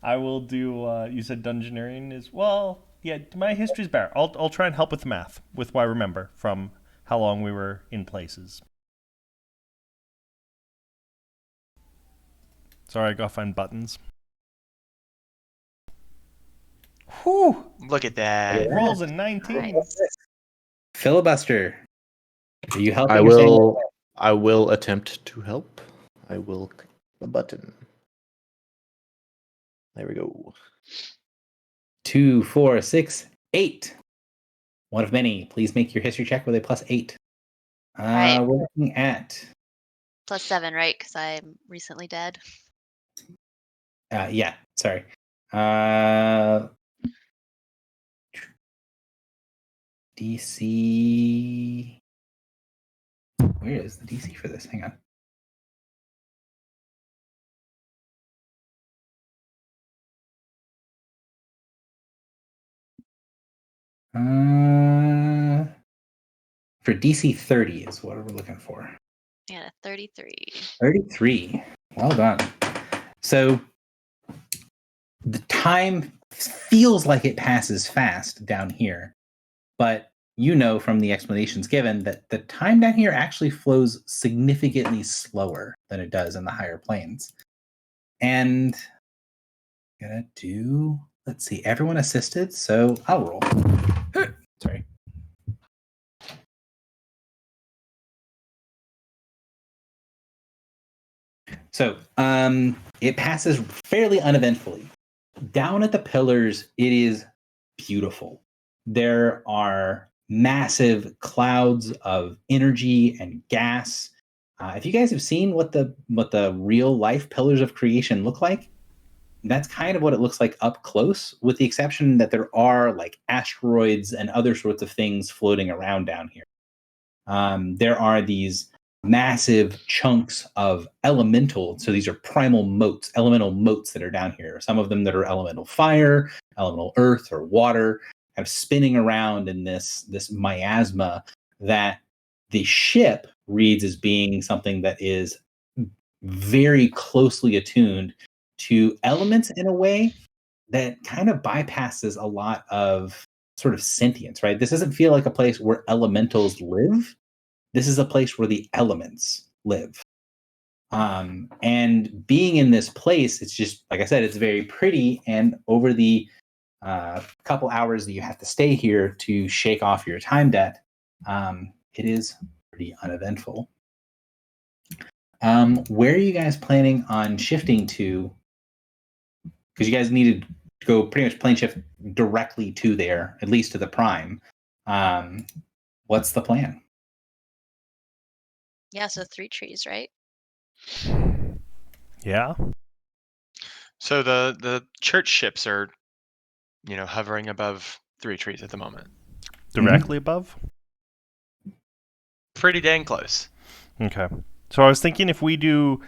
I will do. You said Dungeoneering is well. Yeah, my history's better. I'll try and help with the math with what I remember from how long we were in places. Sorry, I gotta find buttons. Whew! Look at that. Rolls a 19. Nice. Filibuster. Are you helping? I or staying will. away? I will attempt to help. I will click the button. There we go. 2, 4, 6, 8. One of many. Please make your history check with a plus 8. Right. We're looking at Plus 7, right? Because I'm recently dead. yeah. Sorry. DC. Where is the DC for this? Hang on. For DC 30 is what we're looking for. Yeah, 33. 33. Well done. So the time feels like it passes fast down here, but you know from the explanations given that the time down here actually flows significantly slower than it does in the higher planes. And gonna do, let's see, everyone assisted, so I'll roll. Sorry. So it passes fairly uneventfully. Down at the pillars, it is beautiful. There are massive clouds of energy and gas. If you guys have seen what the real life pillars of creation look like, that's kind of what it looks like up close, with the exception that there are like asteroids and other sorts of things floating around down here. There are these massive chunks of elemental, so these are primal motes, elemental motes that are down here. Some of them that are elemental fire, elemental earth, or water, kind of spinning around in this miasma that the ship reads as being something that is very closely attuned to elements in a way that kind of bypasses a lot of sort of sentience, right? This doesn't feel like a place where elementals live. This is a place where the elements live. And being in this place, it's just, like I said, it's very pretty. And over the couple hours that you have to stay here to shake off your time debt, it is pretty uneventful. Where are you guys planning on shifting to? Because you guys needed to go pretty much plane shift directly to there, at least to the prime. What's the plan? Yeah, so 3 trees, right? Yeah. So the church ships are, hovering above Three Trees at the moment. Directly above? Pretty dang close. Okay. So I was thinking if we do,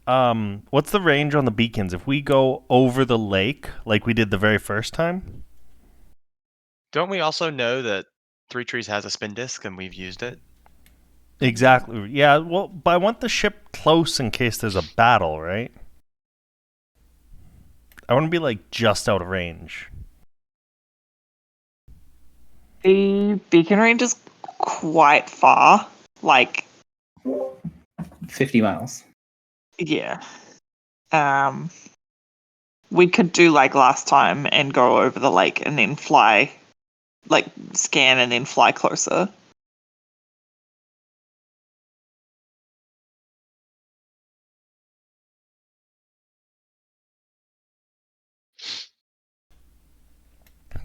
what's the range on the beacons? If we go over the lake like we did the very first time? Don't we also know that Three Trees has a spin disc and we've used it? Exactly. Yeah, well, but I want the ship close in case there's a battle, right? I want to be like just out of range. The beacon range is quite far. Like, 50 miles. yeah. We could do like last time and go over the lake and then fly, like scan and then fly closer.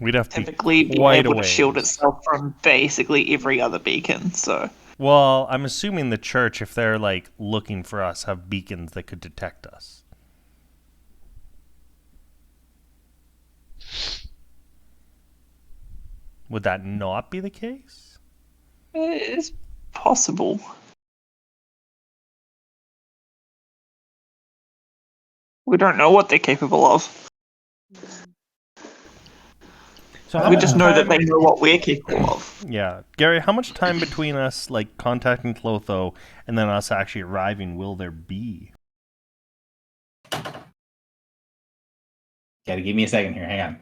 We'd have to Typically be be quite able a to shield ways. itself from basically every other beacon. So Well, I'm assuming the church, if they're like looking for us, have beacons that could detect us. Would that not be the case? it's possible. We don't know what they're capable of. So how We much just know that time- they know what we're capable of. Yeah, Gary, how much time between us like contacting Clotho and then us actually arriving will there be? Gotta give me a second here. Hang on.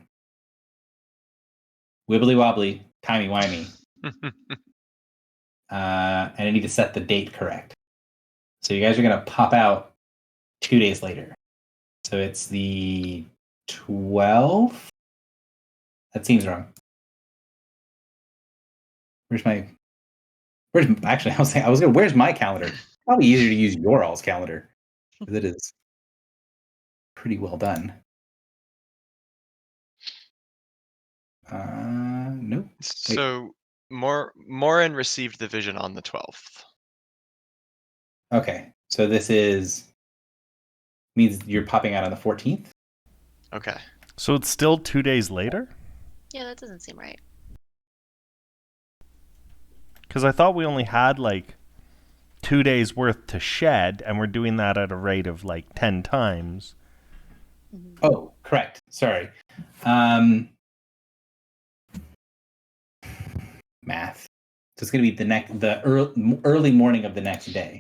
Wibbly wobbly, timey wimey. And I need to set the date correct. So you guys are gonna pop out 2 days later. So it's the 12th. That seems wrong. Where's actually where's my calendar? Probably easier to use your all's calendar because it is pretty well done. Nope. So Morin received the vision on the 12th. Okay, so this means you're popping out on the 14th. Okay. So it's still 2 days later? Yeah, that doesn't seem right. Because I thought we only had like 2 days worth to shed, and we're doing that at a rate of like 10 times. Oh, correct. Sorry. Math. So it's going to be the early morning of the next day,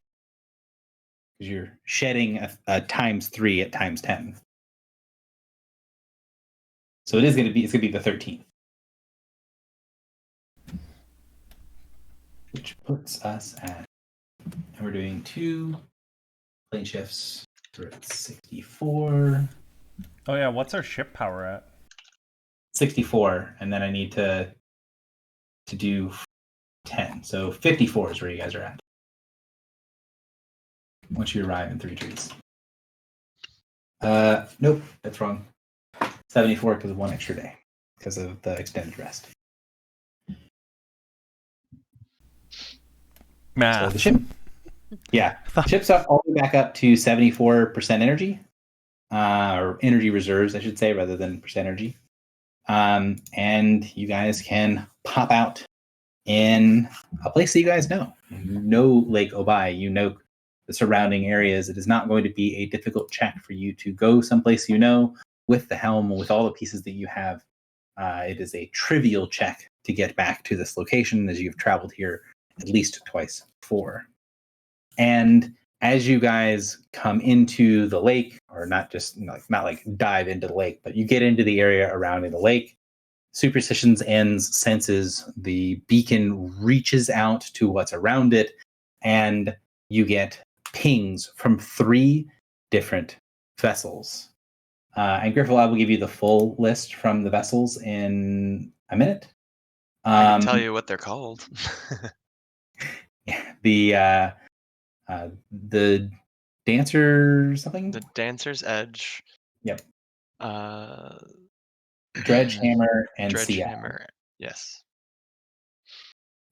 because you're shedding a times 3 at times 10. So it's going to be the 13th, which puts us at, and we're doing 2 plane shifts. We're at 64. Oh yeah, what's our ship power at? 64, and then I need to do 10. So 54 is where you guys are at once you arrive in Three Trees. Nope, that's wrong. 74 because of 1 extra day because of the extended rest. Math. So the ship, yeah, ships up all the way back up to 74% energy, or energy reserves, I should say, rather than percent energy. And you guys can pop out in a place that you guys know. You know Lake Obai. You know the surrounding areas. It is not going to be a difficult check for you to go someplace you know with the helm, with all the pieces that you have. It is a trivial check to get back to this location, as you've traveled here at least twice before. And as you guys come into the lake, or not just not like dive into the lake, but you get into the area around the lake, Superstitions ends, senses the beacon reaches out to what's around it, and you get pings from 3 different vessels. And Griffel, I will give you the full list from the vessels in a minute. I can tell you what they're called. The Dancer something? The Dancer's Edge. Yep. Dredgehammer and Sea Owl. Dredgehammer, yes.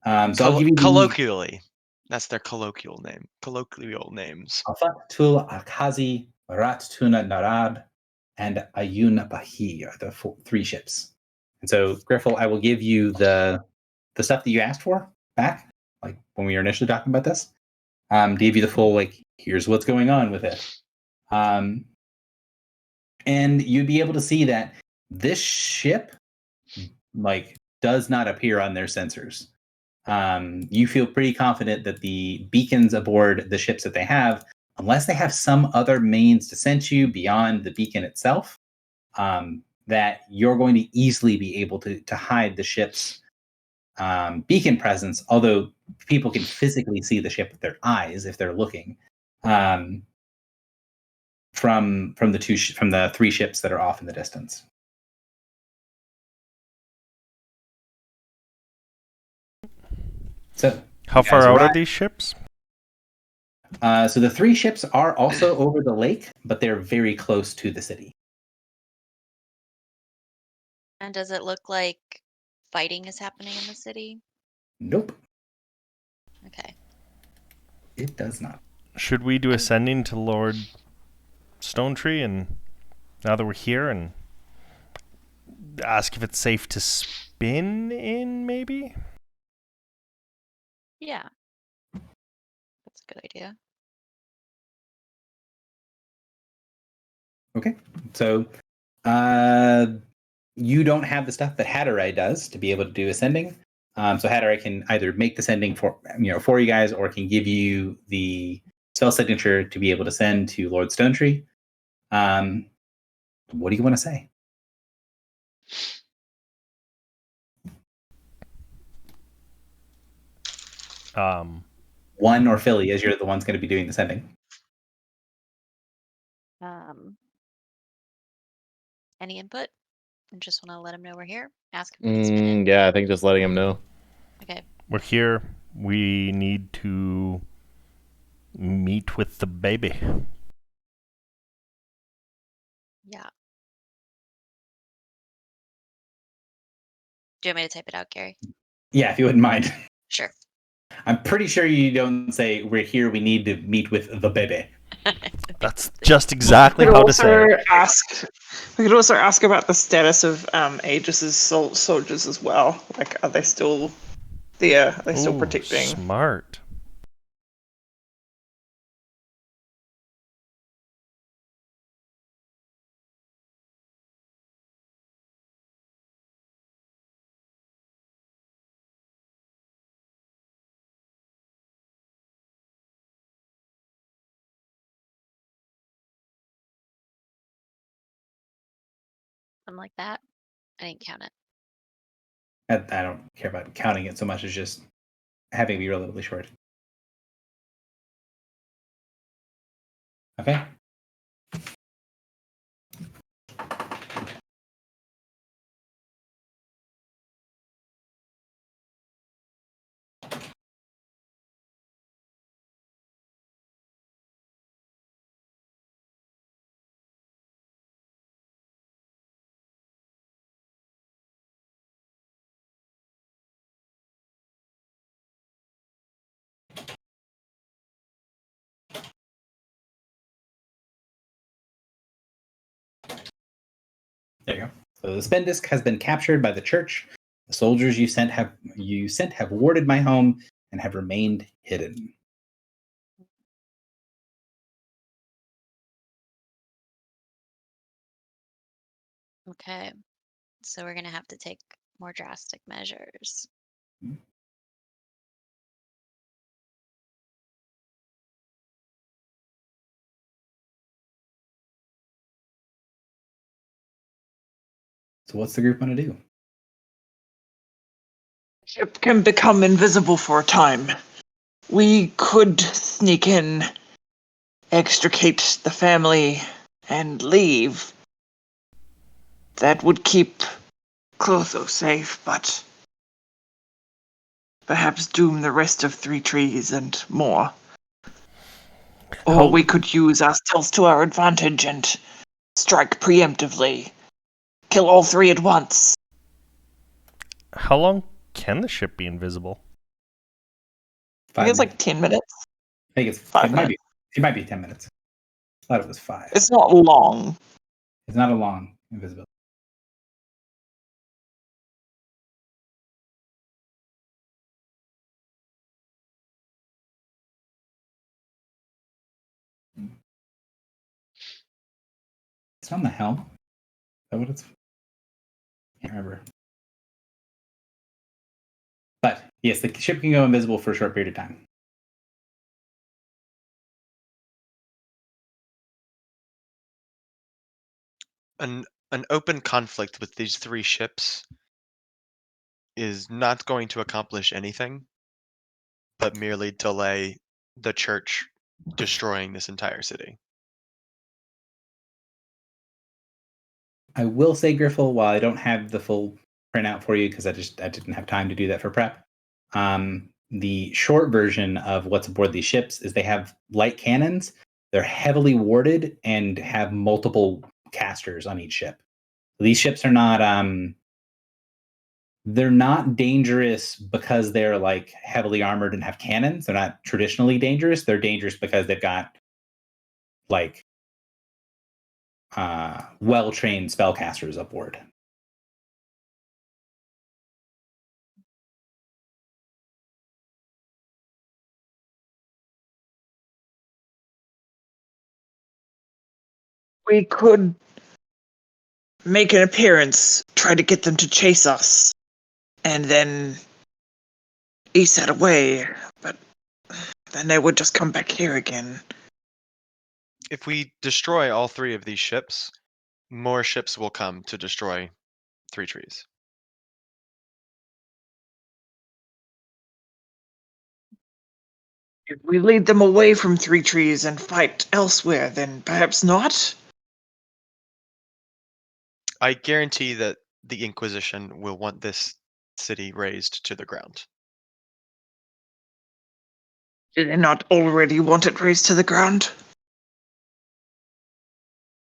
So I'll give you colloquially. That's their colloquial names. Alfat Tul Akazi, Rat Tuna Narad, and Ayun Bahi are the three ships. And so, Griffel, I will give you the stuff that you asked for back, like when we were initially talking about this. Give you the full, like, here's what's going on with it. And you'd be able to see that this ship, like, does not appear on their sensors. You feel pretty confident that the beacons aboard the ships that they have, unless they have some other means to sense you beyond the beacon itself, that you're going to easily be able to hide the ship's beacon presence, although people can physically see the ship with their eyes if they're looking, from the three ships that are off in the distance. So, how far out are these ships? So the three ships are also over the lake, but they're very close to the city. And does it look like fighting is happening in the city? Nope. Okay. It does not. Should we do ascending to Lord Stonetree, and now that we're here, and ask if it's safe to spin in, maybe? Yeah. That's a good idea. Okay. So you don't have the stuff that Hatterai does to be able to do ascending. So Hatterai can either make the sending for you guys, or can give you the spell signature to be able to send to Lord Stonetree. What do you want to say? One or Philly, as you're the ones going to be doing the sending. Any input? I just want to let him know we're here. Ask him if it's been in. Yeah, I think just letting him know. Okay. We're here. We need to meet with the baby. Yeah. Do you want me to type it out, Gary? Yeah, if you wouldn't mind. Sure. I'm pretty sure you don't say, we're here, we need to meet with the baby. That's just exactly how to say it. We could also ask about the status of Aegis's soldiers as well. Like, are they still there? Are they still protecting? Smart. Something like that. I didn't count it. I don't care about counting it so much as just having it be relatively short. Okay. There you go. So the spin disc has been captured by the church. The soldiers you sent have warded my home and have remained hidden. Okay. So we're going to have to take more drastic measures. So what's the group want to do? Ship can become invisible for a time. We could sneak in, extricate the family, and leave. That would keep Clotho safe, but perhaps doom the rest of Three Trees and more. Or we could use our stealth to our advantage and strike preemptively. Kill all three at once. How long can the ship be invisible? I think it's like 10 minutes. I think it's 5 minutes. It might be 10 minutes. I thought it was 5. It's not long. It's not a long invisibility. It's on the helm. Is that what it's? Can't remember. But yes, the ship can go invisible for a short period of time. An open conflict with these 3 ships is not going to accomplish anything, but merely delay the church destroying this entire city. I will say, Griffle, while I don't have the full printout for you because I didn't have time to do that for prep. The short version of what's aboard these ships is they have light cannons. They're heavily warded and have multiple casters on each ship. These ships are not they're not dangerous because they're like heavily armored and have cannons. They're not traditionally dangerous. They're dangerous because they've got like well-trained spellcasters aboard. We could make an appearance, try to get them to chase us, and then ease that away, but then they would just come back here again. If we destroy all 3 of these ships, more ships will come to destroy 3 trees. If we lead them away from 3 trees and fight elsewhere, then perhaps not? I guarantee that the Inquisition will want this city razed to the ground. Do they not already want it razed to the ground?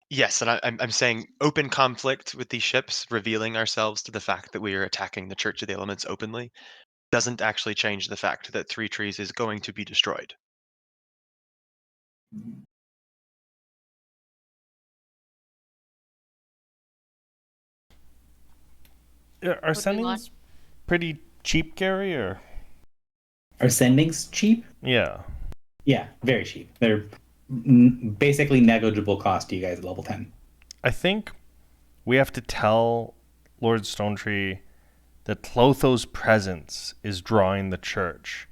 Yes, and I'm saying open conflict with these ships, revealing ourselves to the fact that we are attacking the Church of the Elements openly, doesn't actually change the fact that 3 trees is going to be destroyed. Are sendings pretty cheap, Gary? Or Are sendings cheap? yeah, Yeah, very cheap. They're basically negligible cost to you guys at level 10. I think we have to tell Lord Stonetree that Clotho's presence is drawing the church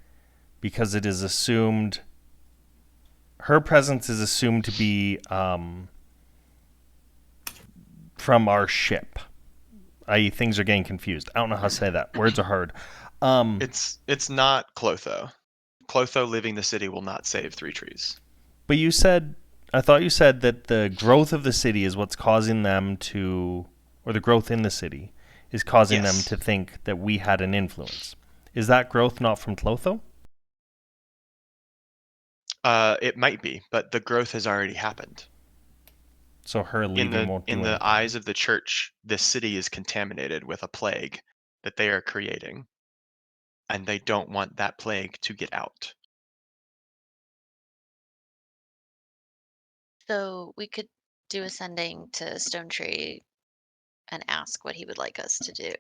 because it is assumed her presence is assumed to be from our ship. I.e., things are getting confused. I don't know how to say that. Words are hard. It's not Clotho. Clotho leaving the city will not save 3 trees. But I thought you said that the growth of the city is what's causing them to, or the growth in the city is causing them to think that we had an influence. Is that growth not from Clotho? It might be, but the growth has already happened. So her leaving won't do in the anything. eyes of the church, this city is contaminated with a plague that they are creating, and they don't want that plague to get out. So we could do a sending to Stonetree and ask what he would like us to do.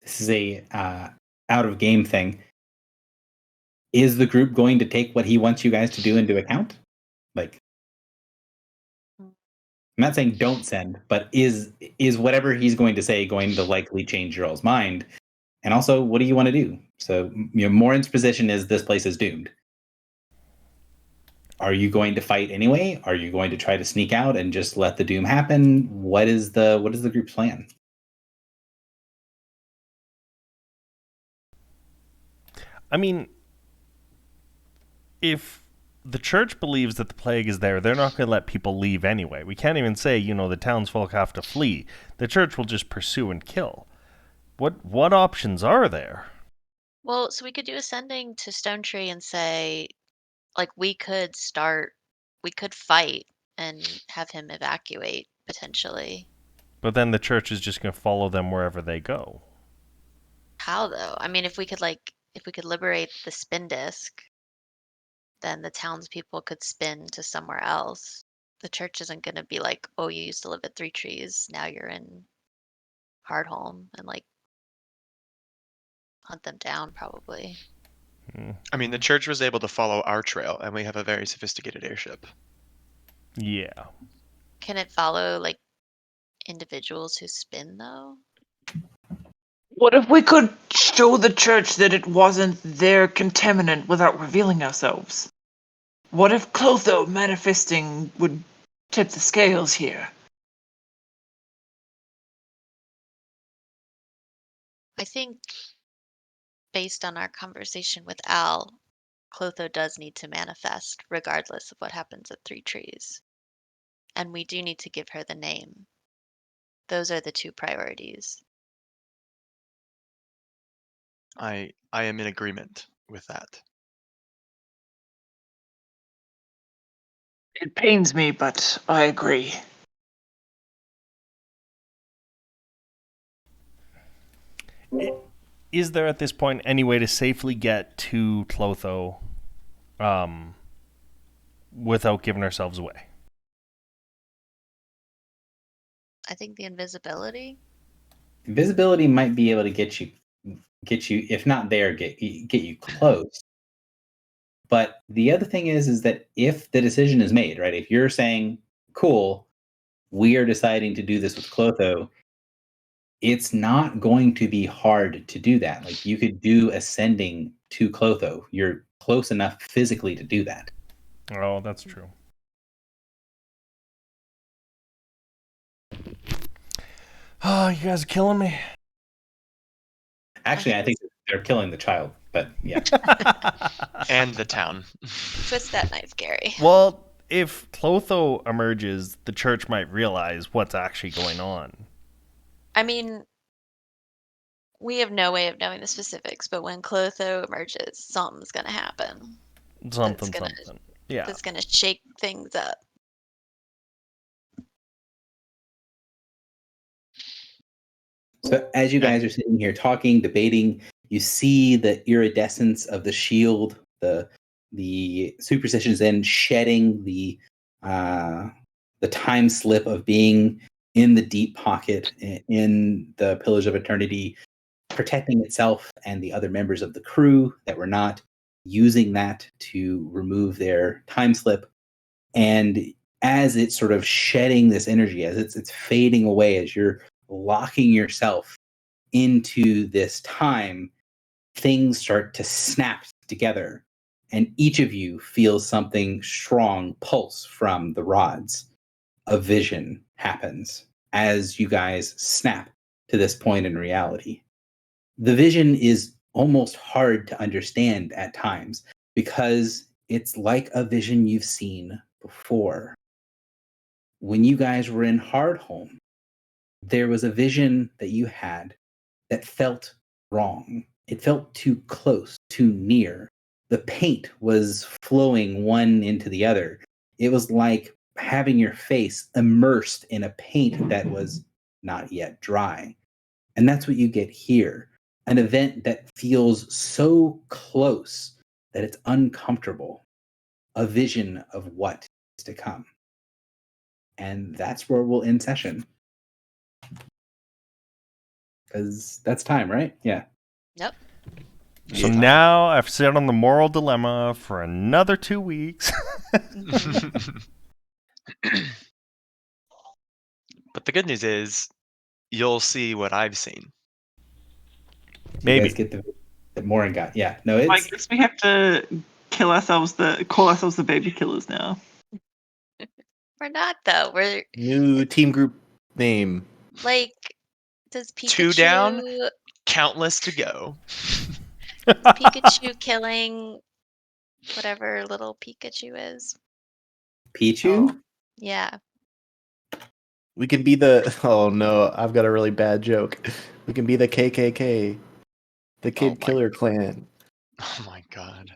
This is a out of game thing. Is the group going to take what he wants you guys to do into account? Like, I'm not saying don't send, but is whatever he's going to say going to likely change your all's mind? And also, what do you want to do? So, Morin's position is this place is doomed. Are you going to fight anyway? Are you going to try to sneak out and just let the doom happen? What is the group's plan? I mean, if the church believes that the plague is there, they're not going to let people leave anyway. We can't even say, the townsfolk have to flee. The church will just pursue and kill. What options are there? Well, so we could do a sending to Stonetree and say, like, we could fight and have him evacuate potentially. But then the church is just going to follow them wherever they go. How though? I mean, if we could liberate the spin disc, then the townspeople could spin to somewhere else. The church isn't going to be like, oh, you used to live at Three Trees, now you're in Hardholm, and like hunt them down probably. I mean, the church was able to follow our trail, and we have a very sophisticated airship. Yeah. Can it follow like individuals who spin though? What if we could show the church that it wasn't their contaminant without revealing ourselves? What if Clotho manifesting would tip the scales here? I think based on our conversation with Al, Clotho does need to manifest regardless of what happens at Three Trees. And we do need to give her the name. Those are the two priorities. I am in agreement with that. It pains me, but I agree. Is there at this point any way to safely get to Clotho without giving ourselves away? I think the invisibility. Invisibility might be able to get you, if not there, get you close. But the other thing is that if the decision is made, right? If you're saying, "Cool, we are deciding to do this with Clotho," it's not going to be hard to do that. Like you could do ascending to Clotho. You're close enough physically to do that. Oh, that's true. Oh, you guys are killing me. Actually, I think they're killing the child, but yeah. And the town. Twist that knife, Gary. Well, if Clotho emerges, the church might realize what's actually going on. I mean, we have no way of knowing the specifics, but when Clotho emerges, something's going to happen. Something. Yeah. That's going to shake things up. So as you guys are sitting here talking, debating, you see the iridescence of the shield, the superstitions, then shedding the time slip of being in the deep pocket in the Pillars of Eternity, protecting itself and the other members of the crew that were not using that to remove their time slip. And as it's sort of shedding this energy, as it's fading away, as you're locking yourself into this time, things start to snap together, and each of you feels something strong pulse from the rods. A vision happens as you guys snap to this point in reality. The vision is almost hard to understand at times because it's like a vision you've seen before. When you guys were in Hardholm, there was a vision that you had that felt wrong. It felt too close, too near. The paint was flowing one into the other. It was like having your face immersed in a paint that was not yet dry. And that's what you get here. An event that feels so close that it's uncomfortable. A vision of what is to come. And that's where we'll end session. Because that's time, right? Yeah. Yep. So now I've sat on the moral dilemma for another 2 weeks. But the good news is, you'll see what I've seen. Maybe. You guys get the Morin got. Yeah. No, it's. I guess we have to call ourselves the baby killers now. We're not, though. We're New team group name. like, does Pikachu... 2 down, countless to go. Pikachu killing whatever little Pikachu is. Pichu? Oh, yeah. We can be the. Oh no, I've got a really bad joke. We can be the KKK, the Kid Killer Clan. Oh my god.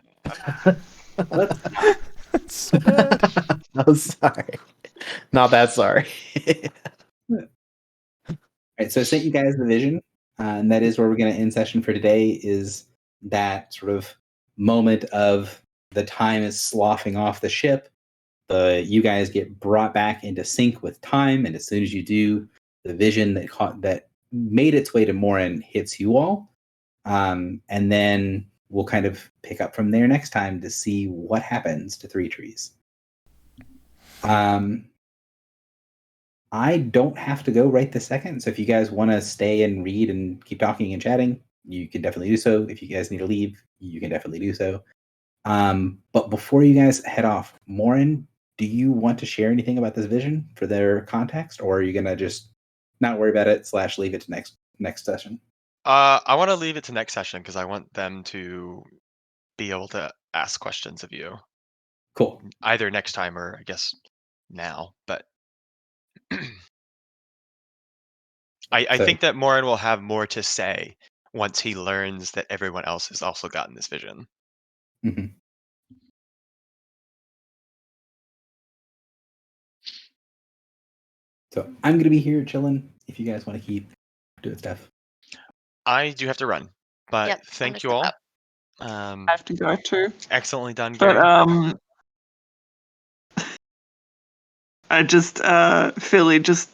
That's so bad. I'm sorry. Not that sorry. All right, so I sent you guys the vision, and that is where we're going to end session for today. Is that sort of moment of the time is sloughing off the ship. You guys get brought back into sync with time, and as soon as you do, the vision that made its way to Morin hits you all. And then we'll kind of pick up from there next time to see what happens to Three Trees. I don't have to go right this second, so if you guys want to stay and read and keep talking and chatting, you can definitely do so. If you guys need to leave, you can definitely do so. But before you guys head off, Morin, do you want to share anything about this vision for their context, or are you gonna just not worry about it / leave it to next session? I want to leave it to next session because I want them to be able to ask questions of you. Cool. Either next time or I guess now, but I So- think that Morin will have more to say once he learns that everyone else has also gotten this vision. Mhm. So I'm gonna be here chilling. If you guys want to keep doing stuff. I do have to run, but Yep, thank you understood. all. I have to go too. Excellently done, But Gary. I just Philly just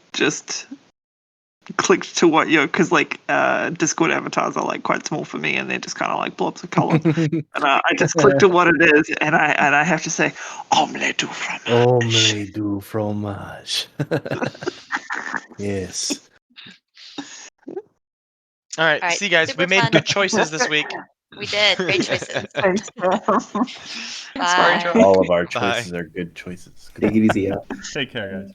clicked to what you're, because like Discord avatars are like quite small for me, and they're just kind of like blobs of color. And I just clicked to what it is, and I have to say, omelette du fromage. Omelette du fromage. Yes. All right, All right, see you guys. We super made fun. good choices this week. We did. Great choices. Thanks, Bye. All of our choices are good choices. Take it easy. Take care, guys.